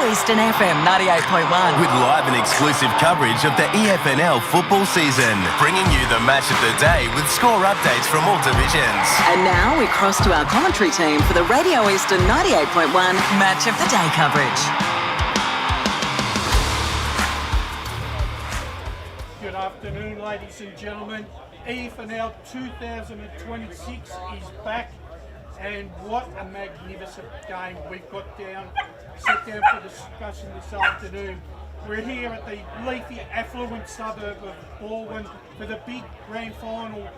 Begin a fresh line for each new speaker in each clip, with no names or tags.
Eastern FM 98.1.
With live and exclusive coverage of the EFNL football season, bringing you the match of the day with score updates from all divisions.
And now we cross to our commentary team for the Radio Eastern 98.1 Match of the Day coverage.
Good afternoon, ladies and gentlemen. EFNL 2026 is back, and what a magnificent game we've got set down for discussion this afternoon. We're here at the leafy, affluent suburb of Balwyn for the big grand final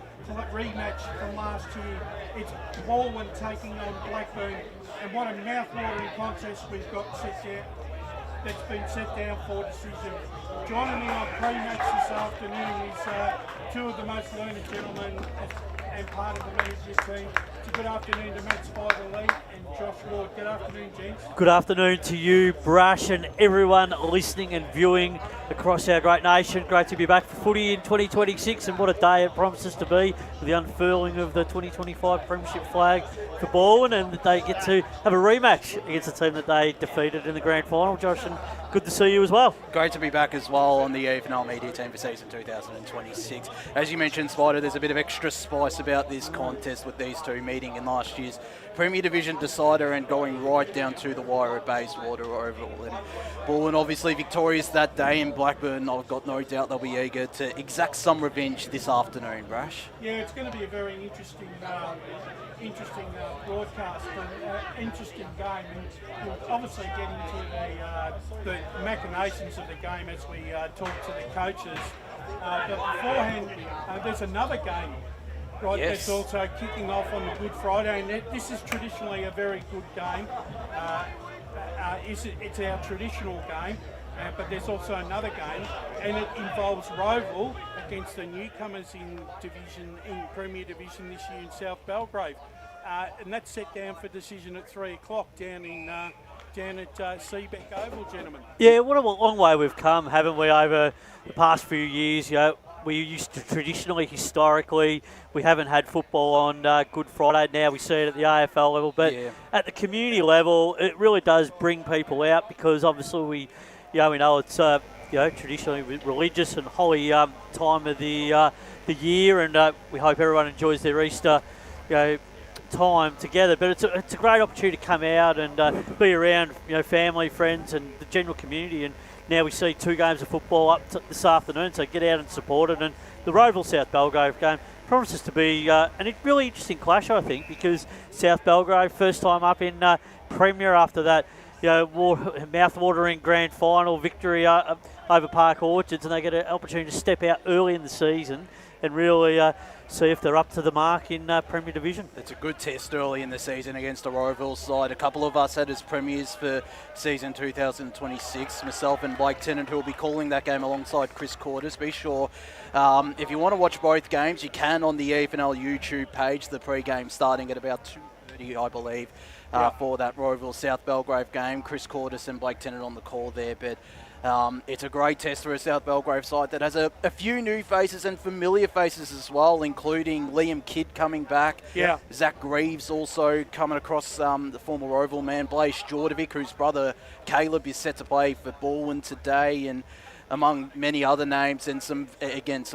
rematch from last year. It's Balwyn taking on Blackburn, and what a mouth-watering contest we've got that's been set down for decision. Joining me on pre-match this afternoon is two of the most learned gentlemen and part of the management team. So good afternoon to Matt Spider-Lee and Josh Ward. Good afternoon, gents.
Good afternoon to you, Brash, and everyone listening and viewing across our great nation. Great to be back for footy in 2026, and what a day it promises to be with the unfurling of the 2025 Premiership flag for Balwyn, and that they get to have a rematch against the team that they defeated in the grand final. Josh, and good to see you as well.
Great to be back as well on the EFNL media team for season 2026. As you mentioned, Spider, there's a bit of extra spice about this contest with these two meeting in last year's Premier Division decider and going right down to the wire at Bayswater Oval. And Balwyn obviously victorious that day, in Blackburn, I've got no doubt they'll be eager to exact some revenge this afternoon, Brash.
Yeah, it's going to be a very interesting broadcast and interesting game. And we'll obviously get into the machinations of the game as we talk to the coaches. But beforehand, there's another game. Right,
yes.
That's also kicking off on Good Friday, and this is traditionally a very good game. It's our traditional game, but there's also another game, and it involves Roval against the newcomers in Premier Division this year in South Belgrave, and that's set down for decision at 3 o'clock down at Seabeck Oval, gentlemen.
Yeah, what a long way we've come, haven't we, over the past few years? You know, we used to historically, we haven't had football on Good Friday. Now we see it at the AFL level, but at the community level, it really does bring people out, because obviously we know it's traditionally religious and holy time of the year, and we hope everyone enjoys their Easter time together. But it's a great opportunity to come out and be around family, friends, and the general community. And now we see two games of football up this afternoon, so get out and support it. And the Roval South Belgrave game promises to be a really interesting clash, I think, because South Belgrave first time up in Premier after that mouth-watering grand final victory over Park Orchards, and they get an opportunity to step out early in the season and really see if they're up to the mark in Premier Division.
It's a good test early in the season against the Roval side. A couple of us had as premiers for season 2026, myself and Blake Tennant, who will be calling that game alongside Chris Cordis. Be sure, if you want to watch both games, you can on the EFNL YouTube page. The pre-game starting at about 2:30, I believe, for that Roval South Belgrave game. Chris Cordis and Blake Tennant on the call there, but it's a great test for a South Belgrave side that has a few new faces and familiar faces as well, including Liam Kidd coming back.
Yeah.
Zach Greaves also coming across, the former Roval man, Blaise Jordovic, whose brother Caleb is set to play for Balwyn today, and among many other names, and some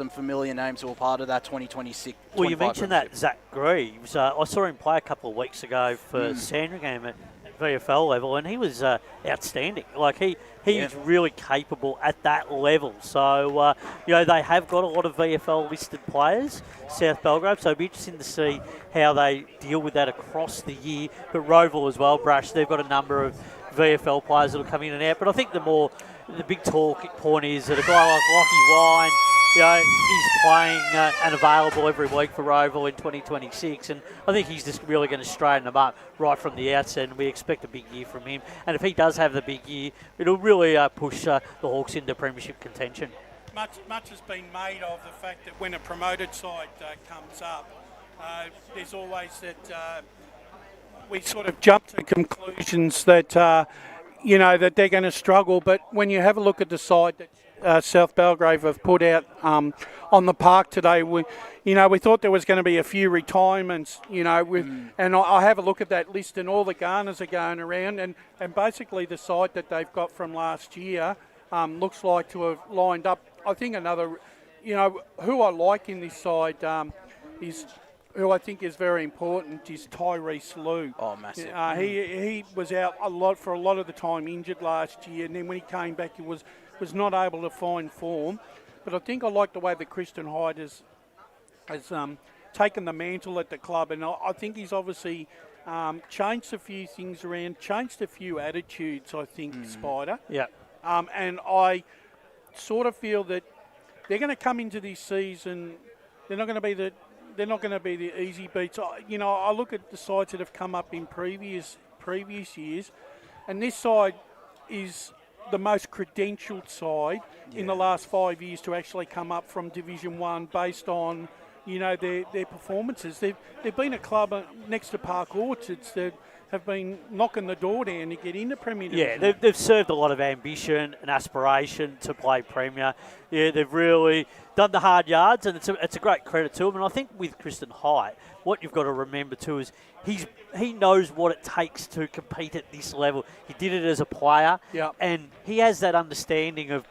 familiar names who are part of that 2026.
Well, you mentioned that Zach Greaves. I saw him play a couple of weeks ago for Sandringham at VFL level, and he was outstanding. Like he's really capable at that level. So they have got a lot of VFL listed players, South Belgrave. So it'll be interesting to see how they deal with that across the year. But Roval as well, Brash, they've got a number of VFL players that will come in and out. But I think the big talk point is that a guy like Lockie Wine, he's playing and available every week for Roval in 2026, and I think he's just really going to straighten them up right from the outset, and we expect a big year from him. And if he does have the big year, it'll really push the Hawks into premiership contention.
Much has been made of the fact that when a promoted side comes up, there's always that we sort of jump to conclusions that that they're going to struggle. But when you have a look at the side that's South Belgrave have put out on the park today. We thought there was going to be a few retirements, and I have a look at that list, and all the Garners are going around, and basically the side that they've got from last year looks like to have lined up. I think another, who I like in this side is, who I think is very important, is Tyrese Liu.
Oh, massive.
He was out for a lot of the time injured last year, and then when he came back, he was not able to find form. But I think I like the way that Kristen Hyde has taken the mantle at the club, and I think he's obviously changed a few things around, changed a few attitudes, I think, Spider.
Yeah.
And I sort of feel that they're going to come into this season, they're not going to be the easy beats. I look at the sides that have come up in previous years, and this side is the most credentialed side in the last 5 years to actually come up from Division 1 based on, their performances. They've been a club next to Park Orchards that have been knocking the door down to get into Premier Division.
Yeah, they've served a lot of ambition and aspiration to play Premier. Yeah, they've really done the hard yards, and it's a great credit to them. And I think with Kristen Hyde, what you've got to remember too is he knows what it takes to compete at this level. He did it as a player, and he has that understanding of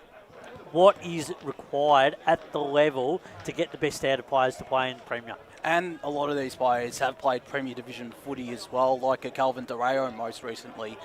what is required at the level to get the best out of players to play in Premier.
And a lot of these players have played Premier Division footy as well, like a Calvin DeRayo most recently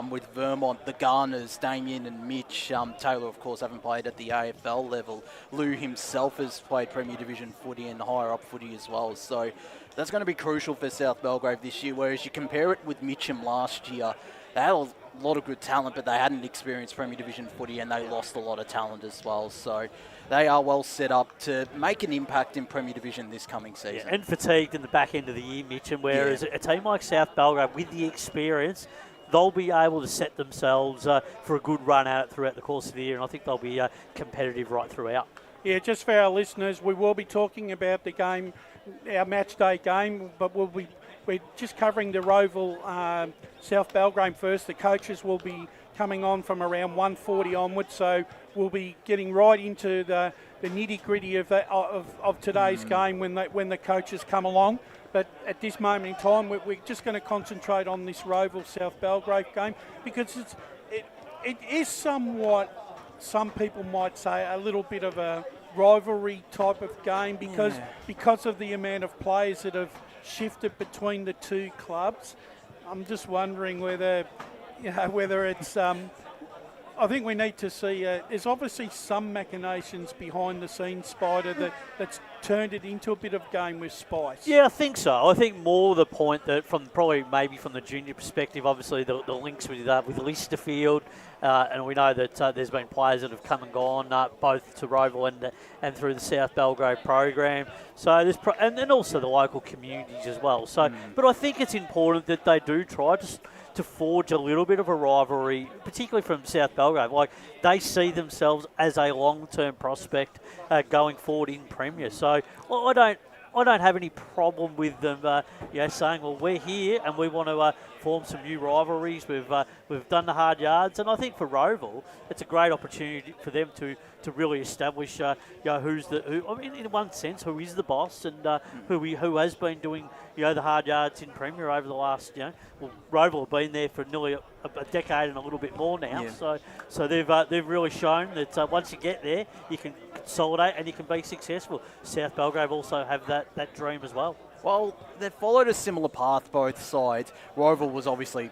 with Vermont, the Garners, Damien and Mitch. Taylor, of course, haven't played at the AFL level. Lou himself has played Premier Division footy and higher up footy as well. So that's going to be crucial for South Belgrave this year, whereas you compare it with Mitcham last year, they had a lot of good talent, but they hadn't experienced Premier Division footy and they lost a lot of talent as well. So they are well set up to make an impact in Premier Division this coming season.
Yeah, and fatigued in the back end of the year, Mitcham, whereas a team like South Belgrave, with the experience, they'll be able to set themselves for a good run at it throughout the course of the year, and I think they'll be competitive right throughout. Yeah,
just for our listeners, we will be talking about the game, our match day game, but we're just covering the Roval South Belgrave first. The coaches will be coming on from around 1:40 onwards, so we'll be getting right into the nitty-gritty of today's game when the coaches come along. But at this moment in time, we're just going to concentrate on this Roval South Belgrave game because it is somewhat, some people might say, a little bit of a rivalry type of game because of the amount of players that have shifted between the two clubs. I'm just wondering whether it's. I think we need to see. There's obviously some machinations behind the scenes, Spider, that's turned it into a bit of game with spice.
Yeah, I think so. I think more the point that maybe from the junior perspective, obviously the links with Listerfield, and we know that there's been players that have come and gone both to Roval and through the South Belgrave program. So there's and then also the local communities as well. So, but I think it's important that they do try to forge a little bit of a rivalry, particularly from South Belgrave. Like, they see themselves as a long-term prospect going forward in Premier. So I don't have any problem with them, saying, well, we're here and we want to form some new rivalries. We've done the hard yards, and I think for Roval, it's a great opportunity for them to really establish, who's who. I mean, in one sense, who is the boss and who has been doing, the hard yards in Premier over the last, Roval have been there for nearly a decade and a little bit more now. Yeah. So they've really shown that once you get there, you can consolidate and you can be successful. South Belgrave also have that dream as well.
Well, they've followed a similar path, both sides. Roval was obviously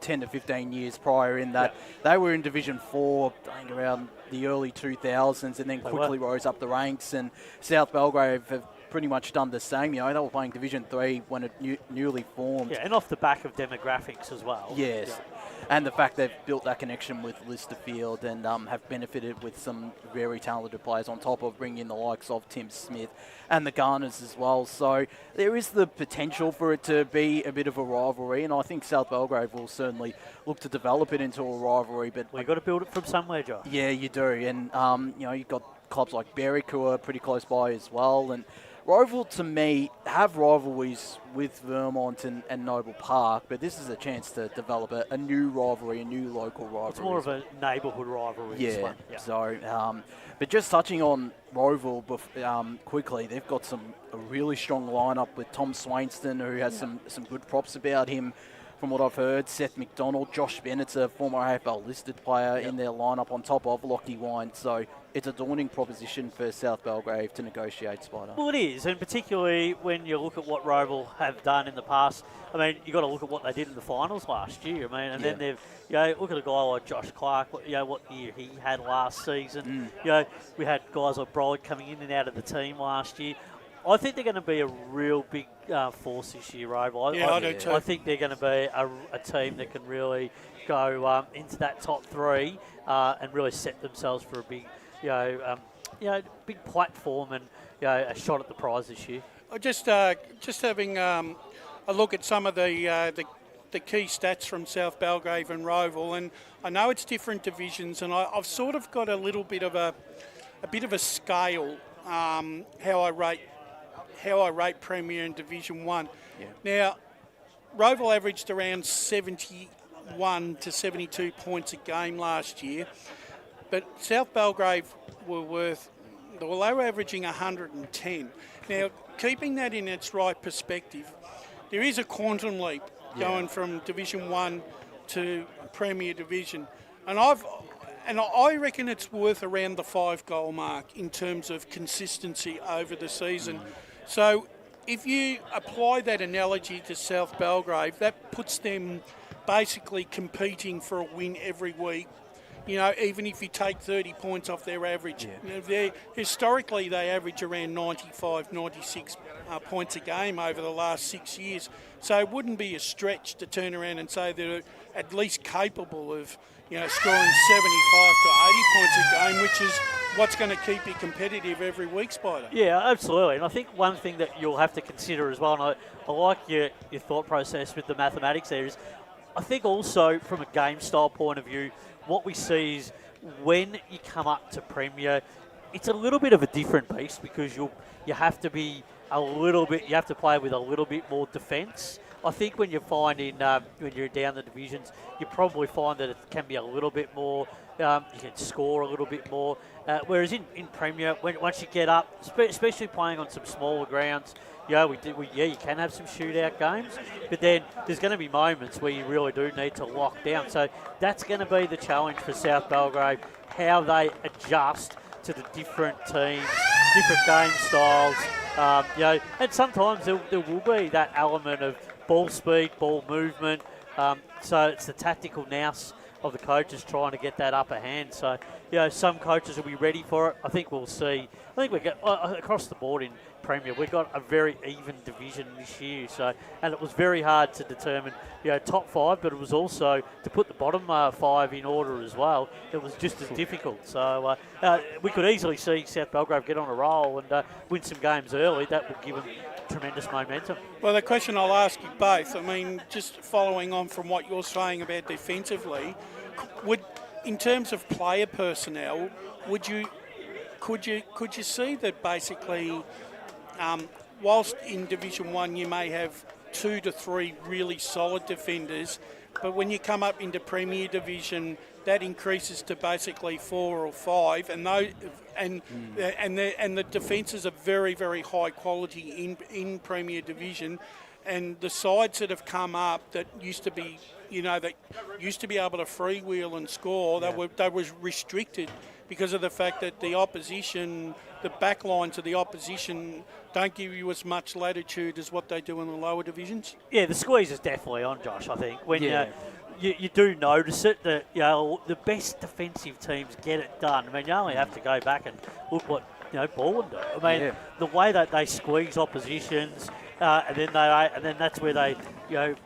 10 to 15 years prior in that they were in Division 4, I think around the early 2000s, and then quickly rose up the ranks. And South Belgrave have pretty much done the same. They were playing Division 3 when it newly formed.
Yeah, and off the back of demographics as well.
Yes. Yeah. And the fact they've built that connection with Listerfield and have benefited with some very talented players on top of bringing in the likes of Tim Smith and the Garners as well. So there is the potential for it to be a bit of a rivalry, and I think South Belgrave will certainly look to develop it into a rivalry. But
we've got to build it from somewhere, Josh.
Yeah, you do. And, you've got clubs like Berwick who are pretty close by as well. And Roval, to me, have rivalries with Vermont and Noble Park, but this is a chance to develop a new rivalry, a new local rivalry.
It's more of a neighbourhood rivalry, this one. Yeah.
So, but just touching on Roval quickly, they've got a really strong lineup with Tom Swainston, who has some good props about him. From what I've heard, Seth McDonald, Josh Bennett's a former AFL listed player in their lineup on top of Lockie Wine. So it's a daunting proposition for South Belgrave to negotiate, Spider.
Well, it is, and particularly when you look at what Roval have done in the past. I mean, you've got to look at what they did in the finals last year. I mean, and then they've, look at a guy like Josh Clark, what year he had last season. We had guys like Broad coming in and out of the team last year. I think they're going to be a real big force this year, Roval.
I do too.
I think they're going to be a team that can really go into that top three and really set themselves for a big, big platform and a shot at the prize this year.
Just having a look at some of the key stats from South Belgrave and Roval, and I know it's different divisions, and I've sort of got a little bit of a scale how I rate Premier and Division 1. Yeah. Now, Roval averaged around 71 to 72 points a game last year, but South Belgrave they were averaging 110. Now, keeping that in its right perspective, there is a quantum leap going from Division 1 to Premier Division, and I reckon it's worth around the 5-goal mark in terms of consistency over the season. So if you apply that analogy to South Belgrave, that puts them basically competing for a win every week. Even if you take 30 points off their average. Historically, they average around 95, 96 points a game over the last 6 years. So it wouldn't be a stretch to turn around and say they're at least capable of scoring 75 to 80 points a game, which is what's going to keep you competitive every week, Spider.
Yeah, absolutely. And I think one thing that you'll have to consider as well, and I like your thought process with the mathematics there, is I think also from a game style point of view, what we see is when you come up to Premier, it's a little bit of a different beast because you have to be you have to play with a little bit more defence. I think when you're finding when you're down the divisions, you probably find that it can be a little bit more. You can score a little bit more. Whereas in Premier, once you get up, especially playing on some smaller grounds, you can have some shootout games, but then there's going to be moments where you really do need to lock down. So that's going to be the challenge for South Belgrave, how they adjust to the different teams, different game styles. And sometimes there will be that element of ball speed, ball movement. So it's the tactical nous of the coaches trying to get that upper hand. So, some coaches will be ready for it. I think we'll see. I think we get across the board in Premier, we've got a very even division this year. So, and it was very hard to determine, top 5, but it was also to put the bottom 5 in order as well. It was just as difficult. So, we could easily see South Belgrave get on a roll and win some games early. That would give them tremendous momentum.
Well, the question I'll ask you both, I mean, just following on from what you're saying about defensively, in terms of player personnel, could you see that basically, whilst in Division 1 you may have 2 to 3 really solid defenders, but when you come up into Premier Division, that increases to basically 4 or 5, and the defences are very, very high quality in Premier Division, and the sides that have come up that used to be, that used to be able to freewheel and score, they were restricted because of the fact that the opposition, the back lines of the opposition don't give you as much latitude as what they do in the lower divisions. Yeah,
the squeeze is definitely on, Josh, I think. When you do notice it, that the best defensive teams get it done. I mean, you only have to go back and look what Balwyn do. I mean, the way that they squeeze oppositions, and then that's where they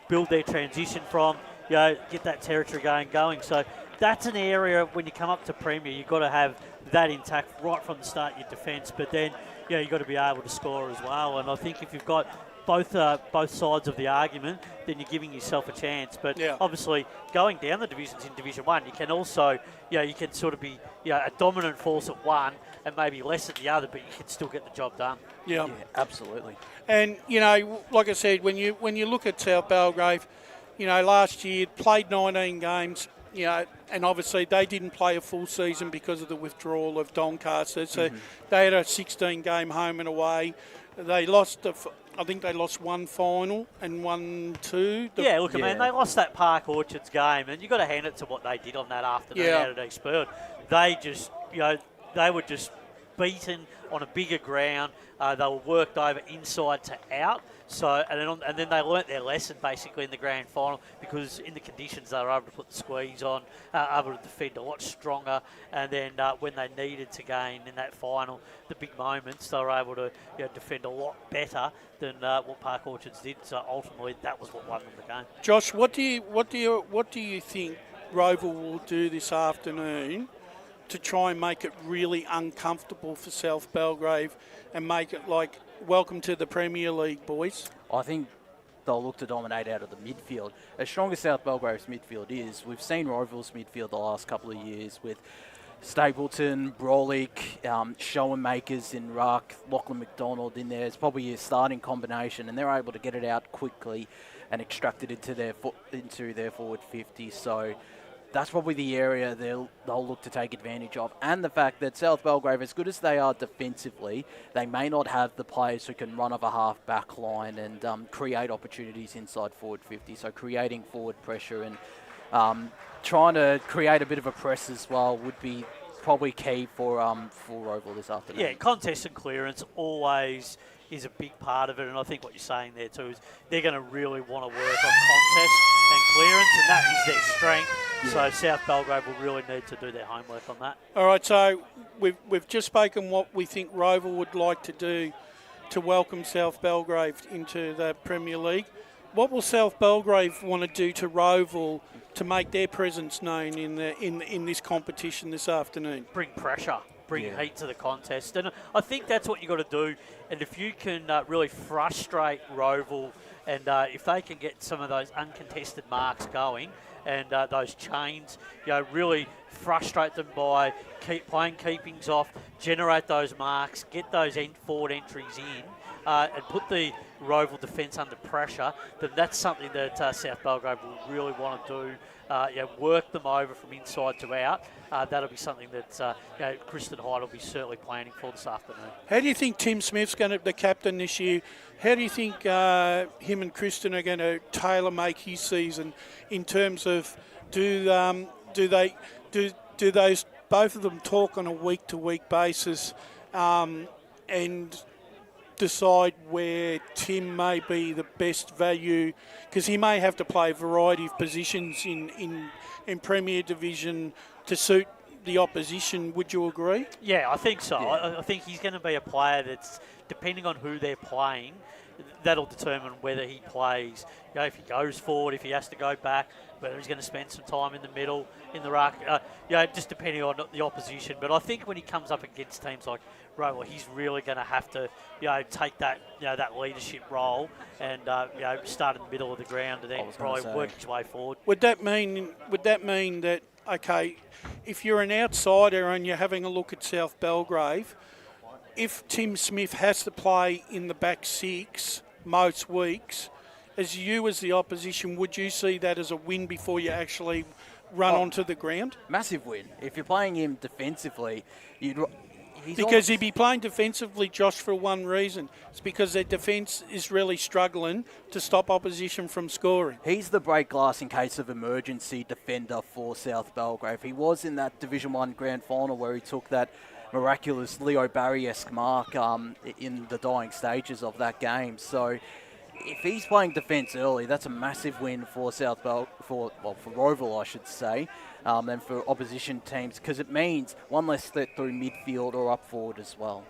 build their transition from. Get that territory going. So that's an area when you come up to Premier, you've got to have that intact right from the start, your defence. But then you've got to be able to score as well. And I think if you've got both sides of the argument, then you're giving yourself a chance. But obviously, going down the divisions in Division 1, you can also, you can sort of be a dominant force at one and maybe less at the other, but you can still get the job done.
Yeah, absolutely.
And, like I said, when you look at South Belgrave, last year played 19 games, and obviously they didn't play a full season because of the withdrawal of Doncaster. So they had a 16-game home and away. They lost, I think they lost one final and won two.
I mean, they lost that Park Orchards game, and you've got to hand it to what they did on that afternoon out at Eastland. They just, they were just beaten on a bigger ground. They were worked over inside to out. So and then they learnt their lesson basically in the grand final, because in the conditions they were able to put the squeeze on, able to defend a lot stronger, and then when they needed to gain in that final the big moments, they were able to defend a lot better than what Park Orchards did. So ultimately that was what won them the game.
Josh, what do you think Roval will do this afternoon to try and make it really uncomfortable for South Belgrave and make it like, welcome to the Premier League, boys?
I think they'll look to dominate out of the midfield. As strong as South Belgrave's midfield is, we've seen Roval's midfield the last couple of years with Stapleton, Brolick, Schoenmakers in ruck, Lachlan McDonald in there. It's probably a starting combination, and they're able to get it out quickly and extract it into their forward 50. So that's probably the area they'll look to take advantage of. And the fact that South Belgrave, as good as they are defensively, they may not have the players who can run off a half-back line and create opportunities inside forward 50. So creating forward pressure and trying to create a bit of a press as well would be probably key for Roval this afternoon.
Yeah, contest and clearance always is a big part of it, and I think what you're saying there too is they're going to really want to work on contest and clearance, and that is their strength. So South Belgrave will really need to do their homework on that.
All right, so we've just spoken what we think Roval would like to do to welcome South Belgrave into the Premier League. What will South Belgrave want to do to Roval to make their presence known in this competition this afternoon?
Bring pressure. Bring heat to the contest, and I think that's what you got to do. And if you can really frustrate Roval, and if they can get some of those uncontested marks going and those chains, really frustrate them by playing keepings off, generate those marks, get those forward entries in, and put the Roval defence under pressure, then that's something that South Belgrave will really want to do. Work them over from inside to out. That'll be something that Kristen Hyde will be certainly planning for this afternoon.
How do you think Tim Smith's going to be the captain this year? How do you think him and Kristen are going to tailor-make his season in terms of do those both of them talk on a week-to-week basis and decide where Tim may be the best value, because he may have to play a variety of positions in Premier Division to suit the opposition. Would you agree?
Yeah, I think so. Yeah. I think he's going to be a player that's, depending on who they're playing, that'll determine whether he plays. If he goes forward, if he has to go back, whether he's going to spend some time in the middle, in the ruck, just depending on the opposition. But I think when he comes up against teams like Roval, he's really going to have to, take that, that leadership role and, start in the middle of the ground and then probably work his way forward.
Would that mean that, okay, if you're an outsider and you're having a look at South Belgrave, if Tim Smith has to play in the back six most weeks, as the opposition, would you see that as a win before you actually run onto the ground?
Massive win. If you're playing him defensively,
because he'd be playing defensively, Josh, for one reason. It's because their defence is really struggling to stop opposition from scoring.
He's the break glass in case of emergency defender for South Belgrave. He was in that Division 1 Grand Final where he took that miraculous Leo Barry-esque mark in the dying stages of that game. So if he's playing defence early, that's a massive win for for Roval, I should say, and for opposition teams, because it means one less threat through midfield or up forward as well.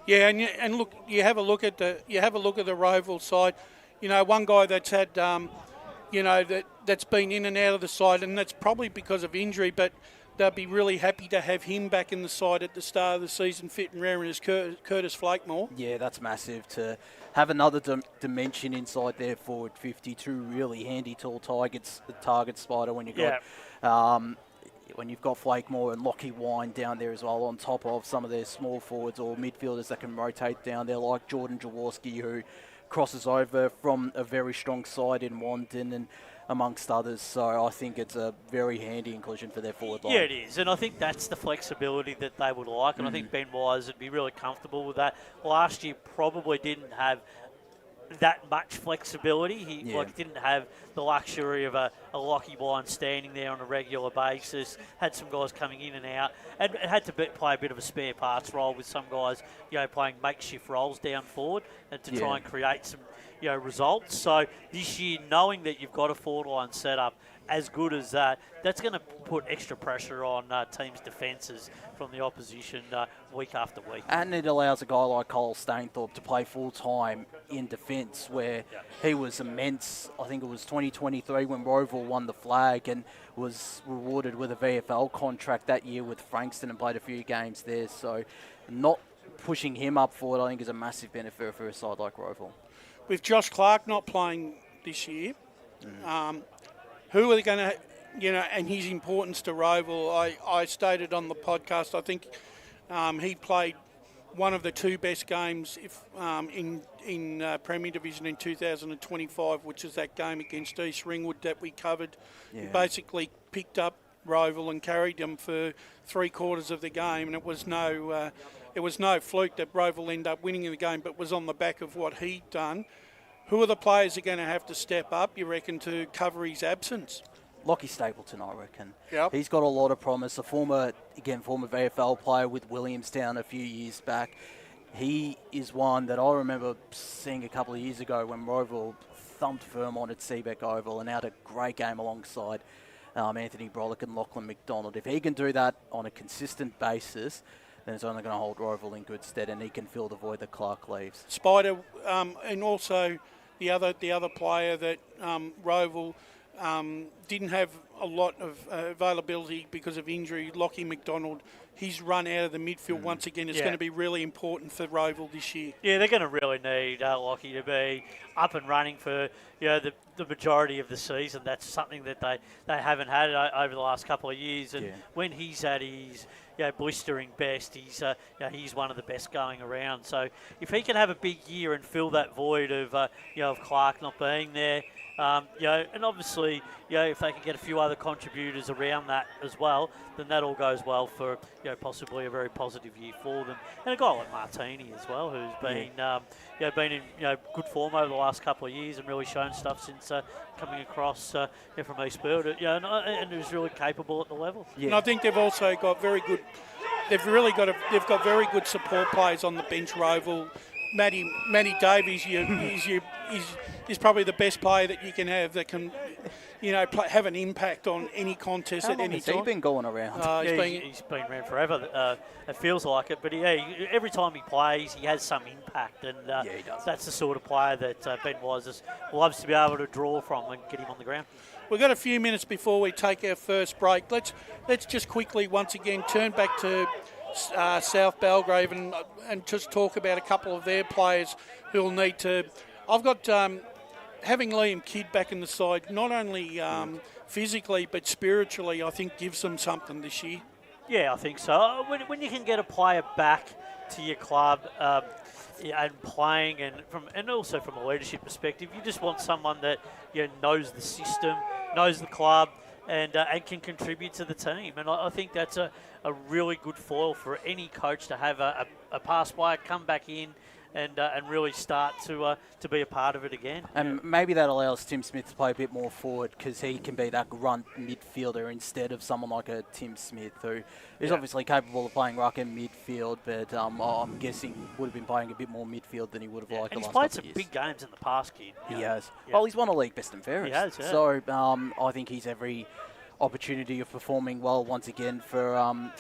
Yeah, and look, you have a look at the Roval side. One guy that's had, that's been in and out of the side, and that's probably because of injury. But they'll be really happy to have him back in the side at the start of the season, fit and raring as Curtis Flakemore.
Yeah, that's massive to have another dimension inside their forward 50. Two really handy tall target spider when you got when you've got Flakemore and Lockie Wine down there as well, on top of some of their small forwards or midfielders that can rotate down there, like Jordan Jaworski, who crosses over from a very strong side in Wandon and amongst others. So I think it's a very handy inclusion for their forward line.
Yeah, it is. And I think that's the flexibility that they would like. And I think Ben Wise would be really comfortable with that. Last year probably didn't have that much flexibility. He didn't have the luxury of a Lockie Wine standing there on a regular basis. Had some guys coming in and out, and had to play a bit of a spare parts role with some guys, playing makeshift roles down forward and to try and create some, results. So this year, knowing that you've got a forward line set up as good as that, that's going to put extra pressure on teams' defences from the opposition week after week.
And it allows a guy like Cole Stainthorpe to play full-time in defence, where he was immense. I think it was 2023 when Roval won the flag and was rewarded with a VFL contract that year with Frankston and played a few games there. So not pushing him up forward, I think, is a massive benefit for a side like Roval.
With Josh Clark not playing this year, who are they going to, and his importance to Roval, I stated on the podcast, I think he played one of the two best games in Premier Division in 2025, which is that game against East Ringwood that we covered. Yeah. He basically picked up Roval and carried them for 3/4 of the game, and it was no fluke that Roval ended up winning the game, but was on the back of what he'd done. Who are the players who are going to have to step up, you reckon, to cover his absence?
Lockie Stapleton, I reckon.
Yep.
He's got a lot of promise. A former VFL player with Williamstown a few years back. He is one that I remember seeing a couple of years ago when Roval thumped Vermont at Seabeck Oval and had a great game alongside Anthony Brolick and Lachlan McDonald. If he can do that on a consistent basis, then it's only going to hold Roval in good stead, and he can fill the void that Clark leaves.
Spider, and also the other player that Roval didn't have a lot of availability because of injury, Lockie McDonald. His run out of the midfield once again is going to be really important for Roval this year. Yeah,
they're going to really need Lockie to be up and running for the majority of the season. That's something that they haven't had over the last couple of years. And when he's at his blistering best, he's one of the best going around. So if he can have a big year and fill that void of of Clark not being there, and obviously, if they can get a few other contributors around that as well, then that all goes well for possibly a very positive year for them. And a guy like Martini as well, who's been been in good form over the last couple of years and really shown stuff since coming across from Eastfield, and who's really capable at the level.
Yeah. And I think they've also got very good. They've got very good support players on the bench. Roval, Matty Davies is probably the best player that you can have that can, have an impact on any contest at any time.
He's been going around.
He's been around forever. It feels like it, but every time he plays, he has some impact, and
he does.
That's the sort of player that Ben Wise loves to be able to draw from and get him on the ground.
We've got a few minutes before we take our first break. Let's just quickly once again turn back to South Belgrave and just talk about a couple of their players who will need to. I've got having Liam Kidd back in the side, not only physically but spiritually, I think gives them something this year.
Yeah, I think so. When you can get a player back to your club and playing, and also from a leadership perspective, you just want someone that knows the system, knows the club, and can contribute to the team. And I think that's a really good foil for any coach to have a past player come back in and really start to be a part of it again.
And maybe that allows Tim Smith to play a bit more forward, because he can be that grunt midfielder instead of someone like a Tim Smith, who is obviously capable of playing ruck and midfield, but I'm guessing would have been playing a bit more midfield than he would have liked the last couple of years.
He's played some big games in the past, Kid.
He has. Yeah. Well, he's won a league best and fairest.
He has, yeah.
So I think he's every opportunity of performing well once again for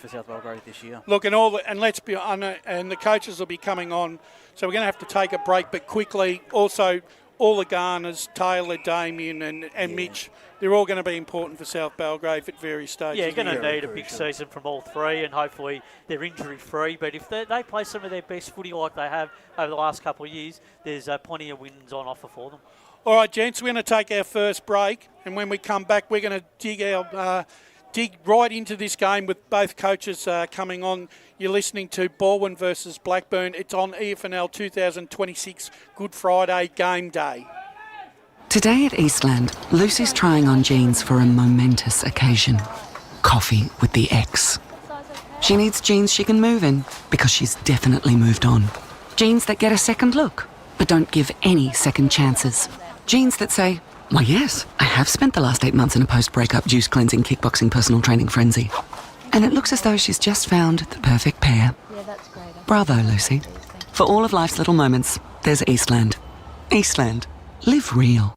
South Belgrade this year.
Look, and let's be honest, and the coaches will be coming on, so we're going to have to take a break. But quickly, also all the Garners, Taylor, Damien, and Mitch they're all going to be important for South Belgrave at various stages.
Yeah, you're going to
Yeah.
need a big season from all three, and hopefully they're injury-free. But if they play some of their best footy like they have over the last couple of years, there's plenty of wins on offer for them.
All right, gents, we're going to take our first break, and when we come back, we're going to dig right into this game with both coaches coming on. You're listening to Balwyn versus Blackburn. It's on EFNL 2026 Good Friday game day.
Today at Eastland, Lucy's trying on jeans for a momentous occasion. Coffee with the ex. She needs jeans she can move in because she's definitely moved on. Jeans that get a second look, but don't give any second chances. Jeans that say, why yes, I have spent the last 8 months in a post-breakup juice cleansing kickboxing personal training frenzy. And it looks as though she's just found the perfect pair.
Yeah, that's great.
Bravo, Lucy. For all of life's little moments, there's Eastland. Eastland. Live real.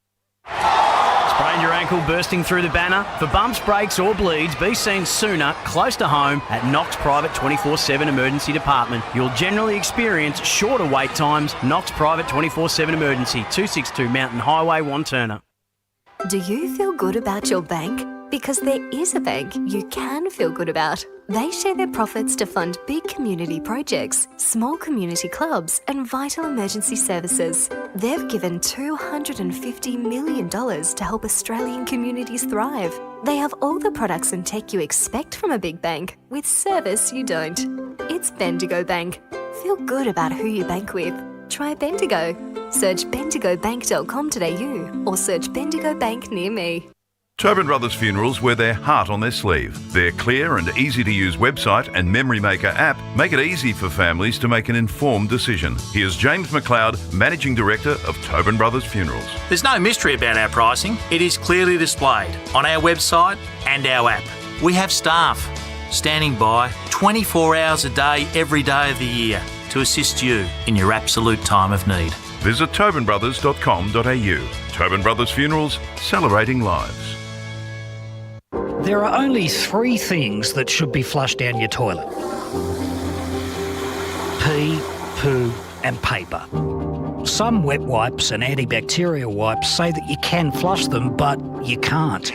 Sprained your ankle bursting through the banner? For bumps, breaks or bleeds, be seen sooner, close to home, at Knox Private 24/7 Emergency Department. You'll generally experience shorter wait times. Knox Private 24/7 Emergency, 262 Mountain Highway, Wanturna.
Do you feel good about your bank? Because there is a bank you can feel good about. They share their profits to fund big community projects, small community clubs, and vital emergency services. They've given $250 million to help Australian communities thrive. They have all the products and tech you expect from a big bank, with service you don't. It's Bendigo Bank. Feel good about who you bank with. Try Bendigo. Search bendigobank.com.au or search Bendigo Bank near me.
Tobin Brothers Funerals wear their heart on their sleeve. Their clear and easy-to-use website and Memory Maker app make it easy for families to make an informed decision. Here's James McLeod, Managing Director of Tobin Brothers Funerals.
There's no mystery about our pricing. It is clearly displayed on our website and our app. We have staff standing by 24 hours a day, every day of the year to assist you in your absolute time of need.
Visit tobinbrothers.com.au. Tobin Brothers Funerals, celebrating lives.
There are only 3 things that should be flushed down your toilet. Pee, poo and paper. Some wet wipes and antibacterial wipes say that you can flush them, but you can't.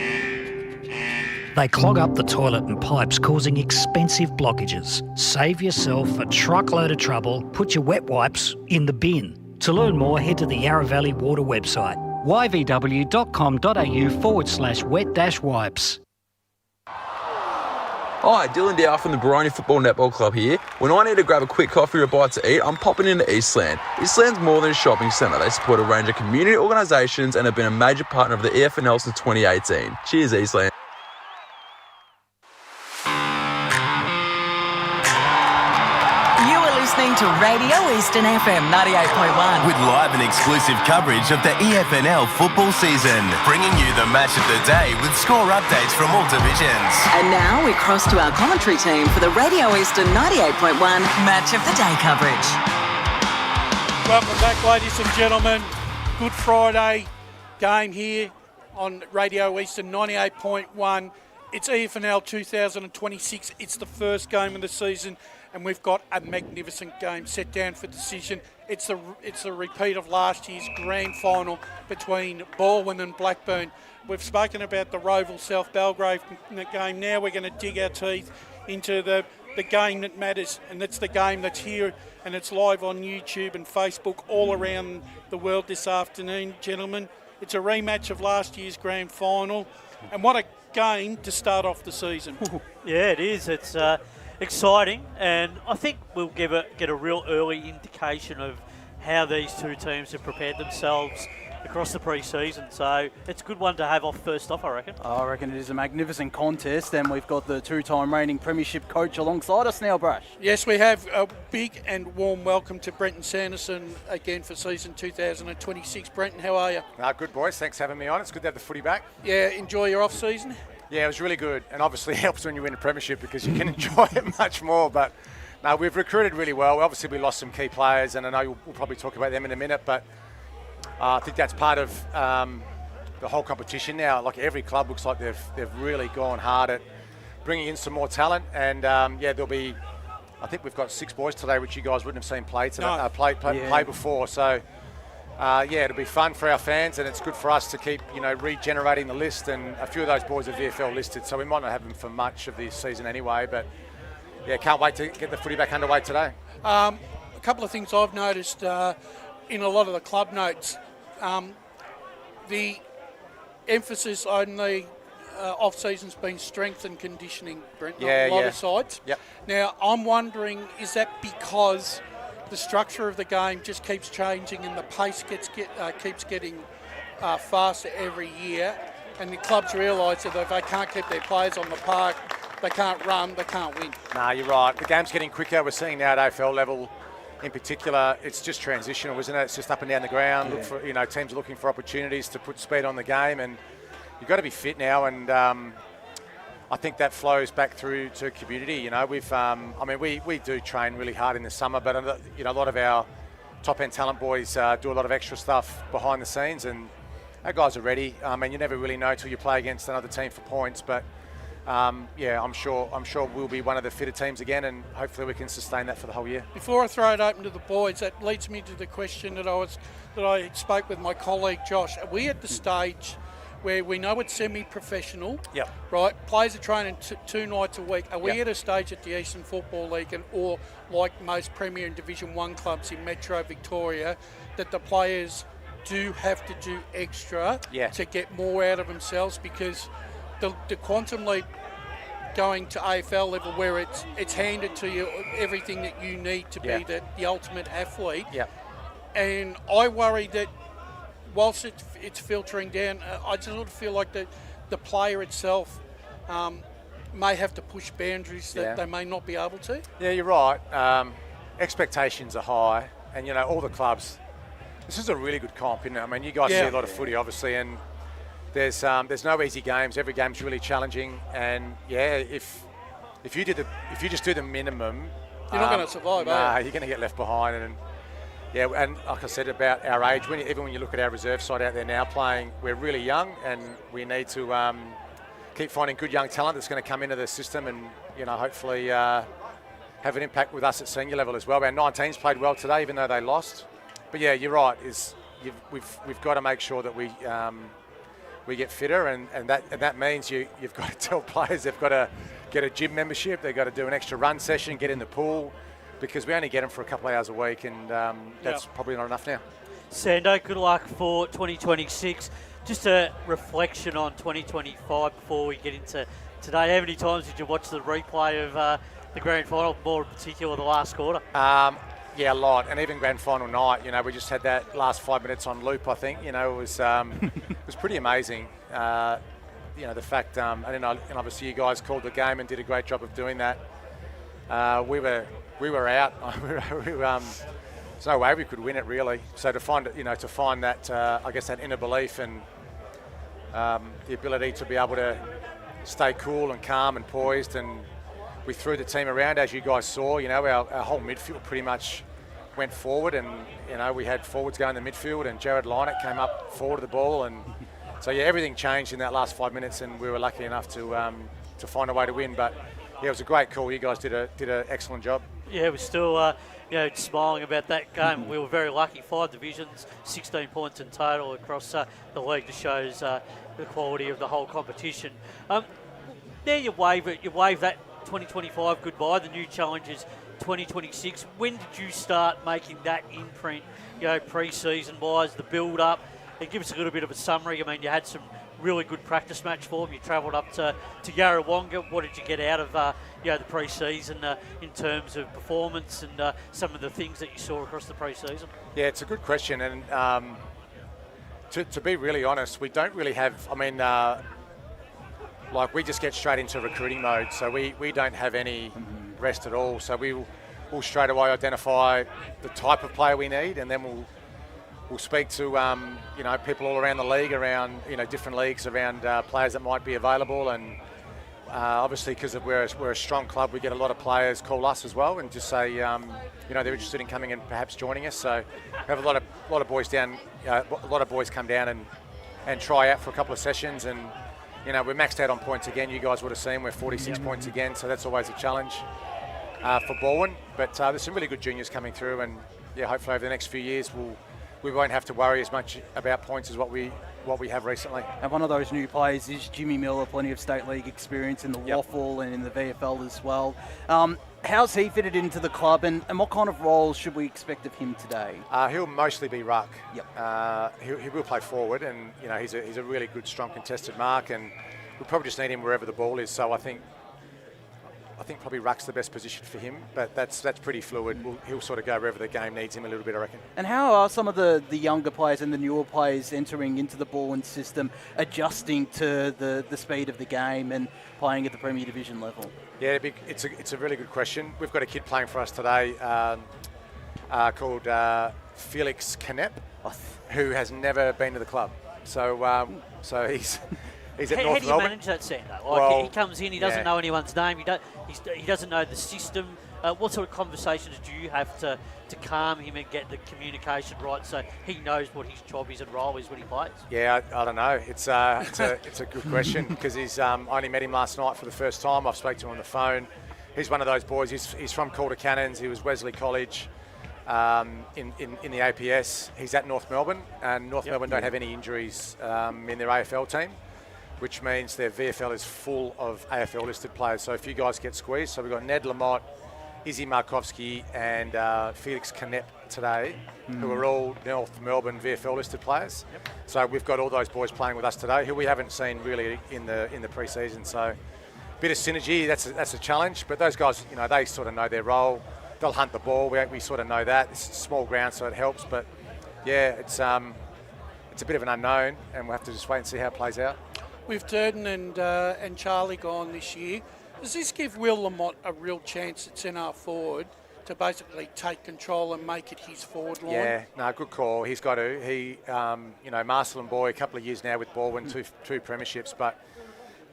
They clog up the toilet and pipes, causing expensive blockages. Save yourself a truckload of trouble. Put your wet wipes in the bin. To learn more, head to the Yarra Valley Water website, yvw.com.au/wet-wipes.
Hi, Dylan Dow from the Baroni Football Netball Club here. When I need to grab a quick coffee or a bite to eat, I'm popping into Eastland. Eastland's more than a shopping centre. They support a range of community organisations and have been a major partner of the EFNL since 2018. Cheers, Eastland.
Listening to Radio Eastern FM 98.1
with live and exclusive coverage of the EFNL football season, bringing you the match of the day with score updates from all divisions.
And now we cross to our commentary team for the Radio Eastern 98.1 match of the day coverage.
Welcome back, ladies and gentlemen. Good Friday game here on Radio Eastern 98.1. It's EFNL 2026. It's the first game of the season, and we've got a magnificent game set down for decision. It's a repeat of last year's grand final between Balwyn and Blackburn. We've spoken about the Roval South Belgrave game. Now we're going to dig our teeth into the game that matters, and that's the game that's here, and it's live on YouTube and Facebook all around the world this afternoon, gentlemen. It's a rematch of last year's grand final, and what a game to start off the season.
Yeah, it is. It's exciting, and I think we'll get a real early indication of how these two teams have prepared themselves across the pre-season. So it's a good one to have off first off, I reckon.
I reckon it is a magnificent contest, and we've got the 2-time reigning premiership coach alongside us now, Brash.
Yes, we have a big and warm welcome to Brenton Sanderson again for season 2026. Brenton, how are you?
Good, boys. Thanks for having me on. It's good to have the footy back.
Yeah, enjoy your off-season?
Yeah, it was really good, and obviously it helps when you win a premiership because you can enjoy it much more. But no, we've recruited really well. Obviously, we lost some key players, and I know we'll probably talk about them in a minute, but I think that's part of the whole competition now. Like every club looks like they've really gone hard at bringing in some more talent, and there'll be. I think we've got 6 boys today, which you guys wouldn't have seen play today, play before. So It'll be fun for our fans, and it's good for us to keep, regenerating the list. And a few of those boys are VFL listed, so we might not have them for much of this season anyway. But can't wait to get the footy back underway today.
A couple of things I've noticed in a lot of the club notes, the emphasis on the off-season's been strength and conditioning, Brent, on a lot of sides.
Yep.
Now, I'm wondering, is that because the structure of the game just keeps changing and the pace keeps getting faster every year, and the clubs realise that if they can't keep their players on the park, they can't run, they can't win?
No, you're right. The game's getting quicker. We're seeing now at AFL level in particular, it's just transitional, isn't it? It's just up and down the ground. Look for, teams are looking for opportunities to put speed on the game, and you've got to be fit now. And I think that flows back through to community. We do train really hard in the summer, but a lot of our top end talent boys do a lot of extra stuff behind the scenes, and our guys are ready. You never really know till you play against another team for points, but I'm sure we'll be one of the fitter teams again, and hopefully we can sustain that for the whole year.
Before I throw it open to the boys, that leads me to the question that I spoke with my colleague Josh. Are we at the stage where we know it's semi-professional,
Yep.
right? Players are training two nights a week. Are we
Yep.
at a stage at the Eastern Football League, or like most Premier and Division 1 clubs in Metro Victoria, that the players do have to do extra to get more out of themselves? Because the quantum leap going to AFL level, where it's handed to you everything that you need to be the ultimate athlete.
Yeah.
And I worry that whilst it's filtering down, I just sort of feel like the player itself may have to push boundaries that they may not be able to.
Yeah, you're right. Expectations are high, and all the clubs. This is a really good comp, isn't it? I mean, you guys see a lot of footy, obviously, and there's no easy games. Every game's really challenging, and if you just do the minimum,
you're not going to survive.
You're going to get left behind. And like I said about our age, even when you look at our reserve side out there now playing, we're really young, and we need to keep finding good young talent that's going to come into the system and hopefully have an impact with us at senior level as well. Our 19s played well today, even though they lost. But you're right. We've got to make sure that we get fitter, and that means you've got to tell players they've got to get a gym membership, they've got to do an extra run session, get in the pool, because we only get them for a couple of hours a week, and that's probably not enough now.
Sando, good luck for 2026. Just a reflection on 2025 before we get into today. How many times did you watch the replay of the grand final, more in particular the last quarter?
A lot, and even grand final night. We just had that last 5 minutes on loop. I think it was it was pretty amazing. The fact, and obviously you guys called the game and did a great job of doing that. We were out. There's no way we could win it really. So to find that I guess that inner belief and the ability to be able to stay cool and calm and poised, and we threw the team around, as you guys saw. Our whole midfield pretty much went forward, and we had forwards going in the midfield, and Jared Lynott came up forward of the ball, and so everything changed in that last 5 minutes, and we were lucky enough to find a way to win. But it was a great call. You guys did an excellent job.
Yeah, we're still smiling about that game. We were very lucky. 5 divisions, 16 points in total across the league. Just shows the quality of the whole competition. Now you wave it. You wave that 2025 goodbye. The new challenge is 2026. When did you start making that imprint, pre-season wise, the build up? And give us a little bit of a summary. I mean, you had some really good practice match form. You travelled up to Yarrawonga. What did you get out of the pre-season in terms of performance and some of the things that you saw across the pre-season? Yeah,
it's a good question, and to be really honest, we don't really have. I mean. We just get straight into recruiting mode, so we don't have any rest at all. So we'll straight away identify the type of player we need, and then we'll speak to people all around the league, around different leagues, around players that might be available, and obviously because we're a strong club, we get a lot of players call us as well and just say they're interested in coming and perhaps joining us. So we have a lot of boys down, a lot of boys come down and try out for a couple of sessions, and. We're maxed out on points again. You guys would have seen we're 46 points again, so that's always a challenge for Balwyn. But there's some really good juniors coming through, and hopefully over the next few years we'll we won't have to worry as much about points as what we have recently.
And one of those new players is Jimmy Miller, plenty of state league experience in the Waffle and in the VFL as well. How's he fitted into the club, and what kind of roles should we expect of him today?
He'll mostly be ruck.
Yep.
He will play forward, and he's a really good, strong contested mark, and we'll probably just need him wherever the ball is. So I think probably ruck's the best position for him, but that's pretty fluid. He'll sort of go wherever the game needs him a little bit, I reckon.
And how are some of the younger players and the newer players entering into the Balwyn system, adjusting to the speed of the game and playing at the Premier Division level?
Yeah, it's a really good question. We've got a kid playing for us today called Felix Canep, who has never been to the club. So he's at North
How do you
Melbourne.
manage that, Sando? He comes in, he doesn't know anyone's name, he doesn't know the system. What sort of conversations do you have to calm him and get the communication right so he knows what his job is and role is when he plays?
Yeah, I don't know. It's a good question because I only met him last night for the first time. I've spoken to him on the phone. He's one of those boys. He's from Calder Cannons. He was Wesley College in the APS. He's at North Melbourne, and North Melbourne don't have any injuries in their AFL team, which means their VFL is full of AFL listed players. So if you guys get squeezed, so we've got Ned Lamotte, Izzy Markovsky and Felix Canep today, who are all North Melbourne VFL listed players. Yep. So we've got all those boys playing with us today, who we haven't seen really in the pre-season. So bit of synergy, that's a challenge. But those guys, they sort of know their role. They'll hunt the ball. We sort of know that. It's a small ground, so it helps. But yeah, it's a bit of an unknown, and we'll have to just wait and see how it plays out.
With Durden and Charlie gone this year, does this give Will Lamotte a real chance at centre forward to basically take control and make it his forward line?
Yeah, no, good call. He's got to. He, Marcel and Boy, a couple of years now with Balwyn, two premierships, but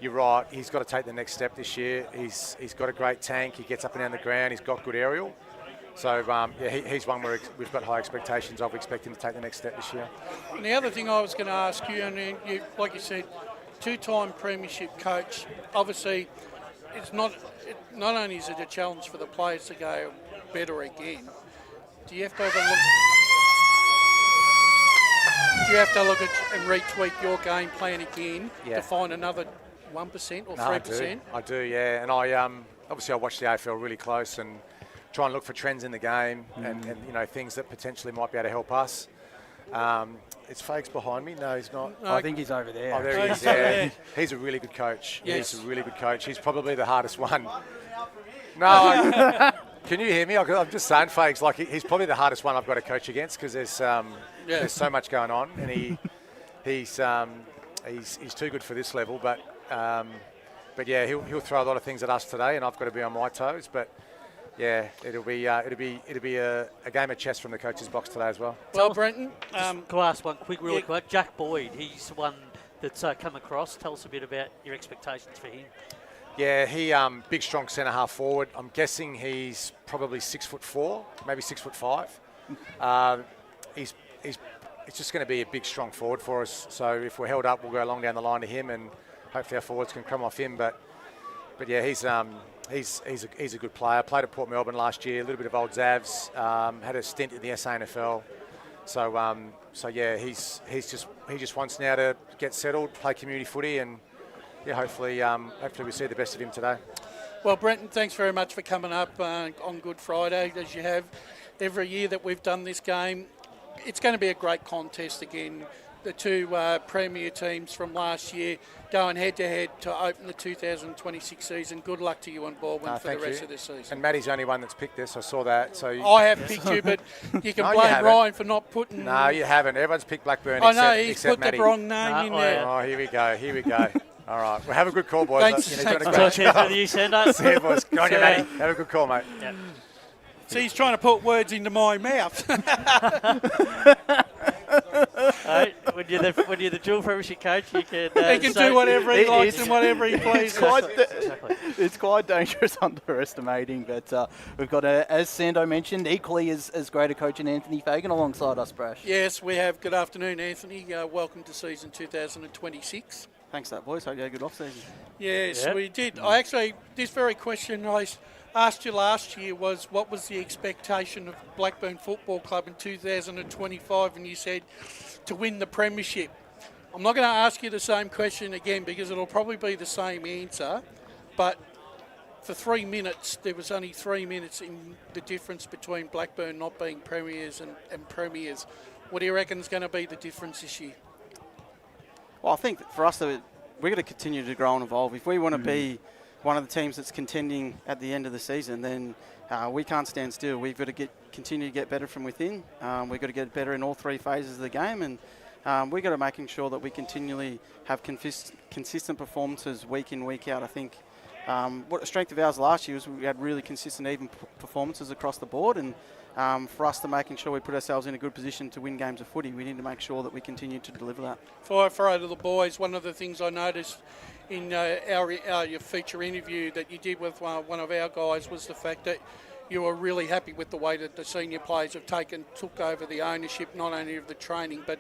you're right. He's got to take the next step this year. He's got a great tank. He gets up and down the ground. He's got good aerial. So, he's one where we've got high expectations of. We expect him to take the next step this year.
And the other thing I was going to ask you, and like you said, two-time premiership coach, obviously it's not only is it a challenge for the players to go better again, do you have to look at and retweak your game plan again to find another 1% or 3%?
I do, yeah. And I obviously I watch the AFL really close and try and look for trends in the game and things that potentially might be able to help us. Is Fags behind me? No, he's not.
I think he's over there.
Oh, there he is. Yeah. He's a really good coach.
Yes.
He's a really good coach. He's probably the hardest one. No, can you hear me? I'm just saying, Fags, he's probably the hardest one I've got to coach against because there's so much going on, and he's too good for this level. But yeah, he'll throw a lot of things at us today, and I've got to be on my toes. But yeah, it'll be a game of chess from the coach's box today as well.
Well, Brenton,
can I ask one really quick? Jack Boyd, he's the one that's come across. Tell us a bit about your expectations for him.
Yeah, he big, strong centre half forward. I'm guessing he's probably 6'4", maybe 6'5". He's just going to be a big, strong forward for us. So if we're held up, we'll go along down the line to him, and hopefully our forwards can come off him. But yeah, he's a good player. Played at Port Melbourne last year, a little bit of old Zavs. Had a stint in the SANFL. So yeah, he just wants now to get settled, play community footy, and yeah, hopefully we see the best of him today.
Well, Brenton, thanks very much for coming up on Good Friday, as you have every year that we've done this game. It's going to be a great contest again. The two premier teams from last year going head-to-head to open the 2026 season. Good luck to you and Balwyn for the rest of the season.
And Matty's the only one that's picked this. I saw that. So
I have picked you, but you can blame Ryan for not putting...
No, you haven't. Everyone's picked Blackburn
he's put
Matty.
the wrong name in there.
Oh, here we go. All right. Well, have a good call, boys.
Thanks.
See you, boys. Go on, you, Matty. Have a good call, mate.
Yep. See, he's trying to put words into my mouth.
When you're the dual premiership coach, you can...
he can do whatever he likes and whatever he pleases.
It's quite dangerous underestimating, but we've got, as Sando mentioned, equally as great a coach in Anthony Fagan alongside us, Brash.
Yes, we have. Good afternoon, Anthony. Welcome to season 2026.
Thanks for that, boys. Hope you had a good off-season.
Yes, we did. I actually, this very question I asked you last year was, what was the expectation of Blackburn Football Club in 2025? And you said to win the premiership. I'm not going to ask you the same question again because it'll probably be the same answer. But for 3 minutes, there was only 3 minutes in the difference between Blackburn not being premiers and premiers. What do you reckon is going to be the difference this year?
Well, I think that for us, we're going to continue to grow and evolve. If we want to be one of the teams that's contending at the end of the season, then we can't stand still. We've got to continue to get better from within. We've got to get better in all 3 phases of the game, and we've got to making sure that we continually have consistent performances week in, week out. I think what the strength of ours last year was we had really consistent, even performances across the board, and for us to making sure we put ourselves in a good position to win games of footy, we need to make sure that we continue to deliver that.
For the boys, one of the things I noticed in your feature interview that you did with one of our guys was the fact that you were really happy with the way that the senior players have took over the ownership, not only of the training, but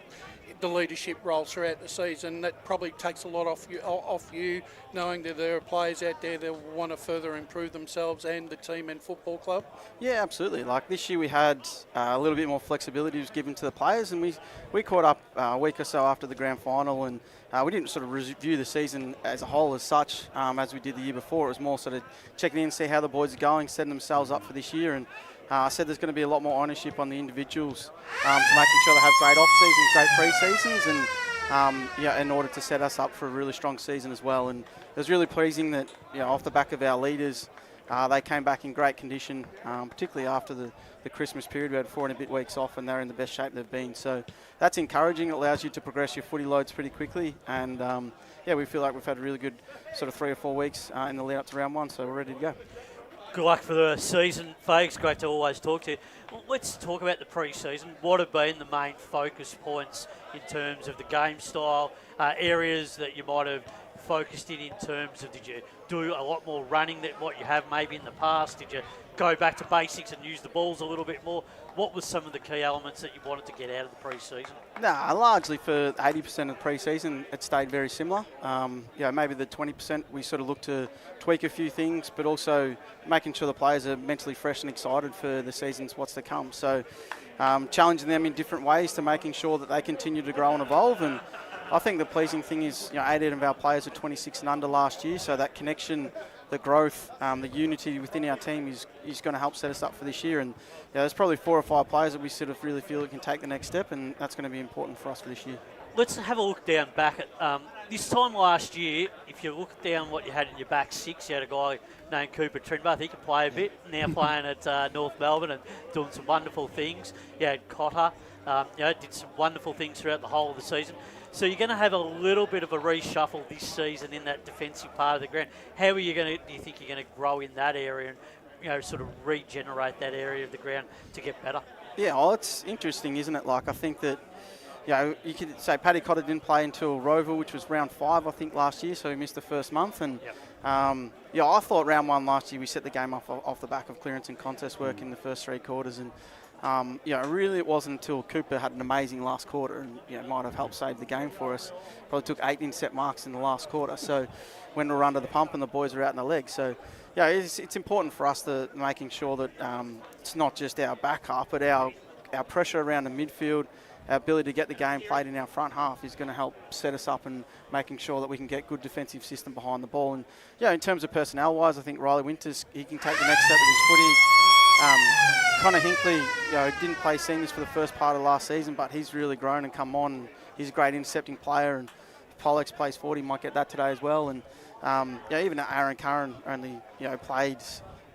the leadership roles throughout the season. That probably takes a lot off you, knowing that there are players out there that want to further improve themselves and the team and football club.
Yeah, absolutely. Like this year we had a little bit more flexibility was given to the players, and we caught up a week or so after the grand final, and we didn't sort of review the season as a whole as such as we did the year before. It was more sort of checking in, see how the boys are going, setting themselves up for this year, and I said there's going to be a lot more ownership on the individuals to making sure they have great off-seasons, great pre-seasons, and in order to set us up for a really strong season as well. And it was really pleasing that off the back of our leaders, they came back in great condition, particularly after the Christmas period. We had 4 and a bit weeks off, and they're in the best shape they've been. So that's encouraging. It allows you to progress your footy loads pretty quickly. And we feel like we've had a really good sort of 3 or 4 weeks in the lead up to round 1, so we're ready to go.
Good luck for the season, Fags. Great to always talk to you. Let's talk about the pre-season. What have been the main focus points in terms of the game style, areas that you might have focused in terms of, did you do a lot more running than what you have maybe in the past? Did you go back to basics and use the balls a little bit more? What were some of the key elements that you wanted to get out of the pre-season?
Largely for 80% of the pre-season, it stayed very similar. Maybe the 20% we sort of looked to tweak a few things, but also making sure the players are mentally fresh and excited for the seasons what's to come. So challenging them in different ways to making sure that they continue to grow and evolve. And I think the pleasing thing is 18 of our players are 26 and under last year, so that connection, the growth, the unity within our team is going to help set us up for this year. And there's probably 4 or 5 players that we sort of really feel can take the next step, and that's going to be important for us for this year.
Let's have a look down back at this time last year. If you look down what you had in your back 6, you had a guy named Cooper Trinbath. He could play a bit, now playing at North Melbourne and doing some wonderful things. You had Cotter, did some wonderful things throughout the whole of the season. So you're going to have a little bit of a reshuffle this season in that defensive part of the ground. How are you going to? Do you think you're going to grow in that area and sort of regenerate that area of the ground to get better? Yeah, well, it's interesting, isn't it? Like I think that you could say Paddy Cotter didn't play until Roval, which was round 5 I think last year, so he missed the first month. And I thought round 1 last year we set the game off the back of clearance and contest work in the first 3 quarters, and really it wasn't until Cooper had an amazing last quarter and might have helped save the game for us. Probably took 8 inset marks in the last quarter, so when we were under the pump and the boys were out in the leg. So it's important for us to making sure that it's not just our back half, but our pressure around the midfield, our ability to get the game played in our front half is going to help set us up and making sure that we can get good defensive system behind the ball. And in terms of personnel-wise, I think Riley Winters, he can take the next step with his footy. Connor Hinkley, didn't play seniors for the first part of last season, but he's really grown and come on. He's a great intercepting player, and if Pollock's plays 40, might get that today as well. And even Aaron Curran only played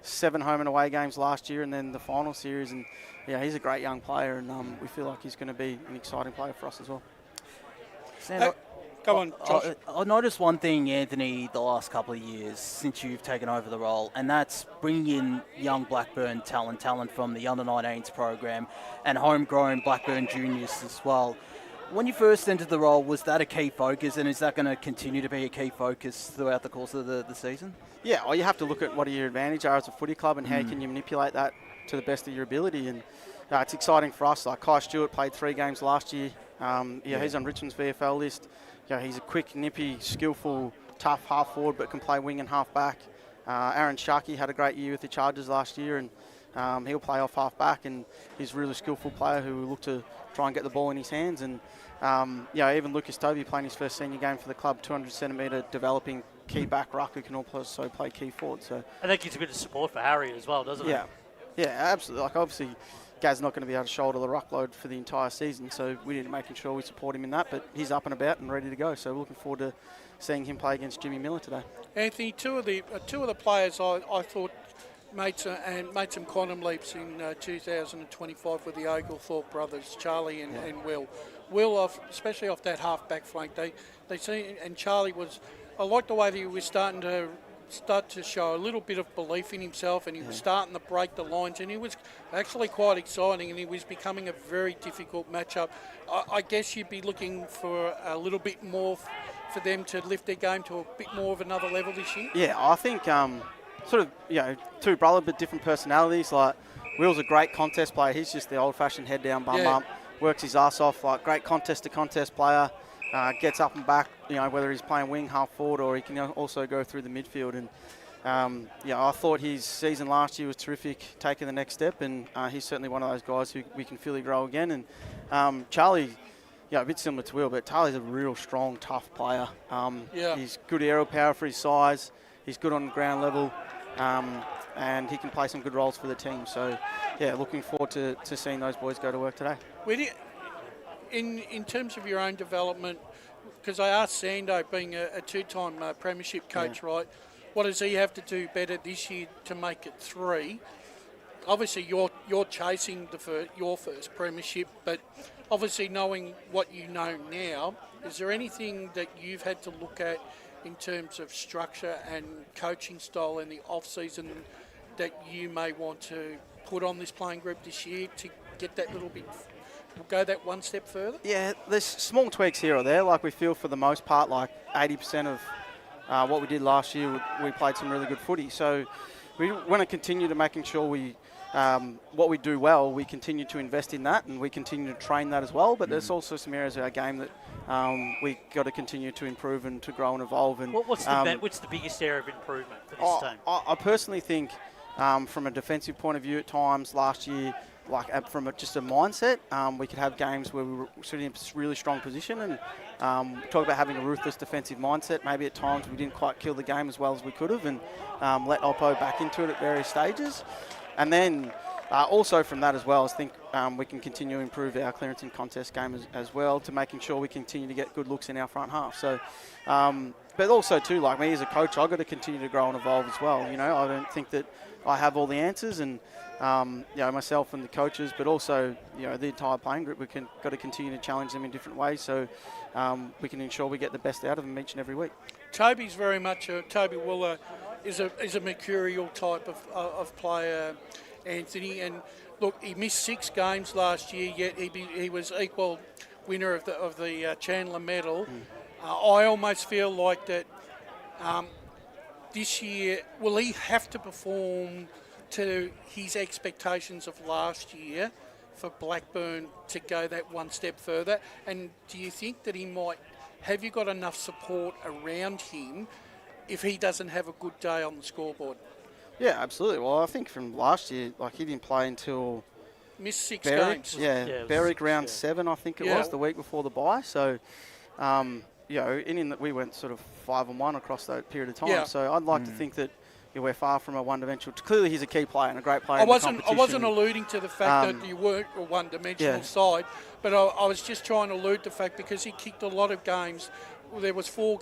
7 home and away games last year, and then the final series. And he's a great young player, and we feel like he's going to be an exciting player for us as well.
Go on, Josh.
I noticed one thing, Anthony, the last couple of years since you've taken over the role, and that's bringing in young Blackburn talent from the under-19s program and homegrown Blackburn juniors as well. When you first entered the role, was that a key focus, and is that going to continue to be a key focus throughout the course of the season? Yeah, well, you have to look at what your advantage are as a footy club and how can you manipulate that to the best of your ability. And
it's exciting for us. Like Kai Stewart played 3 games last year. He's on Richmond's VFL list. He's a quick, nippy, skillful, tough half forward, but can play wing and half back. Aaron Sharkey had a great year with the Chargers last year, and he'll play off half back, and he's a really skillful player who will look to try and get the ball in his hands. And even Lucas Tovey playing his first senior game for the club, 200 centimetre developing key back ruck who can also play key forward. So
I think it's a bit of support for Harry as well, doesn't it?
Yeah, absolutely. Like obviously, Gaz's not going to be able to shoulder the ruck load for the entire season, so we need to making sure we support him in that. But he's up and about and ready to go. So we're looking forward to seeing him play against Jimmy Miller today.
Anthony, two of the players I thought made some quantum leaps in 2025 with the Oglethorpe brothers, Charlie and Will. Will, especially off that half-back flank, they see, and Charlie was. I liked the way that he was starting to show a little bit of belief in himself, and he was starting to break the lines, and he was actually quite exciting, and he was becoming a very difficult matchup. I guess you'd be looking for a little bit more for them to lift their game to a bit more of another level this year.
Yeah, I think two brother but different personalities. Like Will's a great contest player. He's just the old-fashioned head down, bum bump, works his ass off. Like great contest-to-contest player. Gets up and back, whether he's playing wing, half forward, or he can also go through the midfield. And I thought his season last year was terrific, taking the next step, and he's certainly one of those guys who we can feel he grow again. And Charlie, a bit similar to Will, but Charlie's a real strong, tough player. He's good aerial power for his size. He's good on the ground level, and he can play some good roles for the team. So, looking forward to seeing those boys go to work today.
In terms of your own development, because I asked Sando, being a two-time premiership coach, right, what does he have to do better this year to make it 3? Obviously, you're chasing your first premiership, but obviously knowing what you know now, is there anything that you've had to look at in terms of structure and coaching style in the off-season that you may want to put on this playing group this year to get that little bit... go that one step further?
Yeah, there's small tweaks here or there. Like we feel for the most part, like 80% of what we did last year, we played some really good footy. So we want to continue to making sure what we do well, we continue to invest in that and we continue to train that as well. But there's also some areas of our game that we got to continue to improve and to grow and evolve. And
what's the biggest area of improvement for this team?
I personally think from a defensive point of view at times last year, from just a mindset, we could have games where we were sitting in a really strong position and talk about having a ruthless defensive mindset. Maybe at times we didn't quite kill the game as well as we could have and let Oppo back into it at various stages. And then also from that as well, I think we can continue to improve our clearance and contest game as well to making sure we continue to get good looks in our front half. So, but also too, like me as a coach, I've got to continue to grow and evolve as well. I don't think that I have all the answers and myself and the coaches, but also the entire playing group, got to continue to challenge them in different ways so we can ensure we get the best out of them each and every week.
Toby's very much Toby Willer is a mercurial type of player, Anthony. And look, he missed 6 games last year, yet he was equal winner of the Chandler Medal. I almost feel like that this year, will he have to perform to his expectations of last year for Blackburn to go that one step further? And do you think that have you got enough support around him if he doesn't have a good day on the scoreboard?
Yeah, absolutely. Well, I think from last year, he didn't play until...
Missed 6
Berwick,
games.
Berwick round 7, I think it was, the week before the bye. So, we went sort of 5-1 across that period of time.
Yeah.
So I'd like to think that we're far from a one-dimensional. Clearly, he's a key player and a great player.
I wasn't alluding to the fact that you weren't a one-dimensional side, but I was just trying to allude to the fact because he kicked a lot of games. There was 4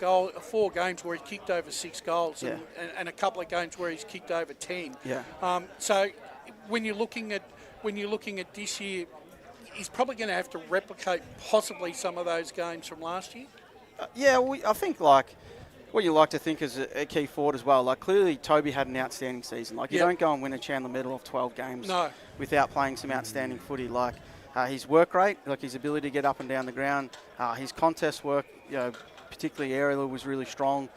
games where he kicked over 6 goals, and a couple of games where he's kicked over 10.
Yeah.
So when you're looking at this year, he's probably going to have to replicate possibly some of those games from last year.
I think what you like to think is a key forward as well. Clearly, Toby had an outstanding season. You don't go and win a Chandler Medal off 12 games without playing some outstanding footy. His work rate, his ability to get up and down the ground, his contest work, particularly aerial, was really strong.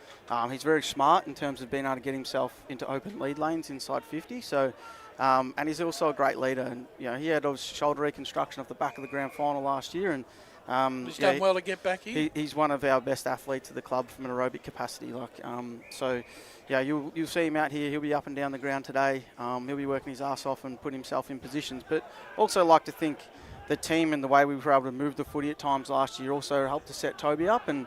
He's very smart in terms of being able to get himself into open lead lanes inside 50. So, and he's also a great leader. And he had his shoulder reconstruction off the back of the grand final last year, and
he's done well to get back in.
He's one of our best athletes of the club from an aerobic capacity. So, you'll see him out here. He'll be up and down the ground today. He'll be working his ass off and putting himself in positions. But also like to think the team and the way we were able to move the footy at times last year also helped to set Toby up. And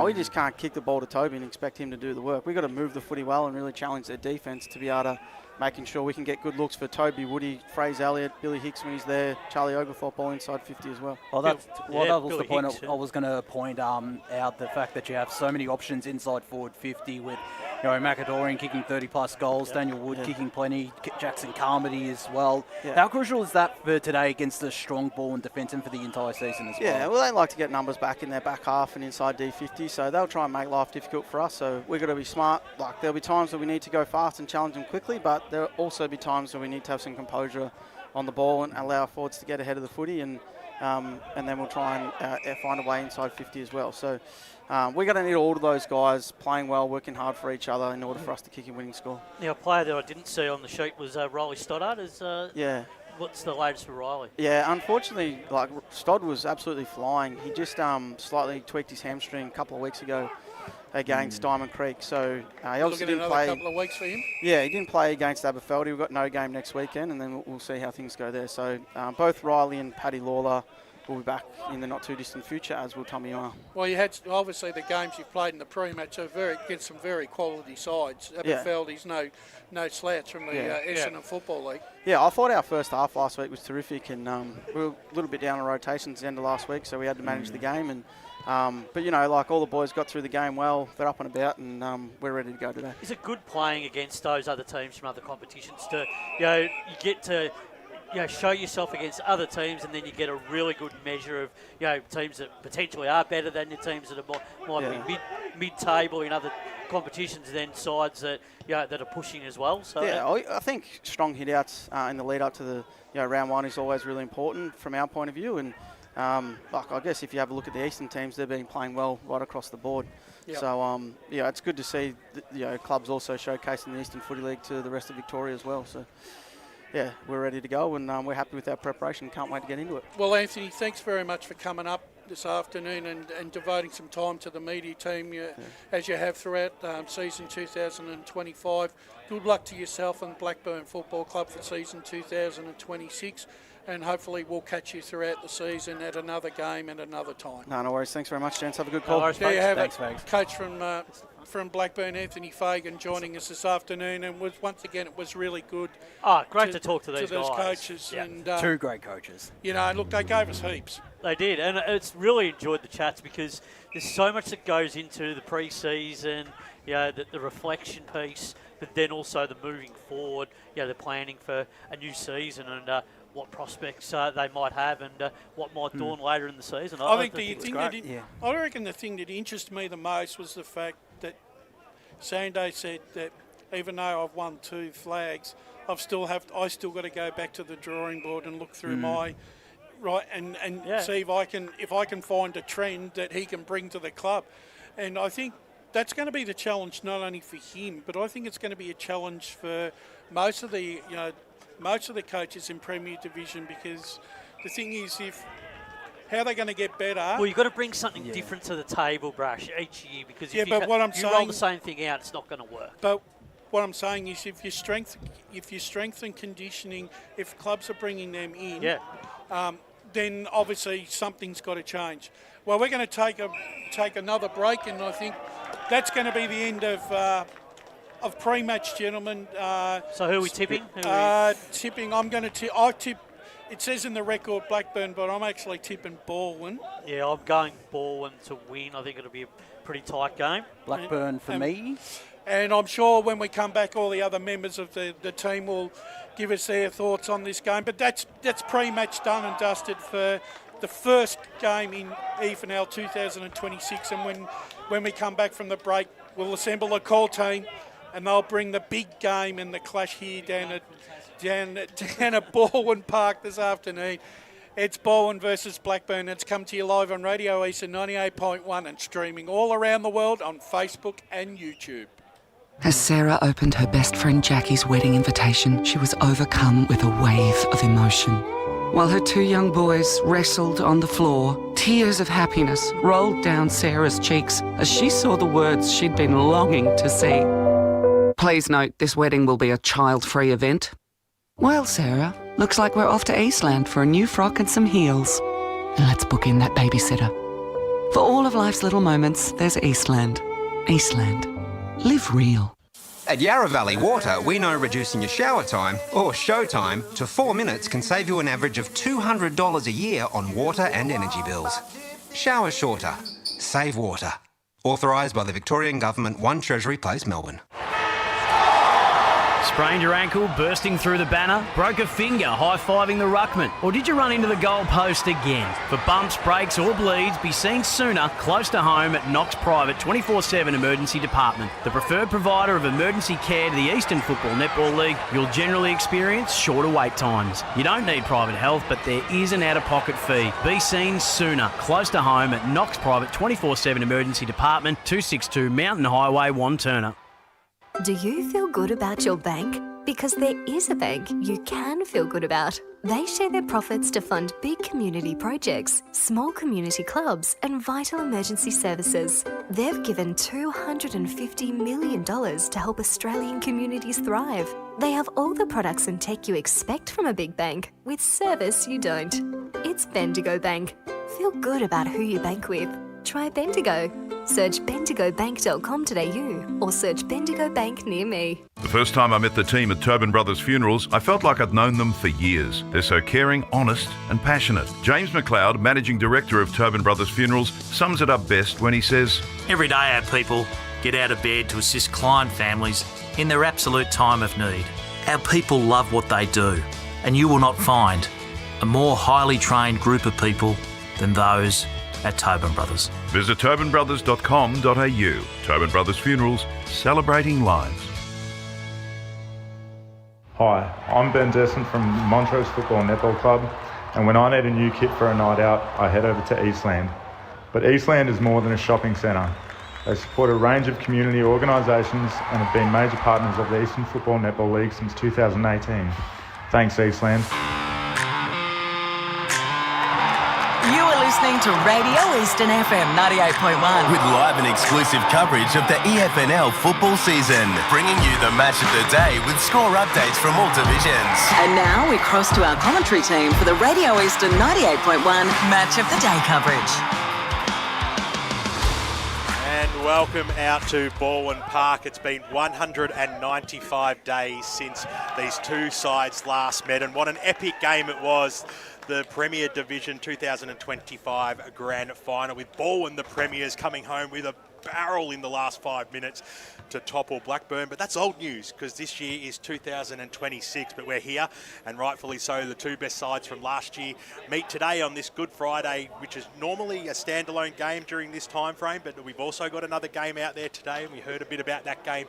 we just can't kick the ball to Toby and expect him to do the work. We've got to move the footy well and really challenge their defence to be able to making sure we can get good looks for Toby, Woody, Fraser Elliott, Billy Hicks when he's there, Charlie Oglethorpe all inside 50 as well.
Well, that was the point I was going to point out, the fact that you have so many options inside forward 50 with Macadorian kicking 30-plus goals, Daniel Wood kicking plenty, Jackson Carmody as well. How crucial is that for today against the strong ball and defence and for the entire season as well?
Yeah, well, they like to get numbers back in their back half and inside D50, so they'll try and make life difficult for us. So we've got to be smart. Like, there'll be times that we need to go fast and challenge them quickly, but there'll also be times where we need to have some composure on the ball and allow our forwards to get ahead of the footy, and then we'll try and find a way inside 50 as well. So we're going to need all of those guys playing well, working hard for each other in order for us to kick a winning score.
Now, a player that I didn't see on the sheet was Riley Stoddart. What's the latest for Riley?
Yeah, unfortunately, Stodd was absolutely flying. He just slightly tweaked his hamstring a couple of weeks ago against Diamond Creek. So he obviously didn't play.
Couple of weeks for him.
Yeah, he didn't play against Aberfeldy. We've got no game next weekend, and then we'll see how things go there. So both Riley and Paddy Lawler will be back in the not too distant future, as will Tommy Yuma.
Well, you had obviously the games you've played in the pre-match are against some very quality sides. Aberfeldy's no slouch from the Essendon Football League.
Yeah, I thought our first half last week was terrific, and we were a little bit down on rotations at the end of last week, so we had to manage the game. And but all the boys got through the game well. They're up and about, and we're ready to go today.
Is it good playing against those other teams from other competitions? You get to show yourself against other teams, and then you get a really good measure of teams that potentially are better than your teams that might be mid-table in other competitions, and then sides that that are pushing as well. So
I think strong hit-outs in the lead up to the round one is always really important from our point of view. And I guess if you have a look at the Eastern teams, they've been playing well right across the board. Yep. So it's good to see clubs also showcasing the Eastern Footy League to the rest of Victoria as well. So. Yeah, we're ready to go, and we're happy with our preparation. Can't wait to get into it.
Well, Anthony, thanks very much for coming up this afternoon and devoting some time to the media team as you have throughout season 2025. Good luck to yourself and Blackburn Football Club for season 2026, and hopefully we'll catch you throughout the season at another game and another time.
No worries. Thanks very much, gents. Have a good call.
No worries, there you have it. Coach from Blackburn, Anthony Fagan, joining us this afternoon, and once again it was really good.
Great to talk to these
guys.
Coaches.
Yeah. And,
two great coaches.
Look, they gave us heaps.
They did, and it's really enjoyed the chats because there's so much that goes into the pre-season, the reflection piece, but then also the moving forward, the planning for a new season and what prospects they might have and what might dawn later in the season. I
reckon the thing that interested me the most was the fact that Sanday said that even though I've won 2 flags, I still got to go back to the drawing board and look through my and see if I can find a trend that he can bring to the club. And I think that's going to be the challenge not only for him, but I think it's going to be a challenge for most of the coaches in Premier Division, because the thing is, how are they going to get better?
Well, you've got to bring something different to the table, Brash, each year, because if you roll the same thing out, it's not going to work.
But what I'm saying is, if your strength and conditioning, if clubs are bringing them in, then obviously something's got to change. Well, we're going to take another break, and I think that's going to be the end of pre-match, gentlemen.
So who are we tipping?
Tipping, I'm going to tip. I tip. It says in the record Blackburn, but I'm actually tipping Balwyn.
Yeah, I'm going Balwyn to win. I think it'll be a pretty tight game.
Blackburn for me.
And I'm sure when we come back, all the other members of the team will give us their thoughts on this game. But that's pre-match done and dusted for the first game in EFNL 2026. And when we come back from the break, we'll assemble a call team, and they'll bring the big game and the clash here down at Balwyn Park this afternoon. It's Balwyn versus Blackburn. It's come to you live on Radio Eastern 98.1 and streaming all around the world on Facebook and YouTube.
As Sarah opened her best friend Jackie's wedding invitation, she was overcome with a wave of emotion. While her two young boys wrestled on the floor, tears of happiness rolled down Sarah's cheeks as she saw the words she'd been longing to see. Please note, this wedding will be a child-free event. Well, Sarah, looks like we're off to Eastland for a new frock and some heels. And let's book in that babysitter. For all of life's little moments, there's Eastland. Eastland. Live real.
At Yarra Valley Water, we know reducing your shower time, or show time, to 4 minutes can save you an average of $200 a year on water and energy bills. Shower shorter. Save water. Authorised by the Victorian Government, 1 Treasury Place, Melbourne.
Sprained your ankle, bursting through the banner? Broke a finger, high-fiving the ruckman? Or did you run into the goal post again? For bumps, breaks or bleeds, be seen sooner, close to home at Knox Private 24/7 Emergency Department. The preferred provider of emergency care to the Eastern Football Netball League. You'll generally experience shorter wait times. You don't need private health, but there is an out-of-pocket fee. Be seen sooner, close to home at Knox Private 24/7 Emergency Department, 262 Mountain Highway, Wanturna.
Do you feel good about your bank? Because there is a bank you can feel good about. They share their profits to fund big community projects, small community clubs, and vital emergency services. They've given $250 million to help Australian communities thrive. They have all the products and tech you expect from a big bank, with service you don't. It's Bendigo Bank. Feel good about who you bank with. Try Bendigo. Search bendigobank.com.au or search Bendigo Bank near me.
The first time I met the team at Tobin Brothers Funerals, I felt like I'd known them for years. They're so caring, honest and passionate. James McLeod, Managing Director of Tobin Brothers Funerals, sums it up best when he says,
Every day our people get out of bed to assist client families in their absolute time of need. Our people love what they do, and you will not find a more highly trained group of people than those at Tobin Brothers.
Visit tobinbrothers.com.au. Tobin Brothers Funerals, celebrating lives.
Hi, I'm Ben Desson from Montrose Football Netball Club, and when I need a new kit for a night out, I head over to Eastland. But Eastland is more than a shopping centre. They support a range of community organisations and have been major partners of the Eastern Football Netball League since 2018. Thanks, Eastland.
You are listening to Radio Eastern FM 98.1.
With live and exclusive coverage of the EFNL football season, bringing you the match of the day with score updates from all divisions.
And now we cross to our commentary team for the Radio Eastern 98.1 match of the day coverage.
And welcome out to Balwyn Park. It's been 195 days since these two sides last met, and what an epic game it was. The Premier Division 2025 Grand Final, with Balwyn, the Premiers, coming home with a barrel in the last 5 minutes to topple Blackburn. But that's old news, because this year is 2026, but we're here, and rightfully so. The two best sides from last year meet today on this Good Friday, which is normally a standalone game during this time frame, but we've also got another game out there today, and we heard a bit about that game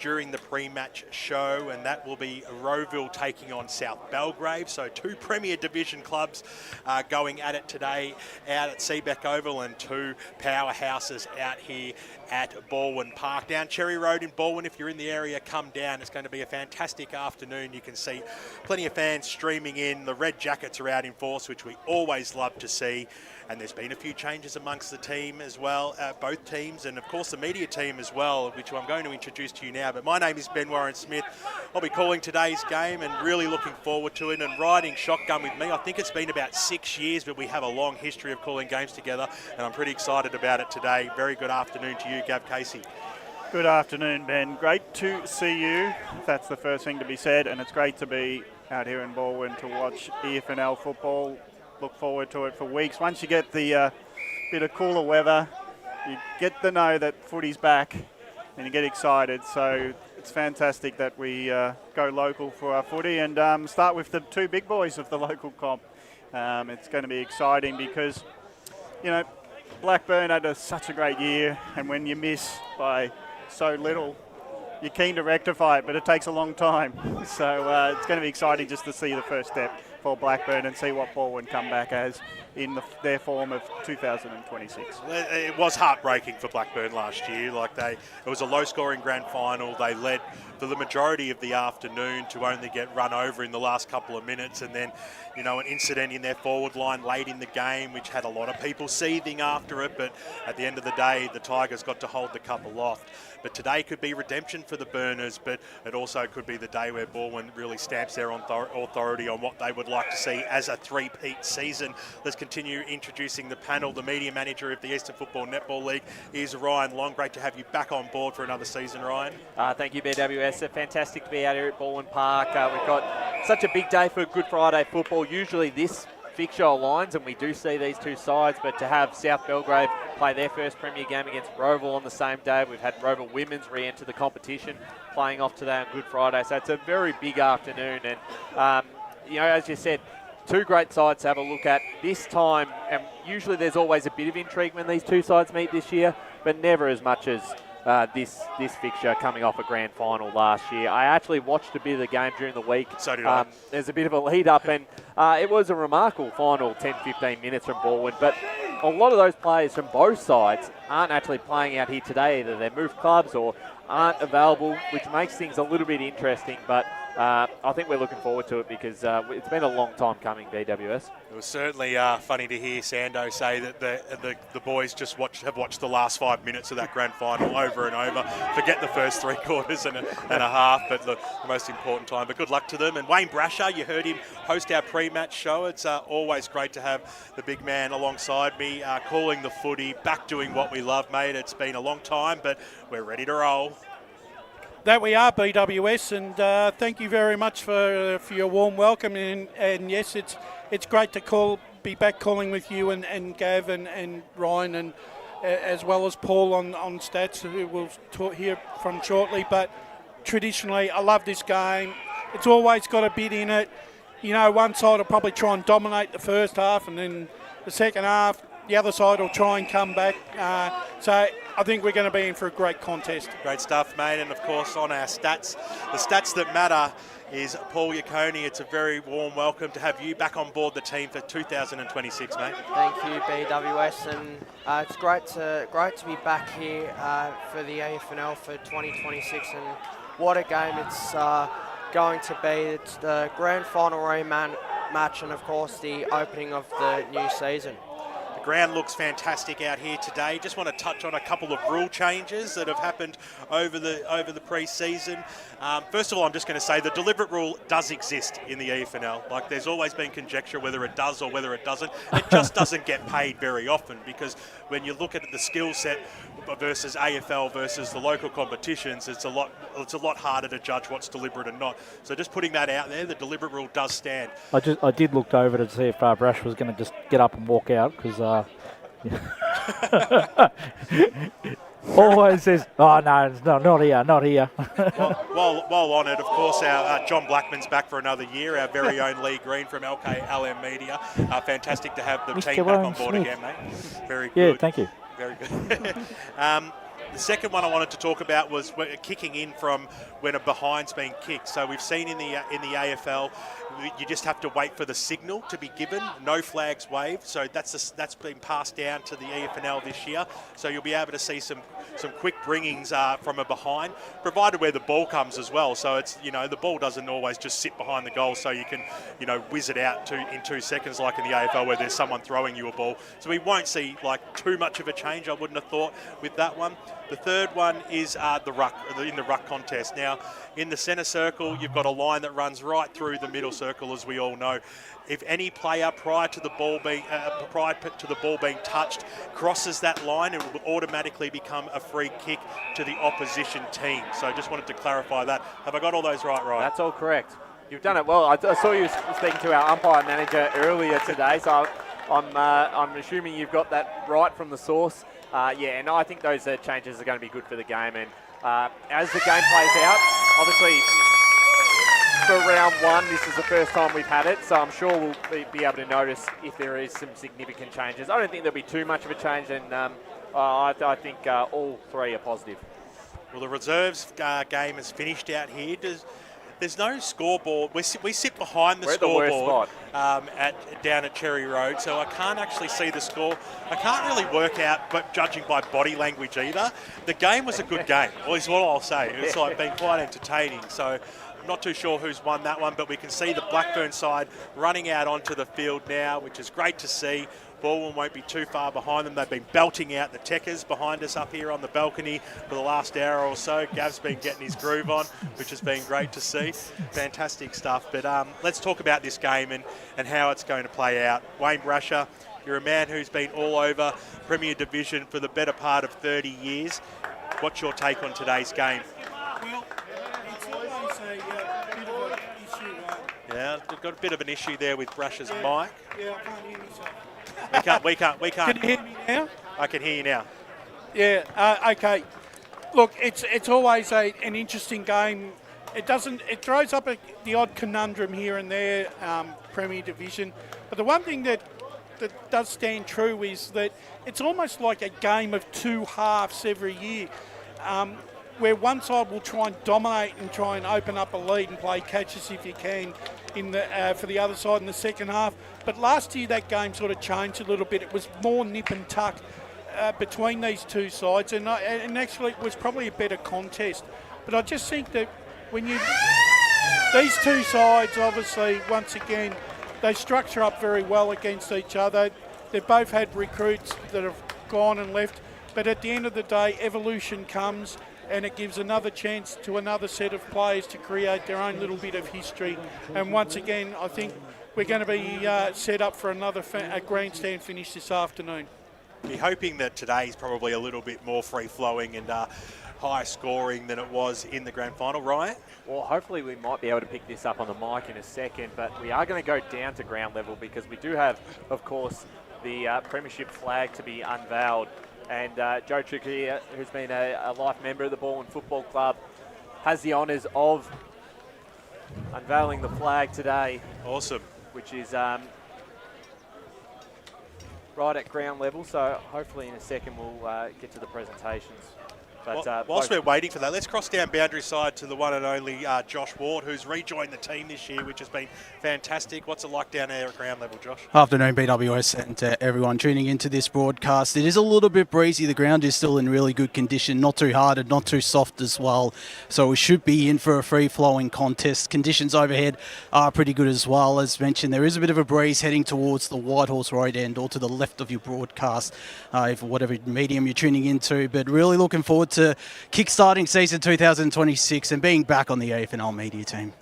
during the pre-match show, and that will be Rowville taking on South Belgrave. So two Premier Division clubs going at it today out at Seabeck Oval, and two powerhouses out here at Balwyn Park. Down Cherry Road in Balwyn, if you're in the area, come down. It's going to be a fantastic afternoon. You can see plenty of fans streaming in. The Red Jackets are out in force, which we always love to see. And there's been a few changes amongst the team as well, both teams, and of course the media team as well, which I'm going to introduce to you now. But my name is Ben Warren Smith. I'll be calling today's game and really looking forward to it, and riding shotgun with me. I think it's been about 6 years, but we have a long history of calling games together, and I'm pretty excited about it today. Very good afternoon to you, Gav Casey.
Good afternoon, Ben. Great to see you, if that's the first thing to be said, and it's great to be out here in Balwyn to watch EFNL football. Look forward to it for weeks. Once you get the bit of cooler weather, you get to know that footy's back and you get excited. So it's fantastic that we go local for our footy, and start with the two big boys of the local comp. It's going to be exciting because, you know, Blackburn had such a great year, and when you miss by so little, you're keen to rectify it, but it takes a long time. So it's going to be exciting just to see the first step for Blackburn and see what Balwyn come back as in their form of 2026.
It was heartbreaking for Blackburn last year. It was a low-scoring grand final. They led for the majority of the afternoon to only get run over in the last couple of minutes, and then, an incident in their forward line late in the game, which had a lot of people seething after it. But at the end of the day, the Tigers got to hold the cup aloft. But today could be redemption for the Burners, but it also could be the day where Balwyn really stamps their authority on what they would like to see as a three-peat season. Let's continue introducing the panel. The media manager of the Eastern Football Netball League is Ryan Long. Great to have you back on board for another season, Ryan.
Thank you, BWS. Fantastic to be out here at Balwyn Park. We've got such a big day for Good Friday football. Usually this fixture aligns and we do see these two sides, but to have South Belgrave play their first Premier game against Roval on the same day, we've had Roval Women's re-enter the competition playing off today on Good Friday, so it's a very big afternoon. And as you said, two great sides to have a look at this time, and usually there's always a bit of intrigue when these two sides meet this year, but never as much as this fixture coming off a grand final last year. I actually watched a bit of the game during the week.
So did I.
There's a bit of a lead up, and it was a remarkable final 10-15 minutes from Balwyn, but a lot of those players from both sides aren't actually playing out here today. Either they're moved clubs or aren't available, which makes things a little bit interesting, but I think we're looking forward to it because it's been a long time coming, BWS.
It was certainly funny to hear Sando say that the boys just have watched the last 5 minutes of that grand final over and over. Forget the first 3 quarters and a half, but the most important time. But good luck to them. And Wayne Brasher, you heard him host our pre-match show. It's always great to have the big man alongside me, calling the footy, back doing what we love, mate. It's been a long time, but we're ready to roll.
That we are, BWS, and thank you very much for your warm welcome. And yes, it's great to be back calling with you and Gav and Ryan, and as well as Paul on stats, who we'll hear from shortly. But traditionally, I love this game. It's always got a bit in it. One side will probably try and dominate the first half, and then the second half, the other side will try and come back. So I think we're going to be in for a great contest.
Great stuff, mate. And of course, on our stats, the stats that matter is Paul Yacconi. It's a very warm welcome to have you back on board the team for 2026, mate.
Thank you, BWS, and it's great to be back here for the AFNL for 2026. And what a game it's going to be! It's the grand final rematch, and of course the opening of the new season.
The ground looks fantastic out here today. Just want to touch on a couple of rule changes that have happened over the pre-season. First of all, I'm just going to say the deliberate rule does exist in the EFNL. There's always been conjecture whether it does or whether it doesn't. It just doesn't get paid very often, because when you look at the skill set versus AFL versus the local competitions, it's a lot harder to judge what's deliberate and not. So just putting that out there, the deliberate rule does stand.
I did look over to see if Brash was going to just get up and walk out, because always says, oh no, not here.
While on it, of course, our John Blackman's back for another year, our very own Lee Green from LM Media. Fantastic to have the
Mr.
team back on board
Smith.
again, mate. Very good.
Yeah, thank you.
Very good. The second one I wanted to talk about was kicking in from when a behind's been kicked. So we've seen in the AFL, you just have to wait for the signal to be given. No flags waved. So that's been passed down to the EFNL this year. So you'll be able to see some quick bringings from a behind, provided where the ball comes as well. So it's the ball doesn't always just sit behind the goal, so you can whiz it out in 2 seconds like in the AFL where there's someone throwing you a ball. So we won't see too much of a change, I wouldn't have thought, with that one. The third one is the ruck contest. Now, in the centre circle, you've got a line that runs right through the middle circle, as we all know. If any player prior to the ball being touched crosses that line, it will automatically become a free kick to the opposition team. So I just wanted to clarify that. Have I got all those right?
That's all correct. You've done it well. I saw you speaking to our umpire manager earlier today, so I'm assuming you've got that right from the source. And I think those changes are going to be good for the game. And as the game plays out, obviously for round one, this is the first time we've had it, so I'm sure we'll be able to notice if there is some significant changes. I don't think there'll be too much of a change, and I think all three are positive.
Well, the reserves game is finished out here. there's no scoreboard. We sit behind the
We're at the worst
scoreboard
spot.
down at Cherry Road, so I can't actually see the score. I can't really work out, but judging by body language either. The game was a good game, well, is what I'll say. It's like been quite entertaining. So I'm not too sure who's won that one, but we can see the Blackburn side running out onto the field now, which is great to see. Balwyn won't be too far behind them. They've been belting out the Techers behind us up here on the balcony for the last hour or so. Gav's been getting his groove on, which has been great to see. Fantastic stuff. But let's talk about this game and how it's going to play out. Wayne Brasher, you're a man who's been all over Premier Division for the better part of 30 years. What's your take on today's game?
Well, it's always a bit of an issue.
Yeah, we've got a bit of an issue there with Brasher's mic.
Yeah, I can't hear myself.
We can't.
Can you hear me now?
I can hear you now.
Yeah, okay. Look, it's always an interesting game. It throws up the odd conundrum here and there, Premier Division. But the one thing that does stand true is that it's almost like a game of two halves every year, where one side will try and dominate and try and open up a lead and play catches if you can for the other side in the second half. But last year that game sort of changed a little bit. It was more nip and tuck between these two sides, and actually it was probably a better contest. But I just think that these two sides, obviously, once again, they structure up very well against each other. They've both had recruits that have gone and left, but at the end of the day, evolution comes, and it gives another chance to another set of players to create their own little bit of history. And once again, I think we're going to be set up for a grandstand finish this afternoon.
Be hoping that today's probably a little bit more free-flowing and high scoring than it was in the grand final, Ryan?
Well, hopefully we might be able to pick this up on the mic in a second, but we are going to go down to ground level because we do have, of course, the premiership flag to be unveiled. And Joe Trickier, who's been a life member of the Balwyn Football Club, has the honours of unveiling the flag today.
Awesome.
Which is right at ground level, so hopefully in a second we'll get to the presentations. But
whilst we're waiting for that, let's cross down boundary side to the one and only Josh Ward, who's rejoined the team this year, which has been fantastic. What's it like down there at ground level, Josh?
Afternoon, BWS, and everyone tuning into this broadcast. It is a little bit breezy. The ground is still in really good condition, not too hard and not too soft as well. So we should be in for a free-flowing contest. Conditions overhead are pretty good as well. As mentioned, there is a bit of a breeze heading towards the Whitehorse Road end or to the left of your broadcast, if whatever medium you're tuning into. But really looking forward to kick-starting season 2026 and being back on the AFNL media team.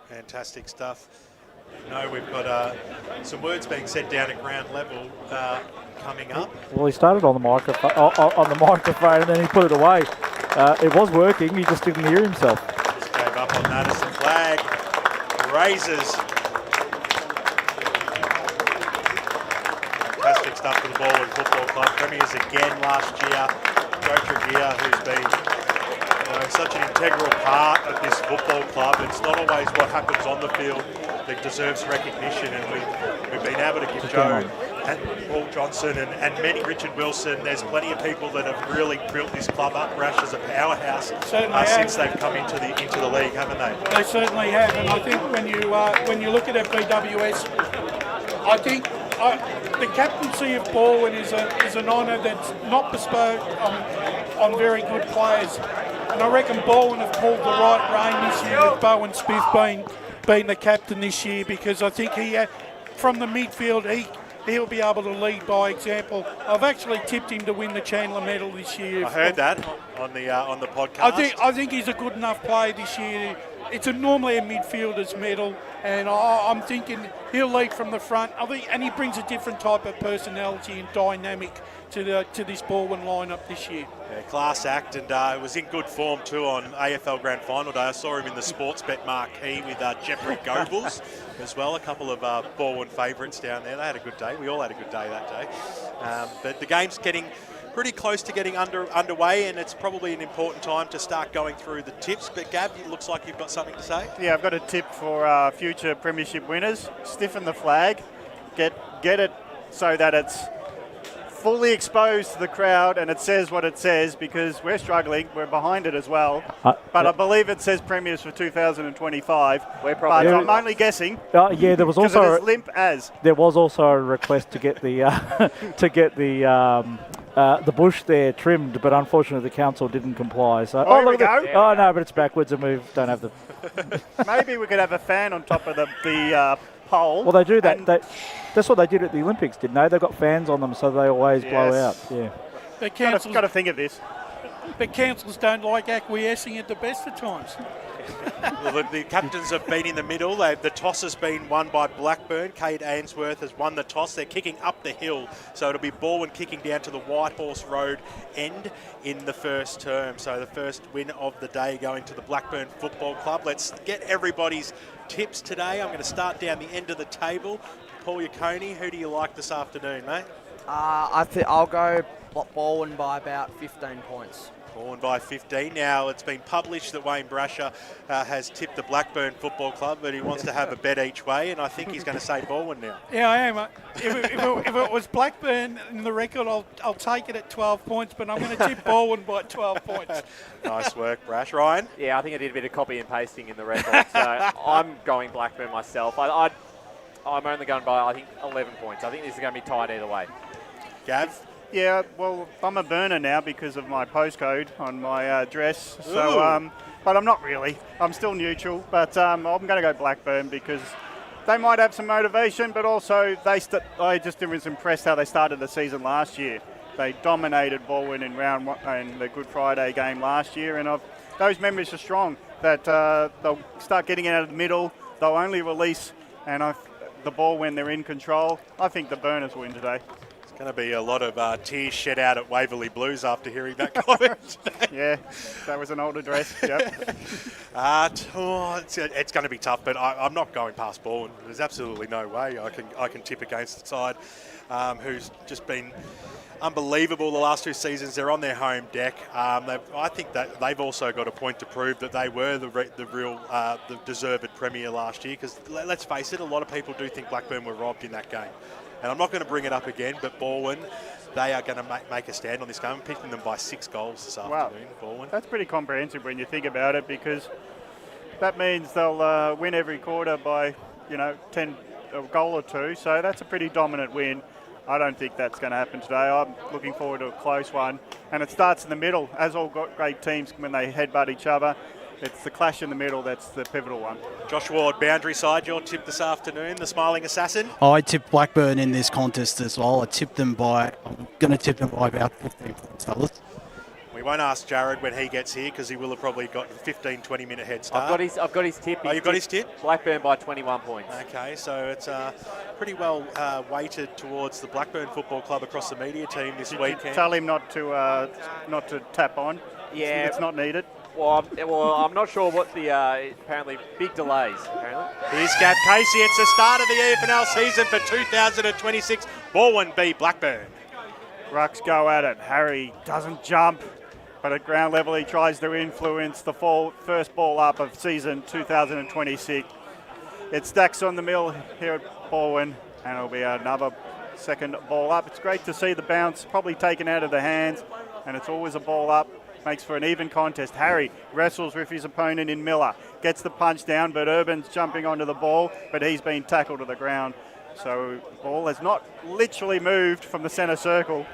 Fantastic stuff. No, we've got some words being said down at ground level coming up.
Well, he started on the microphone and then he put it away. It was working, he just didn't hear himself.
Just gave up on that as the flag raises. Fantastic stuff for the Balwyn Football Club. Premiers again last year. Joe Trickier, who's been such an integral part of this football club. It's not always what happens on the field that deserves recognition, and we've been able to give Joe and Paul Johnson and many, Richard Wilson, there's plenty of people that have really built this club up. Rash as a powerhouse since they've come into the league, haven't they?
They certainly have, and I think when you look at it, BWS, I think the captaincy of Balwyn is an honour that's not bestowed on very good players. And I reckon Balwyn have pulled the right rein this year with Bowen Smith being the captain this year, because I think from the midfield he'll be able to lead by example. I've actually tipped him to win the Chandler Medal this year.
I heard that on the podcast.
I think he's a good enough player this year. It's normally a midfielder's medal, and I'm thinking he'll lead from the front. And he brings a different type of personality and dynamic to this Balwyn lineup this year.
Yeah, class act, and it was in good form too on AFL Grand Final Day. I saw him in the sports bet marquee with Jeffrey Goebbels as well. A couple of Balwyn favourites down there. They had a good day. We all had a good day that day. But the game's getting pretty close to getting underway, and it's probably an important time to start going through the tips. But Gab, it looks like you've got something to say.
Yeah, I've got a tip for future premiership winners. Stiffen the flag. Get it so that it's fully exposed to the crowd, and it says what it says because we're struggling. We're behind it as well. But I believe it says premiers for 2025.
We're probably.
But I'm only guessing.
Yeah, there was also
it is limp as.
There was also a request to get the the bush there trimmed, but unfortunately the council didn't comply. So
here we go.
Oh no, but it's backwards, and we don't have the.
Maybe we could have a fan on top of the pole.
Well, they do that. That's what they did at the Olympics, didn't they? They got fans on them, so they always blow out. Yeah.
The council's
got to think of this.
The councils don't like acquiescing at the best of times.
Well, the captains have been in the middle. The toss has been won by Blackburn. Kate Ainsworth has won the toss. They're kicking up the hill, so it'll be Balwyn kicking down to the Whitehorse Road end in the first term. So the first win of the day going to the Blackburn Football Club. Let's get everybody's tips today. I'm going to start down the end of the table. Paul Yacconi, who do you like this afternoon, mate?
I'll go Balwyn by about 15 points.
Balwyn by 15. Now, it's been published that Wayne Brasher has tipped the Blackburn Football Club, but he wants to have a bet each way, and I think he's going to say Balwyn now.
Yeah, I am. If it was Blackburn in the record, I'll take it at 12 points, but I'm going to tip Balwyn by 12 points.
Nice work, Brash. Ryan?
Yeah, I think I did a bit of copy and pasting in the record, so I'm going Blackburn myself. I'm only going by, I think, 11 points. I think this is going to be tight either way.
Gav?
Yeah, well, I'm a burner now because of my postcode on my dress. So, but I'm not really. I'm still neutral, but I'm going to go Blackburn because they might have some motivation, but also I just was impressed how they started the season last year. They dominated Balwyn in round one in the Good Friday game last year, and those memories are strong. That they'll start getting it out of the middle. They'll only release the ball when they're in control. I think the Burners win today.
Going to be a lot of tears shed out at Waverley Blues after hearing that comment.
Yeah, that was an old address. Yep.
It's going to be tough, but I'm not going past Balwyn. There's absolutely no way I can tip against the side who's just been unbelievable the last two seasons. They're on their home deck. I think that they've also got a point to prove that they were the deserved premier last year. Because let's face it, a lot of people do think Blackburn were robbed in that game. And I'm not going to bring it up again, but Balwyn, they are going to make a stand on this game. I'm picking them by 6 goals this afternoon, Balwyn.
That's pretty comprehensive when you think about it, because that means they'll win every quarter by, 10 a goal or two. So that's a pretty dominant win. I don't think that's going to happen today. I'm looking forward to a close one. And it starts in the middle, as all great teams when they headbutt each other. It's the clash in the middle that's the pivotal one.
Josh Ward, boundary side, your tip this afternoon, the Smiling Assassin?
I tipped Blackburn in this contest as well. I'm going to tip them by about 15 points, fellas.
We won't ask Jared when he gets here because he will have probably got a 15-20 minute head start.
I've got his tip.
Oh, you've got his tip?
Blackburn by 21 points.
Okay, so it's pretty well weighted towards the Blackburn Football Club across the media team this weekend.
Tell him not to tap on.
Yeah,
it's not needed.
Well, I'm not sure what the apparently big delays.
Here's Gav Casey. It's the start of the EFNL season for 2026. Balwyn v Blackburn.
Rucks go at it. Harry doesn't jump, but at ground level he tries to influence the first ball up of season 2026. It stacks on the mill here at Balwyn, and it'll be another second ball up. It's great to see the bounce probably taken out of the hands, and it's always a ball up. Makes for an even contest. Harry wrestles with his opponent in Miller. Gets the punch down, but Urban's jumping onto the ball, but he's been tackled to the ground. So ball has not literally moved from the centre circle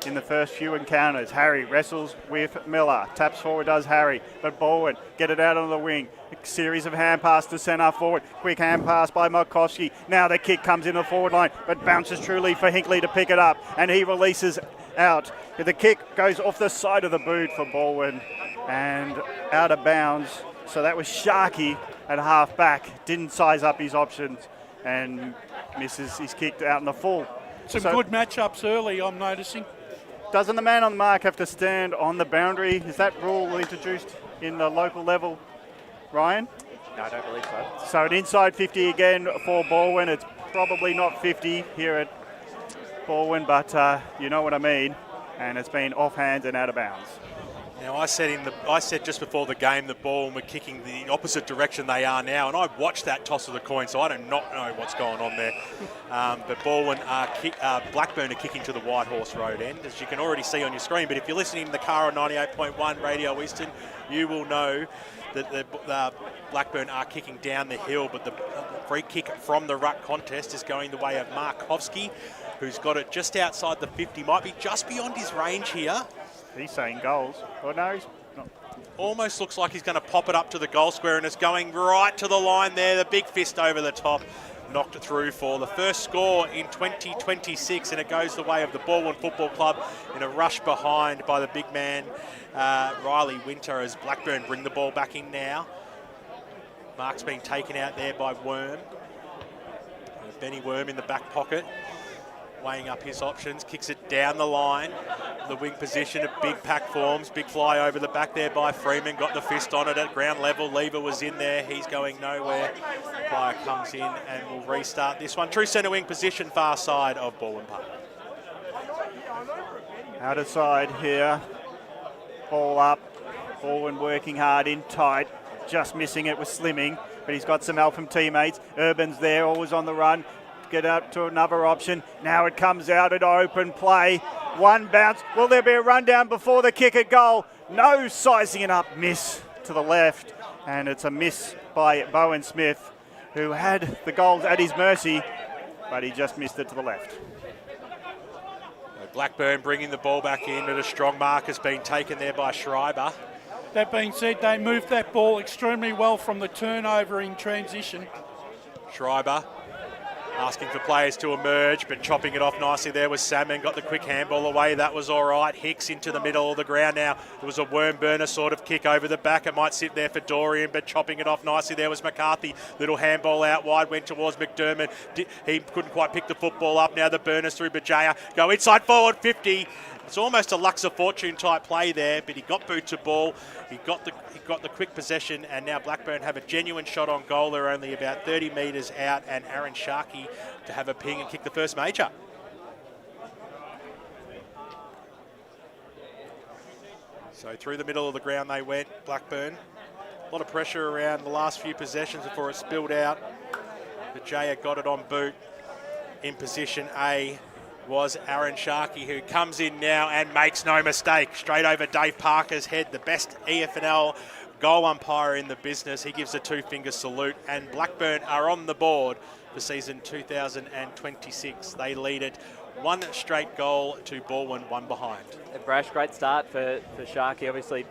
in the first few encounters. Harry wrestles with Miller. Taps forward does Harry, but Balwyn get it out on the wing. A series of hand pass to centre forward. Quick hand pass by Markowski. Now the kick comes in the forward line, but bounces truly for Hinkley to pick it up, and he releases out. The kick goes off the side of the boot for Balwyn and out of bounds. So that was Sharkey at half back. Didn't size up his options and misses his kick out in the full.
Some good matchups early, I'm noticing.
Doesn't the man on the mark have to stand on the boundary? Is that rule introduced in the local level, Ryan?
No, I don't believe so.
So an inside 50 again for Balwyn. It's probably not 50 here at Balwyn, but you know what I mean. And it's been off hands and out of bounds.
Now, I said just before the game that Balwyn were kicking the opposite direction they are now, and I watched that toss of the coin, so I do not know what's going on there. But Blackburn are kicking to the White Horse Road end, as you can already see on your screen. But if you're listening in the car on 98.1 Radio Eastern, you will know that the Blackburn are kicking down the hill, but the free kick from the ruck contest is going the way of Markovski, who's got it just outside the 50, might be just beyond his range here.
He's saying goals. Oh, no, he's not.
Almost looks like he's going to pop it up to the goal square, and it's going right to the line there. The big fist over the top. Knocked it through for the first score in 2026, and it goes the way of the Balwyn Football Club in a rush behind by the big man, Riley Winter, as Blackburn bring the ball back in now. Mark's been taken out there by Worm. Benny Worm in the back pocket, weighing up his options, kicks it down the line. The wing position, a big pack forms, big fly over the back there by Freeman, got the fist on it at ground level. Lever was in there, he's going nowhere. Player comes in and will restart this one. True centre wing position, far side of Balwyn Park.
Outer side here, ball up, Balwyn working hard in tight, just missing it with Slimming, but he's got some help from teammates. Urban's there, always on the run. Get up to another option. Now it comes out at open play. One bounce. Will there be a rundown before the kick at goal? No, sizing it up. Miss to the left. And it's a miss by Bowen Smith, who had the goals at his mercy, but he just missed it to the left.
Blackburn bringing the ball back in, but a strong mark has been taken there by Schreiber.
That being said, they moved that ball extremely well from the turnover in transition.
Schreiber asking for players to emerge, but chopping it off nicely there was Salmon. Got the quick handball away, that was all right. Hicks into the middle of the ground now. It was a worm burner sort of kick over the back. It might sit there for Dorian, but chopping it off nicely there was McCarthy. Little handball out wide, went towards McDermott. He couldn't quite pick the football up. Now the burners through Bajaya. Go inside forward, 50. It's almost a Luxor Fortune type play there, but he got boot to ball. He got the quick possession, and now Blackburn have a genuine shot on goal. They're only about 30 metres out, and Aaron Sharkey to have a ping and kick the first major. So through the middle of the ground they went, Blackburn. A lot of pressure around the last few possessions before it spilled out. But Jaya got it on boot. In position A was Aaron Sharkey, who comes in now and makes no mistake. Straight over Dave Parker's head, the best EFNL goal umpire in the business. He gives a two-finger salute, and Blackburn are on the board for season 2026. They lead it one straight goal to Balwyn, one behind.
And Brash, great start for Sharkey, obviously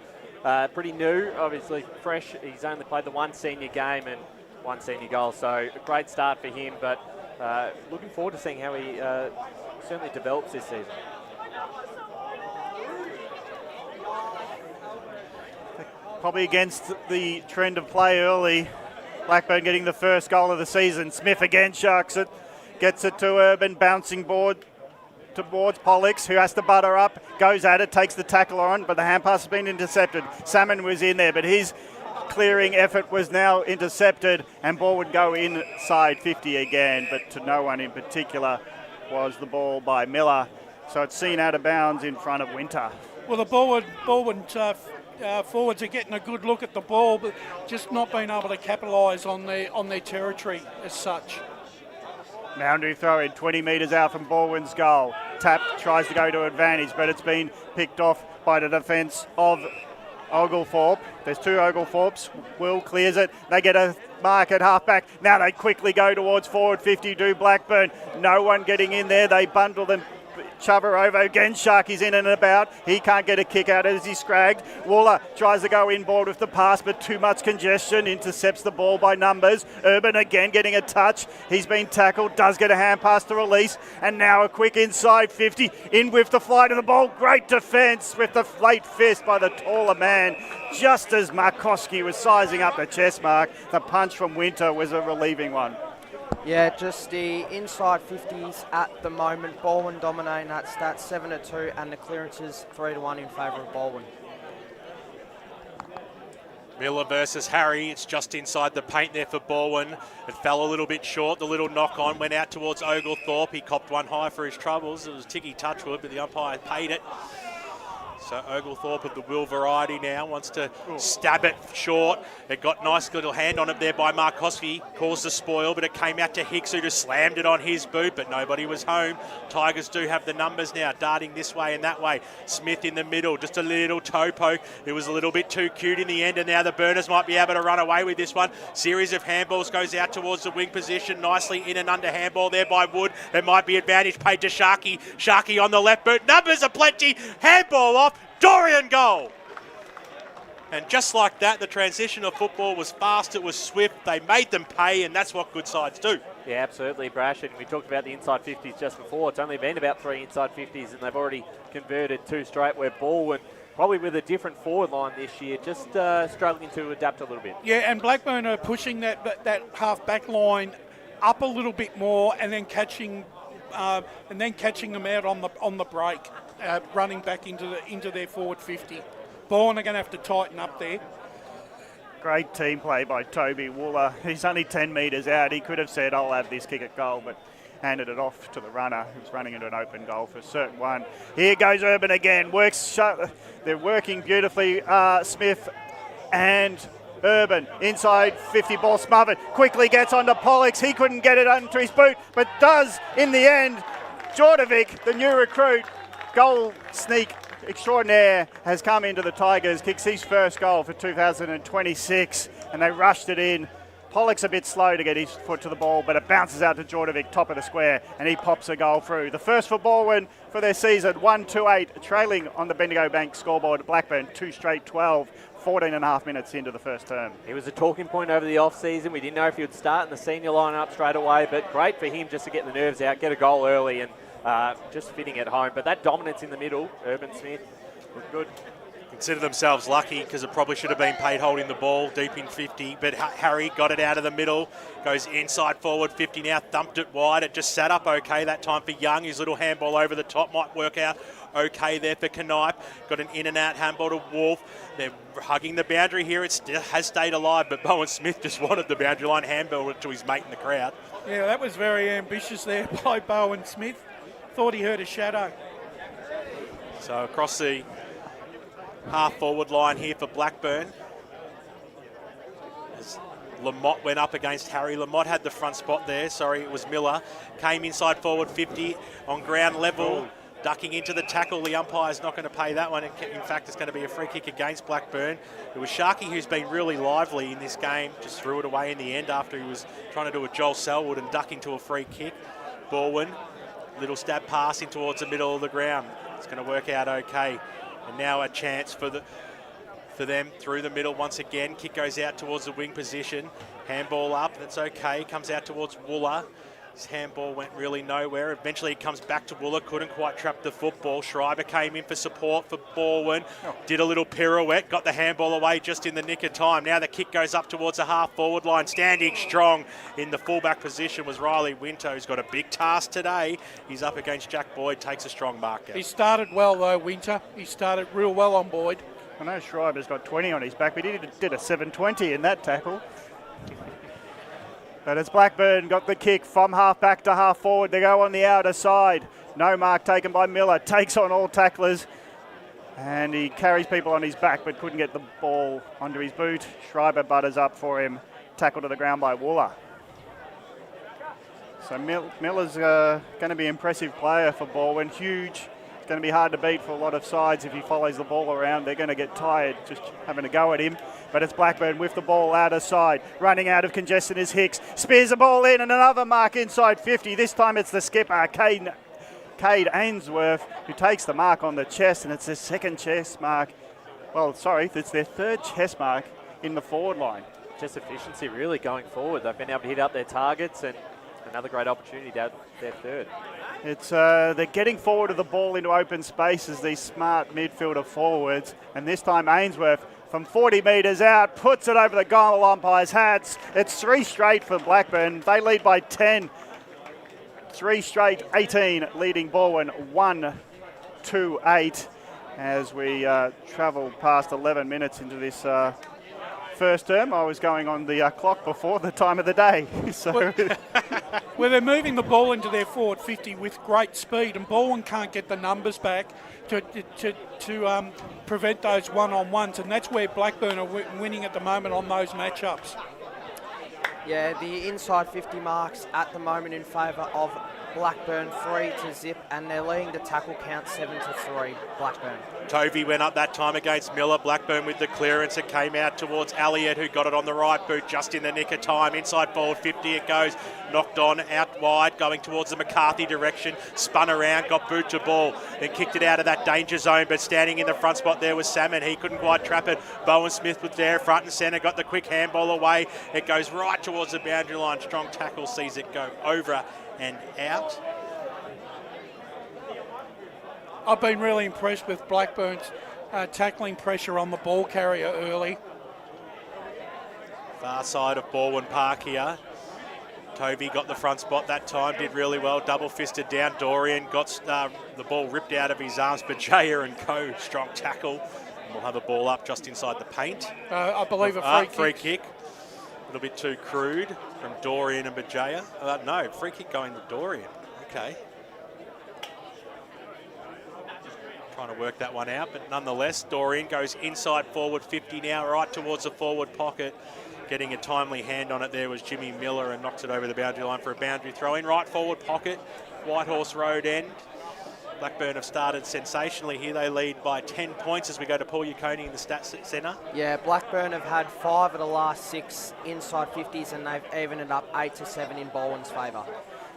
pretty new, obviously fresh. He's only played the one senior game and one senior goal, so a great start for him, but looking forward to seeing how he certainly develops this season.
Probably against the trend of play early. Blackburn getting the first goal of the season. Smith again sharks it, gets it to Urban, bouncing board towards Pollux, who has to butter up, goes at it, takes the tackle on, but the hand pass has been intercepted. Salmon was in there, but his clearing effort was now intercepted, and ball would go inside 50 again, but to no one in particular was the ball by Miller. So it's seen out of bounds in front of Winter.
Well, the Balwyn forwards are getting a good look at the ball, but just not being able to capitalise on their territory as such.
Moundou throw in 20 metres out from Balwyn's goal. Tap tries to go to advantage, but it's been picked off by the defence of Oglethorpe. There's two Oglethorpes. Will clears it. They get a mark at half-back. Now they quickly go towards forward 50 do Blackburn. No one getting in there. They bundle them. Chover over again. Sharky's in and about. He can't get a kick out as he's scragged. Waller tries to go inboard with the pass, but too much congestion. Intercepts the ball by numbers. Urban again getting a touch. He's been tackled. Does get a hand pass to release. And now a quick inside 50. In with the flight of the ball. Great defence with the late fist by the taller man. Just as Markowski was sizing up the chest mark, the punch from Winter was a relieving one.
Yeah, just the inside 50s at the moment. Balwyn dominating that stat 7-2, and the clearances 3-1 in favour of Balwyn.
Miller versus Harry. It's just inside the paint there for Balwyn. It fell a little bit short. The little knock on went out towards Oglethorpe. He copped one high for his troubles. It was Tiggy Touchwood, but the umpire paid it. So Oglethorpe of the Will variety now wants to stab it short. It got nice little hand on it there by Markowski. Caused the spoil, but it came out to Hicks, who just slammed it on his boot, but nobody was home. Tigers do have the numbers now, darting this way and that way. Smith in the middle, just a little toe poke. It was a little bit too cute in the end, and now the Burners might be able to run away with this one. Series of handballs goes out towards the wing position. Nicely in and under handball there by Wood. It might be advantage paid to Sharkey. Sharkey on the left boot. Numbers are plenty. Handball off. Dorian goal. And just like that, the transition of football was fast, it was swift, they made them pay, and that's what good sides do.
Yeah, absolutely, Brash. And we talked about the inside 50s just before. It's only been about 3 inside 50s, and they've already converted 2 straight, where Balwyn, probably with a different forward line this year, just struggling to adapt a little bit.
Yeah, and Blackburn are pushing that half-back line up a little bit more, and then catching them out on the break. Running back into their forward 50. Balwyn are going to have to tighten up there.
Great team play by Toby Wooler. He's only 10 metres out. He could have said, I'll have this kick at goal, but handed it off to the runner who's running into an open goal for certain one. Here goes Urban again. They're working beautifully. Smith and Urban inside 50, ball smothered. Quickly gets onto Pollux. He couldn't get it onto his boot, but does in the end. Jordovic, the new recruit, goal sneak extraordinaire, has come into the Tigers, kicks his first goal for 2026, and they rushed it in. Pollock's a bit slow to get his foot to the ball, but it bounces out to Jordovic, top of the square, and he pops a goal through. The first for Balwyn for their season, 1-2-8, trailing on the Bendigo Bank scoreboard at Blackburn, 2 straight 12, 14 and a half minutes into the first term.
He was a talking point over the off-season. We didn't know if he would start in the senior lineup straight away, but great for him just to get the nerves out, get a goal early, and just fitting at home. But that dominance in the middle, Urban Smith, looked good.
Consider themselves lucky because it probably should have been paid holding the ball deep in 50, but Harry got it out of the middle, goes inside forward 50 now, thumped it wide. It just sat up okay that time for Young. His little handball over the top might work out okay there for Knipe. Got an in and out handball to Wolf. They're hugging the boundary here. It still has stayed alive, but Bowen Smith just wanted the boundary line handball to his mate in the crowd.
Yeah, that was very ambitious there by Bowen Smith. Thought he heard a shadow.
So across the half-forward line here for Blackburn. As Lamott went up against Harry. Lamott had the front spot there. Sorry, it was Miller. Came inside forward 50 on ground level. Ducking into the tackle. The umpire's not going to pay that one. In fact, it's going to be a free kick against Blackburn. It was Sharkey who's been really lively in this game. Just threw it away in the end after he was trying to do a Joel Selwood and duck into a free kick. Balwyn. Little stab pass in towards the middle of the ground. It's going to work out okay. And now a chance for them through the middle once again. Kick goes out towards the wing position. Handball up, that's okay. Comes out towards Wooler. His handball went really nowhere. Eventually it comes back to Wooler. Couldn't quite trap the football. Schreiber came in for support for Balwyn. Did a little pirouette. Got the handball away just in the nick of time. Now the kick goes up towards the half-forward line. Standing strong in the fullback position was Riley Winter, who's got a big task today. He's up against Jack Boyd. Takes a strong mark out.
He started well, though, Winter. He started real well on Boyd.
I know Schreiber's got 20 on his back, but he did a 720 in that tackle. But as Blackburn got the kick from half back to half forward, they go on the outer side. No mark taken by Miller. Takes on all tacklers. And he carries people on his back, but couldn't get the ball onto his boot. Schreiber butters up for him. Tackled to the ground by Wooler. So Miller's going to be an impressive player for Balwyn. Huge. It's going to be hard to beat for a lot of sides if he follows the ball around. They're going to get tired just having a go at him. But it's Blackburn with the ball outer side. Running out of congestion is Hicks. Spears the ball in and another mark inside 50. This time it's the skipper, Cade Ainsworth, who takes the mark on the chest, and it's their second chest mark. Well, sorry, it's their third chest mark in the forward line.
Just efficiency really going forward. They've been able to hit up their targets, and another great opportunity to add their third.
It's they're getting forward of the ball into open spaces, these smart midfielder forwards, and this time Ainsworth from 40 metres out puts it over the goal umpire's hats. It's 3 straight for Blackburn. They lead by 10. 3 straight, 18, leading Balwyn 1-2-8 as we travel past 11 minutes into this first term. I was going on the clock before the time of the day. So
Well, they're moving the ball into their forward 50 with great speed, and Balwyn can't get the numbers back to prevent those one-on-ones, and that's where Blackburn are winning at the moment on those matchups.
Yeah, the inside 50 marks at the moment in favour of Blackburn, 3-0, and they're leading the tackle count 7-3, Blackburn.
Tovey went up that time against Miller. Blackburn with the clearance. It came out towards Elliott, who got it on the right boot just in the nick of time. Inside forward 50 it goes. Knocked on, out wide, going towards the McCarthy direction. Spun around, got boot to ball. Then kicked it out of that danger zone, but standing in the front spot there was Salmon. He couldn't quite trap it. Bowen Smith was there front and centre. Got the quick handball away. It goes right towards the boundary line. Strong tackle sees it go over and out.
I've been really impressed with Blackburn's tackling pressure on the ball carrier early.
Far side of Balwyn Park here. Tovey got the front spot that time, did really well, double-fisted down. Dorian got the ball ripped out of his arms. Bajaya and co, strong tackle. And we'll have a ball up just inside the paint.
I believe a
free kick. A little bit too crude from Dorian and Bajaya. No, free kick going to Dorian. Okay. Trying to work that one out, but nonetheless, Dorian goes inside forward 50 now, right towards the forward pocket. Getting a timely hand on it there was Jimmy Miller and knocks it over the boundary line for a boundary throw in. Right forward pocket, Whitehorse Road end. Blackburn have started sensationally here. They lead by 10 points as we go to Paul Yaconi in the Stats Centre.
Yeah, Blackburn have had 5 of the last 6 inside 50s, and they've evened it up 8-7 in Balwyn's favour.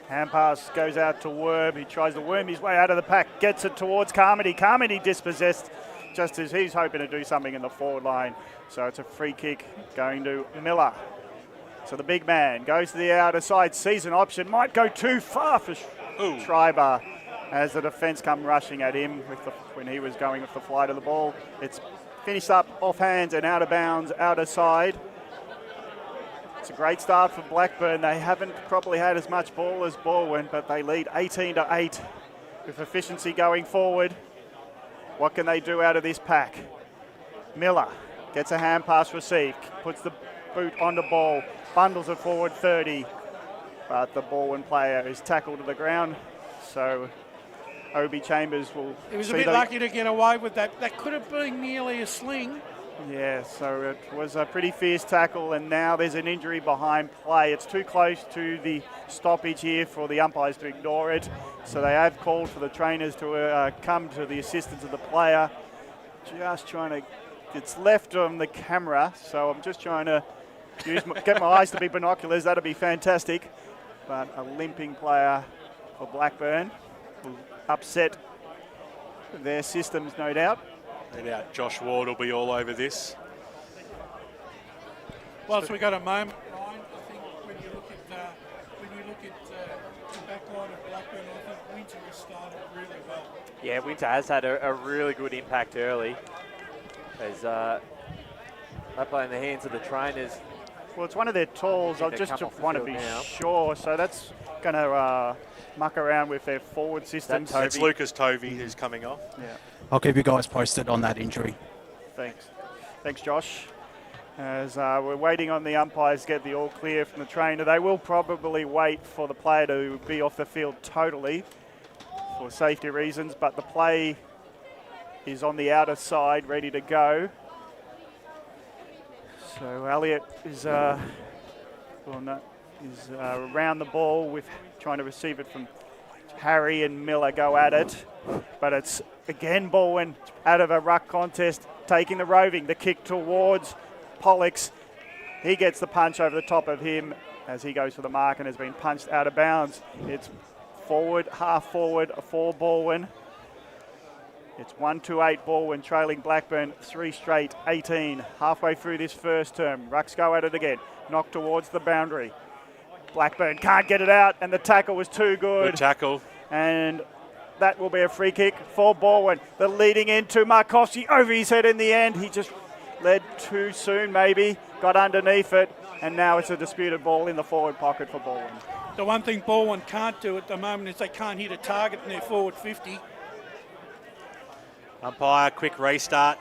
Hand pass goes out to Worm. He tries to worm his way out of the pack, gets it towards Carmody. Carmody dispossessed just as he's hoping to do something in the forward line. So it's a free kick going to Miller. So the big man goes to the outer side, sees an option, might go too far for Schreiber as the defence come rushing at him when he was going with the flight of the ball. It's finished up off hands and out of bounds, outer side. It's a great start for Blackburn. They haven't probably had as much ball as Balwyn, but they lead 18-8 with efficiency going forward. What can they do out of this pack? Miller gets a hand pass received, puts the boot on the ball, bundles it forward 30, but the Balwyn player is tackled to the ground. So Obi Chambers will.
He was a bit lucky to get away with that. That could have been nearly a sling.
Yeah, so it was a pretty fierce tackle, and now there's an injury behind play. It's too close to the stoppage here for the umpires to ignore it. So they have called for the trainers to come to the assistance of the player. Just trying to, it's left on the camera, so I'm just trying to get my eyes to be binoculars. That'd be fantastic. But a limping player for Blackburn will upset their systems, no doubt.
No doubt Josh Ward will be all over this.
Whilst we got a moment, Ryan, I think when you look at the back line of Blackburn, I think Winter has started really well.
Yeah, Winter has had a really good impact early. As they play in the hands of the trainers.
Well, it's one of their tools. I just want to be sure. So that's going to muck around with their forward systems.
It's Lucas Tovey who's coming off.
Yeah.
I'll keep you guys posted on that injury.
Thanks, Josh. As we're waiting on the umpires to get the all clear from the trainer. They will probably wait for the player to be off the field totally for safety reasons, but the play is on the outer side, ready to go. So Elliott is around the ball with trying to receive it from Harry, and Miller go at it. But it's again Balwyn out of a ruck contest, taking the roving, the kick towards Pollux. He gets the punch over the top of him as he goes for the mark and has been punched out of bounds. It's forward, half forward for Balwyn. It's 1-8 Balwyn trailing Blackburn 3 straight, 18. Halfway through this first term. Rucks go at it again. Knocked towards the boundary. Blackburn can't get it out, and the tackle was too good.
Good tackle.
And that will be a free kick for Balwyn. The leading into Markovsky over his head in the end. He just led too soon maybe, got underneath it, and now it's a disputed ball in the forward pocket for Balwyn.
The one thing Balwyn can't do at the moment is they can't hit a target in their forward 50.
Umpire, quick restart.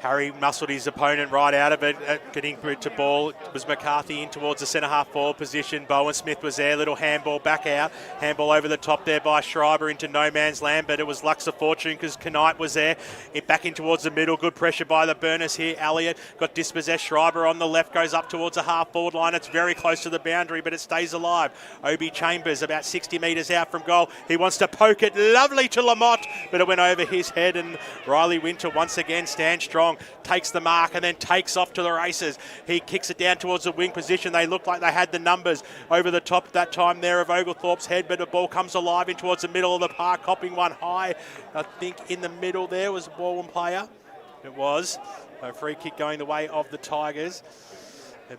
Harry muscled his opponent right out of it, getting to ball. It was McCarthy in towards the centre-half forward position. Bowen Smith was there, little handball back out. Handball over the top there by Schreiber into no man's land, but it was Lux of Fortune because Knight was there. It back in towards the middle, good pressure by the Burners here. Elliott got dispossessed. Schreiber on the left goes up towards the half-forward line. It's very close to the boundary, but it stays alive. Obi Chambers about 60 metres out from goal. He wants to poke it lovely to Lamotte, but it went over his head, and Riley Winter once again stands strong. Takes the mark and then takes off to the races. He kicks it down towards the wing position. They looked like they had the numbers over the top that time there of Oglethorpe's head, but the ball comes alive in towards the middle of the park, hopping one high. I think in the middle there was a Balwyn player. It was. A free kick going the way of the Tigers. It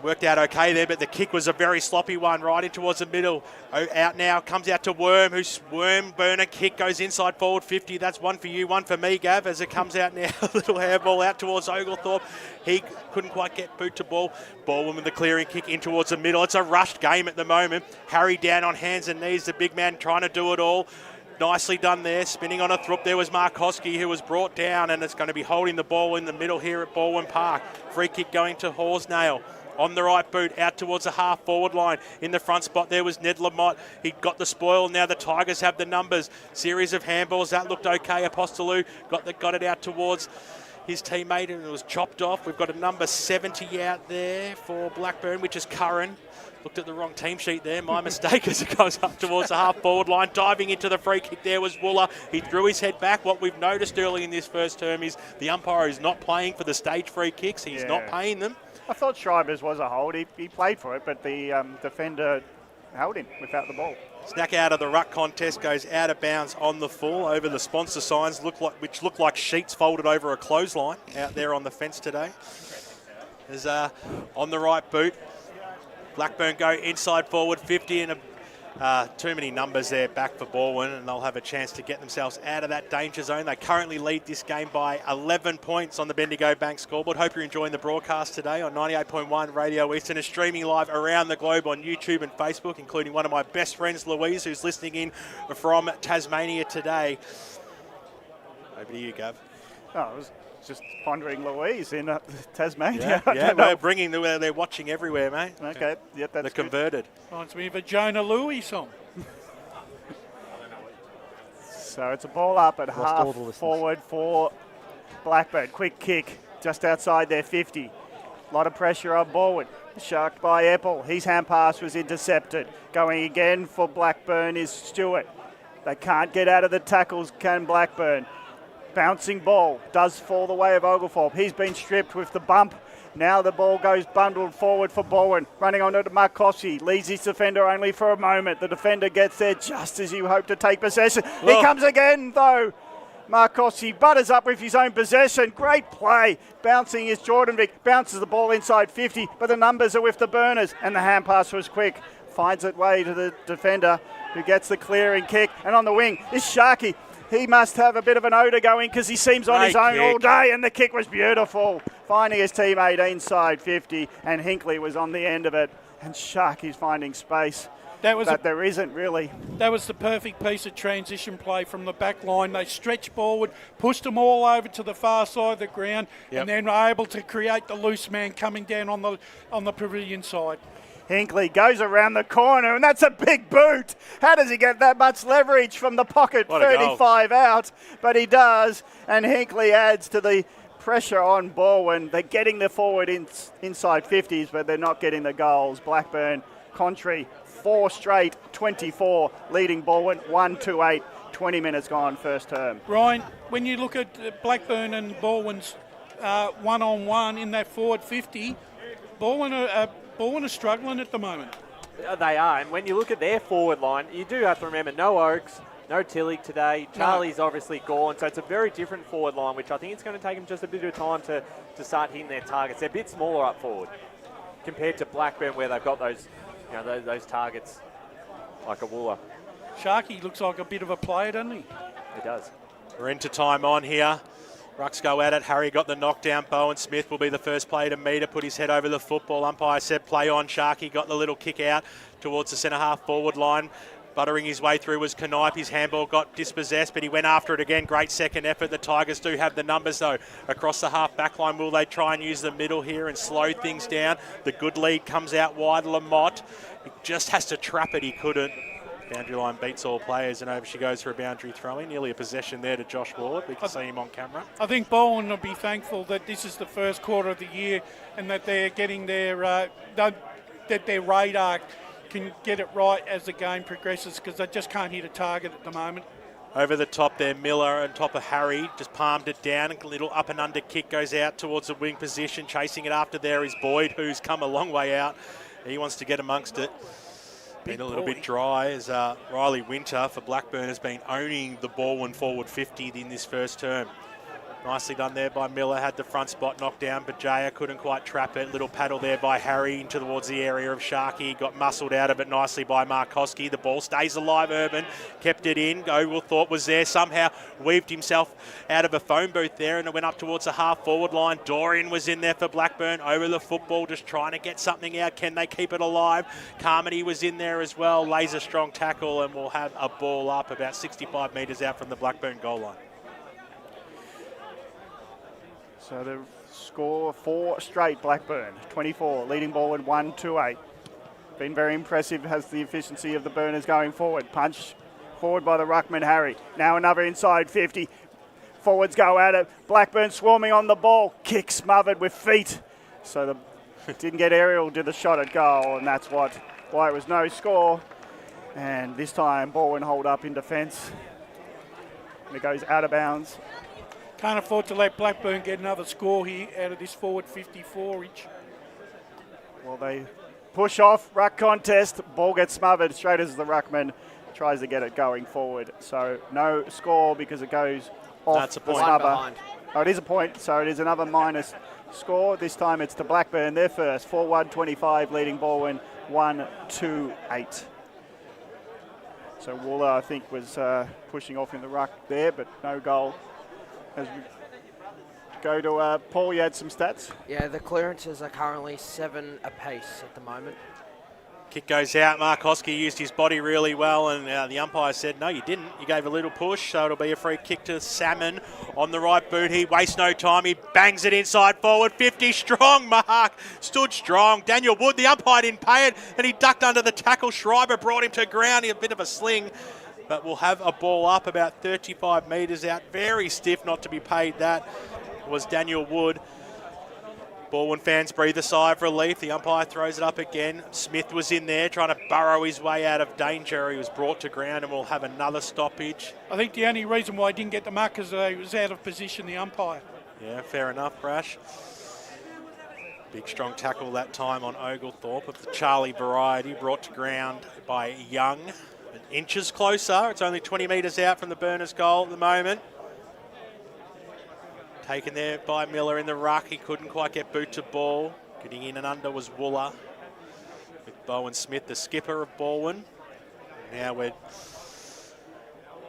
worked out okay there, but the kick was a very sloppy one right in towards the middle. Out now, comes out to Worm, who's Worm burner kick, goes inside forward 50. That's one for you, one for me, Gav, as it comes out now. A little handball out towards Oglethorpe. He couldn't quite get boot to ball. Balwyn with the clearing kick in towards the middle. It's a rushed game at the moment. Harry down on hands and knees, the big man trying to do it all. Nicely done there, spinning on a throop. There was Markowski, who was brought down, and it's going to be holding the ball in the middle here at Balwyn Park. Free kick going to Horsnail. On the right boot, out towards the half-forward line. In the front spot there was Ned Lamotte. He got the spoil. Now the Tigers have the numbers. Series of handballs. That looked okay. Apostolou got it out towards his teammate, and it was chopped off. We've got a number 70 out there for Blackburn, which is Curran. Looked at the wrong team sheet there. My mistake as it goes up towards the half-forward line. Diving into the free kick there was Wooler. He threw his head back. What we've noticed early in this first term is the umpire is not playing for the stage free kicks. He's not paying them.
I thought Schreiber's was a hold. He played for it, but the defender held him without the ball.
Snack out of the ruck contest, goes out of bounds on the full over the sponsor signs, which look like sheets folded over a clothesline out there on the fence today. There's on the right boot. Blackburn go inside forward 50, and too many numbers there back for Balwyn, and they'll have a chance to get themselves out of that danger zone. They currently lead this game by 11 points on the Bendigo Bank scoreboard. Hope you're enjoying the broadcast today on 98.1 Radio Eastern and streaming live around the globe on YouTube and Facebook, including one of my best friends, Louise, who's listening in from Tasmania today. Over to you, Gav.
Oh, I was just pondering Louise in Tasmania.
We're bringing they're watching everywhere, mate.
Okay, yep, that's
they're converted.
Reminds me of a Jonah Louis song.
So it's a ball up at half forward for Blackburn. Quick kick just outside their 50. A lot of pressure on Balwyn. Sharked by Apple. His hand pass was intercepted. Going again for Blackburn is Stewart. They can't get out of the tackles, can Blackburn. Bouncing ball does fall the way of Oglethorpe. He's been stripped with the bump. Now the ball goes bundled forward for Balwyn. Running on to Markowski. Leads his defender only for a moment. The defender gets there just as you hope to take possession. He comes again though. Markowski butters up with his own possession. Great play. Bouncing is Jordanvik. Bounces the ball inside 50, but the numbers are with the Burners. And the hand pass was quick. Finds its way to the defender who gets the clearing kick. And on the wing is Sharkey. He must have a bit of an odour going because he seems on his own all day, and the kick was beautiful. Finding his teammate inside 50, and Hinkley was on the end of it. And Sharky's finding space, but there isn't really.
That was the perfect piece of transition play from the back line. They stretched forward, pushed them all over to the far side of the ground, and then were able to create the loose man coming down on the pavilion side.
Hinkley goes around the corner, and that's a big boot. How does he get that much leverage from the pocket? 35 out, but he does. And Hinkley adds to the pressure on Balwyn. They're getting the forward inside 50s, but they're not getting the goals. Blackburn, contrary, 4 straight, 24, leading Balwyn 1-2-8. 20 minutes gone, first term.
Ryan, when you look at Blackburn and Balwyn's one-on-one in that forward 50, Balwyn are struggling at the moment.
They are, and when you look at their forward line, you do have to remember no Oakes, no Tillich today. Charlie's obviously gone, so it's a very different forward line, which I think it's going to take them just a bit of time to start hitting their targets. They're a bit smaller up forward compared to Blackburn, where they've got those, those targets like a Wooler.
Sharky looks like a bit of a player, doesn't he?
He does.
We're into time on here. Rucks go at it. Harry got the knockdown. Bowen Smith will be the first player to meet it, put his head over the football. Umpire said play on. Sharky got the little kick out towards the centre half forward line. Buttering his way through was Knipe. His handball got dispossessed, but he went after it again. Great second effort. The Tigers do have the numbers, though. Across the half-back line, will they try and use the middle here and slow things down? The good lead comes out wide. Lamott, he just has to trap it. He couldn't. Boundary line beats all players, and over she goes for a boundary throw-in. Nearly a possession there to Josh Ward. We can see him on camera.
I think Balwyn will be thankful that this is the first quarter of the year and that they're getting their that their radar can get it right as the game progresses, because they just can't hit a target at the moment.
Over the top there, Miller on top of Harry, just palmed it down. A little up and under kick goes out towards the wing position. Chasing it after there is Boyd, who's come a long way out. He wants to get amongst it. Been a little bit dry as Riley Winter for Blackburn has been owning the Balwyn forward 50 in this first term. Nicely done there by Miller, had the front spot knocked down, but Jaya couldn't quite trap it. Little paddle there by Harry into towards the area of Sharkey. Got muscled out of it nicely by Markowski. The ball stays alive, Urban. Kept it in. Oglethorpe was there, somehow weaved himself out of a phone booth there, and it went up towards the half-forward line. Dorian was in there for Blackburn. Over the football, just trying to get something out. Can they keep it alive? Carmody was in there as well. Laser strong tackle, and we'll have a ball up about 65 metres out from the Blackburn goal line.
So the score 4 straight Blackburn, 24, leading Balwyn 1-2-8. Been very impressive, has the efficiency of the Burners going forward. Punch forward by the ruckman Harry. Now another inside 50. Forwards go at it. Blackburn swarming on the ball. Kick smothered with feet. So didn't get aerial to the shot at goal, and that's why it was no score. And this time Balwyn hold up in defence. And it goes out of bounds.
Can't afford to let Blackburn get another score here out of this forward 54-inch.
Well, they push off, ruck contest, ball gets smothered straight as the ruckman tries to get it going forward. So no score because it goes off.
That's a point.
The smother. Oh, it is a point, so it is another minus score. This time it's to Blackburn, their first, 4-1-25, leading Balwyn 1-2-8. So Wooler, I think, was pushing off in the ruck there, but no goal. As we go to Paul, you had some stats?
Yeah, the clearances are currently 7 apiece at the moment.
Kick goes out. Markowski used his body really well, and the umpire said, no, you didn't. You gave a little push, so it'll be a free kick to Salmon on the right boot. He wastes no time. He bangs it inside forward. 50 strong. Mark stood strong. Daniel Wood, the umpire didn't pay it, and he ducked under the tackle. Schreiber brought him to ground. He had a bit of a sling. But we'll have a ball up about 35 metres out. Very stiff not to be paid that was Daniel Wood. Balwyn fans breathe a sigh of relief. The umpire throws it up again. Smith was in there trying to burrow his way out of danger. He was brought to ground, and we'll have another stoppage.
I think the only reason why he didn't get the mark is he was out of position, the umpire.
Yeah, fair enough, Brash. Big strong tackle that time on Oglethorpe of the Charlie variety, brought to ground by Young. Inches closer. It's only 20 metres out from the Burners goal at the moment. Taken there by Miller in the ruck. He couldn't quite get boot to ball. Getting in and under was Wooler. With Bowen Smith, the skipper of Balwyn. Now we're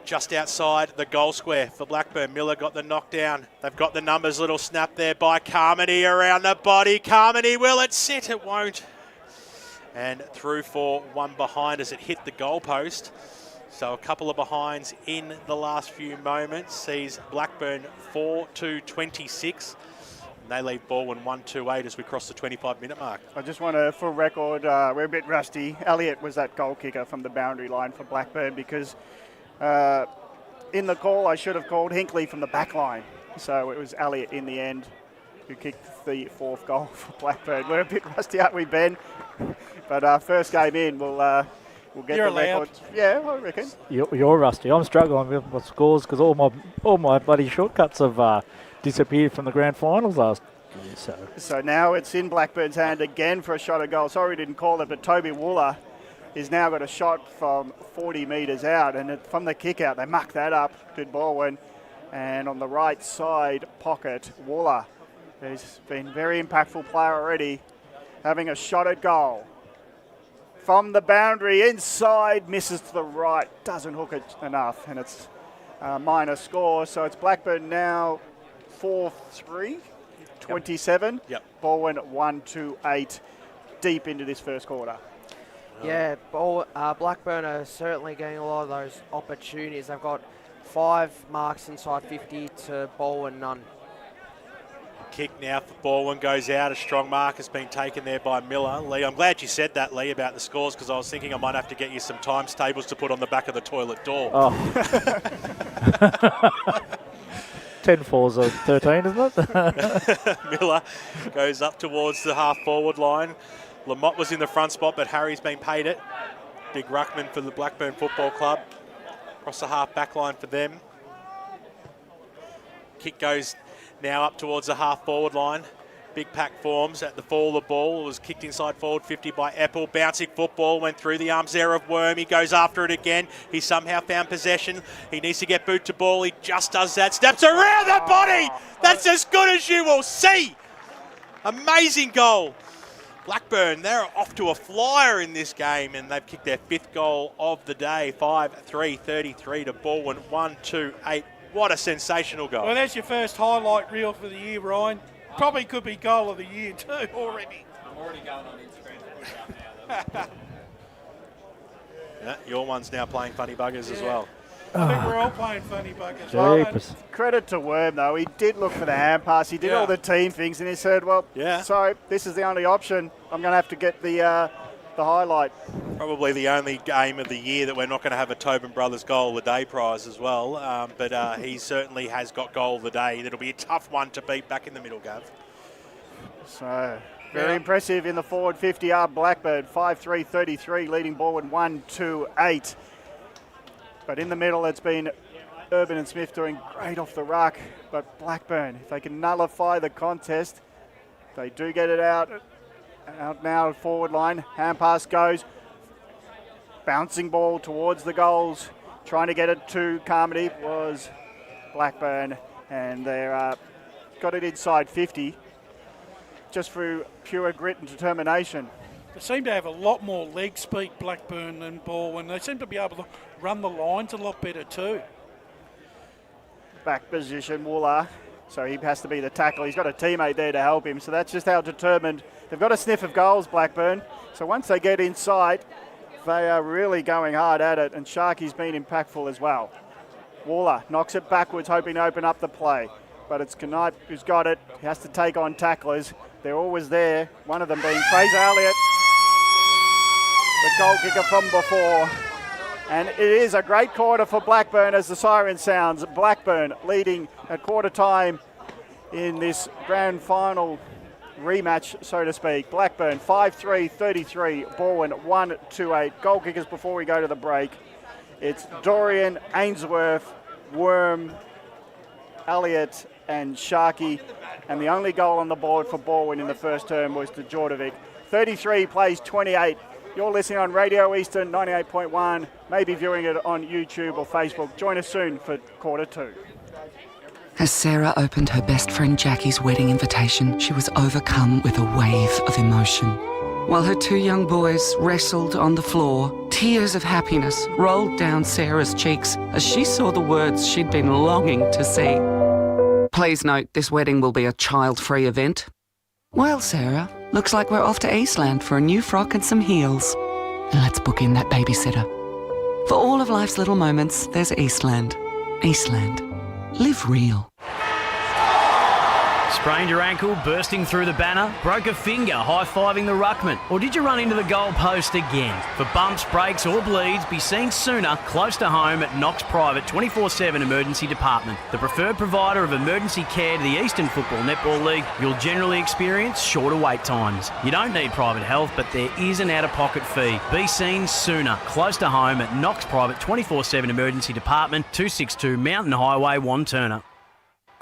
just outside the goal square for Blackburn. Miller got the knockdown. They've got the numbers. Little snap there by Carmody around the body. Carmody, will it sit? It won't. And through for one behind as it hit the goalpost. So a couple of behinds in the last few moments sees Blackburn 4-26. And they leave Balwyn 1-2-8 as we cross the 25-minute mark.
I just want to, for record, we're a bit rusty. Elliott was that goal kicker from the boundary line for Blackburn because in the call I should have called Hinkley from the back line. So it was Elliott in the end who kicked the 4th goal for Blackburn. We're a bit rusty, aren't we, Ben? But first game in, we'll get the record. Yeah, I reckon.
You're rusty. I'm struggling with my scores because all my bloody shortcuts have disappeared from the grand finals last year.
So now it's in Blackburn's hand again for a shot at goal. Sorry we didn't call it, but Toby Wooler has now got a shot from 40 metres out, and from the kick out they mucked that up, did Balwyn. And on the right side pocket, Wooler, who's been a very impactful player already, having a shot at goal. From the boundary, inside, misses to the right, doesn't hook it enough, and it's a minor score. So it's Blackburn now 4-3, 27.
Yep.
Balwyn 1-2-8, deep into this first quarter.
Yeah, Blackburn are certainly getting a lot of those opportunities. They've got 5 marks inside 50 to Balwyn none.
Kick now for Balwyn goes out. A strong mark has been taken there by Miller. Lee, I'm glad you said that, Lee, about the scores, because I was thinking I might have to get you some times tables to put on the back of the toilet door.
Oh. 10 fours are 13, isn't it?
Miller goes up towards the half-forward line. Lamont was in the front spot, but Harry's been paid it. Big ruckman for the Blackburn Football Club. Across the half-back line for them. Kick goes now up towards the half-forward line. Big pack forms at the fall of the ball. It was kicked inside forward 50 by Apple. Bouncing football, went through the arms there of Worm. He goes after it again. He somehow found possession. He needs to get boot to ball. He just does that. Steps around the body. That's as good as you will see. Amazing goal. Blackburn, they're off to a flyer in this game, and they've kicked their 5th goal of the day. 5-3-33 to Balwyn. 1-2-8. What a sensational goal.
Well, that's your first highlight reel for the year, Ryan. Probably could be goal of the year too already.
I'm already going on Instagram now.
Yeah, your one's now playing funny buggers as well.
I think we're all playing funny buggers.
Jeepers.
Credit to Worm, though. He did look for the hand pass. He did all the team things, and he said, well, so this is the only option. I'm going to have to get the highlight.
Probably the only game of the year that we're not going to have a Tobin Brothers Goal of the Day prize as well. But he certainly has got Goal of the Day. It'll be a tough one to beat back in the middle, Gav.
So, very impressive in the forward 50 are Blackburn. 5-3-33, leading Balwyn 1-2-8. But in the middle, it's been Urban and Smith doing great off the ruck. But Blackburn, if they can nullify the contest, they do get it out. Out now, forward line. Hand pass goes. Bouncing ball towards the goals. Trying to get it to Carmody was Blackburn. And they're got it inside 50. Just through pure grit and determination.
They seem to have a lot more leg speed, Blackburn and Balwyn. They seem to be able to run the lines a lot better too.
Back position, Wooler. So he has to be the tackle. He's got a teammate there to help him. So that's just how determined. They've got a sniff of goals, Blackburn. So once they get inside, they are really going hard at it. And Sharky's been impactful as well. Wooler knocks it backwards, hoping to open up the play. But it's Knight who's got it. He has to take on tacklers. They're always there. One of them being Fraser Elliott, the goal kicker from before. And it is a great quarter for Blackburn as the siren sounds. Blackburn leading at quarter time in this grand final rematch, so to speak. Blackburn 5-3-33, Balwyn 1-2-8. Goal kickers before we go to the break. It's Dorian, Ainsworth, Worm, Elliott and Sharkey. And the only goal on the board for Balwyn in the first term was to Jordovic. 33 plays 28. You're listening on Radio Eastern 98.1, maybe viewing it on YouTube or Facebook. Join us soon for quarter two.
As Sarah opened her best friend Jackie's wedding invitation, she was overcome with a wave of emotion. While her 2 young boys wrestled on the floor, tears of happiness rolled down Sarah's cheeks as she saw the words she'd been longing to see. Please note, this wedding will be a child-free event. Well, Sarah, looks like we're off to Eastland for a new frock and some heels. Let's book in that babysitter. For all of life's little moments, there's Eastland. Eastland. Live real.
Sprained your ankle, bursting through the banner, broke a finger, high-fiving the ruckman, or did you run into the goal post again? For bumps, breaks or bleeds, be seen sooner, close to home at Knox Private 24/7 Emergency Department. The preferred provider of emergency care to the Eastern Football Netball League, you'll generally experience shorter wait times. You don't need private health, but there is an out-of-pocket fee. Be seen sooner, close to home at Knox Private 24/7 Emergency Department, 262 Mountain Highway, Wanturna.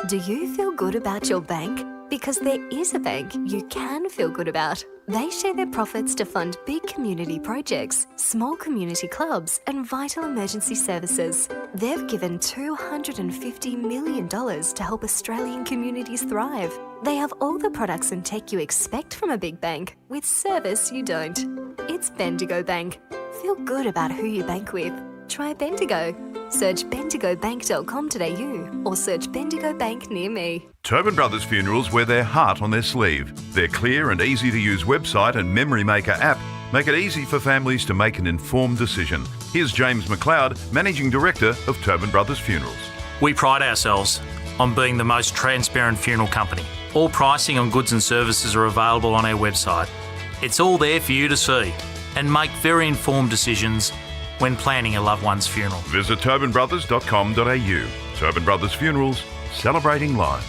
Do you feel good about your bank? Because there is a bank you can feel good about. They share their profits to fund big community projects, small community clubs, and vital emergency services. They've given $250 million to help Australian communities thrive. They have all the products and tech you expect from a big bank, with service you don't. It's Bendigo Bank. Feel good about who you bank with. Try Bendigo. Search bendigobank.com.au or search Bendigo Bank near me.
Tobin Brothers Funerals wear their heart on their sleeve. Their clear and easy to use website and memory maker app Make it easy for families to make an informed decision. Here's James McLeod, Managing Director of Tobin Brothers Funerals.
We pride ourselves on being the most transparent funeral company. All pricing on goods and services are available on our website. It's all there for you to see and make very informed decisions when planning a loved one's funeral.
Visit tobinbrothers.com.au. Tobin Brothers Funerals, celebrating lives.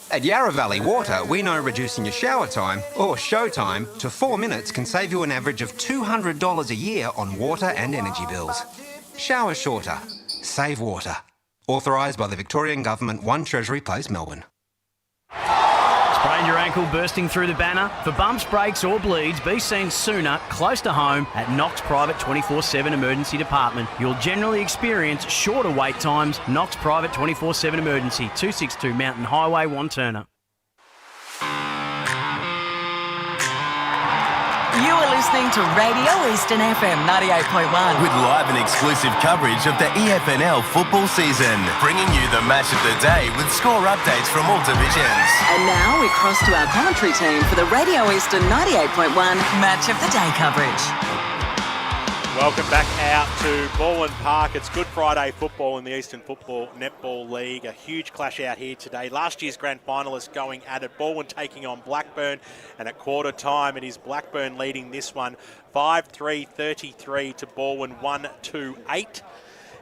At Yarra Valley Water, we know reducing your shower time, or show time, to 4 minutes can save you an average of $200 a year on water and energy bills. Shower shorter. Save water. Authorised by the Victorian Government, 1 Treasury Place, Melbourne.
Sprained your ankle bursting through the banner? For bumps, breaks or bleeds, be seen sooner, close to home, at Knox Private 24/7 Emergency Department. You'll generally experience shorter wait times. Knox Private 24/7 Emergency, 262 Mountain Highway, Wanturna.
You are listening to Radio Eastern FM 98.1.
With live and exclusive coverage of the EFNL football season. Bringing you the match of the day with score updates from all divisions.
And now we cross to our commentary team for the Radio Eastern 98.1 Match of the Day coverage.
Welcome back out to Balwyn Park. It's Good Friday football in the Eastern Football Netball League. A huge clash out here today. Last year's grand finalists going at it. Balwyn taking on Blackburn. And at quarter time, it is Blackburn leading this one 5-3-33 to Balwyn 1-2-8.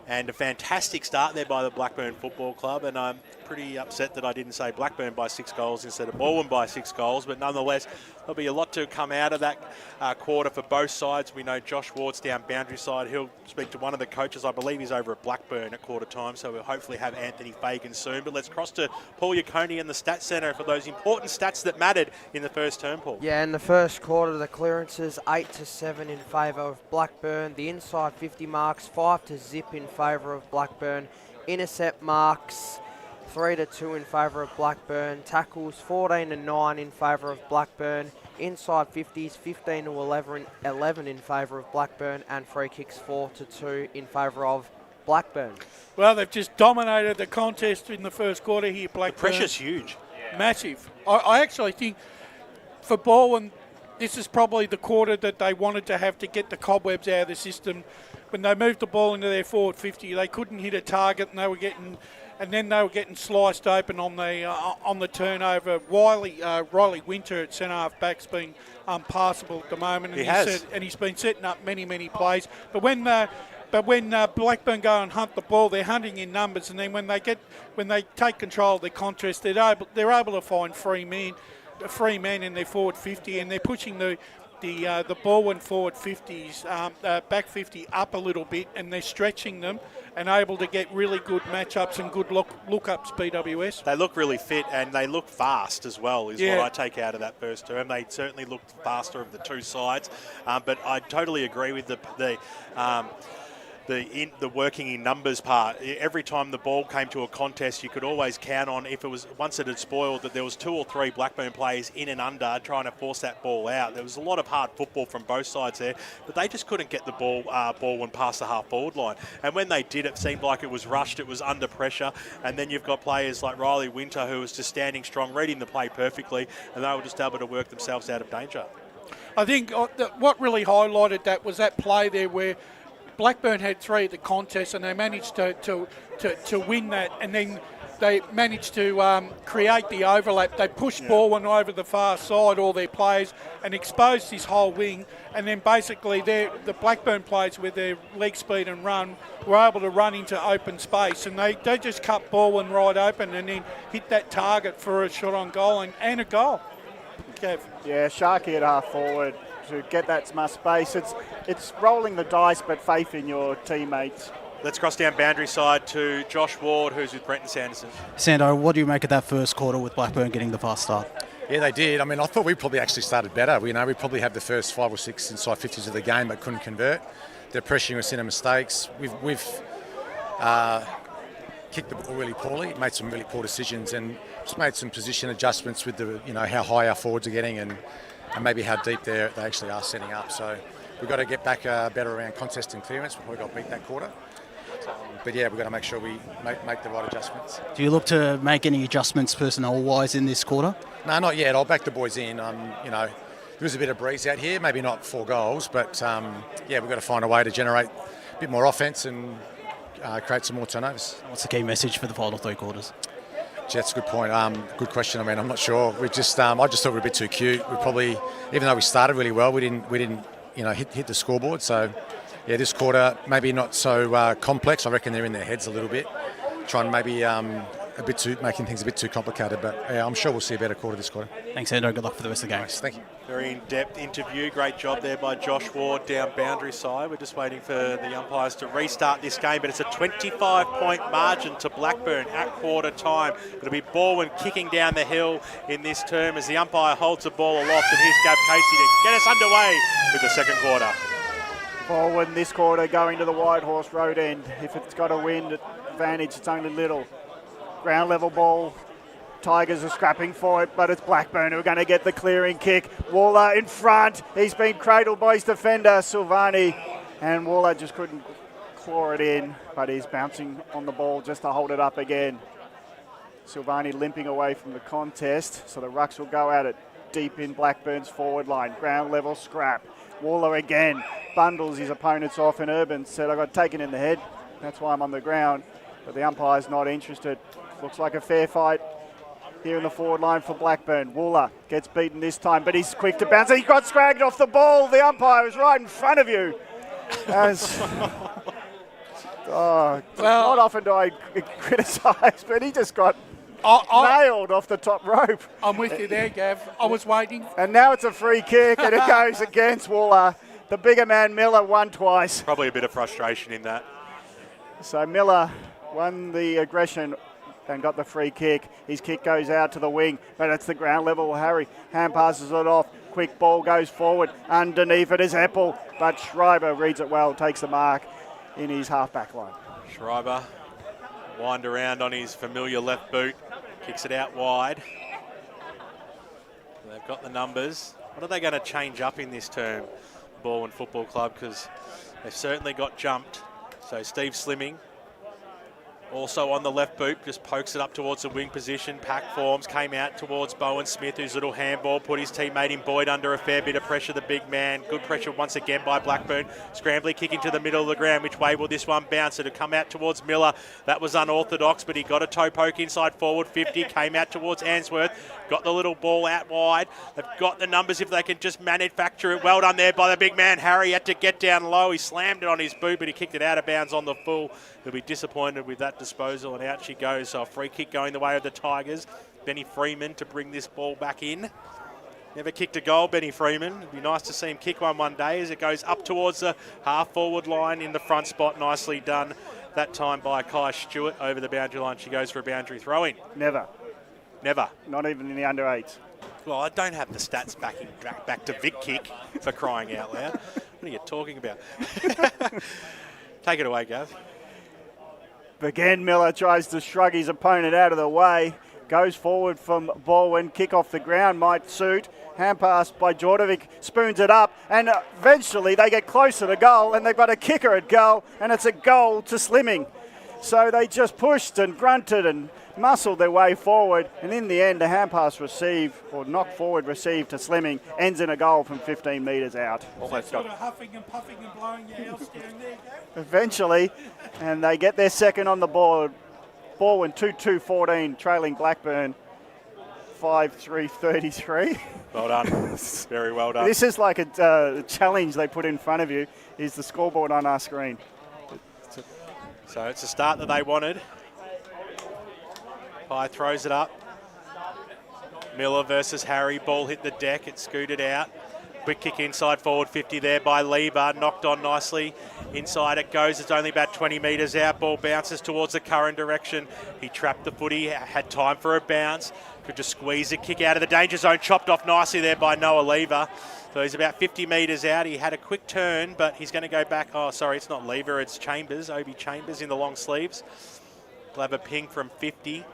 And a fantastic start there by the Blackburn Football Club. And I'm pretty upset that I didn't say Blackburn by 6 goals instead of Balwyn by 6 goals. But nonetheless, there'll be a lot to come out of that quarter for both sides. We know Josh Ward's down boundary side. He'll speak to one of the coaches. I believe he's over at Blackburn at quarter time. So we'll hopefully have Anthony Fagan soon. But let's cross to Paul Yaconi and the Stats Centre for those important stats that mattered in the first term, Paul.
Yeah, in the first quarter, the clearances 8-7 in favour of Blackburn. The inside 50 marks 5-0 in favour of Blackburn. Intercept marks 3-2 in favour of Blackburn. Tackles 14-9 in favour of Blackburn. Inside 50s 15-11 in favour of Blackburn, and free kicks 4-2 in favour of Blackburn.
Well, they've just dominated the contest in the first quarter here, Blackburn.
The pressure's huge.
Massive. I actually think for Balwyn, this is probably the quarter that they wanted to have to get the cobwebs out of the system. When they moved the ball into their forward 50, they couldn't hit a target, and they were getting sliced open on the turnover. Riley Winter at centre half back's been unpassable at the moment, and he's been setting up many plays. But when Blackburn go and hunt the ball, they're hunting in numbers, and then when they take control of the contest, they're able to find free men in their forward 50, and they're pushing the Balwyn forward 50s, back 50 up a little bit, and they're stretching them and able to get really good matchups and good look-ups, BWS.
They look really fit and they look fast as well, is what I take out of that first term. They certainly looked faster of the two sides, but I totally agree with the working in numbers part. Every time the ball came to a contest, you could always count on, if it was once it had spoiled, that there was 2 or 3 Blackburn players in and under trying to force that ball out. There was a lot of hard football from both sides there, but they just couldn't get the ball when past the half-forward line. And when they did, it seemed like it was rushed, it was under pressure, and then you've got players like Riley Winter, who was just standing strong, reading the play perfectly, and they were just able to work themselves out of danger.
I think what really highlighted that was that play there where Blackburn had 3 at the contest, and they managed to win that, and then they managed to create the overlap. They pushed Balwyn over the far side, all their players, and exposed his whole wing, and then basically the Blackburn players with their leg speed and run were able to run into open space, and they just cut Balwyn right open and then hit that target for a shot on goal and a goal. Kev.
Yeah, Sharky at half forward to get that much space. It's rolling the dice, but faith in your teammates.
Let's cross down boundary side to Josh Ward, who's with Brenton Sanderson.
Sando, what do you make of that first quarter with Blackburn getting the fast start?
Yeah, they did. I mean, I thought we probably actually started better. We probably had the first 5 or 6 inside 50s of the game, but couldn't convert. They're pressuring us into mistakes. We've kicked the ball really poorly, made some really poor decisions, and just made some position adjustments with how high our forwards are getting and maybe how deep they actually are setting up. So we've got to get back better around contest and clearance before we got beat that quarter. But yeah, we've got to make sure we make the right adjustments.
Do you look to make any adjustments personnel-wise in this quarter?
No, not yet. I'll back the boys in. there is a bit of breeze out here, maybe not 4 goals, but yeah, we've got to find a way to generate a bit more offence and create some more turnovers.
What's the key message for the final 3 quarters?
Gee, that's a good point. Good question. I mean, I'm not sure. We just, I just thought we were a bit too cute. We probably, even though we started really well, we didn't, hit the scoreboard. So, yeah, this quarter maybe not so complex. I reckon they're in their heads a little bit, trying maybe making things a bit too complicated. But yeah, I'm sure we'll see a better quarter this quarter.
Thanks, Endo. Good luck for the rest of the game.
Nice. Thank you.
Very in-depth interview. Great job there by Josh Ward down boundary side. We're just waiting for the umpires to restart this game, but it's a 25-point margin to Blackburn at quarter time. It'll be Balwyn kicking down the hill in this term as the umpire holds the ball aloft, and here's Gav Casey to get us underway with the second quarter.
Balwyn this quarter going to the White Horse Road end. If it's got a wind advantage, it's only little. Ground level ball. Tigers are scrapping for it, but it's Blackburn who are going to get the clearing kick. Waller in front. He's been cradled by his defender, Silvani, and Waller just couldn't claw it in, but he's bouncing on the ball just to hold it up again. Silvani limping away from the contest, so the Rucks will go at it deep in Blackburn's forward line. Ground level scrap. Waller again bundles his opponents off, and Urban said, I got taken in the head. That's why I'm on the ground, but the umpire's not interested. Looks like a fair fight here in the forward line for Blackburn. Wooler gets beaten this time, but he's quick to bounce. He got scragged off the ball. The umpire was right in front of you. Not often do I criticise, but he just got nailed off the top rope.
I'm with you there, Gav. I was waiting.
And now it's a free kick, and it goes against Wooler. The bigger man, Miller, won twice.
Probably a bit of frustration in that.
So Miller won the aggression and got the free kick. His kick goes out to the wing, but it's the ground level. Harry hand passes it off. Quick ball goes forward. Underneath it is Apple, but Schreiber reads it well, takes the mark in his half-back line.
Schreiber wind around on his familiar left boot, kicks it out wide. They've got the numbers. What are they going to change up in this term, Balwyn Football Club? Because they've certainly got jumped. So Steve Slimming, also on the left boot, just pokes it up towards the wing position. Pack forms, came out towards Bowen Smith, whose little handball put his teammate in Boyd under a fair bit of pressure, the big man. Good pressure once again by Blackburn. Scrambly kick into the middle of the ground. Which way will this one bounce? It'll come out towards Miller. That was unorthodox, but he got a toe poke inside forward 50. Came out towards Answorth. Got the little ball out wide. They've got the numbers if they can just manufacture it. Well done there by the big man. Harry had to get down low. He slammed it on his boot, but he kicked it out of bounds on the full. He'll be disappointed with that disposal, and out she goes. So a free kick going the way of the Tigers. Benny Freeman to bring this ball back in. Never kicked a goal, Benny Freeman. It'd be nice to see him kick one day as it goes up towards the half-forward line in the front spot. Nicely done that time by Kai Stewart over the boundary line. She goes for a boundary throw-in.
Never.
Not even
in the under-8s.
Well, I don't have the stats back to Vic kick, for crying out loud. What are you talking about? Take it away, Gav.
Again, Miller tries to shrug his opponent out of the way. Goes forward from Balwyn. Kick off the ground might suit. Hand pass by Jordovic. Spoons it up. And eventually they get closer to goal. And they've got a kicker at goal. And it's a goal to Slimming. So they just pushed and grunted and muscled their way forward. And in the end, a hand pass received, or knock forward received to Slimming, ends in a goal from 15 metres out.
Almost sort of huffing and puffing and blowing your house down there, Gav?
Eventually, and they get their second on the board. Balwyn 2-2-14, trailing Blackburn 5-3-33.
Well done. Very well done.
This is like a challenge they put in front of you, is the scoreboard on our screen.
So it's a start that they wanted. Pye throws it up. Miller versus Harry. Ball hit the deck. It scooted out. Quick kick inside forward 50 there by Lever. Knocked on nicely. Inside it goes. It's only about 20 metres out. Ball bounces towards the current direction. He trapped the footy. Had time for a bounce. Could just squeeze it. Kick out of the danger zone. Chopped off nicely there by Noah Lever. So he's about 50 metres out. He had a quick turn, but he's going to go back. Oh, sorry, it's not Lever. It's Chambers. Obi Chambers in the long sleeves. He'll have a ping from 50.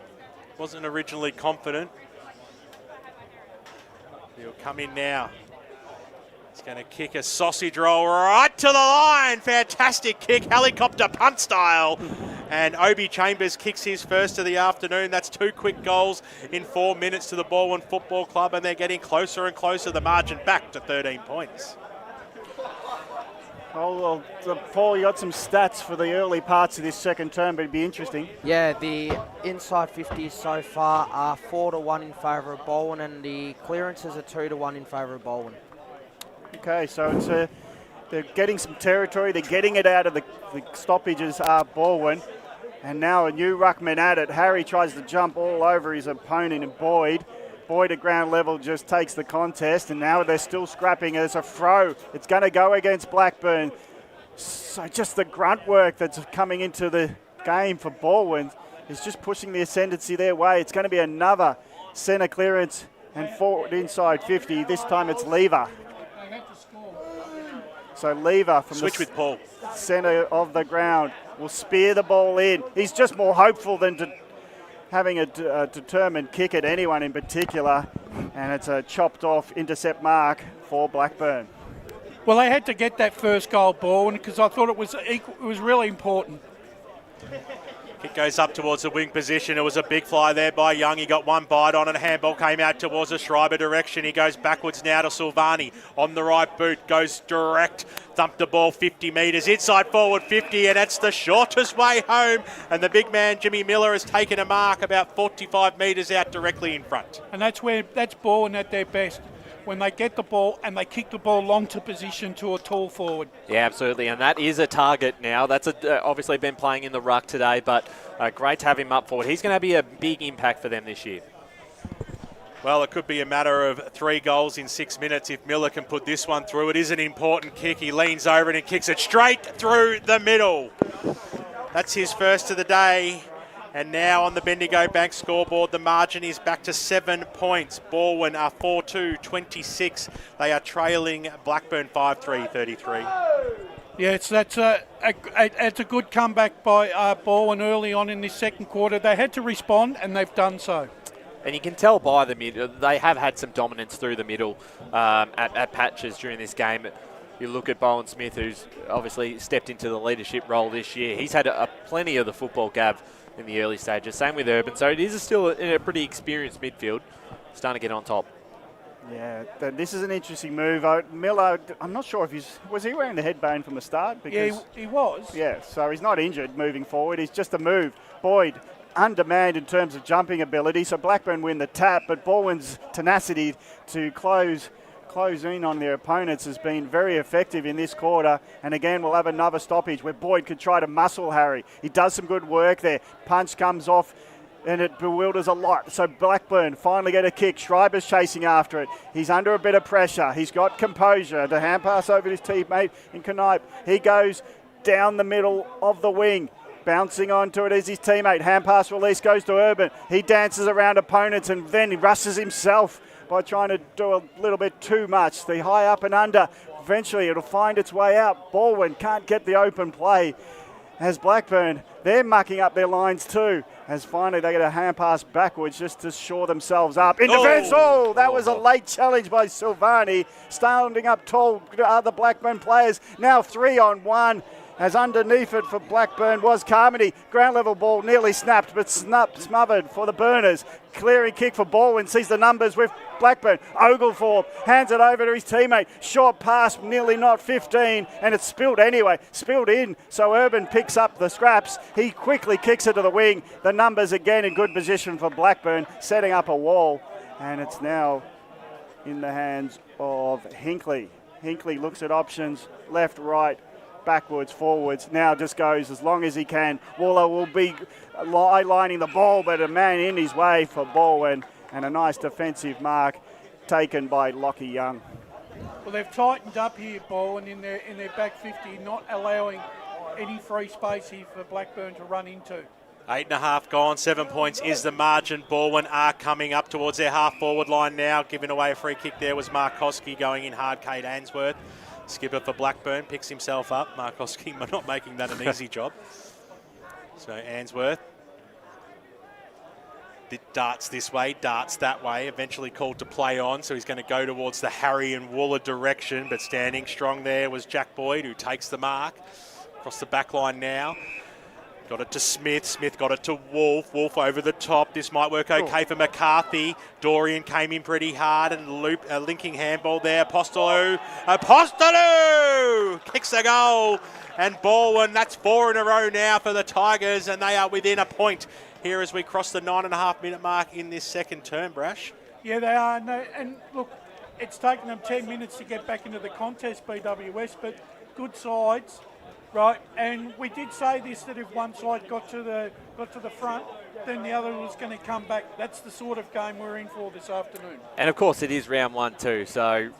Wasn't originally confident. He'll come in now. He's going to kick a sausage roll right to the line. Fantastic kick, helicopter punt style. And Obi Chambers kicks his first of the afternoon. That's 2 quick goals in 4 minutes to the Balwyn Football Club, and they're getting closer and closer, the margin back to 13 points.
Oh, well, Paul, you got some stats for the early parts of this second term, but it'd be interesting.
Yeah, the inside 50s so far are 4-1 in favour of Balwyn, and the clearances are 2-1 in favour of Balwyn.
Okay, so it's they're getting some territory. They're getting it out of the stoppages, Balwyn. And now a new ruckman at it. Harry tries to jump all over his opponent in Boyd. Boyd at ground level just takes the contest, and now they're still scrapping. There's a throw. It's going to go against Blackburn. So just the grunt work that's coming into the game for Balwyn is just pushing the ascendancy their way. It's going to be another centre clearance and forward inside 50. This time it's Lever. So Lever from
Switch with Paul.
Centre of the ground will spear the ball in. He's just more hopeful than having a determined kick at anyone in particular, and it's a chopped off intercept mark for Blackburn.
Well, they had to get that first goal, Balwyn, because I thought it was really important.
Kick goes up towards the wing position. It was a big fly there by Young. He got one bite on it. A handball came out towards the Schreiber direction. He goes backwards now to Silvani. On the right boot, goes direct. Thumped the ball 50 metres. Inside forward 50, and that's the shortest way home. And the big man, Jimmy Miller, has taken a mark about 45 metres out directly in front.
And that's Balwyn at their best, when they get the ball and they kick the ball long to position to a tall forward.
Yeah, absolutely, and that is a target now. That's obviously been playing in the ruck today, but great to have him up forward. He's going to be a big impact for them this year.
Well, it could be a matter of 3 goals in 6 minutes if Miller can put this one through. It is an important kick. He leans over it and kicks it straight through the middle. That's his first of the day. And now on the Bendigo Bank scoreboard, the margin is back to 7 points. Balwyn are 4-2-26. They are trailing Blackburn 5-3-33.
Yeah, that's a good comeback by Balwyn early on in this second quarter. They had to respond, and they've done so.
And you can tell by the middle, they have had some dominance through the middle at patches during this game. You look at Bowen Smith, who's obviously stepped into the leadership role this year. He's had plenty of the football, Gav, in the early stages. Same with Urban. So it is still a pretty experienced midfield. Starting to get on top.
Yeah, this is an interesting move. Miller, I'm not sure if was he wearing the headband from the start?
Because yeah, he was.
Yeah, so he's not injured moving forward. He's just a move. Boyd, undemand in terms of jumping ability. So Blackburn win the tap, but Balwyn's tenacity to close in on their opponents has been very effective in this quarter. And again, we'll have another stoppage where Boyd could try to muscle Harry. He does some good work there. Punch comes off and it bewilders a lot. So Blackburn finally get a kick. Schreiber's chasing after it. He's under a bit of pressure. He's got composure. The hand pass over his teammate in Knipe. He goes down the middle of the wing. Bouncing onto it is his teammate. Hand pass release goes to Urban. He dances around opponents and then he rushes himself by trying to do a little bit too much. The high up and under, eventually it'll find its way out. Balwyn can't get the open play. As Blackburn, they're mucking up their lines too. As finally they get a hand pass backwards just to shore themselves up. In defence, that was a late challenge by Silvani. Standing up tall to other Blackburn players. Now 3-on-1. As underneath it for Blackburn was Carmody. Ground level ball nearly snapped, but smothered for the Burners. Clearing kick for Balwyn, sees the numbers with Blackburn. Oglethorpe hands it over to his teammate. Short pass, nearly not 15, and it's spilled anyway. Spilled in, so Urban picks up the scraps. He quickly kicks it to the wing. The numbers again in good position for Blackburn, setting up a wall, and it's now in the hands of Hinkley. Hinkley looks at options, left, right, backwards, forwards, now just goes as long as he can. Waller will be lining the ball, but a man in his way for Balwyn, and a nice defensive mark taken by Lockie Young.
Well, they've tightened up here, Balwyn, in their back 50, not allowing any free space here for Blackburn to run into.
8.5 gone, 7 points is the margin. Balwyn are coming up towards their half-forward line now. Giving away a free kick there was Markowski, going in hard. Kate Ainsworth, skipper for Blackburn, picks himself up. Markowski not making that an easy job. So Ainsworth darts this way, darts that way, eventually called to play on, so he's going to go towards the Harry and Wooler direction, but standing strong there was Jack Boyd, who takes the mark. Across the back line now. Got it to Smith. Smith got it to Wolf. Wolf over the top. This might work okay for McCarthy. Dorian came in pretty hard and linking handball there. Apostolo kicks a goal. And Balwyn, that's 4 in a row now for the Tigers, and they are within a point here as we cross the 9.5-minute mark in this second term, Brash.
Yeah, they are. And look, it's taken them 10 minutes to get back into the contest, BWS, but good sides. Right, and we did say this, that if one side got to the front, then the other was going to come back. That's the sort of game we're in for this afternoon.
And of course, it is round 1 too, so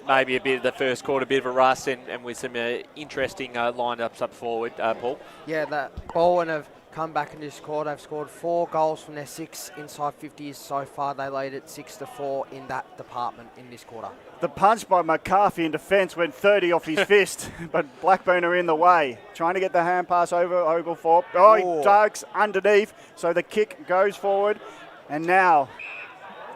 maybe a bit of the first quarter, a bit of a rust, and with some interesting lineups up forward, Paul.
Yeah, that Balwyn have come back in this quarter. They've scored 4 goals from their 6 inside 50s so far. They laid it 6-4 in that department in this quarter.
The punch by McCarthy in defence went 30 off his fist, but Blackburn are in the way. Trying to get the hand pass over Oglethorpe. He ducks underneath, so the kick goes forward. And now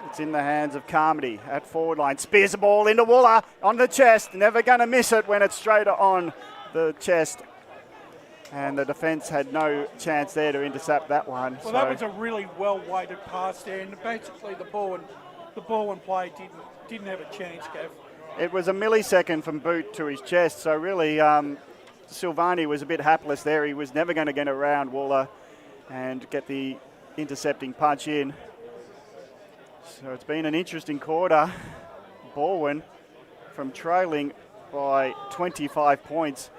it's in the hands of Carmody at forward line. Spears the ball into Wooler on the chest. Never going to miss it when it's straight on the chest. And the defence had no chance there to intercept that one.
Well, that was a really well-weighted pass there, and basically the Balwyn play didn't have a chance, Gav.
It was a millisecond from boot to his chest, so really Silvani was a bit hapless there. He was never going to get around Wooler and get the intercepting punch in. So it's been an interesting quarter. Balwyn from trailing by 25 points,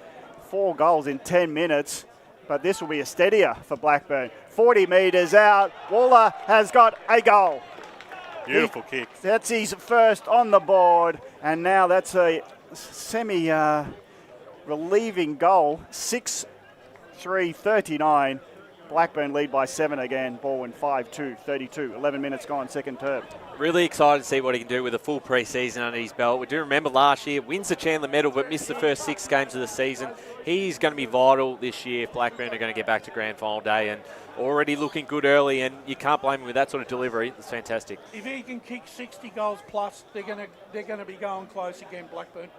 4 goals in 10 minutes, but this will be a steadier for Blackburn. 40 metres out, Wooler has got a goal.
Beautiful kick.
That's his first on the board, and now that's a semi-relieving goal. 6-3-39. Blackburn lead by 7 again. Balwyn 5-2-32. 11 minutes gone, second term.
Really excited to see what he can do with a full pre-season under his belt. We do remember last year, wins the Chandler medal, but missed the first 6 games of the season. He's going to be vital this year if Blackburn are going to get back to grand final day, and already looking good early, and you can't blame him with that sort of delivery. It's fantastic.
If he can kick 60 goals plus, they're going to be going close again, Blackburn.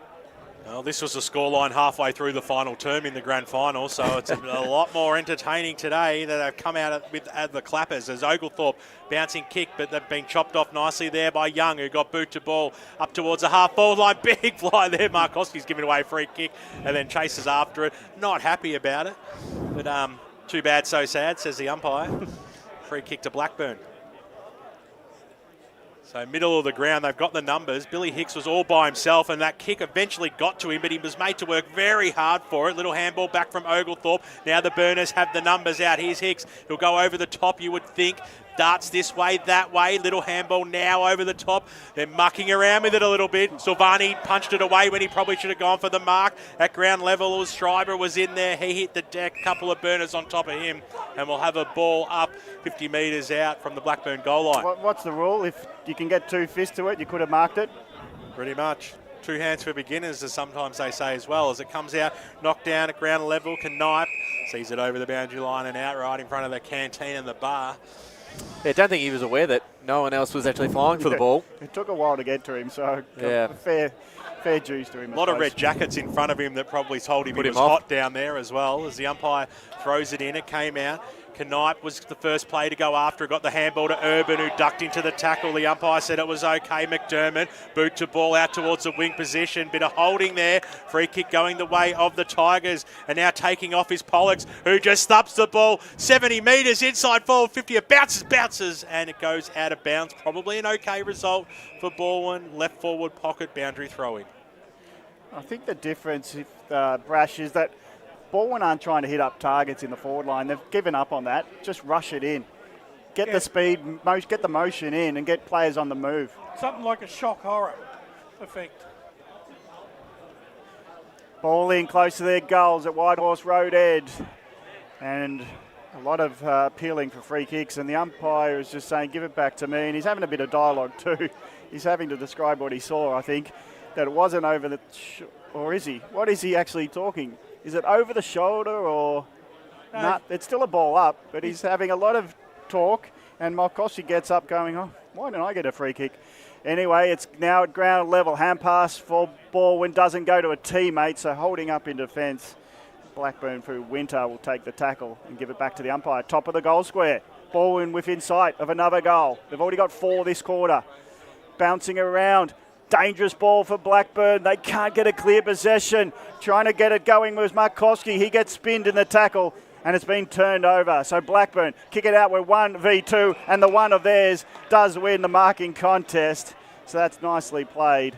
Well, this was the scoreline halfway through the final term in the grand final, so it's a lot more entertaining today that they've come out with the clappers as Oglethorpe bouncing kick, but they've been chopped off nicely there by Young, who got boot to ball up towards the half-forward line. Big fly there. Markowski's giving away a free kick and then chases after it. Not happy about it, but too bad, so sad, says the umpire. Free kick to Blackburn. So middle of the ground, they've got the numbers. Billy Hicks was all by himself, and that kick eventually got to him, but he was made to work very hard for it. Little handball back from Oglethorpe. Now the Burners have the numbers out. Here's Hicks. He'll go over the top, you would think. Darts this way, that way. Little handball now over the top. They're mucking around with it a little bit. Silvani punched it away when he probably should have gone for the mark. At ground level, Schreiber was in there. He hit the deck. Couple of Burners on top of him. And we'll have a ball up 50 metres out from the Blackburn goal line.
What's the rule? If you can get 2 fists to it, you could have marked it?
Pretty much. 2 hands for beginners, as sometimes they say as well. As it comes out, knocked down at ground level. Knipe sees it over the boundary line and out right in front of the canteen and the bar.
Yeah, I don't think he was aware that no one else was actually flying for the ball.
It took a while to get to him, so fair dues to him.
A lot of red jackets in front of him that probably told him he was hot down there as well. As the umpire throws it in, it came out. Knipe was the first play to go after. Got the handball to Urban, who ducked into the tackle. The umpire said it was okay. McDermott, boot to ball out towards the wing position. Bit of holding there. Free kick going the way of the Tigers. And now taking off is Pollux, who just thumps the ball 70 metres inside forward 50. It bounces, and it goes out of bounds. Probably an okay result for Balwyn. Left forward pocket boundary throw-in.
I think the difference, Brash, is that Balwyn aren't trying to hit up targets in the forward line. They've given up on that. Just rush it in. Get the speed, get the motion in, and get players on the move.
Something like a shock horror effect.
Ball in close to their goals at White Horse Road Ed. And a lot of appealing for free kicks. And the umpire is just saying, give it back to me. And he's having a bit of dialogue too. He's having to describe what he saw, I think. That it wasn't over the... or is he? What is he actually talking? Is it over the shoulder or not? It's still a ball up, but he's having a lot of talk, and Malkoshi gets up going, oh, why didn't I get a free kick? Anyway, it's now at ground level. Hand pass for Balwyn doesn't go to a teammate, so holding up in defence. Blackburn through Winter will take the tackle and give it back to the umpire. Top of the goal square. Balwyn within sight of another goal. They've already got 4 this quarter. Bouncing around. Dangerous ball for Blackburn. They can't get a clear possession. Trying to get it going was Markowski. He gets spinned in the tackle and it's been turned over. So Blackburn kick it out with 1v2 and the one of theirs does win the marking contest. So that's nicely played.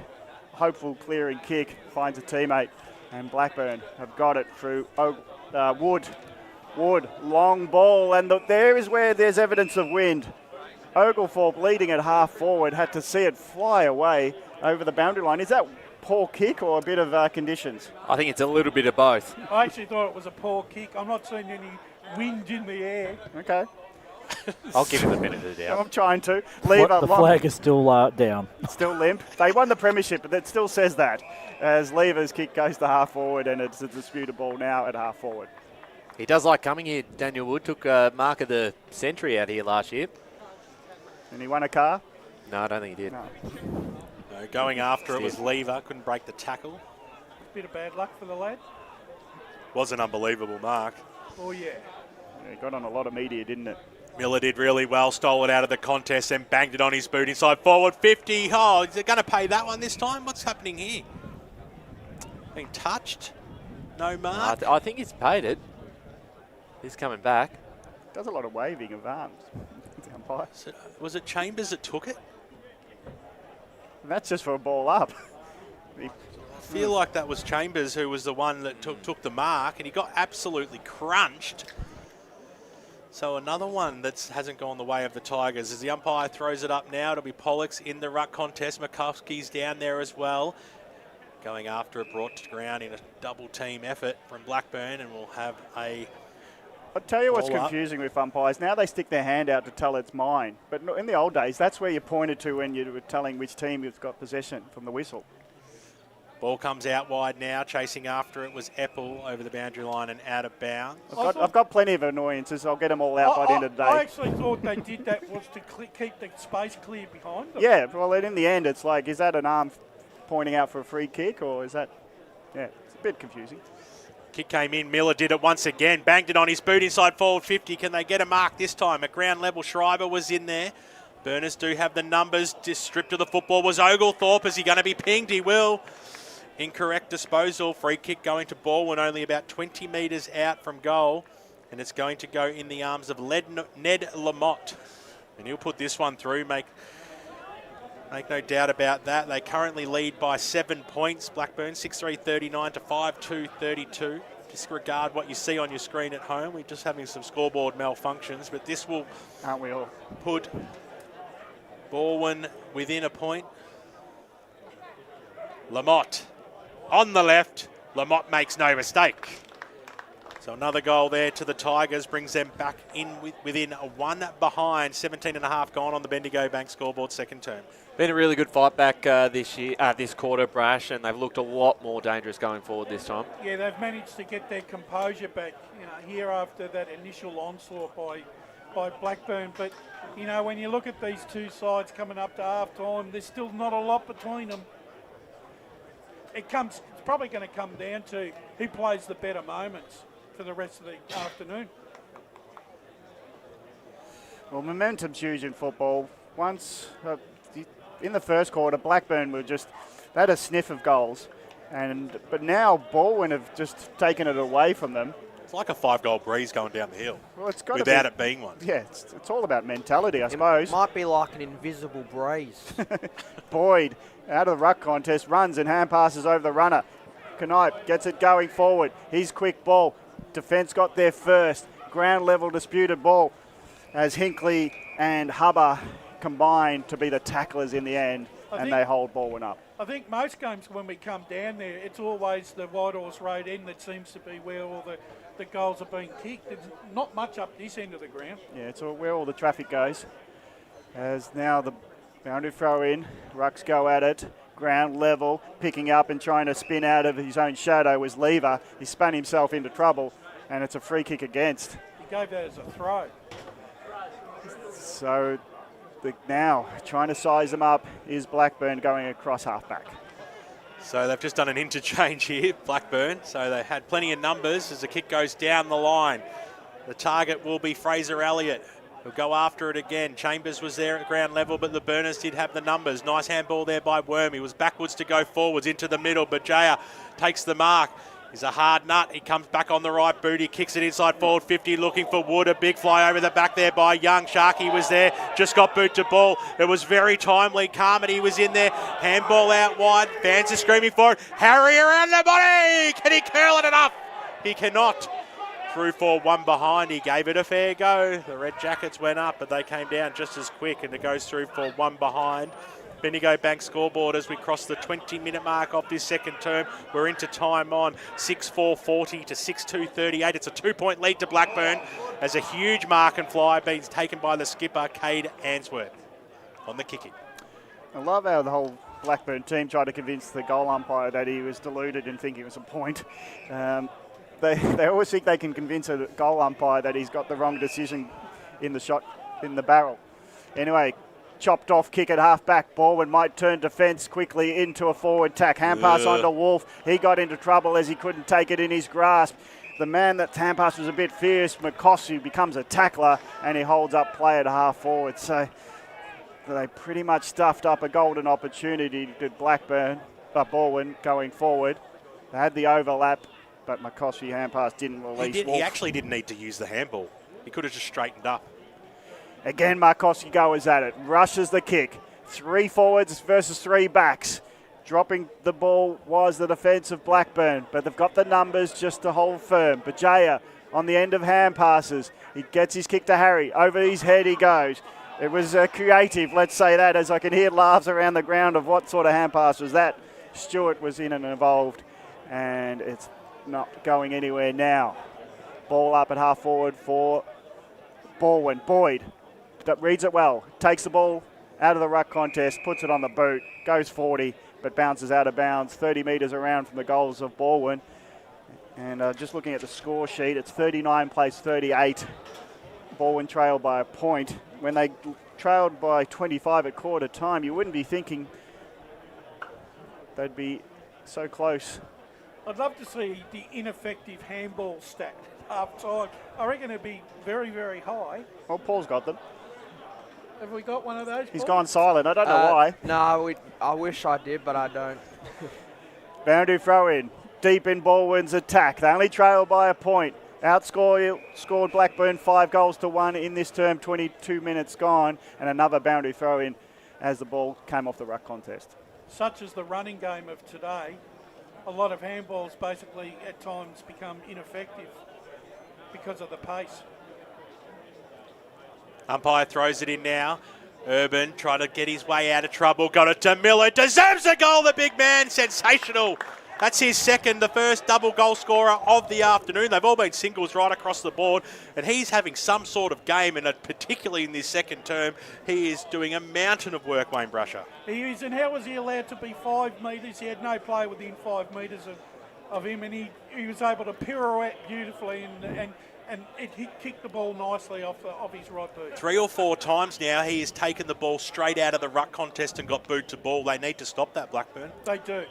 Hopeful clearing kick finds a teammate and Blackburn have got it through Wood. Wood, long ball, and there is where there's evidence of wind. Oglethorpe leading at half forward, had to see it fly away over the boundary line. Is that poor kick or a bit of conditions?
I think it's a little bit of both.
I actually thought it was a poor kick. I'm not seeing any wind in the air.
Okay.
I'll give it the benefit of the doubt.
I'm trying to. Lever,
The flag is still down.
Still limp. They won the premiership, but that still says that. As Lever's kick goes to half forward and it's a disputed ball now at half forward.
He does like coming here. Daniel Wood took a mark of the century out here last year.
And he won a car?
No, I don't think he did.
No.
No, going after it was Lever, couldn't break the tackle.
Bit of bad luck for the lad.
Was an unbelievable mark.
Oh, yeah.
He got on a lot of media, didn't it?
Miller did really well, stole it out of the contest and banged it on his boot inside forward 50. Oh, is it going to pay that one this time? What's happening here? Being touched? No mark?
I think he's paid it. He's coming back.
Does a lot of waving of arms. The umpire.
Was it Chambers that took it?
That's just for a ball up.
I feel like that was Chambers who was the one that took the mark, and he got absolutely crunched. So another one that hasn't gone the way of the Tigers. As the umpire throws it up now, it'll be Pollux in the ruck contest. Mikowski's down there as well. Going after it, brought to ground in a double team effort from Blackburn, and we'll have a...
I'll tell you what's
ball up.
confusing with umpires. Now they stick their hand out to tell it's mine. But in the old days, that's where you pointed to when you were telling which team has got possession from the whistle.
Ball comes out wide now. Chasing after it was Epple over the boundary line and out of bounds.
I've got plenty of annoyances. I'll get them all out by the end of the day.
I actually thought they did that was to keep the space clear behind them.
Yeah, well, in the end, it's like, is that an arm pointing out for a free kick, or is that... Yeah, it's a bit confusing.
Kick came in. Miller did it once again. Banged it on his boot inside forward 50. Can they get a mark this time? At ground level, Schreiber was in there. Burners do have the numbers. Just stripped of the football was Oglethorpe. Is he going to be pinged? He will. Incorrect disposal. Free kick going to Balwyn, only about 20 metres out from goal. And it's going to go in the arms of Ned Lamotte. And he'll put this one through. Make no doubt about that. They currently lead by 7 points. Blackburn 6-3-39 to 5-2-32. Disregard what you see on your screen at home. We're just having some scoreboard malfunctions, but this will
Aren't we all?
Put Balwyn within a point. Lamotte on the left. Lamotte makes no mistake. So another goal there to the Tigers brings them back in within a one behind. 17.5 gone on the Bendigo Bank scoreboard second term.
Been a really good fight back this quarter, Brash, and they've looked a lot more dangerous going forward this time.
Yeah, they've managed to get their composure back, here after that initial onslaught by Blackburn. But, when you look at these two sides coming up to half-time, there's still not a lot between them. It's probably going to come down to who plays the better moments for the rest of the afternoon.
Well, momentum's huge in football. Once, in the first quarter, Blackburn were they had a sniff of goals. But now Balwyn have just taken it away from them.
It's like a 5-goal breeze going down the hill.
Well, it's got
without it being one.
Yeah, it's all about mentality, I suppose.
Might be like an invisible breeze.
Boyd, out of the ruck contest, runs and hand passes over the runner. Knipe gets it going forward. His quick ball. Defence got there first. Ground level disputed ball as Hinkley and Hubber combine to be the tacklers in the end, and they hold Balwyn up.
I think most games when we come down there, it's always the White Horse Road end that seems to be where all the goals are being kicked. There's not much up this end of the ground.
Yeah, it's where all the traffic goes. As now the boundary throw in, rucks go at it. Ground level, picking up and trying to spin out of his own shadow was Lever. He spun himself into trouble, and it's a free kick against.
He gave that as a throw.
So now trying to size them up is Blackburn going across halfback.
So they've just done an interchange here, Blackburn. So they had plenty of numbers as the kick goes down the line. The target will be Fraser Elliott. He'll go after it again. Chambers was there at ground level, but the Burners did have the numbers. Nice handball there by Worm. He was backwards to go forwards into the middle, but Jaya takes the mark. He's a hard nut. He comes back on the right boot. He kicks it inside forward 50, looking for Wood. A big fly over the back there by Young. Sharkey was there, just got boot to ball. It was very timely. Carmody was in there. Handball out wide. Fans are screaming for it. Harry around the body. Can he curl it enough? He cannot. Through for one behind. He gave it a fair go. The Red Jackets went up, but they came down just as quick, and it goes through for one behind. Bendigo Bank scoreboard as we cross the 20-minute mark of this second term. We're into time on 6:4:40 to 6:2:38. It's a 2-point lead to Blackburn as a huge mark and fly being taken by the skipper, Cade Answorth, on the kicking.
I love how the whole Blackburn team tried to convince the goal umpire that he was deluded and think it was a point. They always think they can convince a goal umpire that he's got the wrong decision in the shot in the barrel. Anyway, chopped off kick at half-back. Balwyn might turn defence quickly into a forward tack. Hand pass onto Wolf. He got into trouble as he couldn't take it in his grasp. The man that hand pass was a bit fierce, McCossey, becomes a tackler, and he holds up play at half-forward. So they pretty much stuffed up a golden opportunity to Balwyn going forward. They had the overlap, but McCossey hand pass didn't release.
He actually didn't need to use the handball. He could have just straightened up.
Again, Markowski goes at it, rushes the kick. 3 forwards versus 3 backs. Dropping the ball was the defence of Blackburn, but they've got the numbers just to hold firm. Bajaya on the end of hand passes. He gets his kick to Harry. Over his head he goes. It was creative, let's say that, as I can hear laughs around the ground of what sort of hand pass was that. Stewart was in and involved, and it's not going anywhere now. Ball up at half forward for Balwyn. Boyd that reads it well, takes the ball out of the ruck contest, puts it on the boot, goes 40, but bounces out of bounds 30 metres around from the goals of Balwyn. And just looking at the score sheet, it's 39 plays 38. Balwyn trailed by a point. When they trailed by 25 at quarter time, you wouldn't be thinking they'd be so close.
I'd love to see the ineffective handball stat half time. I reckon it'd be very, very high.
Well, Paul's got them.
Have we got one of those?
He's
Paul?
gone silent. I don't know why.
No, I wish I did, but I don't.
Boundary throw in. Deep in Balwyn's attack. They only trail by a point. Outscored Blackburn 5-1 in this term, 22 minutes gone, and another boundary throw in as the ball came off the ruck contest.
Such as the running game of today, a lot of handballs basically at times become ineffective because of the pace.
Umpire throws it in now. Urban trying to get his way out of trouble. Got it to Miller. Deserves a goal, the big man. Sensational. That's his second, the first double goal scorer of the afternoon. They've all been singles right across the board, and he's having some sort of game, and particularly in this second term, he is doing a mountain of work, Wayne Brusher.
He is, and how was he allowed to be 5 metres? He had no player within 5 metres of him, and he was able to pirouette beautifully, and he kicked the ball nicely off his right boot.
3 or 4 times now he has taken the ball straight out of the ruck contest and got boot to ball. They need to stop that, Blackburn.
They do.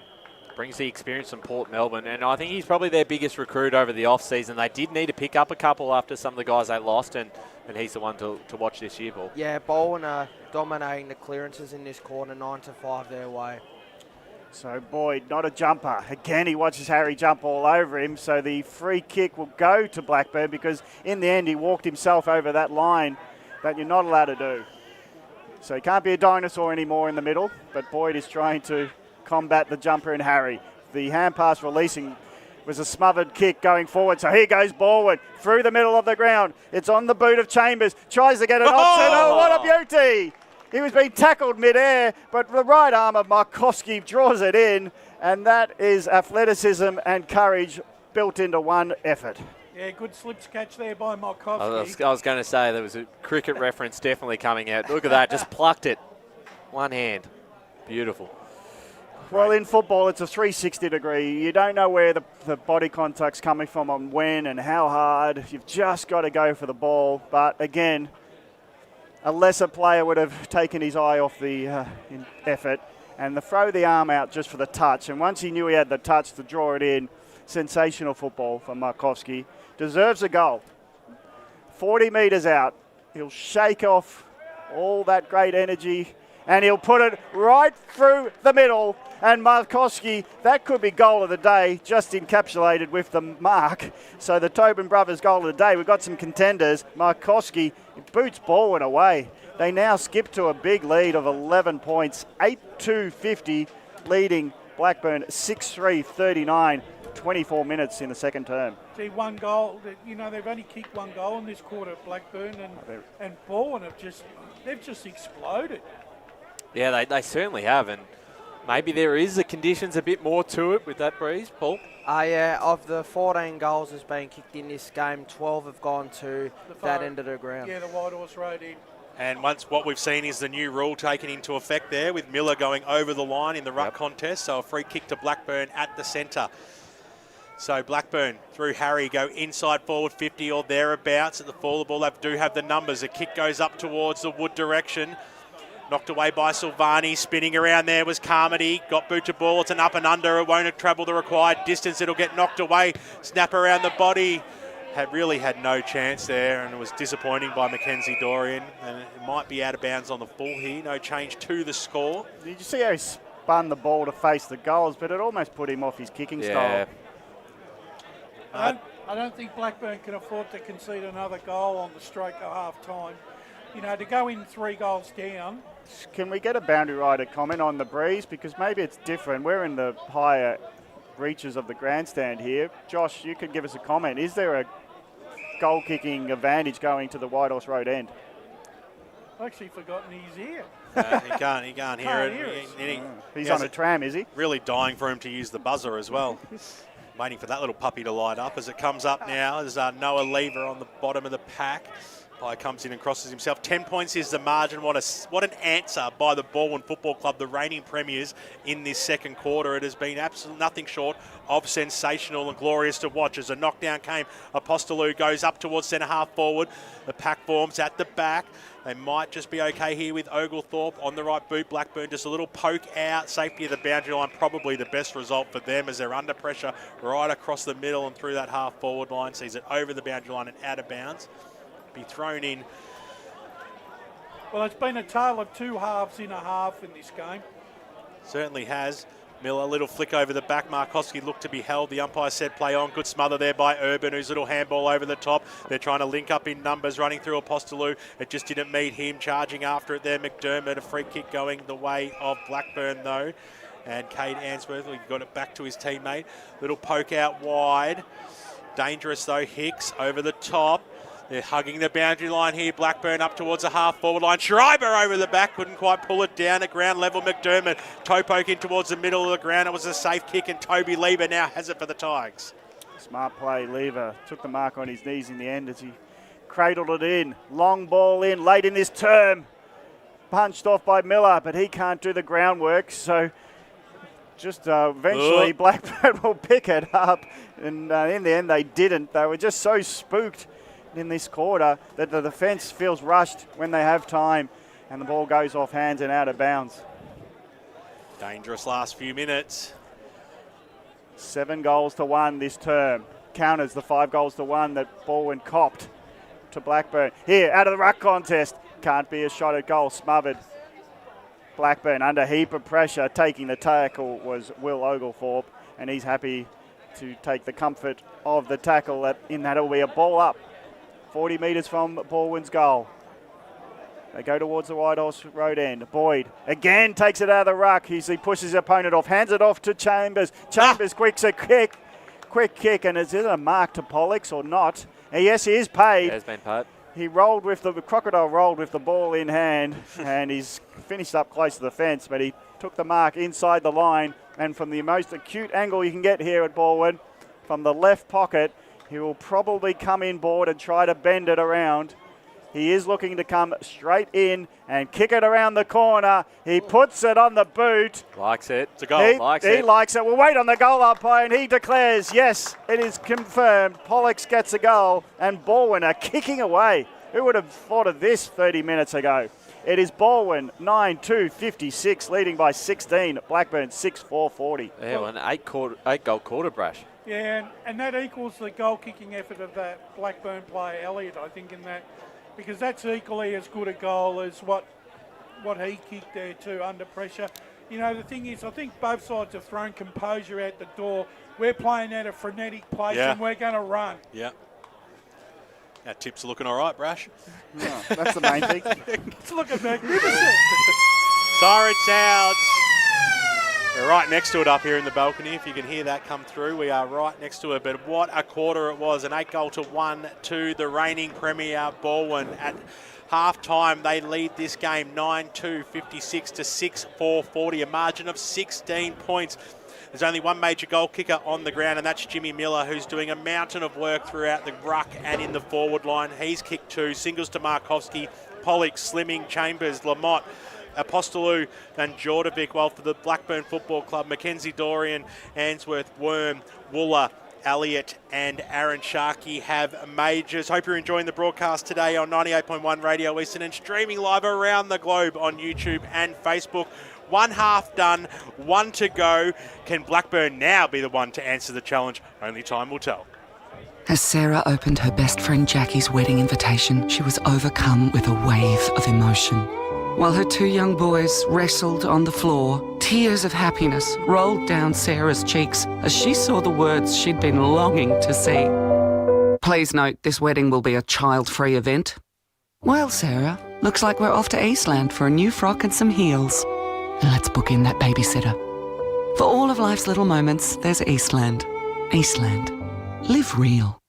Brings the experience from Port Melbourne, and I think he's probably their biggest recruit over the off-season. They did need to pick up a couple after some of the guys they lost, and he's the one to watch this year, Paul.
Yeah, Balwyn are dominating the clearances in this quarter, 9-5 their way.
So Boyd, not a jumper. Again, he watches Harry jump all over him, so the free kick will go to Blackburn because in the end he walked himself over that line that you're not allowed to do. So he can't be a dinosaur anymore in the middle, but Boyd is trying to combat the jumper in Harry. The hand pass releasing was a smothered kick going forward. So here goes Balwyn through the middle of the ground. It's on the boot of Chambers. Tries to get it offset. Oh, what a beauty! He was being tackled mid-air, but the right arm of Markowski draws it in, and that is athleticism and courage built into one effort.
Yeah, good slips catch there by Markowski.
I was going to say there was a cricket reference definitely coming out. Look at that, just plucked it. One hand. Beautiful.
Well, in football, it's a 360 degree. You don't know where the body contact's coming from and when and how hard. You've just got to go for the ball. But again, a lesser player would have taken his eye off the effort. and throw the arm out just for the touch. And once he knew he had the touch to draw it in, sensational football from Markowski. Deserves a goal. 40 metres out. He'll shake off all that great energy and he'll put it right through the middle. And Markowski, that could be goal of the day, just encapsulated with the mark. So the Tobin brothers goal of the day. We've got some contenders. Markowski boots Balwyn away. They now skip to a big lead of 11 points, 8-2-50, leading Blackburn 6-3-39, 24 minutes in the second term.
See, one goal, you know, they've only kicked one goal in this quarter at Blackburn, and Balwyn they've just exploded.
Yeah, they certainly have, and maybe there is the conditions a bit more to it with that breeze, Paul.
Yeah, of the 14 goals that's been kicked in this game, 12 have gone to that end of the ground.
Yeah, the White Horse Road end.
And once what we've seen is the new rule taken into effect there with Miller going over the line in the ruck contest. So a free kick to Blackburn at the centre. So Blackburn through Harry go inside forward 50 or thereabouts at the fall of the ball. They do have the numbers. A kick goes up towards the Wood direction. Knocked away by Silvani. Spinning around there was Carmody. Got boot to ball. It's an up and under. It won't travel the required distance. It'll get knocked away. Snap around the body. Really had no chance there, and it was disappointing by Mackenzie Dorian, and it might be out of bounds on the full here. No change to the score.
Did you see how he spun the ball to face the goals, but it almost put him off his kicking style.
I don't think Blackburn can afford to concede another goal on the stroke of half time. You know, to go in 3 goals down.
Can we get a boundary rider comment on the breeze? Because maybe it's different. We're in the higher reaches of the grandstand here. Josh, you could give us a comment. Is there a goal-kicking advantage going to the White Horse Road end?
I've actually forgotten he's here.
He can't hear it.
He's on a tram, is he?
Really dying for him to use the buzzer as well. Waiting for that little puppy to light up as it comes up now. There's Noah Lever on the bottom of the pack. Pye comes in and crosses himself. 10 points is the margin. What an answer by the Balwyn Football Club, the reigning premiers in this second quarter. It has been absolutely nothing short of sensational and glorious to watch. As a knockdown came, Apostolou goes up towards centre half forward. The pack forms at the back. They might just be okay here with Oglethorpe on the right boot. Blackburn just a little poke out. Safety of the boundary line, probably the best result for them as they're under pressure right across the middle and through that half forward line. Sees it over the boundary line and out of bounds. Be thrown in.
Well, it's been a tale of 2 halves in a half in this game.
Certainly has. Miller, a little flick over the back. Markowski looked to be held. The umpire said play on. Good smother there by Urban, whose little handball over the top. They're trying to link up in numbers, running through Apostolou. It just didn't meet him. Charging after it there, McDermott. A free kick going the way of Blackburn, though. And Cade Answorth, he got it back to his teammate. Little poke out wide. Dangerous, though. Hicks over the top. They're hugging the boundary line here. Blackburn up towards the half-forward line. Schreiber over the back. Couldn't quite pull it down at ground level. McDermott toe poke in towards the middle of the ground. It was a safe kick, and Toby Lever now has it for the Tigers.
Smart play. Lever took the mark on his knees in the end as he cradled it in. Long ball in late in this term. Punched off by Miller, but he can't do the groundwork. So just eventually Blackburn will pick it up. And in the end, they didn't. They were just so spooked in this quarter that the defence feels rushed when they have time, and the ball goes off hands and out of bounds.
Dangerous last few minutes.
7-1 this term. Counters the 5-1 that Balwyn copped to Blackburn. Here, out of the ruck contest. Can't be a shot at goal. Smothered. Blackburn under heap of pressure. Taking the tackle was Will Oglethorpe, and he's happy to take the comfort of the tackle. In that it'll be a ball up. 40 metres from Balwyn's goal. They go towards the White Horse Road end. Boyd again takes it out of the ruck. He pushes his opponent off, hands it off to Chambers. Chambers quick kick, and is it a mark to Pollux or not? Yes, he is paid.
Has been paid.
He rolled with the Crocodile rolled with the ball in hand, and he's finished up close to the fence, but he took the mark inside the line, and from the most acute angle you can get here at Balwyn, from the left pocket, he will probably come inboard and try to bend it around. He is looking to come straight in and kick it around the corner. He puts it on the boot.
Likes it.
It's a goal.
He likes it. We'll wait on the goal umpire, and he declares, yes, it is confirmed. Pollux gets a goal, and Balwyn are kicking away. Who would have thought of this 30 minutes ago? It is Balwyn 9-2-56, leading by 16. Blackburn 6-4-40.
Yeah, well, an eight-goal quarter, Brash.
Yeah, and that equals the goal-kicking effort of that Blackburn player, Elliott, I think, in that, because that's equally as good a goal as what he kicked there too, under pressure. You know, the thing is, I think both sides have thrown composure out the door. We're playing at a frenetic pace and we're going to run.
Yeah. Our tips are looking all right, Brash.
No, that's the main thing.
It's looking magnificent.
Siren sounds. We're right next to it up here in the balcony. If you can hear that come through, we are right next to it. But what a quarter it was. An 8-1 to the reigning premier Balwyn. At half-time, they lead this game 9-2, 56 to 6-4-40, a margin of 16 points. There's only one major goal kicker on the ground, and that's Jimmy Miller, who's doing a mountain of work throughout the ruck and in the forward line. He's kicked 2, singles to Markovski, Pollock, Slimming, Chambers, Lamotte, Apostolou and Jordovic, while for the Blackburn Football Club, Mackenzie Dorian, Answorth, Worm, Wooler, Elliott and Aaron Sharkey have majors. Hope you're enjoying the broadcast today on 98.1 Radio Eastern and streaming live around the globe on YouTube and Facebook. One half done, one to go. Can Blackburn now be the one to answer the challenge? Only time will tell.
As Sarah opened her best friend Jackie's wedding invitation, she was overcome with a wave of emotion. While her 2 young boys wrestled on the floor, tears of happiness rolled down Sarah's cheeks as she saw the words she'd been longing to see. Please note, this wedding will be a child-free event. Well, Sarah, looks like we're off to Eastland for a new frock and some heels. Let's book in that babysitter. For all of life's little moments, there's Eastland. Eastland. Live real.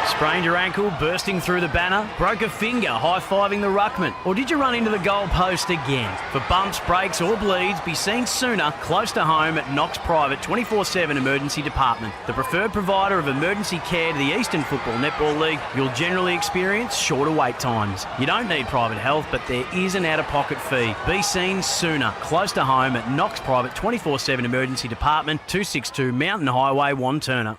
Sprained your ankle, bursting through the banner, broke a finger high-fiving the ruckman, or did you run into the goal post again? For bumps, breaks or bleeds, be seen sooner close to home at Knox Private 24/7 Emergency Department, the preferred provider of emergency care to the Eastern Football Netball League. You'll generally experience shorter wait times. You don't need private health, but there is an out-of-pocket fee. Be seen sooner close to home at Knox Private 24/7 Emergency Department, 262 Mountain Highway, Wanturna.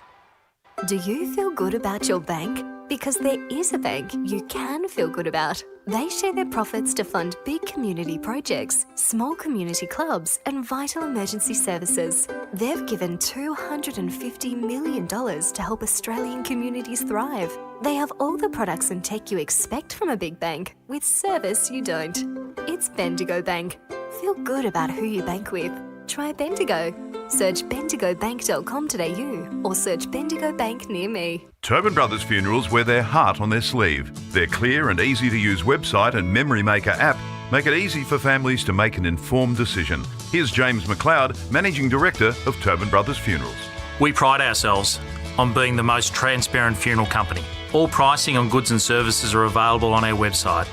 Do you feel good about your bank? Because there is a bank you can feel good about. They share their profits to fund big community projects, small community clubs, and vital emergency services. They've given $250 million to help Australian communities thrive. They have all the products and tech you expect from a big bank, with service you don't. It's Bendigo Bank. Feel good about who you bank with. Try Bendigo. Search bendigobank.com.au or search Bendigo Bank near me.
Tobin Brothers Funerals wear their heart on their sleeve. Their clear and easy-to-use website and Memory Maker app make it easy for families to make an informed decision. Here's James McLeod, Managing Director of Tobin Brothers Funerals.
We pride ourselves on being the most transparent funeral company. All pricing on goods and services are available on our website.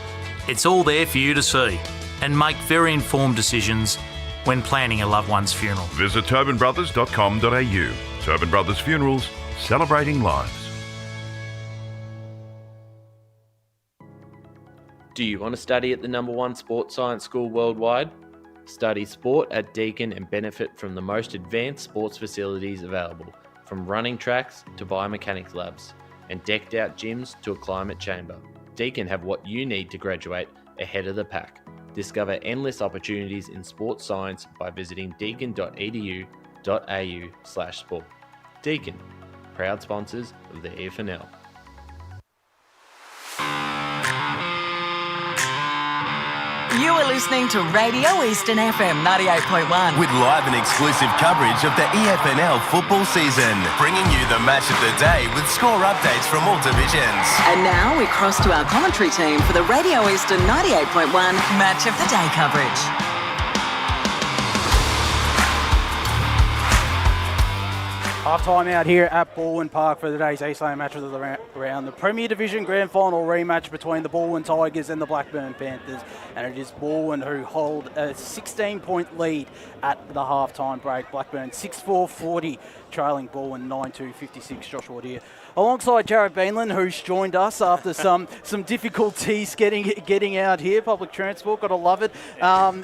It's all there for you to see and make very informed decisions when planning a loved one's funeral.
Visit tobinbrothers.com.au. Tobin Brothers Funerals, celebrating lives.
Do you want to study at the #1 sports science school worldwide? Study sport at Deakin and benefit from the most advanced sports facilities available, from running tracks to biomechanics labs, and decked out gyms to a climate chamber. Deakin have what you need to graduate ahead of the pack. Discover endless opportunities in sports science by visiting deakin.edu.au/sport. Deakin, proud sponsors of the EFNL.
You are listening to Radio Eastern FM 98.1.
With live and exclusive coverage of the EFNL football season, bringing you the match of the day with score updates from all divisions.
And now we cross to our commentary team for the Radio Eastern 98.1 Match of the Day coverage.
Half-time out here at Balwyn Park for today's Eastland match of the round. The Premier Division Grand Final Rematch between the Balwyn Tigers and the Blackburn Panthers. And it is Balwyn who hold a 16-point lead at the half-time break. Blackburn 6-4-40, trailing Balwyn 9-2-56. Joshua Deere alongside Jared Beanland, who's joined us after some difficulties getting out here. Public transport, gotta love it. And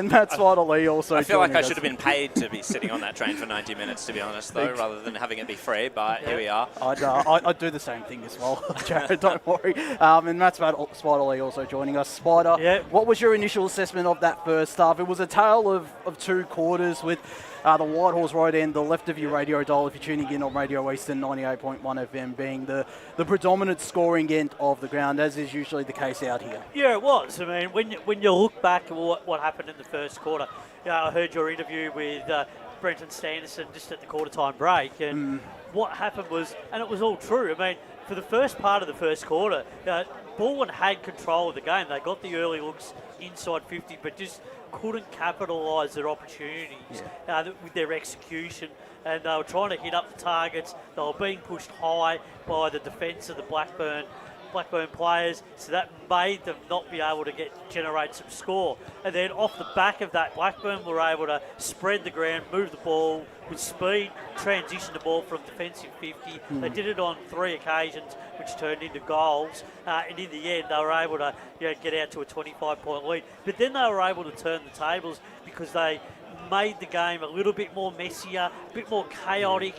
Matt Spider-Lee also.
I feel like I
joining
should
us.
have been paid to be sitting on that train for 90 minutes, to be honest, though, rather than having it be free, but here we are.
I'd do the same thing as well, Jared, don't worry. And Matt Spider-Lee also joining us. Spider, what was your initial assessment of that first half? It was a tale of 2 quarters with the White Horse right end, the left of your radio dial, if you're tuning in on Radio Eastern 98.1 FM, being the predominant scoring end of the ground, as is usually the case out here.
Yeah, it was. I mean, when you look back at what happened in the first quarter, I heard your interview with Brenton Sanderson just at the quarter-time break, and what happened was, and it was all true, I mean, for the first part of the first quarter, Balwyn had control of the game. They got the early looks inside 50, but just couldn't capitalise their opportunities with their execution, and they were trying to hit up the targets. They were being pushed high by the defence of the Blackburn players, so that made them not be able to generate some score. And then off the back of that, Blackburn were able to spread the ground, move the ball with speed, transition the ball from defensive 50. They did it on 3 occasions, which turned into goals. And in the end, they were able to get out to a 25-point lead. But then they were able to turn the tables because they made the game a little bit more messier, a bit more chaotic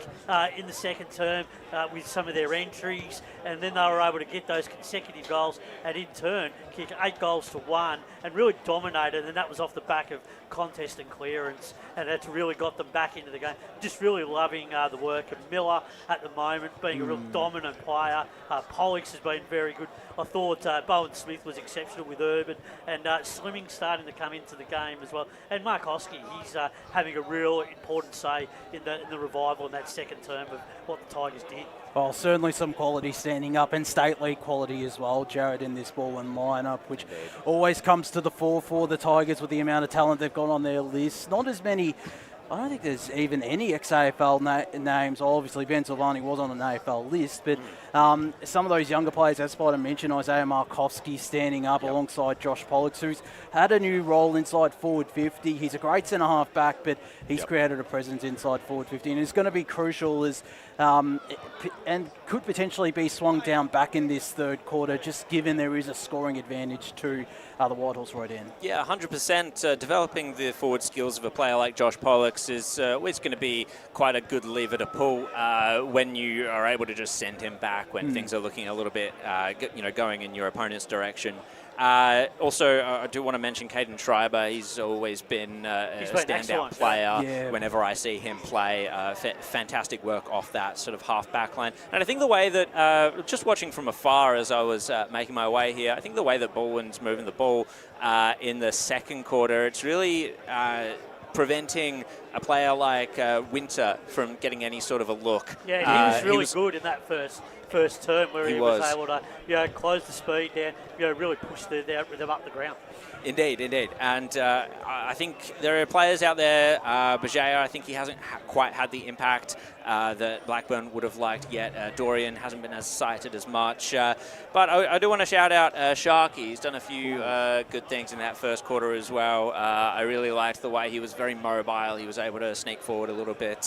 in the second term with some of their entries, and then they were able to get those consecutive goals and in turn kick 8 goals to 1 and really dominated, and that was off the back of contest and clearance, and that's really got them back into the game. Just really loving the work of Miller at the moment, being a real dominant player. Pollux has been very good. I thought Bowen Smith was exceptional with Urban, and Slimming starting to come into the game as well. And Mark Hosky, he's having a real important say in the revival in that second term of what the Tigers did.
Well, certainly some quality standing up, and state league quality as well, Jared, in this Balwyn lineup, which always comes to the fore for the Tigers with the amount of talent they've got on their list. Not as many, I don't think there's even any ex-AFL names. Obviously, Ben Silvani was on an AFL list, but some of those younger players, as Spider mentioned, Isaiah Markowski standing up alongside Josh Pollux, who's had a new role inside forward 50. He's a great centre-half back, but he's created a presence inside forward 50, and it's going to be crucial as and could potentially be swung down back in this third quarter, just given there is a scoring advantage to the White Horse right end.
Yeah, 100%. Developing the forward skills of a player like Josh Pollux is always going to be quite a good lever to pull when you are able to just send him back when things are looking a little bit, going in your opponent's direction. Also, I do want to mention Caden Schreiber. He's always been a standout player whenever I see him play. Fantastic work off that sort of half-back line. And I think the way that, just watching from afar as I was making my way here, I think the way that Balwyn's moving the ball in the second quarter, it's really preventing a player like Winter from getting any sort of a look.
Yeah, he was really good in that first term where he was able to close the speed down, really push them up the ground.
Indeed. And I think there are players out there, Bajaya, I think he hasn't quite had the impact that Blackburn would have liked yet. Dorian hasn't been as cited as much. But I do want to shout out Sharky. He's done a few good things in that first quarter as well. I really liked the way he was very mobile. He was able to sneak forward a little bit.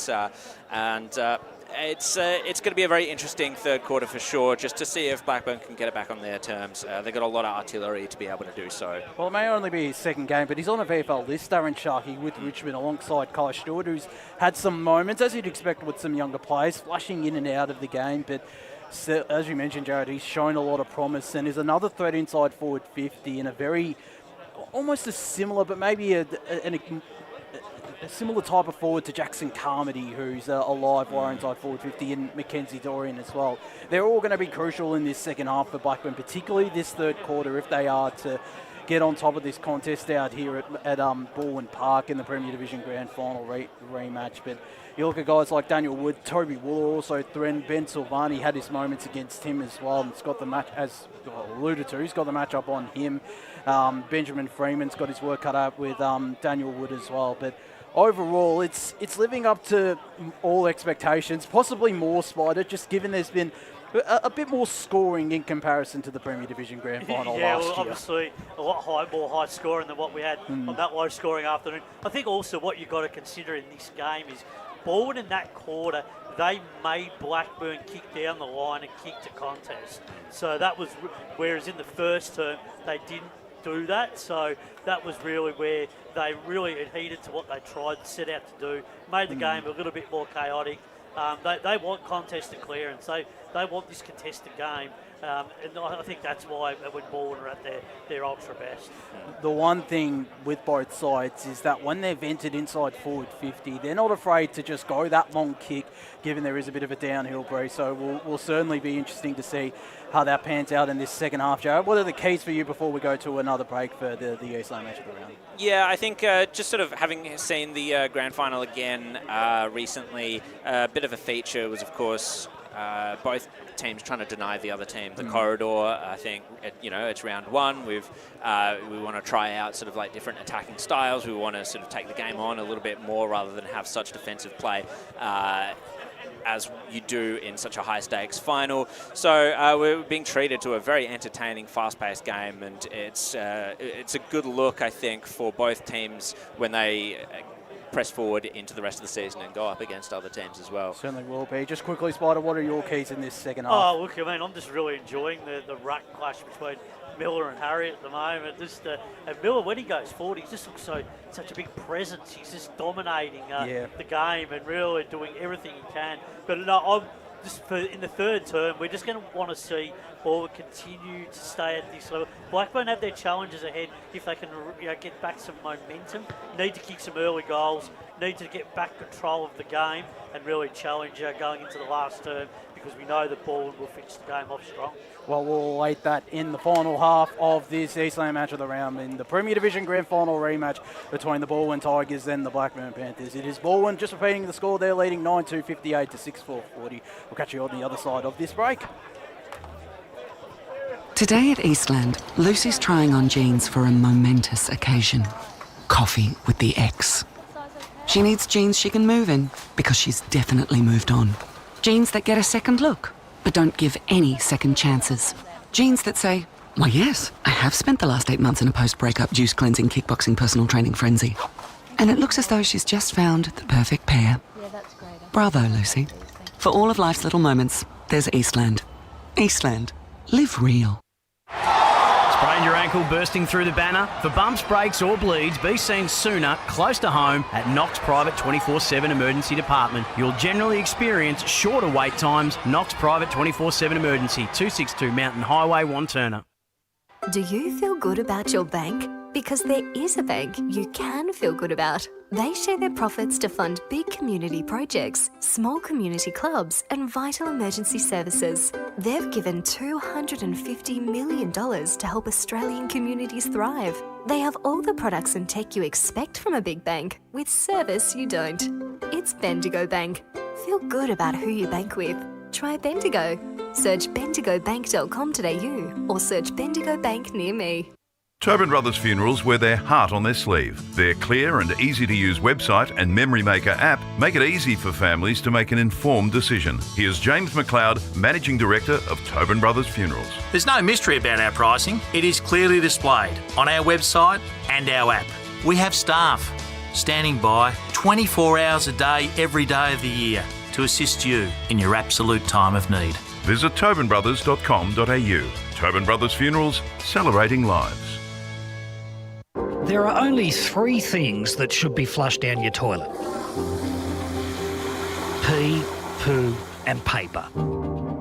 It's going to be a very interesting third quarter for sure, just to see if Blackburn can get it back on their terms. They've got a lot of artillery to be able to do so.
Well, it may only be his second game, but he's on a VFL list, Darren Sharkey, with Richmond alongside Kai Stewart, who's had some moments, as you'd expect with some younger players, flashing in and out of the game. But as you mentioned, Jared, he's shown a lot of promise and is another threat inside forward 50 in a very, almost a similar, but maybe a similar type of forward to Jackson Carmody, who's a live wire inside forward 50, and Mackenzie Dorian as well. They're all going to be crucial in this second half for Blackburn, particularly this third quarter, if they are to get on top of this contest out here at Balwyn Park in the Premier Division Grand Final rematch. But you look at guys like Daniel Wood, Toby Wooler also threatened. Ben Silvani had his moments against him as well, and it's got the match, as alluded to, he's got the match up on him. Benjamin Freeman's got his work cut out with Daniel Wood as well. But overall, it's living up to all expectations, possibly more, Spider, just given there's been a bit more scoring in comparison to the Premier Division Grand Final last year.
Obviously a lot more high scoring than what we had on that low scoring afternoon. I think also what you've got to consider in this game is Balwyn in that quarter, they made Blackburn kick down the line and kick to contest. So that was, whereas in the first term, they didn't do that. So that was really where they really adhered to what they tried to set out to do, made the game a little bit more chaotic. They want contested clearance. They want this contested game. And I think that's why when Balwyn are at their ultra best.
The one thing with both sides is that when they've entered inside forward 50, they're not afraid to just go that long kick, given there is a bit of a downhill breeze. So will certainly be interesting to see how that pans out in this second half. Jared, what are the keys for you before we go to another break for the Eastland match of the round?
Yeah, I think just sort of having seen the grand final again recently, a bit of a feature was, of course, both teams trying to deny the other team the corridor. I think it's round one. We want to try out sort of like different attacking styles. We want to sort of take the game on a little bit more rather than have such defensive play as you do in such a high stakes final. So we're being treated to a very entertaining, fast-paced game, and it's a good look, I think, for both teams when they press forward into the rest of the season and go up against other teams as well.
Certainly will be. Just quickly, Spider, what are your keys in this second half?
Oh, look, I mean, I'm just really enjoying the ruck clash between Miller and Harriet at the moment. And Miller, when he goes forward, he just looks such a big presence. He's just dominating the game and really doing everything he can. But no, in the third term, we're just going to want to see Balwyn continue to stay at this level. Blackburn have their challenges ahead if they can get back some momentum, need to kick some early goals, need to get back control of the game and really challenge going into the last term, because we know that Balwyn will finish the game off strong.
Well, we'll await that in the final half of this Eastland match of the round in the Premier Division Grand Final Rematch between the Balwyn Tigers and the Blackburn Panthers. It is Balwyn just repeating the score. They're leading 9-2, 58 to 6-4, 40. We'll catch you on the other side of this break.
Today at Eastland, Lucy's trying on jeans for a momentous occasion. Coffee with the ex. She needs jeans she can move in because she's definitely moved on. Jeans that get a second look, but don't give any second chances. Jeans that say, why yes, I have spent the last 8 months in a post-breakup juice cleansing kickboxing personal training frenzy. And it looks as though she's just found the perfect pair.
Yeah, that's great.
Bravo, Lucy. For all of life's little moments, there's Eastland. Eastland. Live real.
Sprained your ankle bursting through the banner? For bumps, breaks or bleeds, be seen sooner, close to home, at Knox Private 24/7 Emergency Department. You'll generally experience shorter wait times. Knox Private 24/7 Emergency, 262 Mountain Highway, Wanturna.
Do you feel good about your bank? Because there is a bank you can feel good about. They share their profits to fund big community projects, small community clubs, and vital emergency services. They've given $250 million to help Australian communities thrive. They have all the products and tech you expect from a big bank, with service you don't. It's Bendigo Bank. Feel good about who you bank with. Try Bendigo. Search bendigobank.com.au or search Bendigo Bank near me.
Tobin Brothers Funerals wear their heart on their sleeve. Their clear and easy-to-use website and Memory Maker app make it easy for families to make an informed decision. Here's James McLeod, Managing Director of Tobin Brothers Funerals.
There's no mystery about our pricing. It is clearly displayed on our website and our app. We have staff standing by 24 hours a day, every day of the year to assist you in your absolute time of need.
Visit tobinbrothers.com.au. Tobin Brothers Funerals, celebrating lives.
There are only 3 things that should be flushed down your toilet: pee, poo and paper.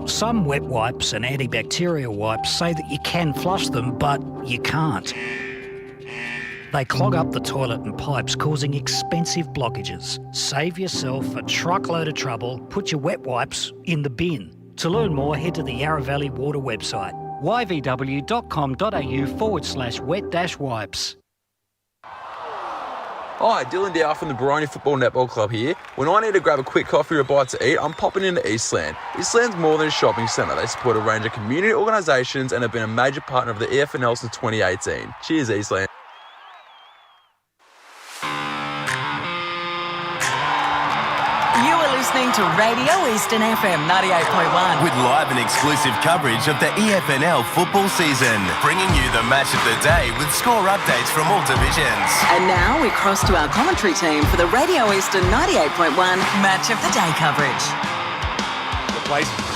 Some wet wipes and antibacterial wipes say that you can flush them, but you can't. They clog up the toilet and pipes, causing expensive blockages. Save yourself a truckload of trouble. Put your wet wipes in the bin. To learn more, head to the Yarra Valley Water website, yvw.com.au/wet-wipes.
Hi, Dylan Dow from the Baroni Football Netball Club here. When I need to grab a quick coffee or a bite to eat, I'm popping into Eastland. Eastland's more than a shopping centre. They support a range of community organisations and have been a major partner of the EFNL since 2018. Cheers, Eastland.
You are listening to Radio Eastern FM 98.1.
With live and exclusive coverage of the EFNL football season, bringing you the match of the day with score updates from all divisions.
And now we cross to our commentary team for the Radio Eastern 98.1 Match of the Day coverage.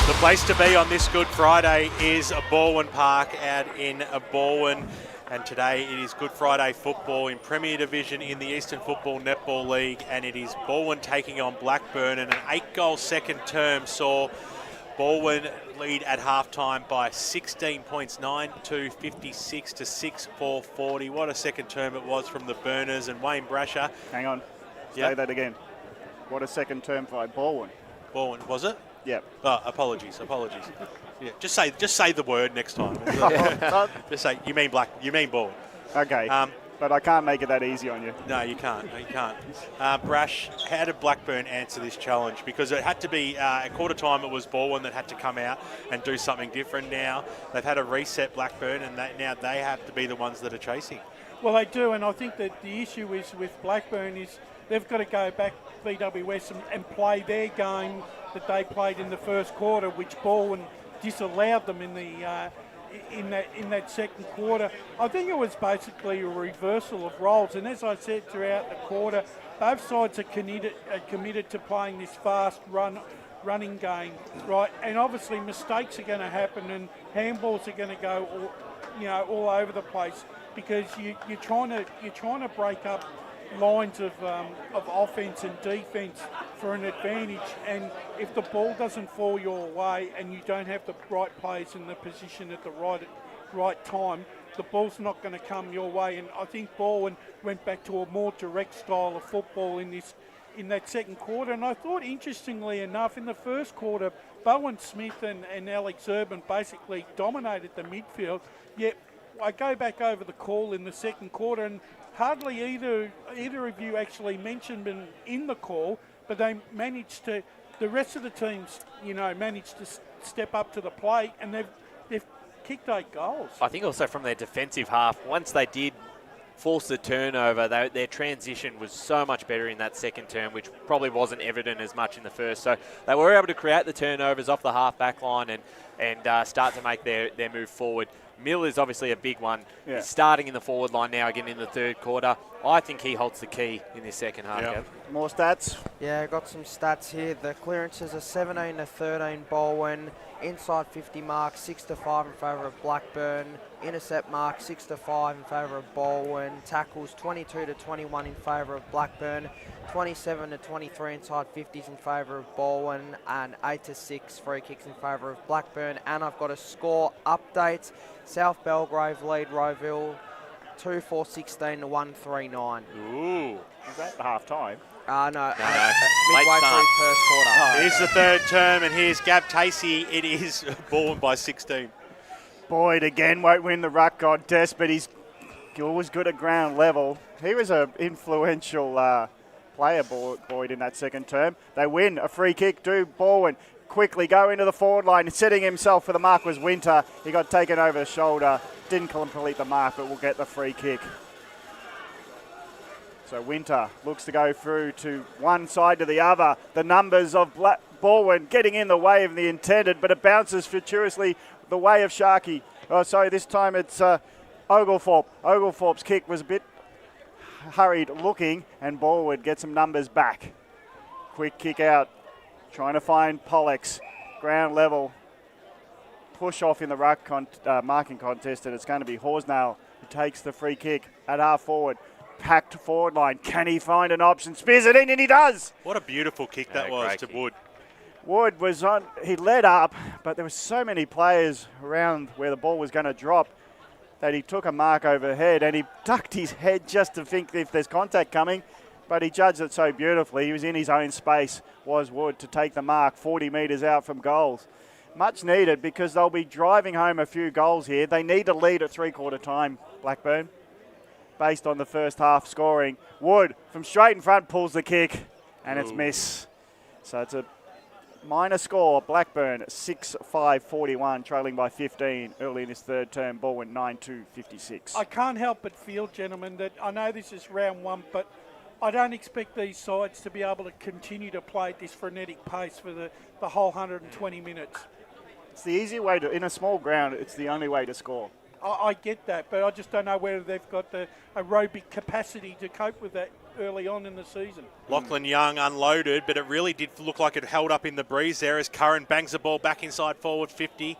The place to be on this Good Friday is Balwyn Park out in Balwyn. And today it is Good Friday football in Premier Division in the Eastern Football Netball League, and it is Balwyn taking on Blackburn, and an 8-goal second term saw Balwyn lead at halftime by 16 points, 9-2-56 to 6-4-40. What a second term it was from the Burners, and Wayne Brasher.
Hang on. Say that again. What a second term by Balwyn.
Balwyn, was it?
Yep.
Oh, apologies. Yeah, just say the word next time. Just say you mean Balwyn.
Okay. But I can't make it that easy on you.
No, you can't. Brash, how did Blackburn answer this challenge? Because it had to be, at quarter time it was Balwyn that had to come out and do something different. Now they've had to reset Blackburn, and now they have to be the ones that are chasing.
Well, they do, and I think that the issue is with Blackburn is they've got to go back, VWS, and play their game that they played in the first quarter, which Balwyn disallowed them in the in that second quarter. I think it was basically a reversal of roles, and as I said throughout the quarter, both sides are committed to playing this fast running game, right? And obviously mistakes are going to happen, and handballs are going to go all over the place, because you're trying to break up lines of offence and defence for an advantage, and if the ball doesn't fall your way and you don't have the right players in the position at the right time, the ball's not going to come your way. And I think Balwyn went back to a more direct style of football in that second quarter. And I thought, interestingly enough, in the first quarter, Bowen Smith and Alex Urban basically dominated the midfield. Yet I go back over the call in the second quarter, and hardly either of you actually mentioned them in the call, but they managed to, the rest of the teams, managed to step up to the plate, and they've kicked 8 goals.
I think also from their defensive half, once they did force the turnover, their transition was so much better in that second term, which probably wasn't evident as much in the first. So they were able to create the turnovers off the half-back line and start to make their move forward. Mill is obviously a big one.
Yeah.
He's starting in the forward line now again in the third quarter. I think he holds the key in this second half.
Yep. More stats?
Yeah, I got some stats here. The clearances are 17-13 Balwyn. Inside 50 mark, 6-5 in favour of Blackburn. Intercept mark, 6-5 in favour of Balwyn. Tackles 22-21 in favour of Blackburn. 27-23 inside 50s in favour of Balwyn, and 8-6 free kicks in favour of Blackburn. And I've got a score update. South Belgrave lead Rowville 2-4-16 to 1-3-9.
Ooh. Is that the half time?
No.
Late
Midway
start.
through first quarter.
Here's the third term, and here's Gab Tacey. It is Balwyn by 16.
Boyd again won't win the ruck contest, but he's always good at ground level. He was an influential player, Boyd, in that second term. They win a free kick to Balwyn. Quickly go into the forward line. Setting himself for the mark was Winter. He got taken over the shoulder. Didn't complete the mark, but will get the free kick. So Winter looks to go through to one side to the other. The numbers of Balwyn getting in the way of the intended, but it bounces fortuitously the way of Sharkey. This time it's Oglethorpe. Oglethorpe's kick was a bit hurried looking, and Balwyn gets some numbers back. Quick kick out. Trying to find Pollux, ground level, push off in the ruck marking contest, and it's going to be Horsnail who takes the free kick at half forward. Packed forward line. Can he find an option? Spears it in, and he does.
What a beautiful kick that was to Wood.
Wood was on, he led up, but there were so many players around where the ball was going to drop that he took a mark overhead, and he ducked his head just to think if there's contact coming. But he judged it so beautifully. He was in his own space, was Wood, to take the mark 40 metres out from goals. Much needed, because they'll be driving home a few goals here. They need to lead at three-quarter time, Blackburn, based on the first half scoring. Wood, from straight in front, pulls the kick, and it's miss. So it's a minor score. Blackburn 6-5-41, trailing by 15 early in this third term. Balwyn 9-2-56.
I can't help but feel, gentlemen, that I know this is round one, but I don't expect these sides to be able to continue to play at this frenetic pace for the whole 120 minutes.
It's the easy way to, in a small ground, it's the only way to score.
I get that, but I just don't know whether they've got the aerobic capacity to cope with that early on in the season.
Lachlan Young unloaded, but it really did look like it held up in the breeze there as Curran bangs the ball back inside forward 50.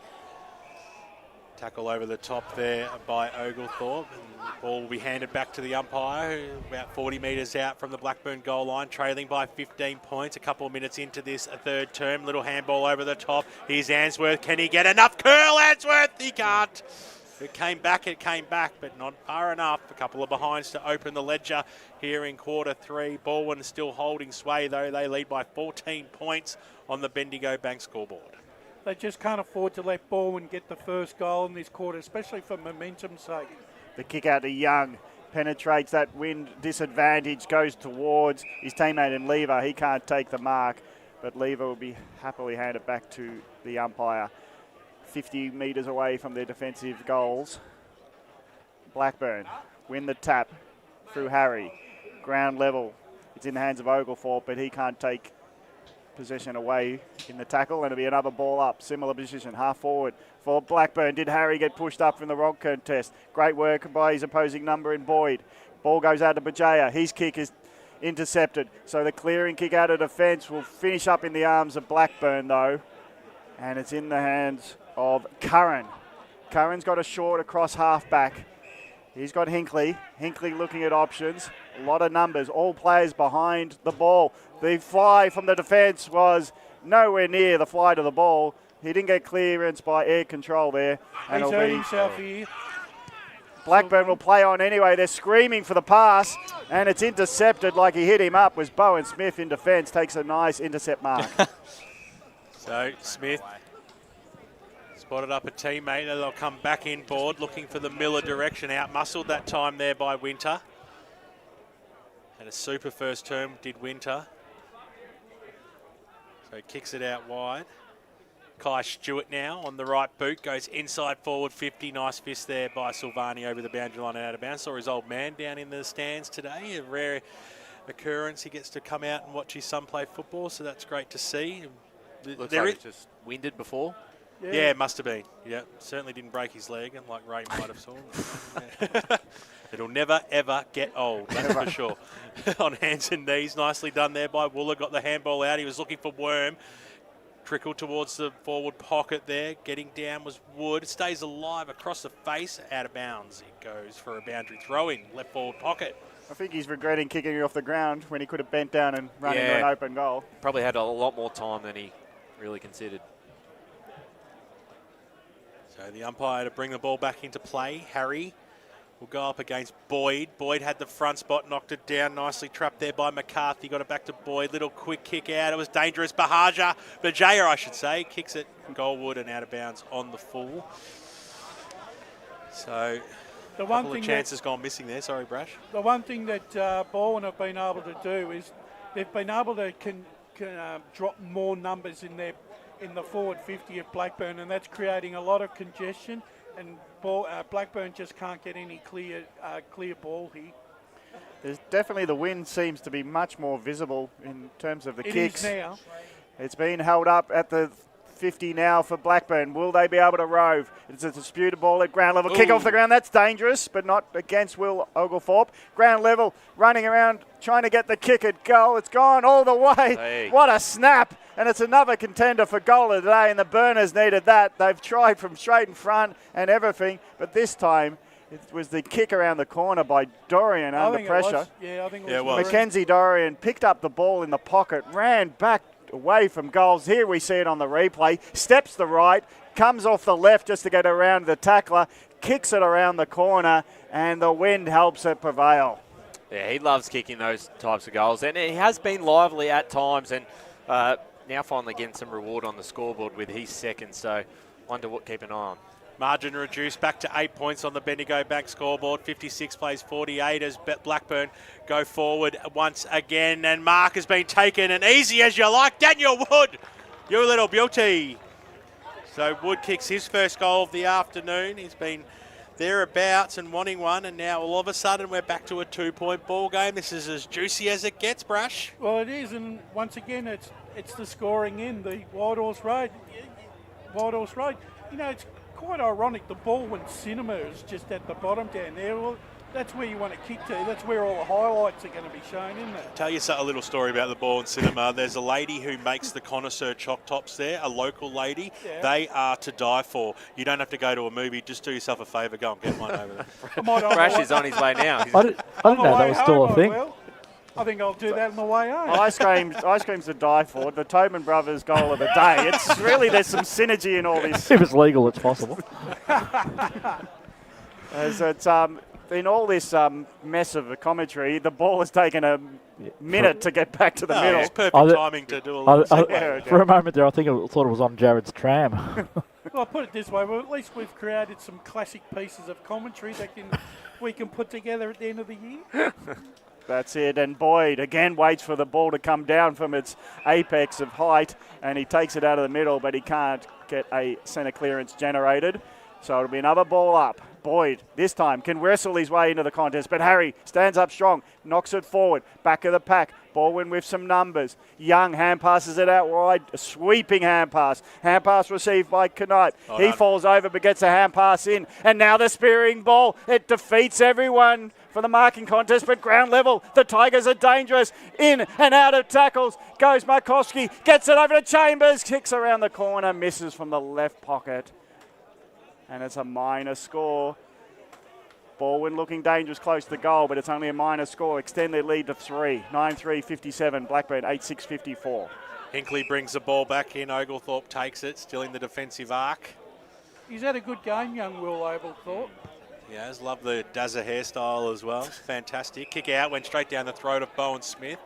Tackle over the top there by Oglethorpe. And the ball will be handed back to the umpire, who about 40 metres out from the Blackburn goal line, trailing by 15 points. A couple of minutes into this third term. Little handball over the top. Here's Answorth. Can he get enough curl, Answorth? He can't. It came back, but not far enough. A couple of behinds to open the ledger here in quarter 3. Balwyn still holding sway, though. They lead by 14 points on the Bendigo Bank scoreboard.
They just can't afford to let Balwyn get the first goal in this quarter, especially for momentum's sake.
The kick out to Young penetrates that wind disadvantage, goes towards his teammate in Lever. He can't take the mark, but Lever will be happily handed back to the umpire. 50 metres away from their defensive goals. Blackburn win the tap through Harry. Ground level. It's in the hands of Oglethorpe, but he can't take possession away in the tackle, and it'll be another ball up. Similar position, half forward for Blackburn. Did Harry get pushed up from the rock contest? Great work by his opposing number in Boyd. Ball goes out to Bajaya. His kick is intercepted. So the clearing kick out of defence will finish up in the arms of Blackburn, though. And it's in the hands of Curran. Curran's got a short across half-back. He's got Hinkley. Hinkley looking at options. A lot of numbers. All players behind the ball. The fly from the defence was nowhere near the fly to the ball. He didn't get clearance by air control there.
He's hurt himself here.
Blackburn will play on anyway. They're screaming for the pass, and it's intercepted like he hit him up. Was Bowen Smith in defence, takes a nice intercept mark.
So Smith spotted up a teammate. They'll come back inboard looking for the Miller direction. Out-muscled that time there by Winter. And a super first term did Winter. So he kicks it out wide. Kai Stewart now on the right boot, goes inside forward 50. Nice fist there by Silvani over the boundary line and out of bounds. Saw his old man down in the stands today. A rare occurrence. He gets to come out and watch his son play football, so that's great to see.
Looks like he's just winded before.
Yeah, it must have been. Yeah, certainly didn't break his leg, and like Ray might have saw. It'll never, ever get old, that's for sure. On hands and knees, nicely done there by Wooler. Got the handball out. He was looking for Worm. Trickled towards the forward pocket there. Getting down was Wood. Stays alive across the face, out of bounds. It goes for a boundary throw-in, left forward pocket.
I think he's regretting kicking it off the ground when he could have bent down and run into an open goal.
Probably had a lot more time than he really considered.
So the umpire to bring the ball back into play. Harry will go up against Boyd. Boyd had the front spot, knocked it down, nicely trapped there by McCarthy. Got it back to Boyd. Little quick kick out. It was dangerous. Bajaya, I should say, kicks it Goldwood and out of bounds on the full. So
the
a
one
couple
thing
of chances gone missing there. Sorry, Brash.
The one thing that Balwyn have been able to do is they've been able to drop more numbers in the forward 50 of Blackburn, and that's creating a lot of congestion. And Blackburn just can't get any clear ball here.
There's definitely the wind seems to be much more visible in terms of the kicks.
It is now.
It's been held up at the 50 now for Blackburn. Will they be able to rove? It's a disputed ball at ground level. Kick off the ground. That's dangerous, but not against Will Oglethorpe. Ground level, running around, trying to get the kick at goal. It's gone all the way.
Hey.
What a snap. And it's another contender for goal of the day, and the Burners needed that. They've tried from straight in front and everything, but this time it was the kick around the corner by Dorian under pressure.
I think it was.
Mackenzie Dorian picked up the ball in the pocket, ran back away from goals. Here we see it on the replay. Steps the right, comes off the left just to get around the tackler, kicks it around the corner, and the wind helps it prevail.
Yeah, he loves kicking those types of goals, and he has been lively at times, and now finally getting some reward on the scoreboard with his second, so wonder what keep an eye on.
Margin reduced back to 8 points on the Bendigo Bank scoreboard. 56 plays 48 as Blackburn go forward once again. And mark has been taken, and easy as you like. Daniel Wood, you little beauty. So Wood kicks his first goal of the afternoon. He's been thereabouts and wanting one, and now all of a sudden we're back to a 2-point ball game. This is as juicy as it gets, Brash.
Well, it is, and once again, it's the scoring in the Wild Horse Road. Wild Horse Road. You know, it's quite ironic. The Balwyn Cinema is just at the bottom down there. Well, that's where you want to kick to. That's where all the highlights are going to be shown, isn't it?
Tell you a little story about the Balwyn Cinema. There's a lady who makes the connoisseur choc tops there, a local lady.
Yeah.
They are to die for. You don't have to go to a movie. Just do yourself a favour. Go and get one over there.
Brash is on his way now.
I didn't know that was still a thing.
I think I'll do that on the way home.
Ice cream's to die for. The Tobin brothers' goal of the day. It's really, there's some synergy in all this.
If it's legal, it's possible.
As it's in all this mess of a commentary, the ball has taken a minute to get back to the middle.
It's perfect timing to do a little segue.
For a moment there, I thought it was on Jared's tram.
Well, I'll put it this way. Well, at least we've created some classic pieces of commentary that we can put together at the end of the year.
That's it, and Boyd again waits for the ball to come down from its apex of height, and he takes it out of the middle, but he can't get a centre clearance generated. So it'll be another ball up. Boyd, this time, can wrestle his way into the contest, but Harry stands up strong, knocks it forward, back of the pack. Balwyn with some numbers. Young hand passes it out wide, a sweeping hand pass. Hand pass received by Knight. He falls over but gets a hand pass in. And now the spearing ball. It defeats everyone for the marking contest, but ground level. The Tigers are dangerous. In and out of tackles goes Markowski. Gets it over to Chambers. Kicks around the corner, misses from the left pocket. And it's a minor score. Balwyn looking dangerous close to goal, but it's only a minor score. Extend their lead to 3. 9-3-57. Blackburn 8-6-54.
Hinkley brings the ball back in. Oglethorpe takes it, still in the defensive arc.
He's had a good game, young Will Oglethorpe.
He has. Love the Dazza hairstyle as well. Fantastic. Kick out, went straight down the throat of Bowen Smith.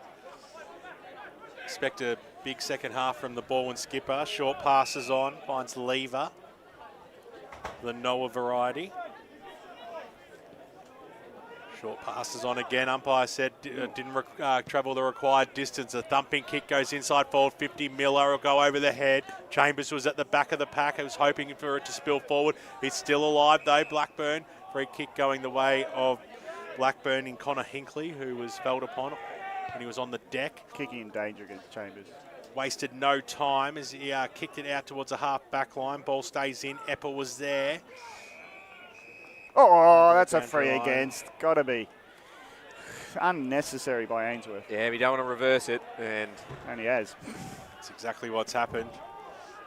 Expect a big second half from the Balwyn skipper. Short passes on, finds Lever, the Noah variety. Short passes on again. Umpire said didn't travel the required distance. A thumping kick goes inside forward 50. Miller will go over the head. Chambers was at the back of the pack. I was hoping for it to spill forward. It's still alive though, Blackburn. Free kick going the way of Blackburn in Connor Hinkley, who was felled upon when he was on the deck.
Kicking in danger against Chambers.
Wasted no time as he kicked it out towards the half back line. Ball stays in. Epper was there.
Oh, that's a free against. Got to be unnecessary by Ainsworth.
Yeah, we don't want to reverse it. And
he has.
That's exactly what's happened.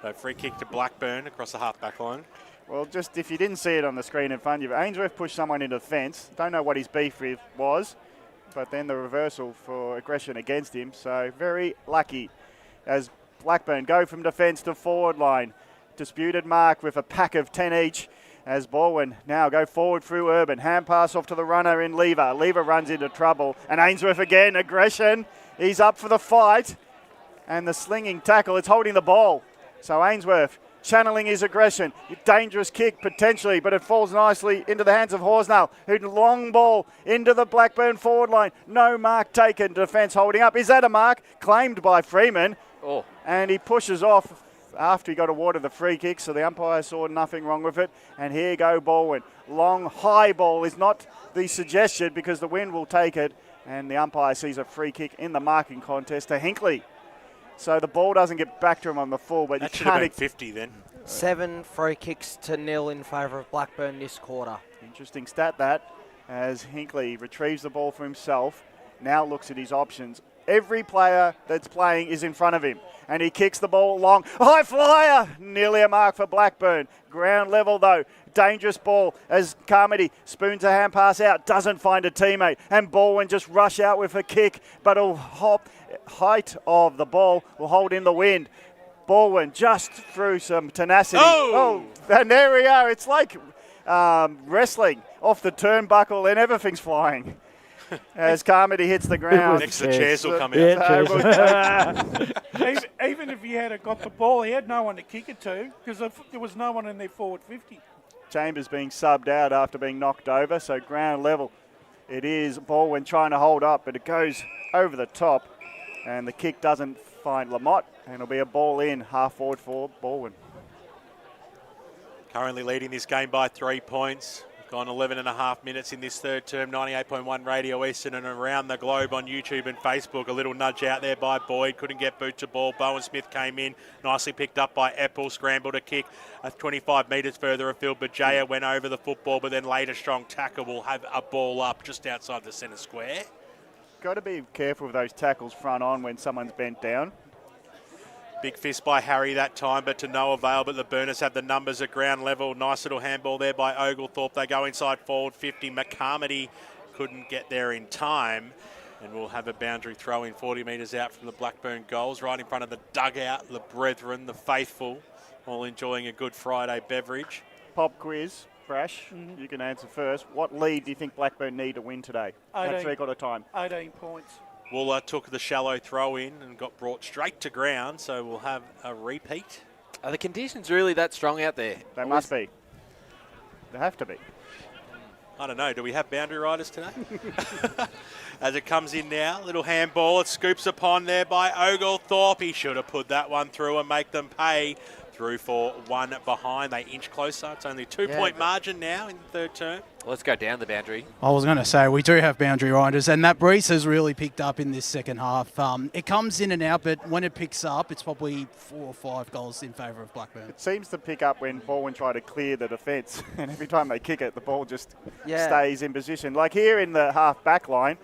So free kick to Blackburn across the half back line.
Well, just if you didn't see it on the screen in front of you, Ainsworth pushed someone into the fence. Don't know what his beef with was, but then the reversal for aggression against him. So very lucky as Blackburn go from defence to forward line. Disputed mark with a pack of 10 each. As Balwyn now go forward through Urban. Hand pass off to the runner in Lever. Lever runs into trouble. And Ainsworth again, aggression. He's up for the fight. And the slinging tackle, it's holding the ball. So Ainsworth channeling his aggression. Dangerous kick potentially, but it falls nicely into the hands of Horsnell, who long ball into the Blackburn forward line. No mark taken. Defence holding up. Is that a mark? Claimed by Freeman.
Oh.
And he pushes off after he got awarded the free kick, so the umpire saw nothing wrong with it. And here go Balwyn. Long, high ball is not the suggestion because the wind will take it. And the umpire sees a free kick in the marking contest to Hinkley. So the ball doesn't get back to him on the full, but
that
you
should have
can't...
been 50 then.
7 free kicks to 0 in favour of Blackburn this quarter.
Interesting stat that, as Hinkley retrieves the ball for himself, now looks at his options. Every player that's playing is in front of him. And he kicks the ball long. High flyer! Nearly a mark for Blackburn. Ground level though. Dangerous ball as Carmody spoons a hand pass out. Doesn't find a teammate. And Balwyn just rush out with a kick. But it'll hop. Height of the ball will hold in the wind. Balwyn just through some tenacity. Oh! And there we are. It's like wrestling off the turnbuckle and everything's flying. As Carmody hits the ground.
Next the chairs will come out.
Yeah, even if he had got the ball, he had no one to kick it to because there was no one in their forward 50.
Chambers being subbed out after being knocked over, so ground level. It is Balwyn trying to hold up, but it goes over the top, and the kick doesn't find Lamotte, and it'll be a ball in, half forward for Balwyn.
Currently leading this game by 3 points. Gone 11 and a half minutes in this third term, 98.1 Radio Eastern and around the globe on YouTube and Facebook. A little nudge out there by Boyd. Couldn't get boot to ball. Bowen Smith came in. Nicely picked up by Apple. Scrambled a kick 25 metres further afield. Bajaya went over the football, but then later strong tackle will have a ball up just outside the centre square.
Got to be careful with those tackles front on when someone's bent down.
Big fist by Harry that time, but to no avail. But the Burners have the numbers at ground level. Nice little handball there by Oglethorpe. They go inside forward 50. McCarmody couldn't get there in time. And we'll have a boundary throw in 40 metres out from the Blackburn goals, right in front of the dugout. The brethren, the faithful, all enjoying a good Friday beverage.
Pop quiz, Brash, you can answer first. What lead do you think Blackburn need to win today?
18.
At three-quarter time.
18 points.
Wooler took the shallow throw in and got brought straight to ground, so we'll have a repeat.
Are the conditions really that strong out there?
They must be. They have to be.
I don't know. Do we have boundary riders today? As it comes in now, little handball. It scoops upon there by Oglethorpe. He should have put that one through and make them pay. Through for one behind. They inch closer. It's only a 2-point margin now in the third term.
Let's go down the boundary.
I was going to say, we do have boundary riders, and that breeze has really picked up in this second half. It comes in and out, but when it picks up, it's probably 4 or 5 goals in favour of Blackburn.
It seems to pick up when Balwyn try to clear the defence, and every time they kick it, the ball just stays in position. Like here in the half-back line,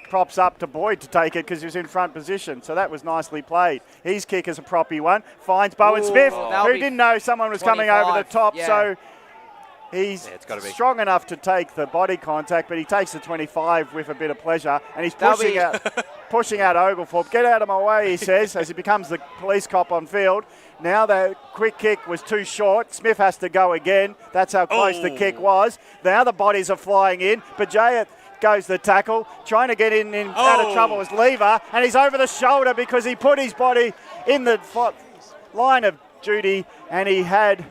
props up to Boyd to take it because he was in front position. So that was nicely played. His kick is a proppy one. Finds Bowen Smith, who didn't know someone was coming over the top. Yeah. So he's strong enough to take the body contact, but he takes the 25 with a bit of pleasure. And he's pushing out Oglethorpe. Get out of my way, he says, as he becomes the police cop on field. Now the quick kick was too short. Smith has to go again. That's how close the kick was. Now the bodies are flying in. Bajaya goes the tackle, trying to get in out of trouble was Lever, and he's over the shoulder because he put his body in the line of duty and he had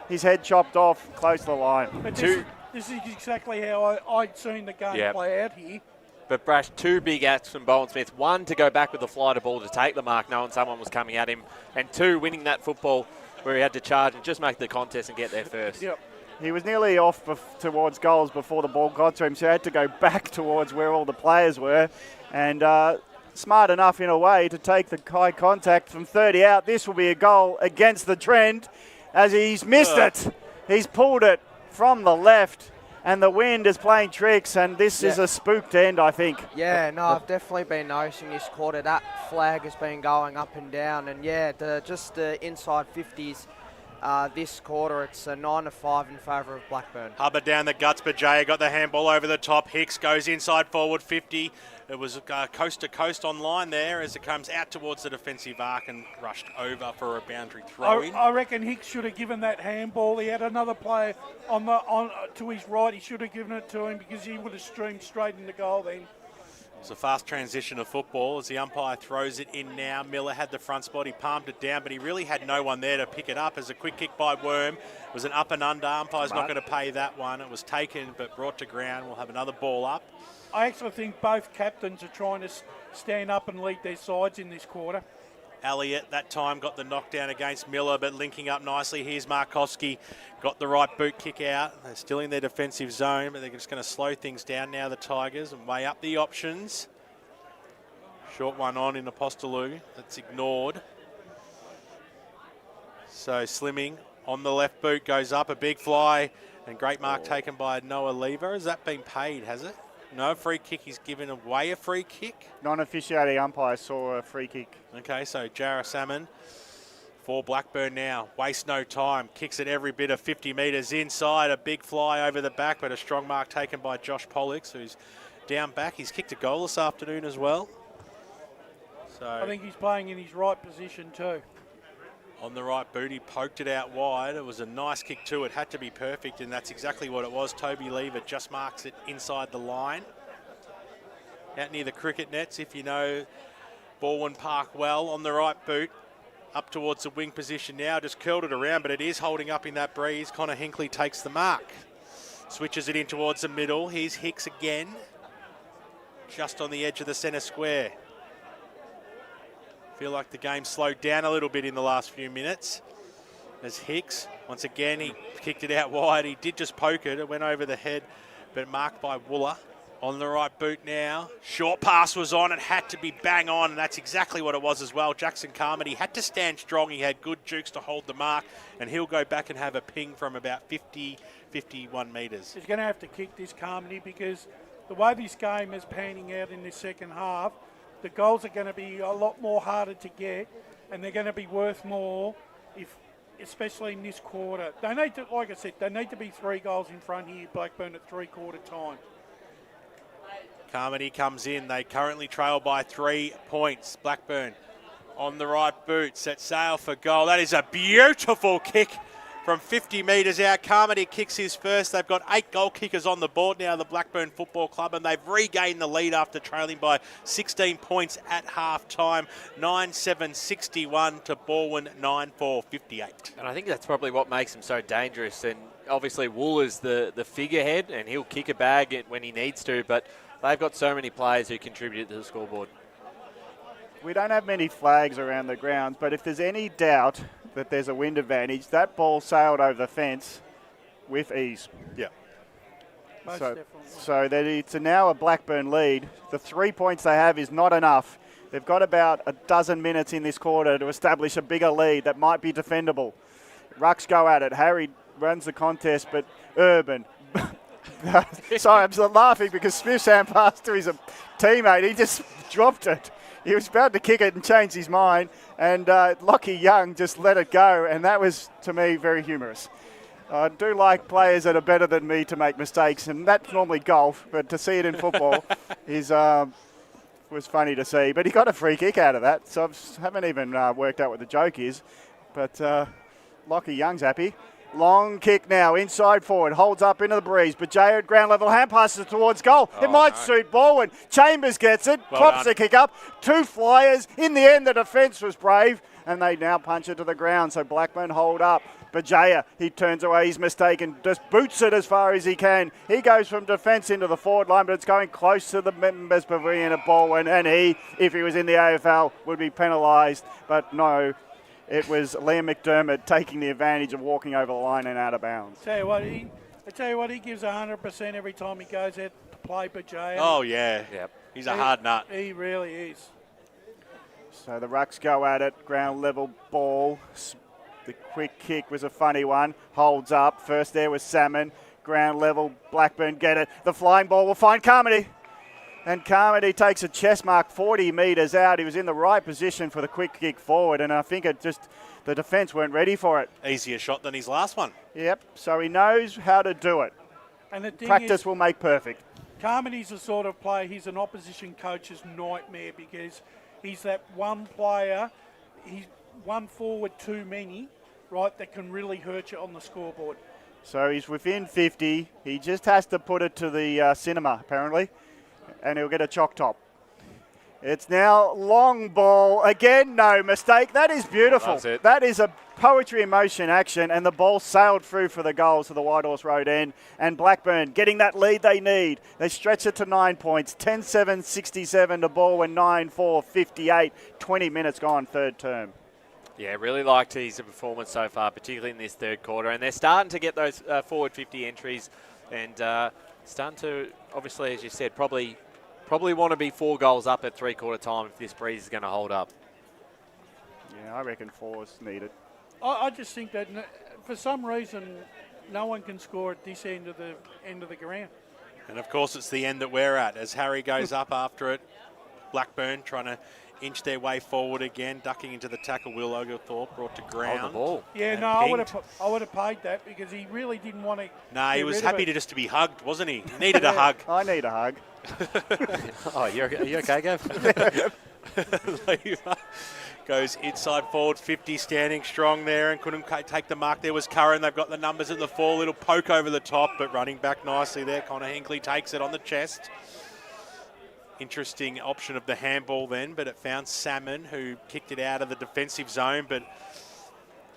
his head chopped off close to the line.
But this is exactly how I'd seen the game play out here.
But Brash, 2 big acts from Bowen Smith. 1, to go back with the flighter ball to take the mark knowing someone was coming at him, and 2, winning that football where he had to charge and just make the contest and get there first.
Yep.
He was nearly off towards goals before the ball got to him, so he had to go back towards where all the players were. And smart enough in a way to take the high contact from 30 out. This will be a goal against the trend as he's missed it. He's pulled it from the left and the wind is playing tricks, and this is a spooked end, I think.
Yeah, no, I've definitely been noticing this quarter. That flag has been going up and down, and just the inside 50s. This quarter, it's a 9-5 in favour of Blackburn.
Hubbard down the guts, but Jay got the handball over the top. Hicks goes inside forward 50. It was coast to coast on line there as it comes out towards the defensive arc and rushed over for a boundary throw-in.
I reckon Hicks should have given that handball. He had another player to his right. He should have given it to him because he would have streamed straight into goal then.
It's a fast transition of football as the umpire throws it in now. Miller had the front spot. He palmed it down, but he really had no one there to pick it up as a quick kick by Worm. It was an up and under. Umpire's not going to pay that one. It was taken but brought to ground. We'll have another ball up.
I actually think both captains are trying to stand up and lead their sides in this quarter.
Elliott that time got the knockdown against Miller, but linking up nicely. Here's Markowski, got the right boot kick out. They're still in their defensive zone, but they're just going to slow things down now, the Tigers, and weigh up the options. Short one on in Apostolou. That's ignored. So Slimming on the left boot goes up, a big fly, and great mark taken by Noah Lever. Has that been paid, has it? No free kick. He's given away a free kick.
Non-officiating umpire saw a free kick.
Okay, so Jarrah Salmon for Blackburn now. Waste no time. Kicks it every bit of 50 metres inside. A big fly over the back, but a strong mark taken by Josh Pollux, who's down back. He's kicked a goal this afternoon as well. So
I think he's playing in his right position too.
On the right boot, he poked it out wide. It was a nice kick too. It had to be perfect, and that's exactly what it was. Toby Lever just marks it inside the line. Out near the cricket nets, if you know Balwyn Park well, on the right boot. Up towards the wing position now, just curled it around, but it is holding up in that breeze. Connor Hinckley takes the mark. Switches it in towards the middle. Here's Hicks again. Just on the edge of the centre square. Feel like the game slowed down a little bit in the last few minutes as Hicks, once again, he kicked it out wide. He did just poke it. It went over the head, but marked by Wooler. On the right boot now. Short pass was on. It had to be bang on, and that's exactly what it was as well. Jackson Carmody had to stand strong. He had good jukes to hold the mark, and he'll go back and have a ping from about 50, 51 metres.
He's going to have to kick this Carmody because the way this game is panning out in the second half, the goals are going to be a lot more harder to get, and they're going to be worth more, especially in this quarter. They need to, like I said, they need to be 3 goals in front here, Blackburn, at 3-quarter time.
Carmody comes in. They currently trail by 3 points. Blackburn on the right boot, set sail for goal. That is a beautiful kick from 50 metres out. Carmody kicks his first. They've got 8 goal kickers on the board now, the Blackburn Football Club, and they've regained the lead after trailing by 16 points at half-time. 9-7-61 to Balwyn, 9-4-58.
And I think that's probably what makes him so dangerous. And obviously Wooler's the figurehead, and he'll kick a bag when he needs to, but they've got so many players who contribute to the scoreboard.
We don't have many flags around the grounds, but if there's any doubt that there's a wind advantage, that ball sailed over the fence with ease.
Yeah.
So that it's now a Blackburn lead. The 3 points they have is not enough. They've got about a dozen minutes in this quarter to establish a bigger lead that might be defendable. Rucks go at it. Harry runs the contest, but Urban... Sorry, I'm laughing because Smith's hand passed to his teammate. He just dropped it. He was about to kick it and change his mind, and Lockie Young just let it go, and that was, to me, very humorous. I do like players that are better than me to make mistakes, and that's normally golf, but to see it in football was funny to see. But he got a free kick out of that, so I haven't even worked out what the joke is. But Lockie Young's happy. Long kick now, inside forward, holds up into the breeze, but Jay at ground level, hand passes towards goal. It might suit Balwyn. Chambers gets it, props the kick up, 2 flyers. In the end, the defence was brave, and they now punch it to the ground, so Blackburn hold up. Bajaya, he turns away his mistake and just boots it as far as he can. He goes from defence into the forward line, but it's going close to the members' pavilion at Balwyn, and he, if he was in the AFL, would be penalised, but no. It was Liam McDermott taking the advantage of walking over the line and out of bounds.
I tell you what, he gives 100% every time he goes out to play Bajaya.
Oh, yeah. Yep. He's a hard nut.
He really is.
So the Rucks go at it, ground level ball. The quick kick was a funny one. Holds up. First there was Salmon. Ground level, Blackburn get it. The flying ball will find Carmody. And Carmody takes a chest mark 40 metres out. He was in the right position for the quick kick forward, and I think the defence weren't ready for it.
Easier shot than his last one.
Yep, so he knows how to do it.
And the thing
Practice will make perfect.
Carmody's the sort of player, he's an opposition coach's nightmare because he's that one player, he's one forward too many, right, that can really hurt you on the scoreboard.
So he's within 50. He just has to put it to the cinema, apparently. And he'll get a chalk top. It's now long ball. Again, no mistake. That is beautiful.
That's it.
That is a poetry in motion action, and the ball sailed through for the goals to the White Horse Road end. And Blackburn getting that lead they need. They stretch it to 9 points. 10-7-67 to Balwyn, 9-4-58. 20 minutes gone, third term.
Yeah, really liked his performance so far, particularly in this third quarter. And they're starting to get those forward 50 entries and starting to, obviously, as you said, probably want to be 4 goals up at 3-quarter time if this breeze is going to hold up.
Yeah, I reckon 4's needed.
I just think that for some reason no one can score at this end of the ground.
And of course it's the end that we're at as Harry goes up after it. Blackburn trying to inch their way forward again, ducking into the tackle. Will Oglethorpe brought to ground.
Hold the ball.
Yeah, no, I would have paid that because he really didn't want to.
No, he was happy to just be hugged, wasn't he? He needed a hug.
I need a hug.
Are you okay, Gav?
Lever goes inside forward, 50 standing strong there and couldn't take the mark. There was Curran. They've got the numbers at the 4. Little poke over the top, but running back nicely there. Connor Hinkley takes it on the chest. Interesting option of the handball then, but it found Salmon, who kicked it out of the defensive zone, but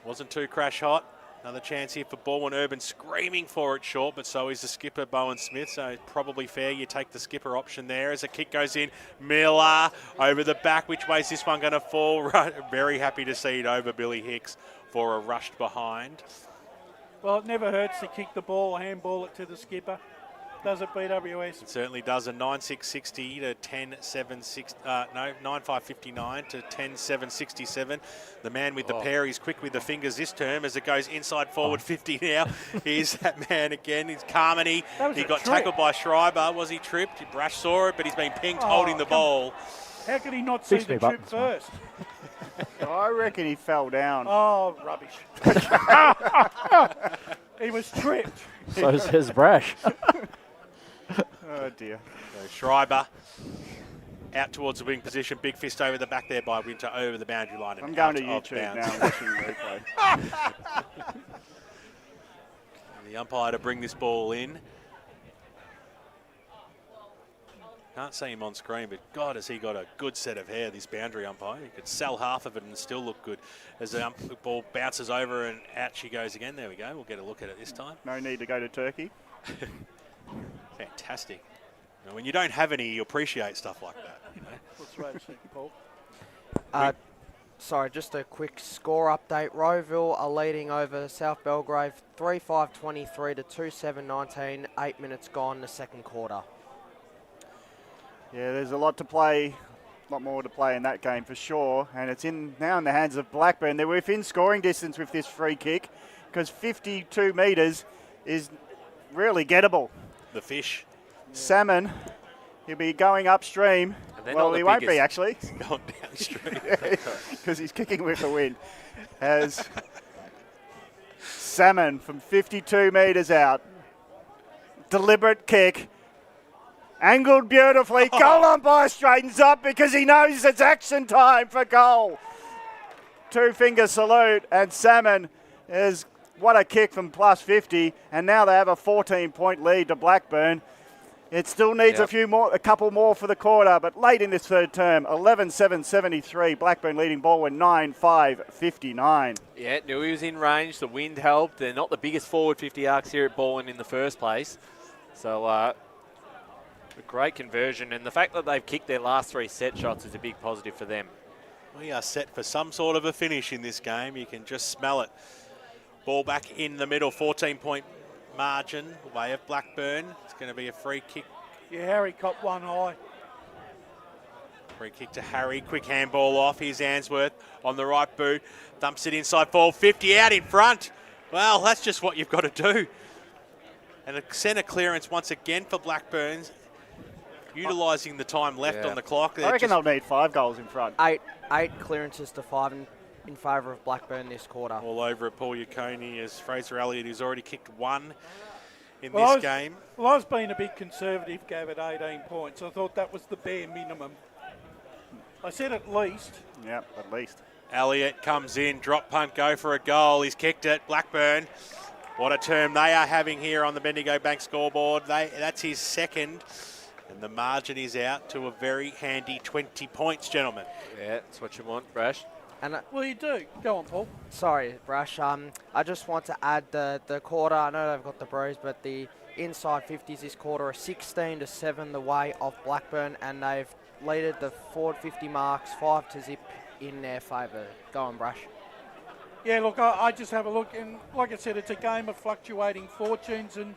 wasn't too crash hot. Another chance here for Balwyn. Urban screaming for it short, but so is the skipper, Bowen Smith, so probably fair. You take the skipper option there as a kick goes in. Miller over the back. Which way is this one going to fall? Very happy to see it over Billy Hicks for a rushed behind.
Well, it never hurts to kick the ball, handball it to the skipper. Does it, BWS?
It certainly does. A 9.660 to 9.559 to 10.767. The man with the pair, he's quick with the fingers this term as it goes inside forward 50 now. Here's that man again. It's Carmody. He got tackled by Schreiber. Was he tripped? Brash saw it, but he's been pinged holding the ball.
How could he not see the trip first?
I reckon he fell down.
Oh, rubbish. He was tripped.
So says Brash.
Oh, dear.
So Schreiber out towards the wing position. Big fist over the back there by Winter over the boundary line.
I'm going to YouTube now and watching the replay.
And the umpire to bring this ball in. Can't see him on screen, but God, has he got a good set of hair, this boundary umpire. He could sell half of it and still look good. As the ball bounces over and out she goes again. There we go. We'll get a look at it this time.
No need to go to Turkey.
Fantastic. You know, when you don't have any, you appreciate stuff like that. You know?
What's right, Paul?
Sorry, just a quick score update. Rowville are leading over South Belgrave 3-5-23 to 2-7-19. 8 minutes gone in the second quarter.
Yeah, there's a lot to play, a lot more to play in that game for sure. And it's now in the hands of Blackburn. They're within scoring distance with this free kick because 52 metres is really gettable.
The fish.
Salmon, he'll be going upstream. Well, he won't be actually.
He's going downstream.
Because he's kicking with the wind. As Salmon from 52 metres out. Deliberate kick. Angled beautifully. Goal umpire straightens up because he knows it's action time for goal. Two-finger salute, and Salmon is, what a kick from plus 50, and now they have a 14-point lead to Blackburn. It still needs a couple more for the quarter, but late in this third term, 11-7-73, Blackburn leading Balwyn 9-5-59.
Yeah, knew he was in range. The wind helped. They're not the biggest forward 50 arcs here at Balwyn in the first place. So, a great conversion, and the fact that they've kicked their last 3 set shots is a big positive for them.
We are set for some sort of a finish in this game. You can just smell it. Ball back in the middle, 14-point margin, way of Blackburn. It's going to be a free kick.
Yeah, Harry copped one eye.
Free kick to Harry, quick handball off. Here's Answorth on the right boot. Dumps it inside ball, 50 out in front. Well, that's just what you've got to do. And a centre clearance once again for Blackburn. Utilising the time left on the clock.
I reckon they'll need 5 goals in front.
8 clearances to 5 in favour of Blackburn this quarter.
All over at Paul Yaconi as Fraser Elliott, who's already kicked 1 in this game.
Well, I was being a bit conservative, gave it 18 points. I thought that was the bare minimum. I said at least.
Yep, at least.
Elliott comes in, drop punt, go for a goal. He's kicked it. Blackburn, what a term they are having here on the Bendigo Bank scoreboard. That's his second. And the margin is out to a very handy 20 points, gentlemen.
Yeah, that's what you want, Brash.
And
well, you do. Go on, Paul.
Sorry, Brash. I just want to add the quarter. I know they've got the breeze, but the inside 50s this quarter are 16-7 the way of Blackburn, and they've leaded the forward 50 marks 5-0 in their favour. Go on, Brash.
Yeah, look, I just have a look, and like I said, it's a game of fluctuating fortunes, and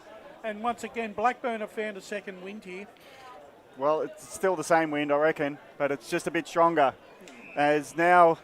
once again, Blackburn have found a second wind here.
Well, it's still the same wind, I reckon, but it's just a bit stronger. As now,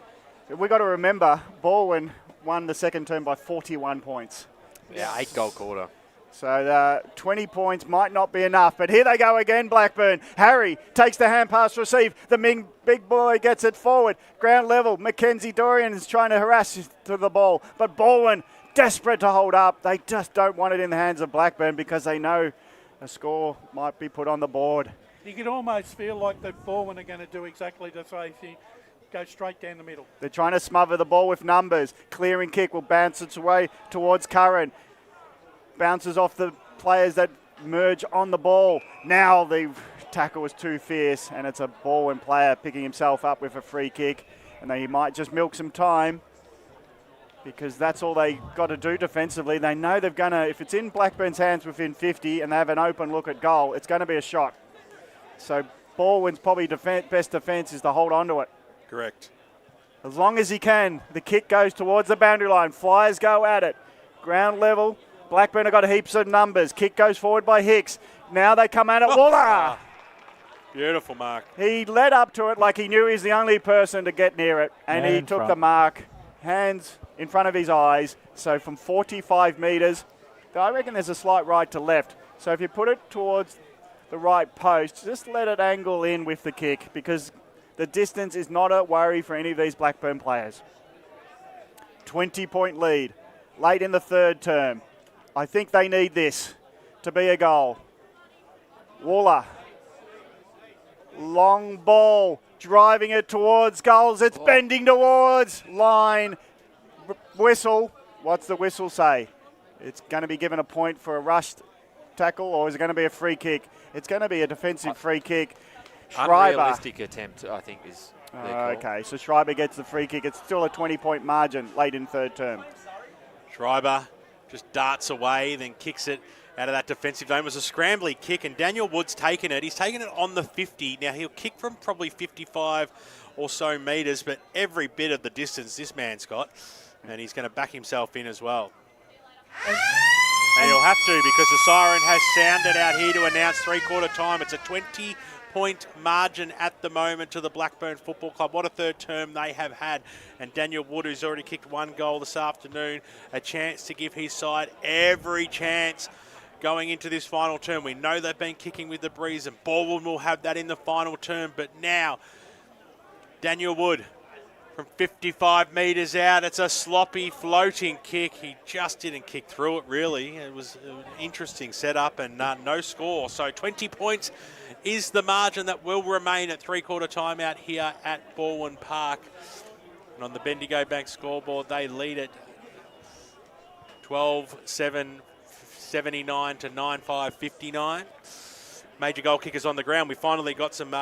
we've got to remember, Balwyn won the second term by 41 points.
Yeah, 8-goal quarter.
So 20 points might not be enough, but here they go again, Blackburn. Harry takes the hand pass receive. The big boy gets it forward. Ground level, Mackenzie Dorian is trying to harass to the ball, but Balwyn desperate to hold up. They just don't want it in the hands of Blackburn because they know a score might be put on the board.
You can almost feel like the Balwyn are going to do exactly the same thing. Go straight down the middle.
They're trying to smother the ball with numbers. Clearing kick will bounce its way towards Curran. Bounces off the players that merge on the ball. Now the tackle was too fierce, and it's a Balwyn player picking himself up with a free kick. And he might just milk some time because that's all they got to do defensively. They know they're going to, if it's in Blackburn's hands within 50 and they have an open look at goal, it's going to be a shot. So Balwyn's probably best defence is to hold on to it.
Correct.
As long as he can. The kick goes towards the boundary line. Flyers go at it. Ground level. Blackburn have got heaps of numbers. Kick goes forward by Hicks. Now they come out at Wooler.
Beautiful mark.
He led up to it like he knew he was the only person to get near it, and he took the mark, hands in front of his eyes. So from 45 metres, I reckon there's a slight right to left. So if you put it towards the right post, just let it angle in with the kick, because the distance is not a worry for any of these Blackburn players. 20-point lead, late in the third term. I think they need this to be a goal. Wooler. Long ball, driving it towards goals. It's bending towards line. Whistle. What's the whistle say? It's going to be given a point for a rushed tackle, or is it going to be a free kick? It's going to be a defensive free kick. Schreiber.
Unrealistic attempt, I think, is their call.
Okay, so Schreiber gets the free kick. It's still a 20-point margin late in third term.
Schreiber just darts away, then kicks it out of that defensive zone. It was a scrambly kick, and Daniel Wood's taken it. He's taken it on the 50. Now, he'll kick from probably 55 or so metres, but every bit of the distance this man's got, and he's going to back himself in as well. And he'll have to, because the siren has sounded out here to announce three-quarter time. It's a 20-point margin at the moment to the Blackburn Football Club. What a third term they have had. And Daniel Wood, who's already kicked one goal this afternoon, a chance to give his side every chance going into this final term. We know they've been kicking with the breeze, and Balwyn will have that in the final term. But now, Daniel Wood from 55 metres out. It's a sloppy floating kick. He just didn't kick through it, really. It was an interesting setup, and no score. So 20 points is the margin that will remain at three-quarter time out here at Balwyn Park. And on the Bendigo Bank scoreboard, they lead it 12-7. 79 to 9-5-59. Major goal kickers on the ground. We finally got some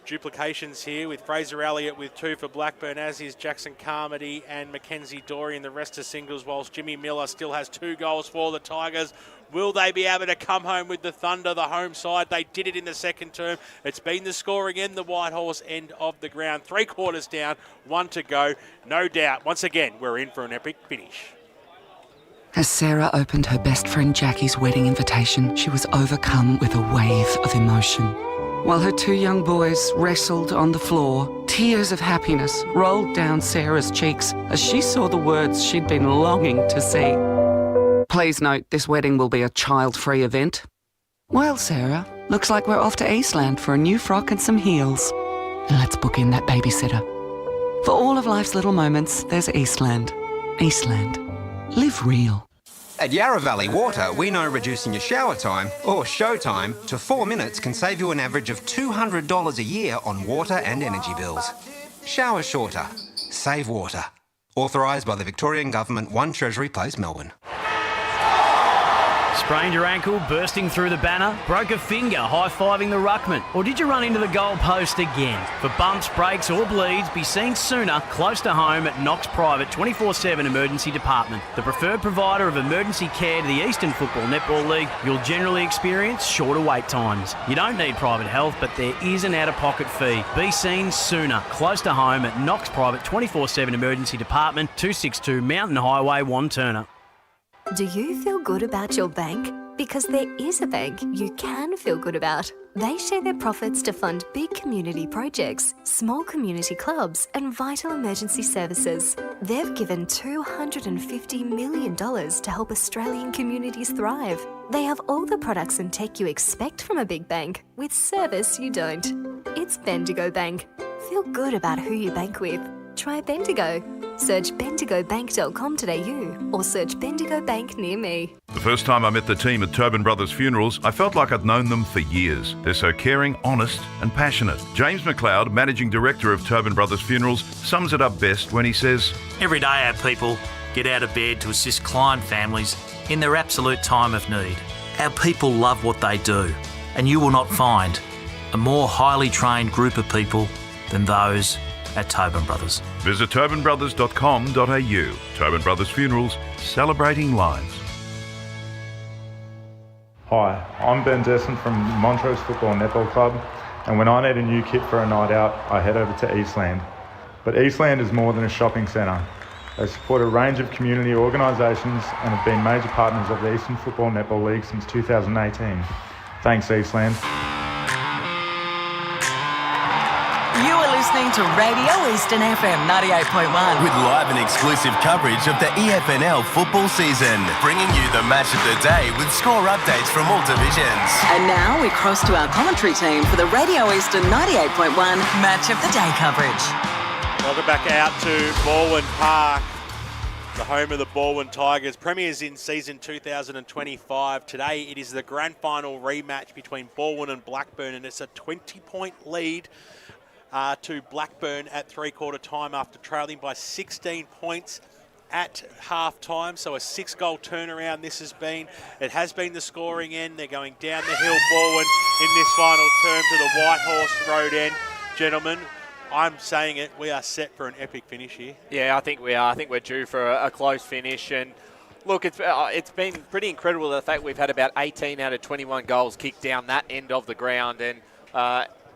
duplications here with Fraser Elliott with 2 for Blackburn, as is Jackson Carmody and Mackenzie Dorian. The rest are singles, whilst Jimmy Miller still has 2 goals for the Tigers. Will they be able to come home with the Thunder, the home side? They did it in the second term. It's been the scoring in the White Horse end of the ground. 3 quarters down, 1 to go. No doubt, once again, we're in for an epic finish.
As Sarah opened her best friend Jackie's wedding invitation, she was overcome with a wave of emotion. While her 2 young boys wrestled on the floor, tears of happiness rolled down Sarah's cheeks as she saw the words she'd been longing to see. Please note, this wedding will be a child-free event. Well, Sarah, looks like we're off to Eastland for a new frock and some heels. And let's book in that babysitter. For all of life's little moments, there's Eastland. Eastland. Live real.
At Yarra Valley Water, we know reducing your shower time, or show time, to 4 minutes can save you an average of $200 a year on water and energy bills. Shower shorter. Save water. Authorised by the Victorian Government, 1 Treasury Place, Melbourne.
Sprained your ankle, bursting through the banner, broke a finger, high-fiving the ruckman, or did you run into the goal post again? For bumps, breaks or bleeds, be seen sooner, close to home at Knox Private 24/7 Emergency Department. The preferred provider of emergency care to the Eastern Football Netball League, you'll generally experience shorter wait times. You don't need private health, but there is an out-of-pocket fee. Be seen sooner, close to home at Knox Private 24/7 Emergency Department, 262 Mountain Highway, Wantirna.
Do you feel good about your bank? Because there is a bank you can feel good about. They share their profits to fund big community projects, small community clubs, and vital emergency services. They've given $250 million to help Australian communities thrive. They have all the products and tech you expect from a big bank, with service you don't. It's Bendigo Bank. Feel good about who you bank with. Try Bendigo. Search bendigobank.com.au or search Bendigo Bank near me.
The first time I met the team at Tobin Brothers Funerals, I felt like I'd known them for years. They're so caring, honest and passionate. James McLeod, Managing Director of Tobin Brothers Funerals, sums it up best when he says,
Every day our people get out of bed to assist client families in their absolute time of need. Our people love what they do, and you will not find a more highly trained group of people than those at Tobin Brothers.
Visit tobinbrothers.com.au. Tobin Brothers Funerals, celebrating lives.
Hi, I'm Ben Desson from Montrose Football Netball Club, and when I need a new kit for a night out, I head over to Eastland. But Eastland is more than a shopping centre. They support a range of community organisations and have been major partners of the Eastern Football Netball League since 2018. Thanks, Eastland.
You are listening to Radio Eastern FM 98.1.
With live and exclusive coverage of the EFNL football season, bringing you the match of the day with score updates from all divisions.
And now we cross to our commentary team for the Radio Eastern 98.1 Match of the Day coverage.
Welcome back out to Balwyn Park, the home of the Balwyn Tigers. Premiers in season 2025. Today it is the grand final rematch between Balwyn and Blackburn, and it's a 20-point lead to Blackburn at three-quarter time after trailing by 16 points at half-time. So a 6-goal turnaround this has been. It has been the scoring end. They're going down the hill, Balwyn, in this final term to the White Horse Road end. Gentlemen, I'm saying it, we are set for an epic finish here.
Yeah, I think we are. I think we're due for a close finish. And look, it's been pretty incredible the fact we've had about 18 out of 21 goals kicked down that end of the ground. And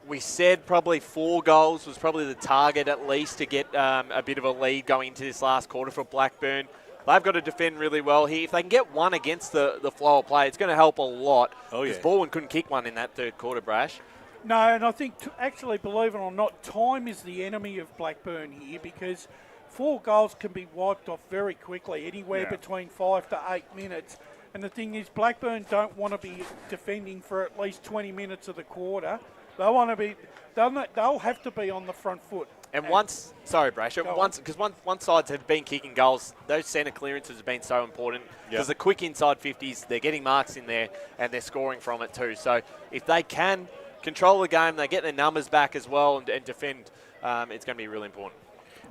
we said probably 4 goals was probably the target at least to get a bit of a lead going into this last quarter for Blackburn. They've got to defend really well here. If they can get one against the flow of play, it's going to help a lot.
Oh, yeah.
Because Balwyn couldn't kick one in that third quarter, Brash.
No, and I think, actually, believe it or not, time is the enemy of Blackburn here, because 4 goals can be wiped off very quickly, anywhere between 5 to 8 minutes. And the thing is, Blackburn don't want to be defending for at least 20 minutes of the quarter. They'll have to be on the front foot.
And once, sorry, Brash, because one sides have been kicking goals, those centre clearances have been so important because the quick inside 50s, they're getting marks in there and they're scoring from it too. So if they can control the game, they get their numbers back as well and defend, it's going to be really important.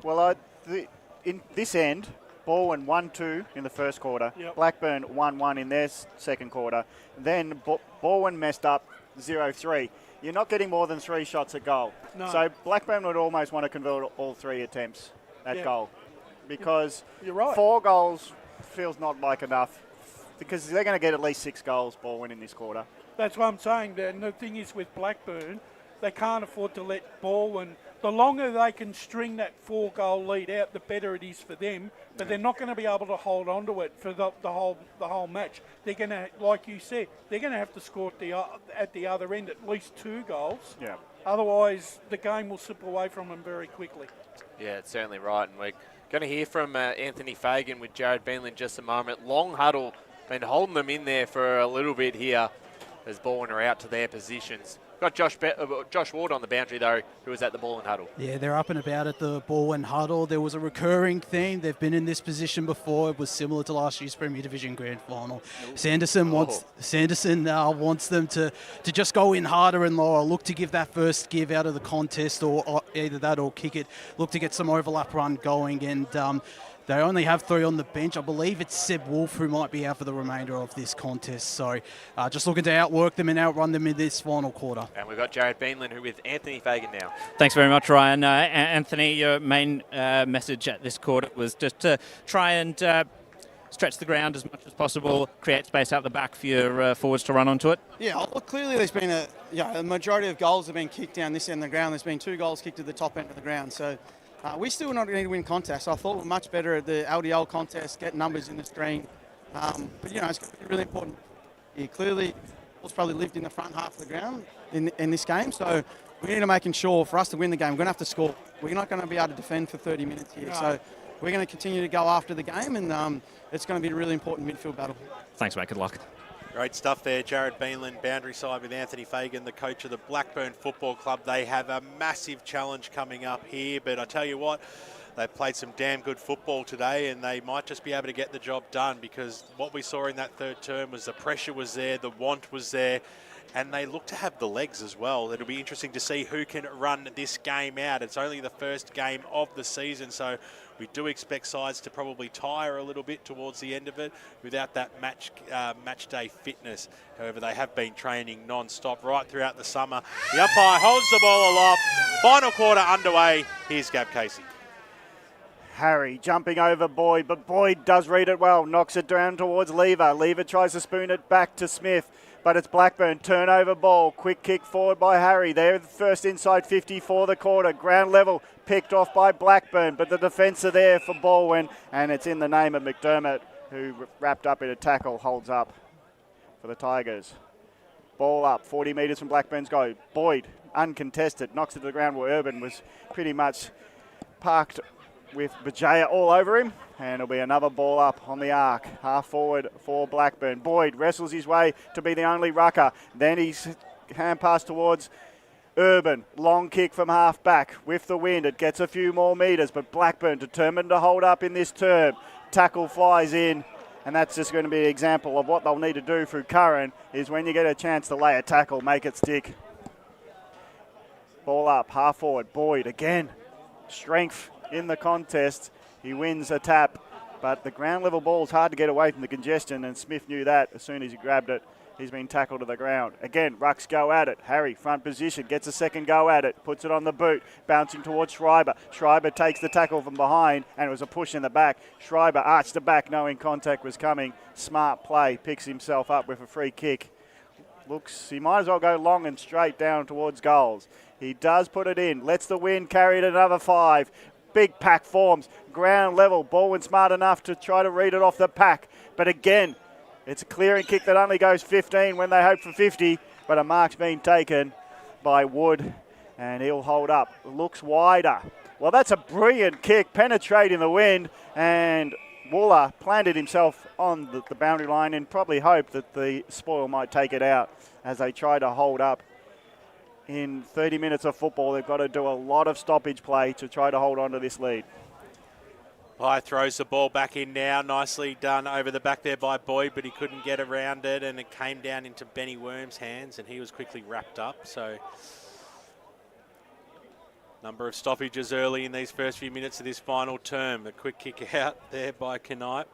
Well, in this end, Balwyn 1-2 in the first quarter. Yep. Blackburn 1-1 in their second quarter. Then Balwyn messed up 0-3. You're not getting more than 3 shots at goal.
No.
So Blackburn would almost want to convert all 3 attempts at goal, because
you're right.
4 goals feels not like enough, because they're going to get at least 6 goals, Balwyn, in this quarter.
That's what I'm saying. And the thing is with Blackburn, they can't afford to let Balwyn. The longer they can string that 4-goal lead out, the better it is for them. But they're not going to be able to hold on to it for the whole match. They're going to, like you said, they're going to have to score at the other end at least 2 goals.
Yeah.
Otherwise, the game will slip away from them very quickly.
Yeah, it's certainly right. And we're going to hear from Anthony Fagan with Jared Beanley in just a moment. Long huddle, been holding them in there for a little bit here as Balwyn are out to their positions. Got Josh Ward on the boundary, though, who was at the Balwyn huddle.
Yeah, they're up and about at the Balwyn huddle. There was a recurring theme. They've been in this position before. It was similar to last year's Premier Division Grand Final. Sanderson wants them to just go in harder and lower, look to give that first give out of the contest, or either that or kick it, look to get some overlap run going. And they only have 3 on the bench. I believe it's Seb Wolf who might be out for the remainder of this contest. So just looking to outwork them and outrun them in this final quarter.
And we've got Jared Beanlin who with Anthony Fagan now.
Thanks very much, Ryan. Anthony, your main message at this quarter was just to try and stretch the ground as much as possible, create space out the back for your forwards to run onto it.
Yeah, well, clearly there's been a majority of goals have been kicked down this end of the ground. There's been 2 goals kicked to the top end of the ground. So we still not going to win contests. I thought we were much better at the LDL contest, get numbers in the screen. But, it's going to be really important. Yeah, clearly, Paul's probably lived in the front half of the ground in this game. So we need to make sure for us to win the game, we're going to have to score. We're not going to be able to defend for 30 minutes here. No. So we're going to continue to go after the game, and it's going to be a really important midfield battle.
Thanks, mate. Good luck.
Great stuff there. Jared Beanlin, boundary side with Anthony Fagan, the coach of the Blackburn Football Club. They have a massive challenge coming up here, but I tell you what, they played some damn good football today, and they might just be able to get the job done, because what we saw in that third term was the pressure was there, the want was there, and they look to have the legs as well. It'll be interesting to see who can run this game out. It's only the first game of the season, so we do expect sides to probably tire a little bit towards the end of it without that match day fitness. However, they have been training non-stop right throughout the summer. The umpire holds the ball aloft. Final quarter underway. Here's Gab Casey.
Harry jumping over Boyd, but Boyd does read it well. Knocks it down towards Lever. Lever tries to spoon it back to Smith. but it's Blackburn. Turnover ball. Quick kick forward by Harry. They're the first inside 50 for the quarter. Ground level picked off by Blackburn, but the defence are there for Balwyn, and it's in the name of McDermott, who wrapped up in a tackle, holds up for the Tigers. Ball up, 40 metres from Blackburn's goal. Boyd, uncontested, knocks it to the ground where Urban was pretty much parked with Bajaya all over him. And it'll be another ball up on the arc. Half forward for Blackburn. Boyd wrestles his way to be the only rucker. Then he's hand pass towards Urban. Long kick from half back with the wind. It gets a few more metres, but Blackburn determined to hold up in this term. Tackle flies in. And that's just going to be an example of what they'll need to do through Curran, is when you get a chance to lay a tackle, make it stick. Ball up, half forward. Boyd again. Strength in the contest. He wins a tap, but the ground level ball is hard to get away from the congestion, and Smith knew that as soon as he grabbed it. He's been tackled to the ground. Again, Rucks go at it. Harry, front position, gets a second go at it, puts it on the boot, bouncing towards Schreiber. Schreiber takes the tackle from behind, and it was a push in the back. Schreiber arched the back knowing contact was coming. Smart play, picks himself up with a free kick. Looks, he might as well go long and straight down towards goals. He does put it in, lets the wind carry it another 5. Big pack forms, ground level. Balwyn smart enough to try to read it off the pack, but again, it's a clearing kick that only goes 15 when they hope for 50, but a mark's been taken by Wood, and he'll hold up. Looks wider. Well, that's a brilliant kick, penetrating the wind, and Wooler planted himself on the boundary line and probably hoped that the spoil might take it out as they try to hold up. In 30 minutes of football, they've got to do a lot of stoppage play to try to hold on to this lead.
Pye throws the ball back in now. Nicely done over the back there by Boyd, but he couldn't get around it, and it came down into Benny Worm's hands, and he was quickly wrapped up. So, number of stoppages early in these first few minutes of this final term. A quick kick out there by Knipe,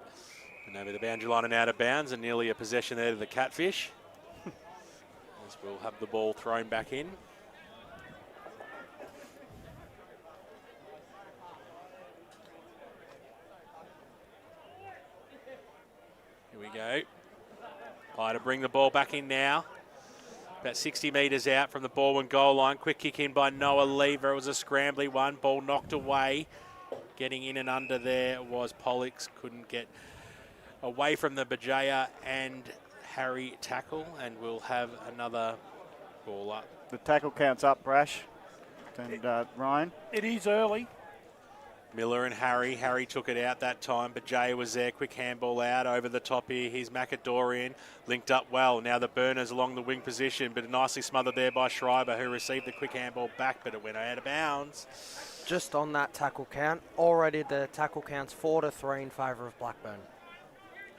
and over the boundary line and out of bounds, and nearly a possession there to the Catfish. As we'll have the ball thrown back in. Here we go. Pye to bring the ball back in now. About 60 metres out from the Balwyn goal line. Quick kick in by Noah Lever. It was a scrambly one. Ball knocked away. Getting in and under there was Pollux. Couldn't get away from the Bajaya and Harry tackle, and we'll have another ball up.
The tackle counts up, Brash and Ryan.
It is early.
Miller and Harry. Harry took it out that time, but Jay was there. Quick handball out over the top here. Here's Macadorian. Linked up well. Now the Burners along the wing position, but nicely smothered there by Schreiber, who received the quick handball back, but it went out of bounds.
Just on that tackle count, already the tackle count's 4-3 in favour of Blackburn.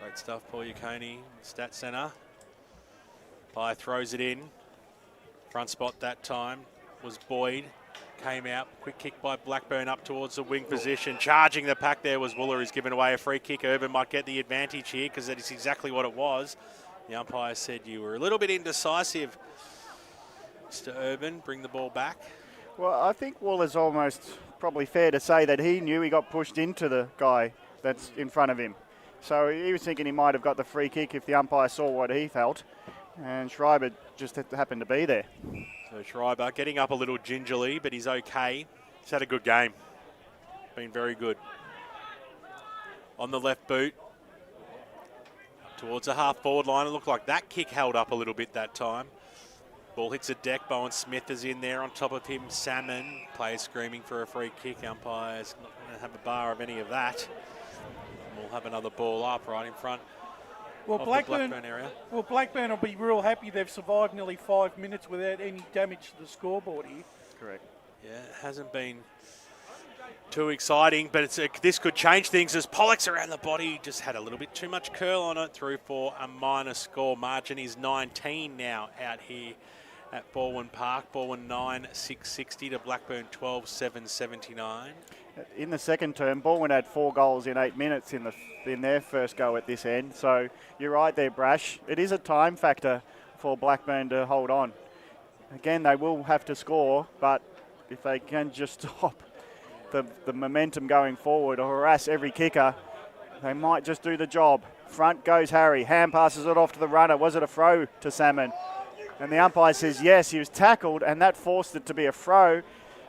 Great stuff, Paul Yaconi, Stat Centre. Pye throws it in. Front spot that time was Boyd. Came out, quick kick by Blackburn up towards the wing position. Charging the pack there was Wooler, who's given away a free kick. Urban might get the advantage here because that is exactly what it was. The umpire said you were a little bit indecisive, Mr. Urban. Bring the ball back.
Well, I think Wooler's almost probably fair to say that he knew he got pushed into the guy that's in front of him. So he was thinking he might have got the free kick if the umpire saw what he felt. And Schreiber just happened to be there.
So Schreiber getting up a little gingerly, but he's okay. He's had a good game. Been very good. On the left boot. Up towards the half-forward line. It looked like that kick held up a little bit that time. Ball hits a deck. Bowen Smith is in there on top of him. Salmon. Players screaming for a free kick. Umpire's not going to have a bar of any of that. And we'll have another ball up right in front.
Well, Blackburn
area.
Well, Blackburn will be real happy they've survived nearly 5 minutes without any damage to the scoreboard here.
Correct.
Yeah, it hasn't been too exciting, but this could change things as Pollux around the body just had a little bit too much curl on it, through for a minor score. Margin is 19 now out here at Balwyn Park. Balwyn 9-660 to Blackburn 12-779.
In the second term, Balwyn had 4 goals in 8 minutes in their first go at this end. So you're right there, Brash. It is a time factor for Blackburn to hold on. Again, they will have to score, but if they can just stop the momentum going forward or harass every kicker, They might just do the job. Front goes Harry. Ham passes it off to the runner. Was it a throw to Salmon? And the umpire says yes, he was tackled, and that forced it to be a throw.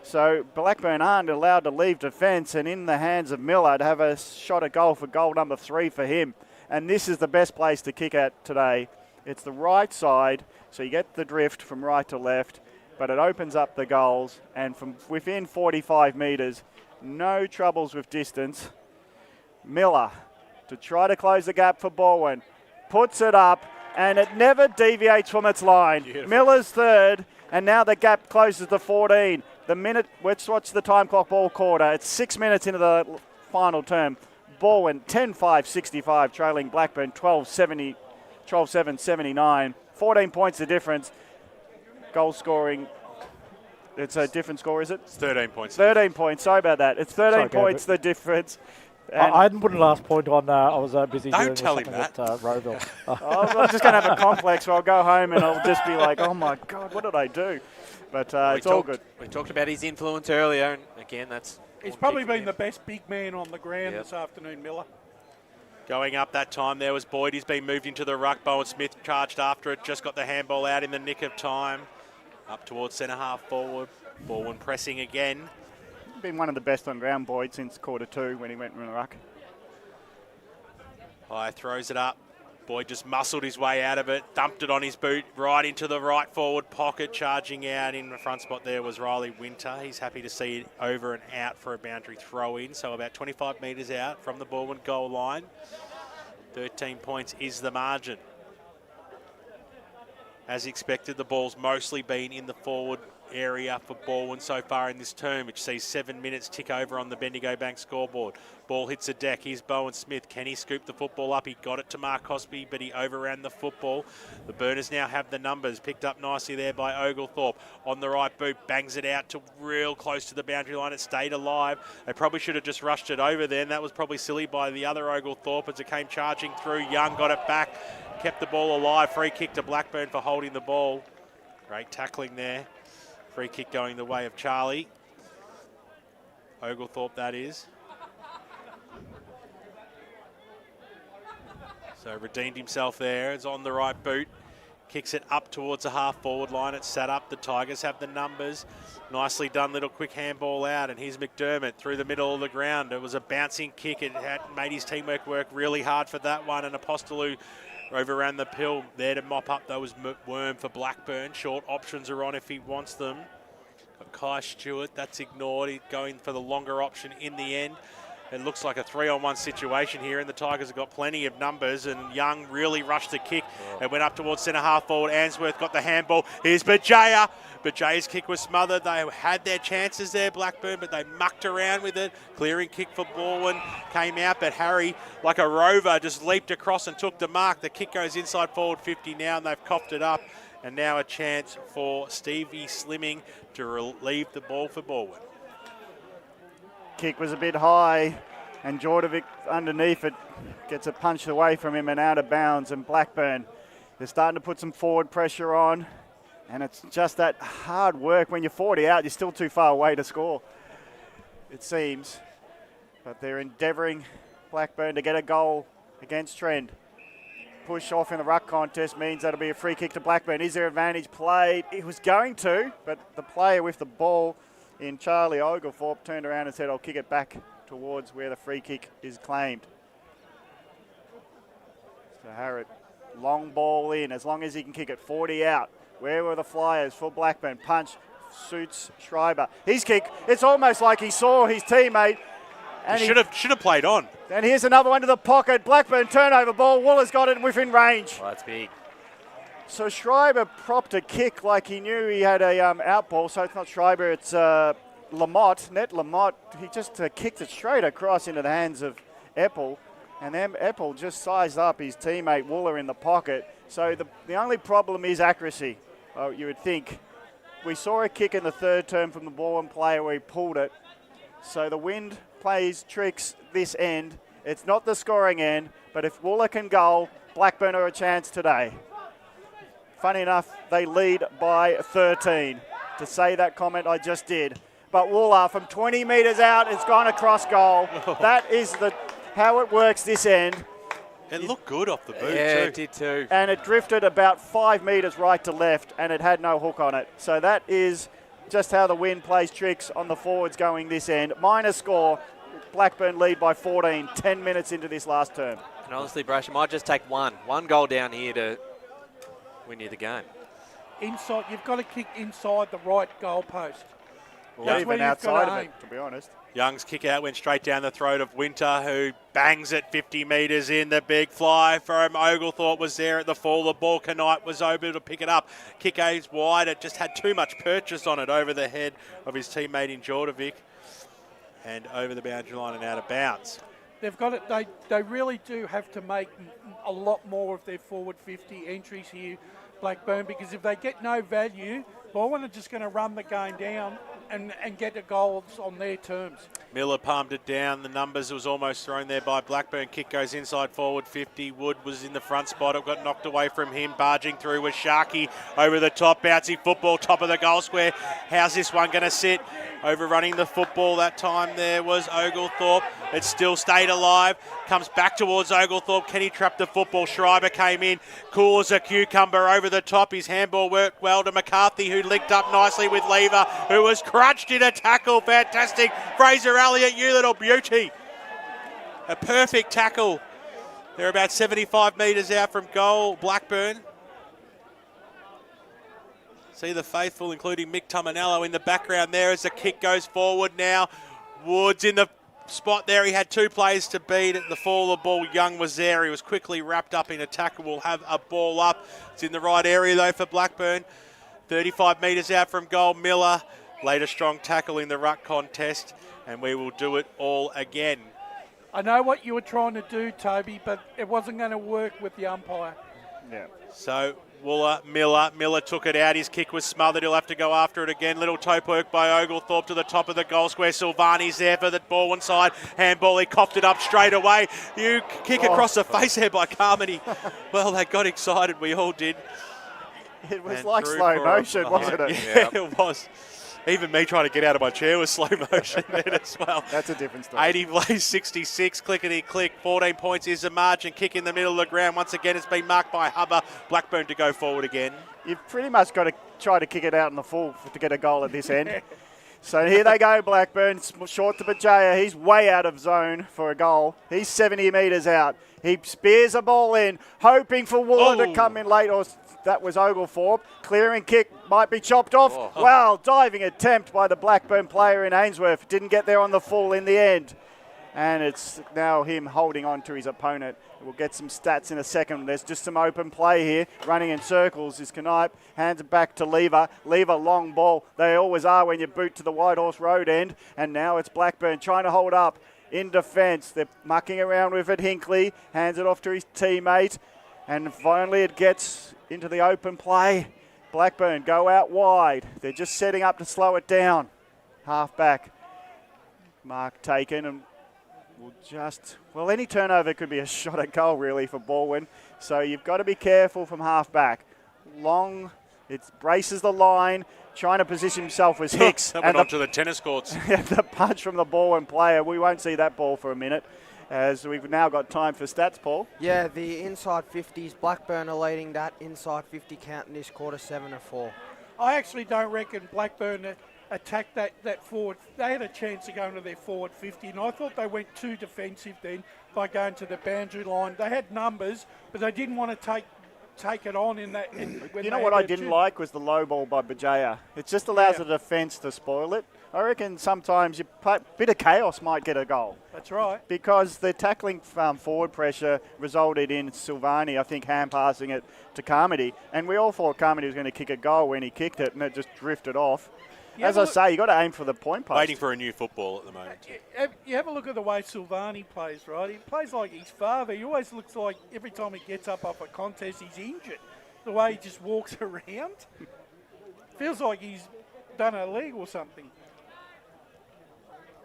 So Blackburn aren't allowed to leave defence, and in the hands of Miller to have a shot at goal for goal number 3 for him. And this is the best place to kick at today. It's the right side, so you get the drift from right to left, but it opens up the goals, and from within 45 metres, no troubles with distance. Miller to try to close the gap for Balwyn, puts it up, and it never deviates from its line.
Beautiful.
Miller's third, and now the gap closes to 14. The minute, let's watch the time clock ball quarter. It's 6 minutes into the final term. Balwyn 10-5-65, trailing Blackburn 12-7-79. 14 points the difference. Goal scoring, it's a different score, is it?
It's 13 points.
13 points, sorry about that. It's 13 points the difference.
I hadn't put a last point on. I was busy
Don't
doing
tell him
something
that.
at Roeville.
I'm just going to have a complex where I'll go home and I'll just be like, oh my God, what did I do? But it's all good.
We talked about his influence earlier, and again, that's...
He's probably been the best big man on the ground this afternoon, Miller.
Going up that time there was Boyd. He's been moved into the ruck. Bowen Smith charged after it. Just got the handball out in the nick of time. Up towards centre half forward. Balwyn pressing again.
Been one of the best on ground, Boyd, since quarter 2 when he went in the ruck.
High throws it up. Boyd just muscled his way out of it, dumped it on his boot, right into the right forward pocket, charging out in the front spot there was Riley Winter. He's happy to see it over and out for a boundary throw-in, so about 25 metres out from the Balwyn goal line. 13 points is the margin. As expected, the ball's mostly been in the forward area for Balwyn so far in this term, which sees 7 minutes tick over on the Bendigo Bank scoreboard. Ball hits a deck. Here's Bowen Smith. Can he scoop the football up? He got it to Mark Cosby, but he overran the football. The Burners now have the numbers. Picked up nicely there by Oglethorpe. On the right boot, bangs it out to real close to the boundary line. It stayed alive. They probably should have just rushed it over then. That was probably silly by the other Oglethorpe as it came charging through. Young got it back. Kept the ball alive. Free kick to Blackburn for holding the ball. Great tackling there. Free kick going the way of Charlie. Oglethorpe, that is. So redeemed himself there. It's on the right boot. Kicks it up towards the half-forward line. It's sat up. The Tigers have the numbers. Nicely done little quick handball out. And here's McDermott through the middle of the ground. It was a bouncing kick. It had made his teamwork work really hard for that one. And Apostolou overran the pill there to mop up those Worm for Blackburn. Short options are on if he wants them. Got Kai Stewart, that's ignored. He's going for the longer option in the end. It looks like a 3-on-1 situation here, and the Tigers have got plenty of numbers, and Young really rushed the kick. It went up towards centre half forward. Answorth got the handball. Here's Bajaya. Bajaya's kick was smothered. They had their chances there, Blackburn, but they mucked around with it. Clearing kick for Balwyn came out, but Harry, like a rover, just leaped across and took the mark. The kick goes inside forward 50 now, and they've coughed it up. And now a chance for Stevie Slimming to relieve the ball for Balwyn.
Kick was a bit high, and Jordovic underneath it gets it punched away from him and out of bounds. And Blackburn, they're starting to put some forward pressure on, and it's just that hard work. When you're 40 out, you're still too far away to score, it seems. But they're endeavouring, Blackburn, to get a goal against Trent. Push off in the ruck contest means that'll be a free kick to Blackburn. Is there advantage played? It was going to, but the player with the ball in Charlie Oglethorpe turned around and said, I'll kick it back towards where the free kick is claimed. So Harrod, long ball in, as long as he can kick it 40 out. Where were the flyers for Blackburn? Punch suits Schreiber. His kick, it's almost like he saw his teammate. And
he should have played on.
And here's another one to the pocket. Blackburn turnover ball. Waller's got it within range.
Oh, that's big.
So Schreiber propped a kick like he knew he had a out ball. So it's not Schreiber, it's Lamotte. Net Lamotte. He just kicked it straight across into the hands of Eppel. And then Eppel just sized up his teammate Wooler in the pocket. So the only problem is accuracy, you would think. We saw a kick in the third term from the Balwyn player where he pulled it. So the wind plays tricks this end. It's not the scoring end, but if Wooler can goal, Blackburn are a chance today. Funny enough, they lead by 13. To say that comment I just did. But Wooler from 20 metres out, it's gone across goal. That is the how it works this end.
It looked good off the boot,
Yeah,
too.
it did too.
And it drifted about 5 metres right to left, and it had no hook on it. So that is just how the wind plays tricks on the forwards going this end. Minor score, Blackburn lead by 14, 10 minutes into this last term.
And honestly, Brash, it might just take one goal down here to win you the game.
Inside, you've got to kick inside the right goal post.
Or even outside of it, to be honest.
Young's kick out went straight down the throat of Winter, who bangs it 50 metres in. The big fly from Oglethorpe was there at the fall. The ball, Knight was able to pick it up. Kick aids wide. It just had too much purchase on it over the head of his teammate in Jordovic. And over the boundary line and out of bounds.
They've got it. They really do have to make a lot more of their forward 50 entries here, Blackburn, because if they get no value, Balwyn are just going to run the game down and get the goals on their terms.
Miller palmed it down. The numbers was almost thrown there by Blackburn. Kick goes inside forward 50. Wood was in the front spot. It got knocked away from him. Barging through was Sharkey over the top. Bouncy football, top of the goal square. How's this one going to sit? Overrunning the football that time there was Oglethorpe. It still stayed alive. Comes back towards Oglethorpe. Can he trap the football? Schreiber came in. Cool as a cucumber over the top. His handball worked well to McCarthy, who linked up nicely with Lever, who was crunched in a tackle. Fantastic. Fraser Elliott, you little beauty. A perfect tackle. They're about 75 metres out from goal, Blackburn. See the faithful, including Mick Tominello in the background there as the kick goes forward now. Woods in the spot there. He had two players to beat at the fall of the ball. Young was there. He was quickly wrapped up in a tackle. Will have a ball up. It's in the right area though for Blackburn. 35 metres out from goal. Miller laid a strong tackle in the ruck contest, and we will do it all again.
I know what you were trying to do, Toby, but it wasn't going to work with the umpire.
Yeah.
So Miller took it out. His kick was smothered. He'll have to go after it again. Little toe work by Oglethorpe to the top of the goal square. Silvani's there for the ball inside. Handball, he coughed it up straight away. You kick across the face there by Carmody. Well, they got excited. We all did.
It was like slow motion, wasn't it?
Yeah, it was. Even me trying to get out of my chair was slow motion then as well.
That's a different story.
80 plays 66, clickety-click. 14 points is the margin. Kick in the middle of the ground. Once again, it's been marked by Hubber. Blackburn to go forward again.
You've pretty much got to try to kick it out in the full to get a goal at this end. So here they go, Blackburn. Short to Bajaya. He's way out of zone for a goal. He's 70 metres out. He spears a ball in, hoping for Wooler to come in late, or that was Oglethorpe. Clearing kick might be chopped off.
Oh.
Wow, diving attempt by the Blackburn player in Ainsworth. Didn't get there on the full in the end. And it's now him holding on to his opponent. We'll get some stats in a second. There's just some open play here. Running in circles is Knipe. Hands it back to Lever. Lever, long ball. They always are when you boot to the White Horse Road end. And now it's Blackburn trying to hold up in defence. They're mucking around with it. Hinckley hands it off to his teammate. And finally it gets into the open play. Blackburn go out wide. They're just setting up to slow it down. Half back. Mark taken and will just, well, any turnover could be a shot at goal really for Balwyn. So you've got to be careful from half back. Long, it braces the line, trying to position himself was Hicks.
That went onto the tennis courts.
The punch from the Balwyn player. We won't see that ball for a minute, as we've now got time for stats, Paul.
Yeah, the inside 50s, Blackburn are leading that inside 50 count in this quarter, 7-4.
I actually don't reckon Blackburn attacked that forward. They had a chance of going to their forward 50, and I thought they went too defensive then by going to the boundary line. They had numbers, but they didn't want to take it on in that.
You know what I didn't like was the low ball by Bajaya. It just allows the defence to spoil it. I reckon sometimes a bit of chaos might get a goal.
That's right.
Because the tackling forward pressure resulted in Silvani, I think, hand passing it to Carmody. And we all thought Carmody was going to kick a goal when he kicked it, and it just drifted off. As I say, you got to aim for the point post.
Waiting for a new football at the moment.
You have a look at the way Silvani plays, right? He plays like his father. He always looks like every time he gets up a contest, he's injured. The way he just walks around. Feels like he's done a leg or something.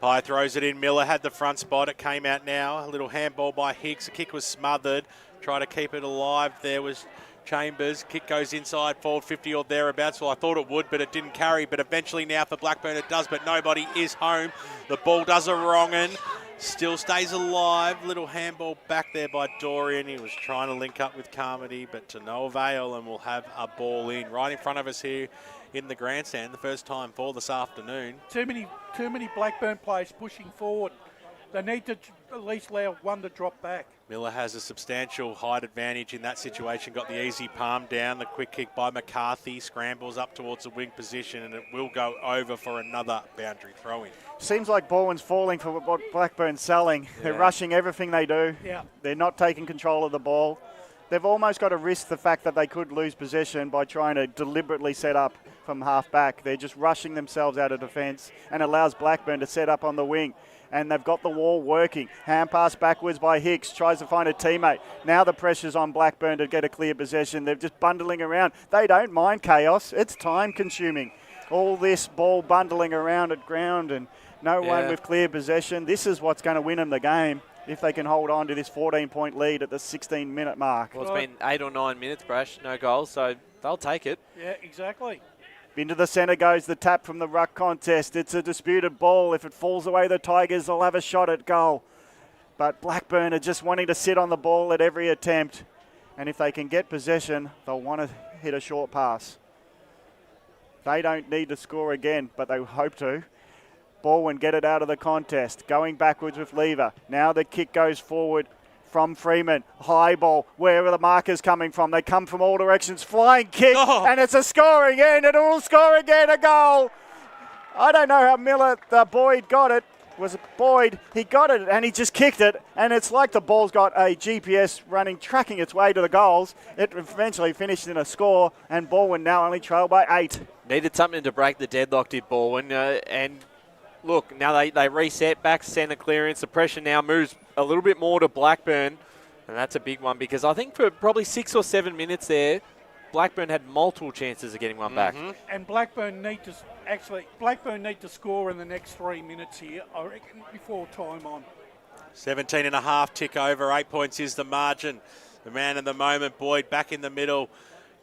Pye throws it in. Miller had the front spot. It came out now. A little handball by Hicks. The kick was smothered. Try to keep it alive. There was Chambers. Kick goes inside, forward 50 or thereabouts. Well, I thought it would, but it didn't carry. But eventually now for Blackburn it does, but nobody is home. The ball does a wrong-un. Still stays alive. Little handball back there by Dorian. He was trying to link up with Carmody, but to no avail, and we'll have a ball in right in front of us here in the grandstand. The first time for this afternoon.
Too many Blackburn players pushing forward. They need to at least allow one to drop back.
Miller has a substantial height advantage in that situation. Got the easy palm down. The quick kick by McCarthy. Scrambles up towards the wing position, and it will go over for another boundary throw-in.
Seems like Balwyn's falling for what Blackburn's selling. Yeah. They're rushing everything they do.
Yeah.
They're not taking control of the ball. They've almost got to risk the fact that they could lose possession by trying to deliberately set up from half back. They're just rushing themselves out of defence and allows Blackburn to set up on the wing. And they've got the wall working. Hand pass backwards by Hicks, tries to find a teammate. Now the pressure's on Blackburn to get a clear possession. They're just bundling around. They don't mind chaos. It's time consuming. All this ball bundling around at ground and no one with clear possession. This is what's going to win them the game if they can hold on to this 14-point lead at the 16-minute mark.
Well, it's been 8 or 9 minutes, Brash, no goals, so they'll take it.
Yeah, exactly.
Into the centre goes the tap from the ruck contest. It's a disputed ball. If it falls away, the Tigers will have a shot at goal. But Blackburn are just wanting to sit on the ball at every attempt. And if they can get possession, they'll want to hit a short pass. They don't need to score again, but they hope to. Balwyn get it out of the contest. Going backwards with Lever. Now the kick goes forward from Freeman. High ball. Where are the markers coming from? They come from all directions. Flying kick. Oh. And it's a scoring end. And it will score again. A goal. I don't know how Boyd got it. Was it Boyd? He got it and he just kicked it. And it's like the ball's got a GPS tracking its way to the goals. It eventually finished in a score. And Balwyn now only trail by 8.
Needed something to break the deadlock, did Balwyn. And look, now they reset back centre clearance. The pressure now moves a little bit more to Blackburn, and that's a big one because I think for probably 6 or 7 minutes there, Blackburn had multiple chances of getting one back.
And Blackburn need to score in the next 3 minutes here, I reckon, before time on.
17 and a half tick over. 8 points is the margin. The man at the moment, Boyd, back in the middle.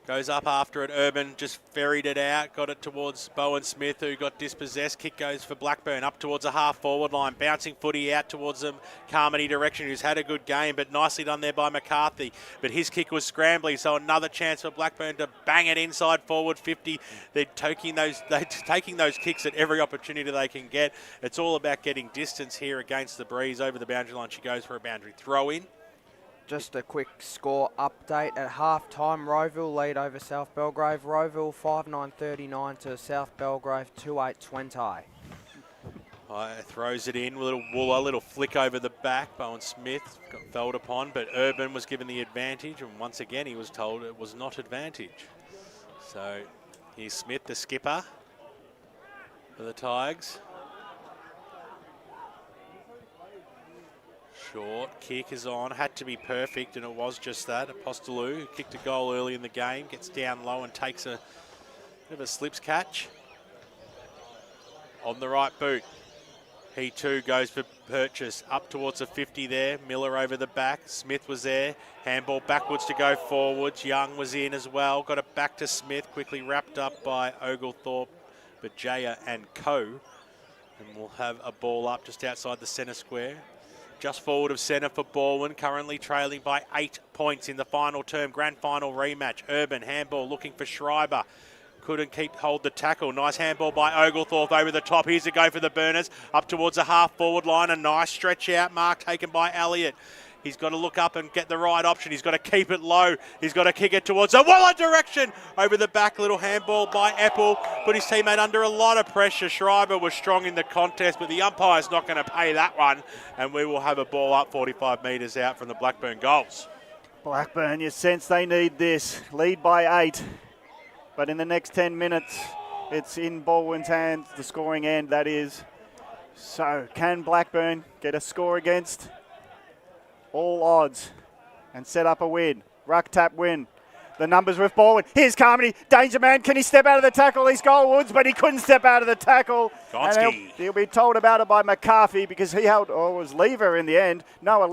Goes up after it. Urban just ferried it out. Got it towards Bowen Smith, who got dispossessed. Kick goes for Blackburn up towards a half-forward line. Bouncing footy out towards them. Carmody direction, who's had a good game, but nicely done there by McCarthy. But his kick was scrambly, so another chance for Blackburn to bang it inside forward 50. They're taking those kicks at every opportunity they can get. It's all about getting distance here against the breeze. Over the boundary line, she goes for a boundary throw-in.
Just a quick score update. At half-time, Roeville lead over South Belgrave. Roeville 5-9-39 to South Belgrave 2-8-20.
Throws it in, a little flick over the back. Bowen Smith got felled upon, but Urban was given the advantage, and once again he was told it was not advantage. So here's Smith, the skipper for the Tigers. Short kick is on, had to be perfect, and it was just that. Apostolou, who kicked a goal early in the game, gets down low and takes a bit of a slips catch. On the right boot, he too goes for purchase. Up towards the 50 there, Miller over the back, Smith was there. Handball backwards to go forwards, Young was in as well. Got it back to Smith, quickly wrapped up by Oglethorpe, Bajaya and Co. And we'll have a ball up just outside the centre square. Just forward of centre for Balwyn, currently trailing by 8 points in the final term. Grand final rematch. Urban handball looking for Schreiber. Couldn't hold the tackle. Nice handball by Oglethorpe over the top. Here's a go for the Burners. Up towards the half-forward line. A nice stretch out mark taken by Elliott. He's got to look up and get the right option. He's got to keep it low. He's got to kick it towards the Waller direction. Over the back, little handball by Apple. Put his teammate under a lot of pressure. Schreiber was strong in the contest, but the umpire's not going to pay that one. And we will have a ball up 45 metres out from the Blackburn goals.
Blackburn, you sense they need this. Lead by 8. But in the next 10 minutes, it's in Balwyn's hands, the scoring end, that is. So can Blackburn get a score against all odds and set up a win? Ruck tap win. The numbers with Balwyn. Here's Carmody. Danger man. Can he step out of the tackle? He's Goldwoods, but he couldn't step out of the tackle. And he'll be told about it by McCarthy because he held, or it was Lever in the end. Noah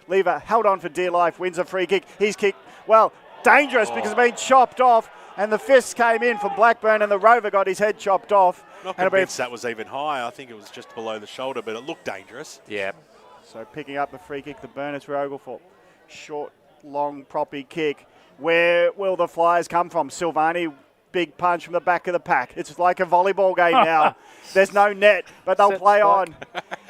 Lever held on for dear life, wins a free kick. He's kicked, well, dangerous because it's been chopped off. And the fist came in from Blackburn and the Rover got his head chopped off.
Not convinced that was even high. I think it was just below the shoulder, but it looked dangerous.
Yeah.
So picking up the free kick, the Burners for Oglethorpe. Short, long, proppy kick. Where will the Flyers come from? Silvani, big punch from the back of the pack. It's like a volleyball game now. There's no net, but they'll play on.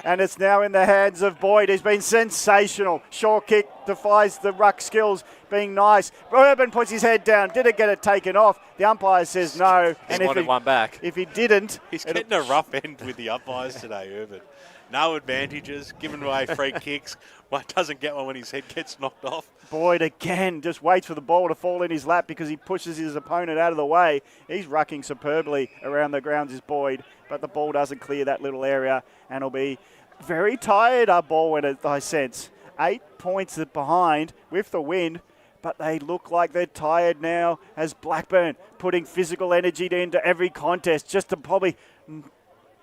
And it's now in the hands of Boyd. He's been sensational. Short kick defies the ruck skills, being nice. Urban puts his head down. Did it get it taken off? The umpire says no.
He wanted one back.
If he didn't...
He's getting a rough end with the umpires today, Urban. No advantages, giving away free kicks. Well, doesn't get one when his head gets knocked off.
Boyd again just waits for the ball to fall in his lap because he pushes his opponent out of the way. He's rucking superbly around the grounds, is Boyd, but the ball doesn't clear that little area, and will be very tired, our Balwyn, I sense. 8 points behind with the win, but they look like they're tired now as Blackburn putting physical energy into every contest just to probably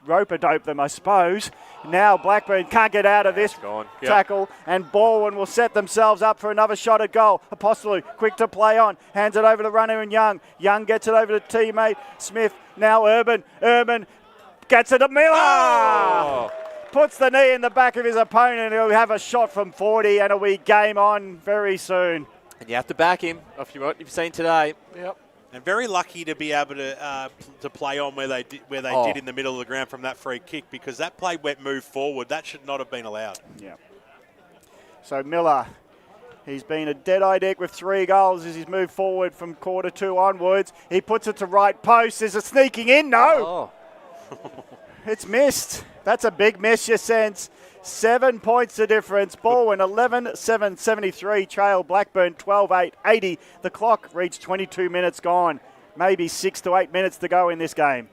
rope-a-dope them, I suppose. Now Blackburn can't get out of this tackle, and Balwyn will set themselves up for another shot at goal. Apostolou, quick to play on, hands it over to runner and Young. Young gets it over to teammate Smith. Now Urban gets it to Miller! Oh. Puts the knee in the back of his opponent. He'll have a shot from 40, and it'll be game on very soon.
And you have to back him after what you've seen today.
Yep.
And very lucky to be able to play on where they did in the middle of the ground from that free kick, because that play went move forward. That should not have been allowed.
Yeah. So Miller, he's been a dead-eye deck with 3 goals as he's moved forward from quarter 2 onwards. He puts it to right post. There's a sneaking in. No. It's missed. That's a big miss, you sense. 7 points the difference. Balwyn 11-7-73. Trail Blackburn 12-8-80. The clock reached 22 minutes gone. Maybe 6 to 8 minutes to go in this game.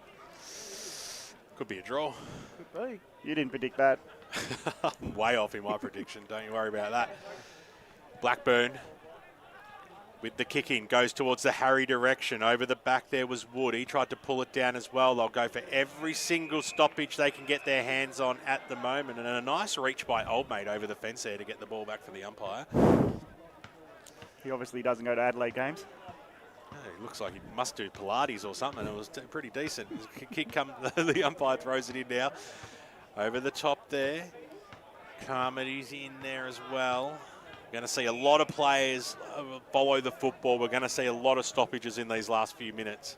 Could be a draw.
Could be. You didn't predict that.
I'm way off in my prediction. Don't you worry about that. Blackburn with the kick in goes towards the Harry direction. Over the back there was Wood. He tried to pull it down as well. They'll go for every single stoppage they can get their hands on at the moment. And a nice reach by Old Mate over the fence there to get the ball back for the umpire.
He obviously doesn't go to Adelaide games.
It looks like he must do Pilates or something. It was pretty decent. Kick the umpire throws it in now. Over the top there. Carmody's in there as well. We're going to see a lot of players follow the football. We're going to see a lot of stoppages in these last few minutes.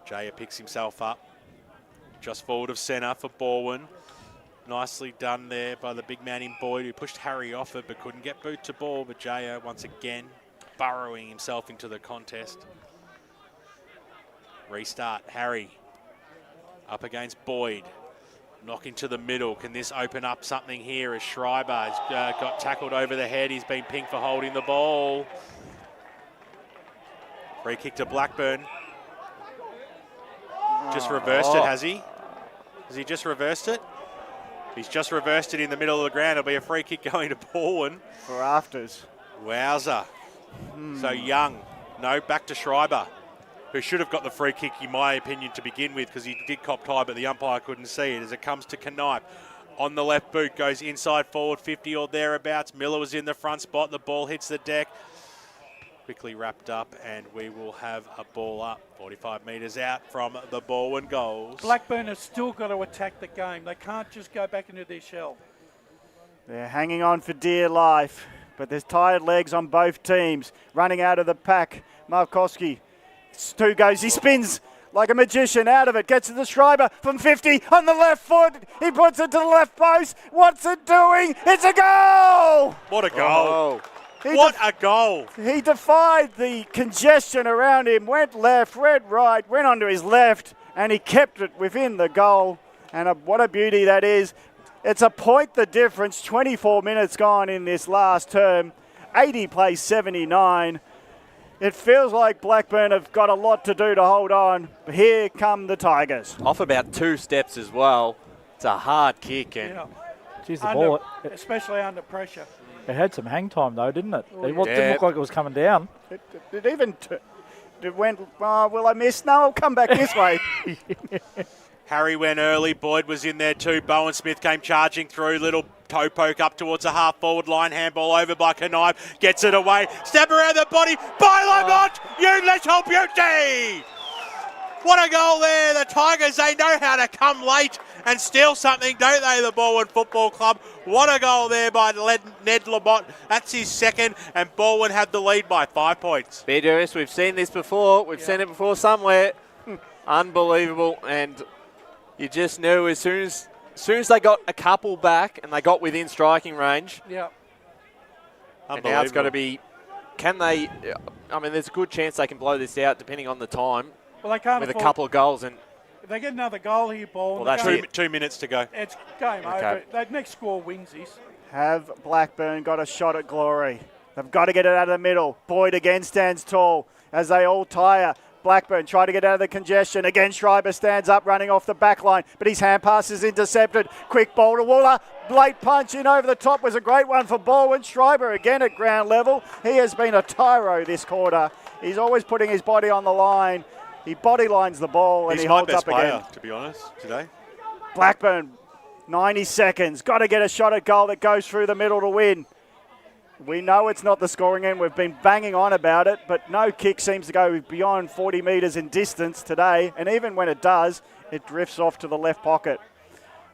Jaya picks himself up. Just forward of centre for Balwyn. Nicely done there by the big man in Boyd, who pushed Harry off it but couldn't get boot to ball. But Jaya once again burrowing himself into the contest. Restart. Harry up against Boyd. Knock into the middle. Can this open up something here as Schreiber has got tackled over the head. He's been pinged for holding the ball. Free kick to Blackburn. Just reversed it, has he? Has he just reversed it? He's just reversed it in the middle of the ground. It'll be a free kick going to Balwyn.
For afters.
Wowza. So Young. No, back to Schreiber, who should have got the free kick, in my opinion, to begin with, because he did cop tie, but the umpire couldn't see it. As it comes to Knipe, on the left boot, goes inside forward, 50 or thereabouts. Miller was in the front spot. The ball hits the deck. Quickly wrapped up, and we will have a ball up. 45 metres out from the Balwyn goals.
Blackburn has still got to attack the game. They can't just go back into their shell.
They're hanging on for dear life, but there's tired legs on both teams. Running out of the pack, Markowski. 2 goes, he spins like a magician out of it, gets to the Schreiber from 50 on the left foot. He puts it to the left post. What's it doing? It's a goal!
What a goal. What a goal.
He defied the congestion around him, went left, went right, went onto his left, and he kept it within the goal. And what a beauty that is. It's a point the difference, 24 minutes gone in this last term. 80 plays 79. It feels like Blackburn have got a lot to do to hold on. But here come the Tigers.
Off about 2 steps as well. It's a hard kick. And
Geez, the ball,
especially under pressure.
It had some hang time though, didn't it?
Oh,
It didn't look like it was coming down.
It even went, will I miss? No, I'll come back this way.
Harry went early. Boyd was in there too. Bowen Smith came charging through. Little toe poke up towards the half-forward line. Handball over by Knipe. Gets it away. Step around the body by Lamont. You little beauty. What a goal there. The Tigers, they know how to come late and steal something, don't they, the Balwyn Football Club? What a goal there by Ned Lamont. That's his second, and Balwyn had the lead by 5 points.
BDS, we've seen this before. We've seen it before somewhere. Unbelievable, and you just knew as soon as they got a couple back and they got within striking range.
Yeah.
And now it's got to be, can they, I mean, there's a good chance they can blow this out depending on the time.
Well, they can't
with a couple of goals. And
if they get another goal here, Ball.
Well, that's
2 minutes to go.
It's game over. That next score wins this.
Have Blackburn got a shot at glory? They've got to get it out of the middle. Boyd again stands tall as they all tire. Blackburn try to get out of the congestion. Again, Schreiber stands up, running off the back line, but his hand pass is intercepted. Quick ball to Waller. Late punch in over the top was a great one for Balwyn. Schreiber again at ground level. He has been a tyro this quarter. He's always putting his body on the line. He body lines the ball and he holds up again.
He's my best player, to be honest, today.
Blackburn, 90 seconds. Got to get a shot at goal that goes through the middle to win. We know it's not the scoring end. We've been banging on about it, but no kick seems to go beyond 40 metres in distance today. And even when it does, it drifts off to the left pocket.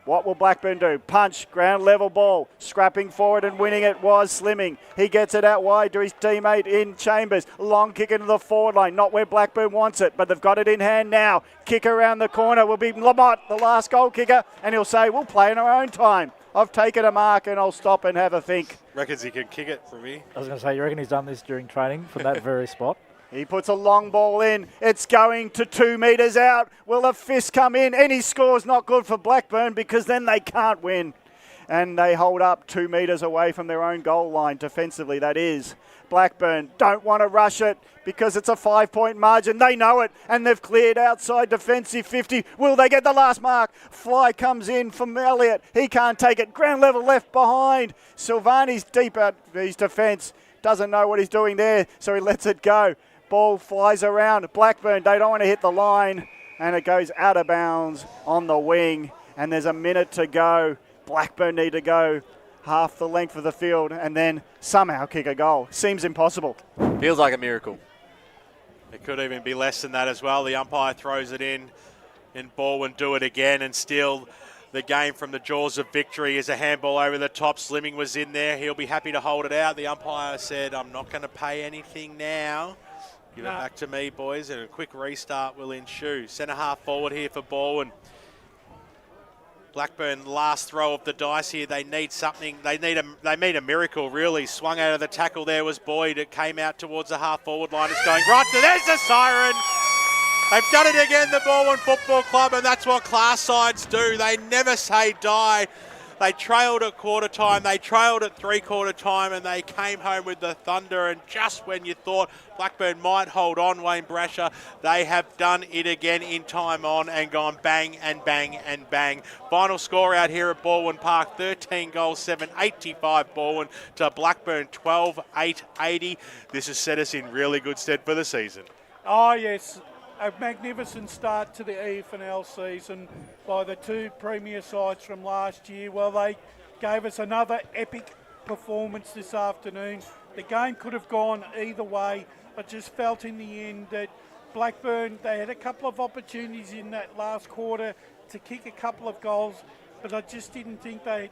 What will Blackburn do? Punch, ground level ball, scrapping forward and winning it was Slimming. He gets it out wide to his teammate in Chambers. Long kick into the forward line, not where Blackburn wants it, but they've got it in hand now. Kick around the corner will be Lamont, the last goal kicker, and he'll say, we'll play in our own time. I've taken a mark and I'll stop and have a think.
Reckons he can kick it for me.
I was going to say, you reckon he's done this during training from that very spot?
He puts a long ball in. It's going to 2 metres out. Will a fist come in? Any score's not good for Blackburn because then they can't win. And they hold up 2 metres away from their own goal line defensively, that is. Blackburn don't want to rush it because it's a 5-point margin. They know it, and they've cleared outside defensive 50. Will they get the last mark? Fly comes in from Elliott. He can't take it. Ground level left behind. Silvani's deep at his defence. Doesn't know what he's doing there, so he lets it go. Ball flies around. Blackburn, they don't want to hit the line, and it goes out of bounds on the wing, and there's a minute to go. Blackburn need to go half the length of the field and then somehow kick a goal. Seems impossible.
Feels like a miracle.
It could even be less than that as well. The umpire throws it in, and Balwyn do it again and steal the game from the jaws of victory as a handball over the top. Slimming was in there. He'll be happy to hold it out. The umpire said, I'm not going to pay anything now. Give it back to me, boys, and a quick restart will ensue. Centre half forward here for Balwyn. Blackburn, last throw of the dice here. They need something. They made a miracle, really. Swung out of the tackle there was Boyd. It came out towards the half forward line. It's going right to, there's the siren. They've done it again, the Balwyn Football Club, and that's what class sides do. They never say die. They trailed at quarter time, they trailed at three-quarter time, and they came home with the thunder. And just when you thought Blackburn might hold on, Wayne Brasher, they have done it again in time on and gone bang and bang and bang. Final score out here at Balwyn Park, 13 goals, 7, 85 Balwyn to Blackburn, 12, 8, 80. This has set us in really good stead for the season.
Oh, yes. A magnificent start to the EFNL season by the two premier sides from last year. Well, they gave us another epic performance this afternoon. The game could have gone either way. I just felt in the end that Blackburn, they had a couple of opportunities in that last quarter to kick a couple of goals, but I just didn't think they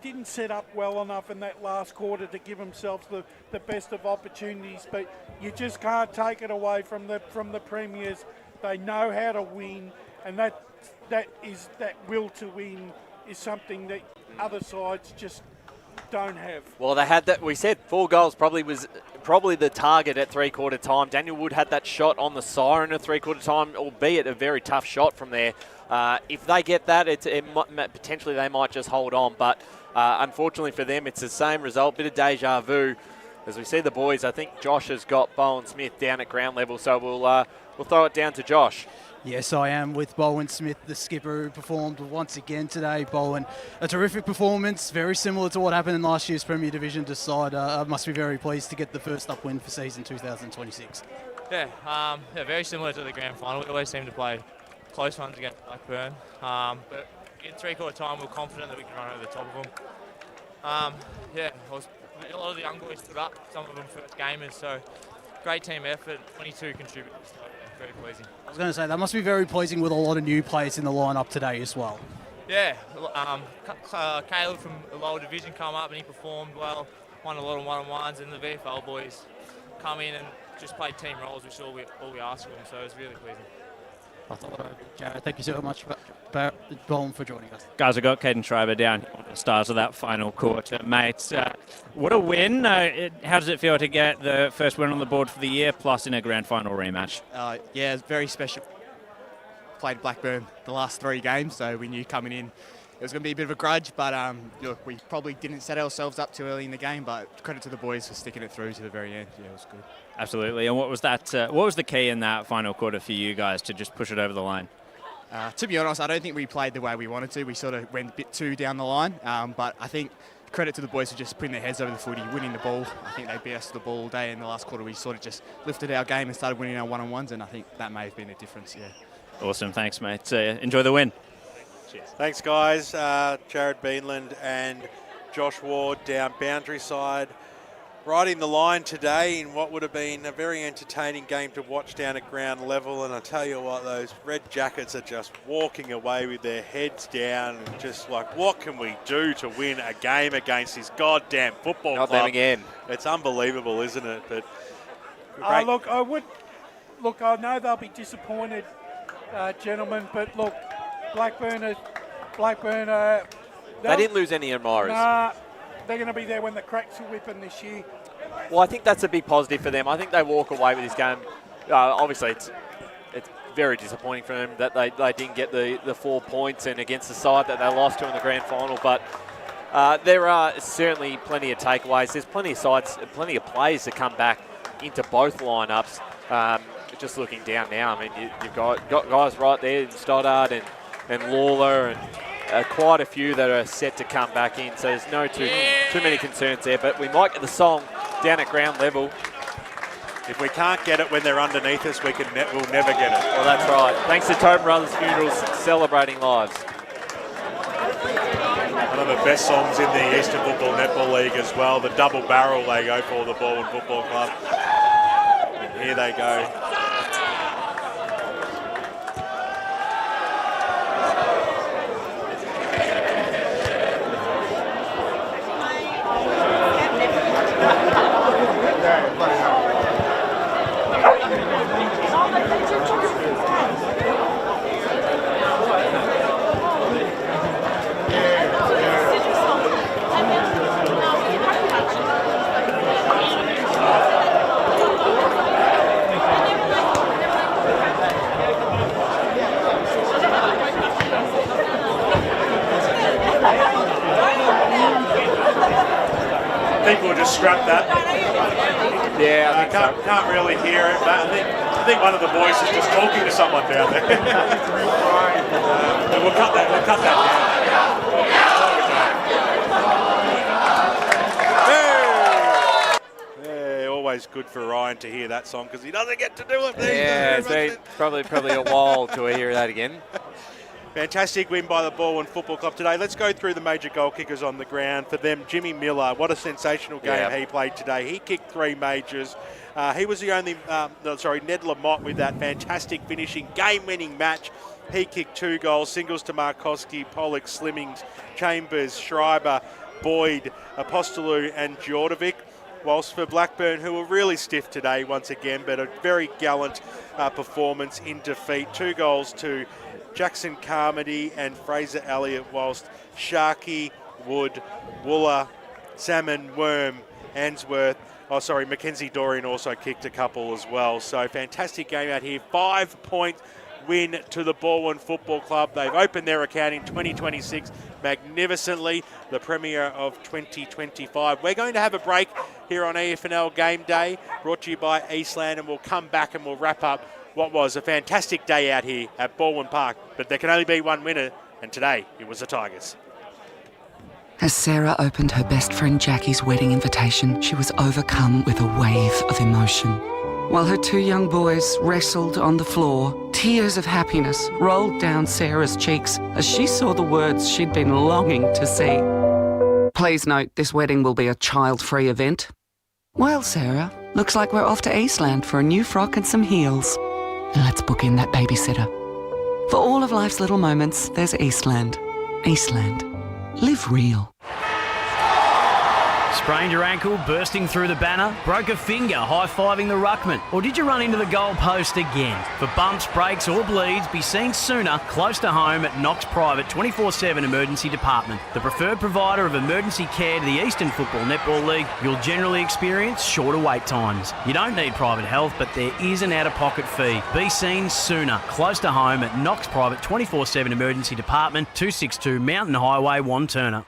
didn't set up well enough in that last quarter to give themselves the best of opportunities. But you just can't take it away from the premiers. They know how to win, and that will to win is something that other sides just don't have.
Well, they had that. We said 4 goals was the target at three-quarter time. Daniel Wood had that shot on the siren at three-quarter time, albeit a very tough shot from there. If they get that, potentially they might just hold on. But unfortunately for them, it's the same result. Bit of deja vu. As we see the boys, I think Josh has got Bowen Smith down at ground level, so we'll throw it down to Josh.
Yes, I am with Balwyn Smith, the skipper, who performed once again today. Balwyn, a terrific performance, very similar to what happened in last year's Premier Division side. I must be very pleased to get the first up win for season 2026.
Yeah, very similar to the grand final. We always seem to play close ones against Blackburn, but in three-quarter time, we're confident that we can run over the top of them. A lot of the young boys stood up, some of them first gamers, so great team effort, 22 contributors, so very pleasing.
I was going to say, that must be very pleasing with a lot of new players in the lineup today as well.
Yeah, Caleb from the lower division come up and he performed well, won a lot of one-on-ones, and the VFL boys come in and just played team roles, which is all we asked of them, so it was really pleasing.
Jared, thank you so much, Balwyn, for joining us.
Guys, I got Caden Schreiber down on the stars of that final quarter. Mates, what a win. How does it feel to get the first win on the board for the year, plus in a grand final rematch?
Yeah, it's very special. Played Blackburn the last 3 games, so we knew coming in it was going to be a bit of a grudge, but look, we probably didn't set ourselves up too early in the game, but credit to the boys for sticking it through to the very end. Yeah, it was good.
Absolutely. And what was that? What was the key in that final quarter for you guys to just push it over the line?
To be honest, I don't think we played the way we wanted to. We sort of went a bit too down the line, but I think credit to the boys for just putting their heads over the footy, winning the ball. I think they beat us to the ball all day. In the last quarter, we sort of just lifted our game and started winning our one-on-ones, and I think that may have been the difference, yeah.
Awesome. Thanks, mate. Enjoy the win.
Cheers.
Thanks, guys. Jared Beanland and Josh Ward down boundary side, riding the line today in what would have been a very entertaining game to watch down at ground level. And I tell you what, those Red Jackets are just walking away with their heads down and just like, what can we do to win a game against this goddamn football club?
Not them again.
It's unbelievable, isn't it? But
look, I know they'll be disappointed, gentlemen, but look, Blackburn,
they didn't lose any admirers.
Nah, they're going to be there when the Cracks are whipping this year.
Well, I think that's a big positive for them. I think they walk away with this game. Obviously, it's very disappointing for them that they didn't get the 4 points and against the side that they lost to in the grand final. But there are certainly plenty of takeaways. There's plenty of sides, plenty of players to come back into both lineups. Just looking down now, I mean, you've got guys right there in Stoddard and Lawler and quite a few that are set to come back in. So there's no too many concerns there. But we might get the song down at ground level.
If we can't get it when they're underneath us, we'll never get it.
Well, that's right. Thanks to Tobin Brothers Funerals, celebrating lives.
One of the best songs in the Eastern Football Netball League as well. The double barrel they go for, the Balwyn Football Club. And here they go. I think we'll just scrap that.
Yeah,
I can't really hear it, but I think one of the boys is just talking to someone down there. We'll cut that down. Hey! Always good for Ryan to hear that song because he doesn't get to do it.
Yeah, so probably a while to hear that again.
Fantastic win by the Balwyn Football Club today. Let's go through the major goal kickers on the ground. For them, Jimmy Miller, what a sensational game he played today. He kicked 3 majors. He was the only, Ned Lamott with that fantastic finishing game-winning match. He kicked 2 goals, singles to Markowski, Pollock, Slimmings, Chambers, Schreiber, Boyd, Apostolou and Jordovic. Whilst for Blackburn, who were really stiff today once again, but a very gallant performance in defeat. 2 goals to Jackson Carmody and Fraser Elliott, whilst Sharkey, Wood, Wooler, Salmon, Worm, Answorth, Mackenzie Dorian also kicked a couple as well. So fantastic game out here. 5-point win to the Balwyn Football Club. They've opened their account in 2026 magnificently, the premiere of 2025. We're going to have a break here on EFNL Game Day, brought to you by Eastland, and we'll come back and we'll wrap up what was a fantastic day out here at Balwyn Park. But there can only be one winner, and today it was the Tigers.
As Sarah opened her best friend Jackie's wedding invitation, she was overcome with a wave of emotion. While her 2 young boys wrestled on the floor, tears of happiness rolled down Sarah's cheeks as she saw the words she'd been longing to see. Please note, this wedding will be a child-free event. Well, Sarah, looks like we're off to Eastland for a new frock and some heels. And let's book in that babysitter. For all of life's little moments, there's Eastland. Eastland. Live real.
Sprained your ankle, bursting through the banner? Broke a finger, high-fiving the ruckman? Or did you run into the goal post again? For bumps, breaks or bleeds, be seen sooner, close to home at Knox Private 24/7 Emergency Department. The preferred provider of emergency care to the Eastern Football Netball League, you'll generally experience shorter wait times. You don't need private health, but there is an out-of-pocket fee. Be seen sooner, close to home at Knox Private 24/7 Emergency Department, 262 Mountain Highway, Wanturna.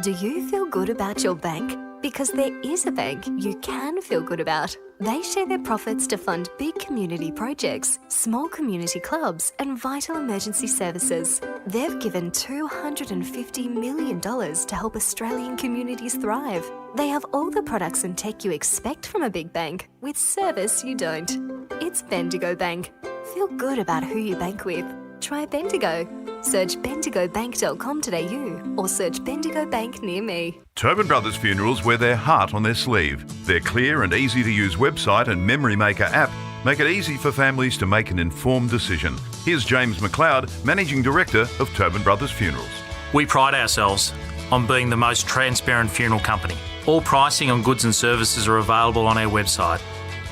Do you feel good about your bank? Because there is a bank you can feel good about. They share their profits to fund big community projects, small community clubs, and vital emergency services. They've given $250 million to help Australian communities thrive. They have all the products and tech you expect from a big bank, with service you don't. It's Bendigo Bank. Feel good about who you bank with. Try Bendigo. Search bendigobank.com.au or search Bendigo Bank near me.
Tobin Brothers Funerals wear their heart on their sleeve. Their clear and easy-to-use website and Memory Maker app make it easy for families to make an informed decision. Here's James McLeod, Managing Director of Tobin Brothers Funerals.
We pride ourselves on being the most transparent funeral company. All pricing on goods and services are available on our website.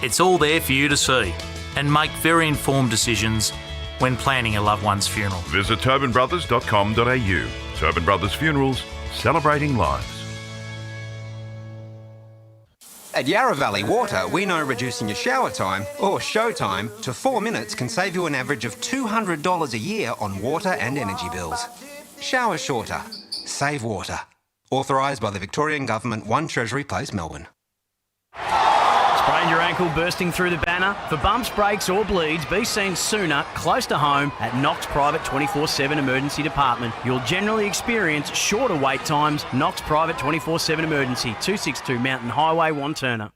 It's all there for you to see and make very informed decisions when planning a loved one's funeral.
Visit tobinbrothers.com.au. Tobin Brothers Funerals, celebrating lives.
At Yarra Valley Water, we know reducing your shower time, or show time, to 4 minutes can save you an average of $200 a year on water and energy bills. Shower shorter. Save water. Authorised by the Victorian Government, 1 Treasury Place, Melbourne.
Sprained your ankle, bursting through the banner? For bumps, breaks or bleeds, be seen sooner, close to home at Knox Private 24/7 Emergency Department. You'll generally experience shorter wait times. Knox Private 24/7 Emergency, 262 Mountain Highway, Wanturna.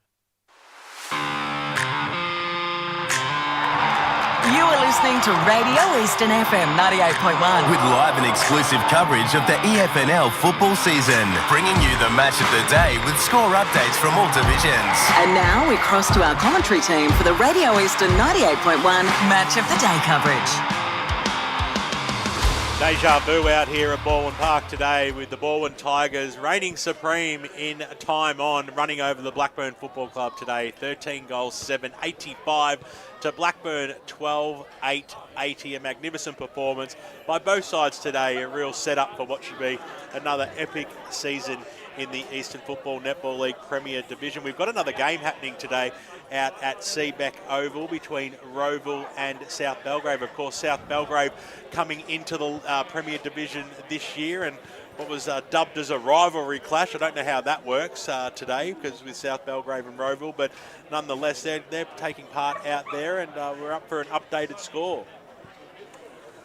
You are listening to Radio Eastern FM 98.1.
With live and exclusive coverage of the EFNL football season, bringing you the match of the day with score updates from all divisions.
And now we cross to our commentary team for the Radio Eastern 98.1 Match of the Day coverage.
Deja vu out here at Balwyn Park today with the Balwyn Tigers reigning supreme in time on, running over the Blackburn Football Club today. 13 goals, 7-85 to Blackburn, 12-8-80. A magnificent performance by both sides today. A real setup for what should be another epic season in the Eastern Football Netball League Premier Division. We've got another game happening today out at Seabeck Oval between Roeville and South Belgrave. Of course, South Belgrave coming into the Premier Division this year, and what was dubbed as a rivalry clash. I don't know how that works today, because with South Belgrave and Roeville, but nonetheless, they're taking part out there, and we're up for an updated score.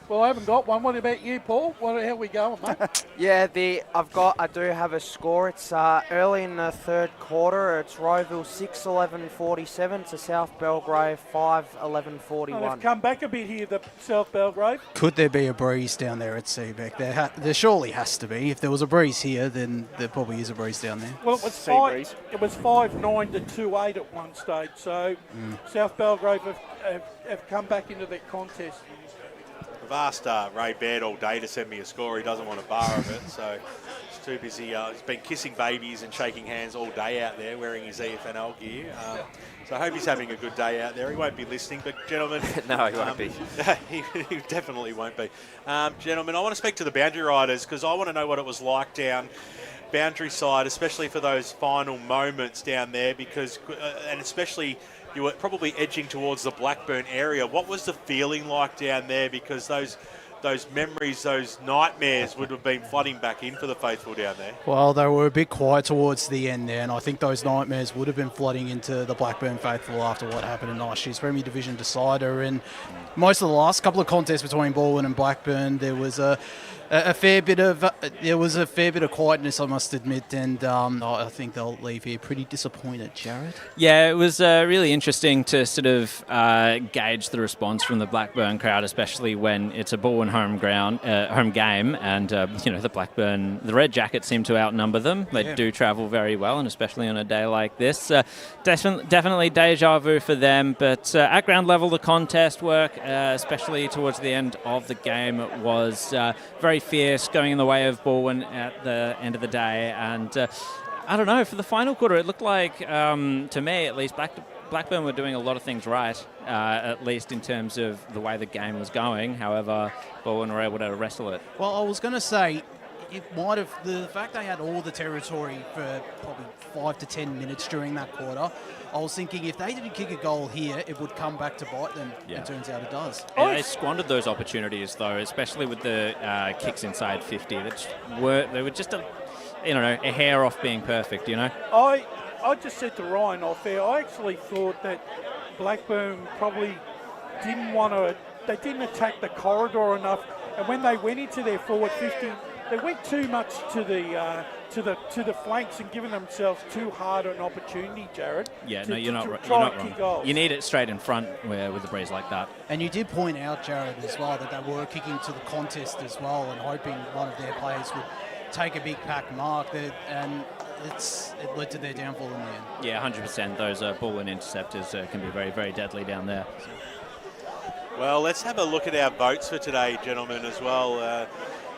Well, I haven't got one. What about you, Paul? How are we going, mate?
Yeah, I do have a score. It's early in the third quarter. It's Roeville 6-11-47 to South Belgrave 5-11-41.
They've come back a bit here, the South Belgrave.
Could there be a breeze down there at Seabeck? There surely has to be. If there was a breeze here, then there probably is a breeze down there.
Well, it was 5-9 to 2-8 at one stage. So South Belgrave have come back into that contest.
I've asked Ray Baird all day to send me a score. He doesn't want a bar of it, so he's too busy. He's been kissing babies and shaking hands all day out there, wearing his EFNL gear. So I hope he's having a good day out there. He won't be listening, but gentlemen...
No, he won't be.
he definitely won't be. Gentlemen, I want to speak to the boundary riders, because I want to know what it was like down boundary side, especially for those final moments down there, because, and especially... You were probably edging towards the Blackburn area. What was the feeling like down there? Because those memories, those nightmares would have been flooding back in for the faithful down there.
Well, they were a bit quiet towards the end there, and I think those nightmares would have been flooding into the Blackburn faithful after what happened in last year's Premier Division decider. And most of the last couple of contests between Balwyn and Blackburn, there was a fair bit of quietness, I must admit, and I think they'll leave here pretty disappointed. Jared?
Yeah, it was really interesting to sort of gauge the response from the Blackburn crowd, especially when it's a Balwyn home game, and the Red Jackets seem to outnumber them. They do travel very well, and especially on a day like this, definitely deja vu for them. But at ground level, the contest work, especially towards the end of the game, was very very fierce, going in the way of Balwyn at the end of the day. And I don't know, for the final quarter, it looked like, to me at least, Blackburn were doing a lot of things right, at least in terms of the way the game was going. However, Balwyn were able to wrestle it.
Well, I was going to say, it might have, the fact they had all the territory for probably 5 to 10 minutes during that quarter, I was thinking if they didn't kick a goal here, it would come back to bite them.
Yeah.
It turns out it does.
And they squandered those opportunities, though, especially with the kicks inside 50. They were just a hair off being perfect, you know?
I just said to Ryan off air, I actually thought that Blackburn probably they didn't attack the corridor enough, and when they went into their forward 50, they went too much to the flanks and given themselves too hard an opportunity, Jared.
Yeah, no, you're not
kick
wrong.
goals.
You need it straight in front with the breeze like that.
And you did point out, Jared, as well, that they were kicking to the contest as well and hoping one of their players would take a big pack mark, and it led to their downfall in the end.
Yeah, 100%. Those Balwyn interceptors can be very, very deadly down there.
Well, let's have a look at our votes for today, gentlemen, as well.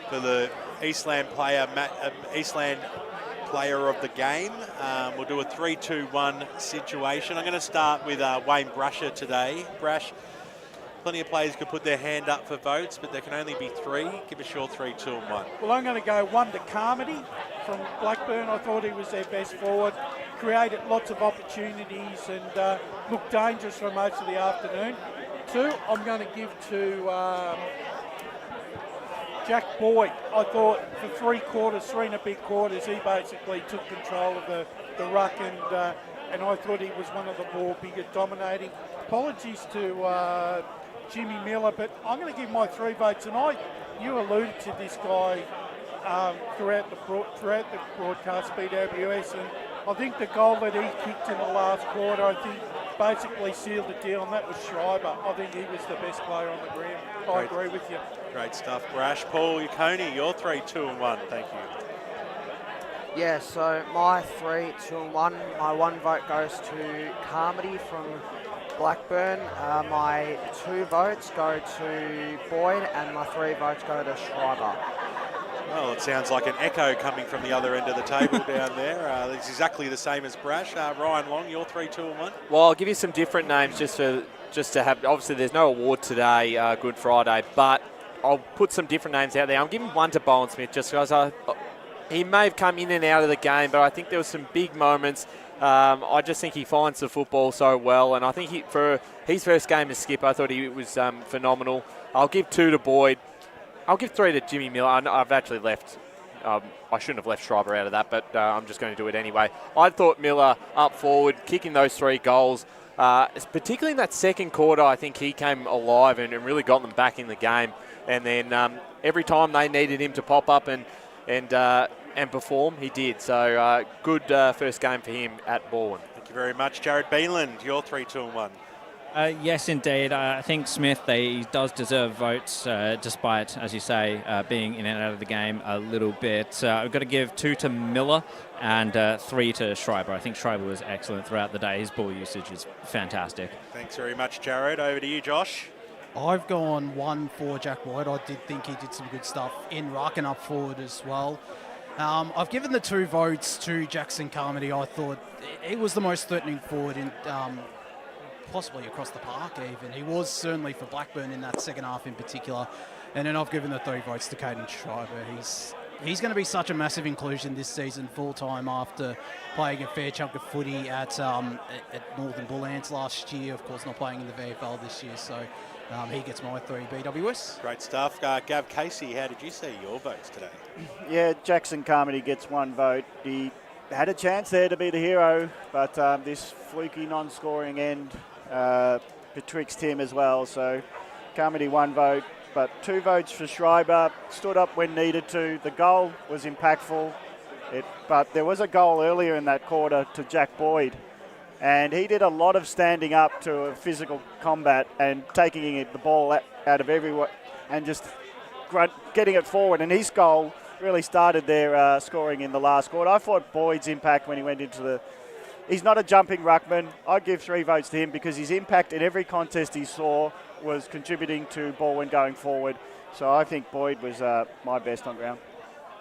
For the Eastland player of the game, we'll do a 3-2-1 situation. I'm going to start with Wayne Brasher today. Brash, plenty of players could put their hand up for votes, but there can only be 3. Give us your 3, 2 and 1.
Well, I'm going to go 1 to Carmody from Blackburn. I thought he was their best forward, created lots of opportunities and looked dangerous for most of the afternoon. 2, I'm going to give to Jack Boyd. I thought for 3 and a bit quarters, he basically took control of the ruck, and I thought he was one of the more bigger dominating. Apologies to Jimmy Miller, but I'm going to give my 3 votes, and you alluded to this guy throughout the broadcast, BWS, and I think the goal that he kicked in the last quarter, I think basically sealed the deal, and that was Schreiber. I think he was the best player on the ground. I agree with you.
Great stuff, Brash. Paul Yaconi, your 3, 2 and 1. Thank you.
Yeah, so my 3, 2 and 1, my 1 vote goes to Carmody from Blackburn. My 2 votes go to Boyd, and my 3 votes go to Schreiber.
Well, it sounds like an echo coming from the other end of the table down there. It's exactly the same as Brash. Ryan Long, your 3, 2 and 1.
Well, I'll give you some different names just to have. Obviously, there's no award today, Good Friday, but I'll put some different names out there. I'm giving 1 to Bowen Smith just because he may have come in and out of the game, but I think there were some big moments. I just think he finds the football so well, and I think for his first game as skipper, I thought he was phenomenal. I'll give 2 to Boyd. I'll give 3 to Jimmy Miller. I've actually left. I shouldn't have left Schreiber out of that, but I'm just going to do it anyway. I thought Miller up forward, kicking those 3 goals, particularly in that second quarter. I think he came alive and really got them back in the game. And then every time they needed him to pop up and perform, he did. So good first game for him at Balwyn.
Thank you very much, Jared Beeland. Your 3, 2 and 1.
Yes, indeed. I think Smith, he does deserve votes, despite, as you say, being in and out of the game a little bit. I've got to give 2 to Miller and 3 to Schreiber. I think Schreiber was excellent throughout the day. His ball usage is fantastic.
Thanks very much, Jared. Over to you, Josh.
I've gone 1 for Jack Boyd. I did think he did some good stuff in ruck and up forward as well. I've given the 2 votes to Jackson Carmody. I thought he was the most threatening forward in possibly across the park even. He was certainly for Blackburn in that second half in particular. And then I've given the 3 votes to Caden Schreiber. He's going to be such a massive inclusion this season full-time after playing a fair chunk of footy at Northern Bull Ants last year. Of course, not playing in the VFL this year. So he gets my 3 BWS.
Great stuff. Gav Casey, how did you see your votes today?
Yeah, Jackson Carmody gets 1 vote. He had a chance there to be the hero, but this fluky non-scoring end betwixt him as well. So Carmody 1 vote, but 2 votes for Schreiber. Stood up when needed to. The goal was impactful, but there was a goal earlier in that quarter to Jack Boyd, and he did a lot of standing up to a physical combat and taking the ball out of everyone and just getting it forward. And his goal really started their scoring in the last quarter. I thought Boyd's impact when he went into he's not a jumping ruckman. I'd give 3 votes to him because his impact in every contest he saw was contributing to Balwyn going forward. So I think Boyd was my best on ground.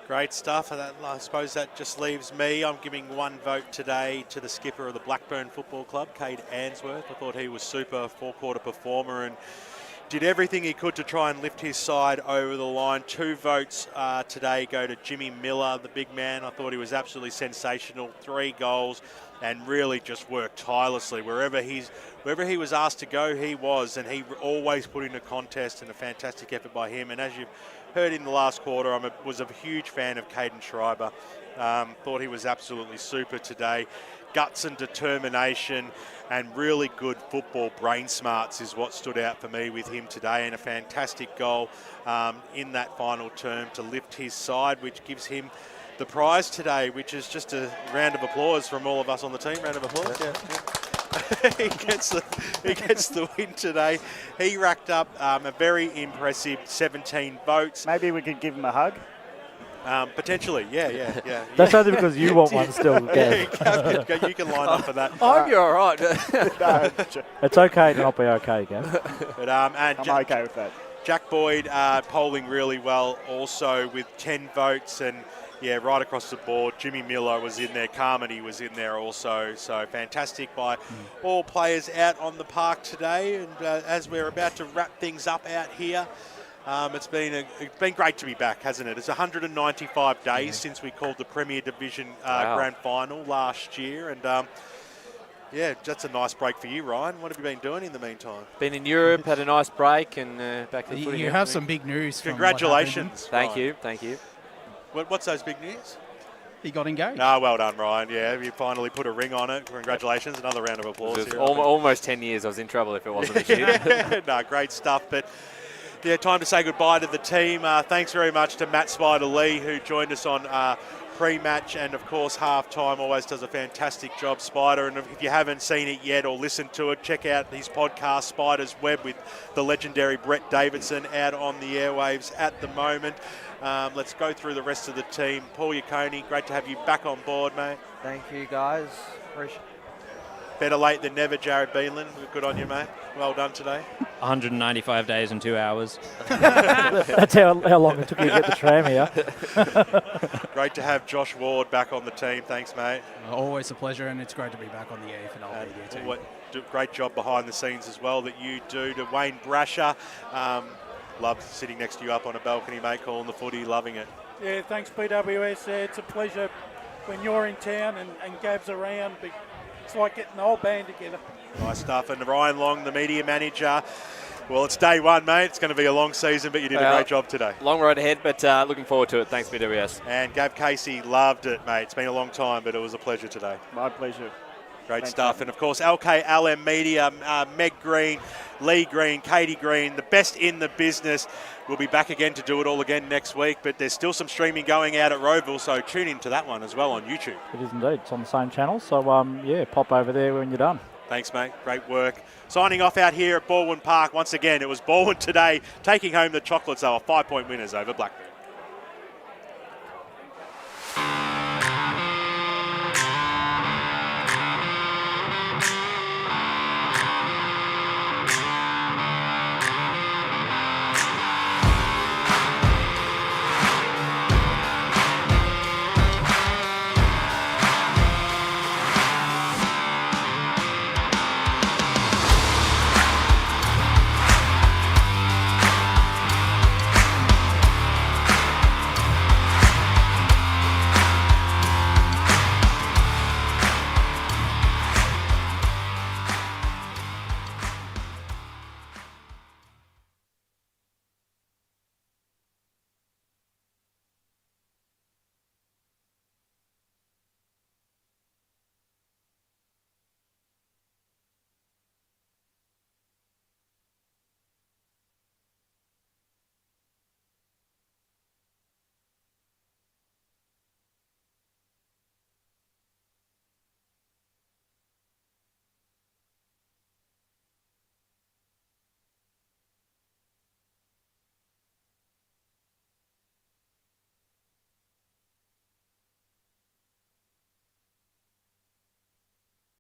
Great stuff. And I suppose that just leaves me. I'm giving one vote today to the skipper of the Blackburn Football Club, Cade Answorth. I thought he was super four-quarter performer and did everything he could to try and lift his side over the line. 2 votes today go to Jimmy Miller, the big man. I thought he was absolutely sensational. 3 goals and really just worked tirelessly. Wherever he was asked to go, he was, and he always put in a contest, and a fantastic effort by him. And as you've heard in the last quarter, I was a huge fan of Caden Schreiber. Thought he was absolutely super today. Guts and determination and really good football brain smarts is what stood out for me with him today, and a fantastic goal in that final term to lift his side, which gives him the prize today, which is just a round of applause from all of us on the team. Round of applause. Yeah. he gets the win today. He racked up a very impressive 17 votes.
Maybe we could give him a hug.
Potentially, yeah.
That's only because you want one still, Gav.
Yeah, you can line up for that.
I hope you're all right.
No,
it's okay to not be okay, Gav.
But,
I'm okay with that.
Jack Boyd polling really well also with 10 votes, and right across the board. Jimmy Miller was in there. Carmody was in there also. So fantastic by all players out on the park today. And as we're about to wrap things up out here, it's been great to be back, hasn't it? It's 195 days since we called the Premier Division Grand Final last year, and that's a nice break for you, Ryan. What have you been doing in the meantime?
Been in Europe, had a nice break, and back to the footy.
You have some big news.
Congratulations!
Thank you.
What's those big news?
He got engaged.
Well done, Ryan. Yeah, you finally put a ring on it. Congratulations. Another round of applause.
It was almost 10 years. I was in trouble if it wasn't this year.
Great stuff. But time to say goodbye to the team. Thanks very much to Matt Spider-Lee, who joined us on pre-match, and of course half-time. Always does a fantastic job, Spider. And if you haven't seen it yet or listened to it, check out his podcast, Spider's Web, with the legendary Brett Davidson, out on the airwaves at the moment. Let's go through the rest of the team. Paul Yaconi, great to have you back on board, mate.
Thank you, guys. Appreciate.
Better late than never, Jared Beanland. Good on you, mate. Well done today.
195 days and 2 hours.
That's how long it took you to get the tram here.
Great to have Josh Ward back on the team. Thanks, mate.
Always a pleasure, and it's great to be back on the EFNL media team.
Great job behind the scenes as well that you do. To Wayne Brasher. Love sitting next to you up on a balcony, mate, calling the footy, loving it.
Yeah, thanks, BWS. It's a pleasure when you're in town and Gav's around. It's like getting the whole band together.
Nice stuff. And Ryan Long, the media manager. Well, it's day one, mate. It's going to be a long season, but you did a great job today.
Long road ahead, but looking forward to it. Thanks, BWS.
And Gav Casey, loved it, mate. It's been a long time, but it was a pleasure today.
My pleasure.
Great stuff. And, of course, LKLM Media, Meg Green, Lee Green, Katie Green, the best in the business. We'll be back again to do it all again next week, but there's still some streaming going out at Roeville, so tune into that one as well on YouTube.
It is indeed. It's on the same channel, so, pop over there when you're done.
Thanks, mate. Great work. Signing off out here at Balwyn Park. Once again, it was Balwyn today taking home the chocolates. They were 5-point winners over Blackburn.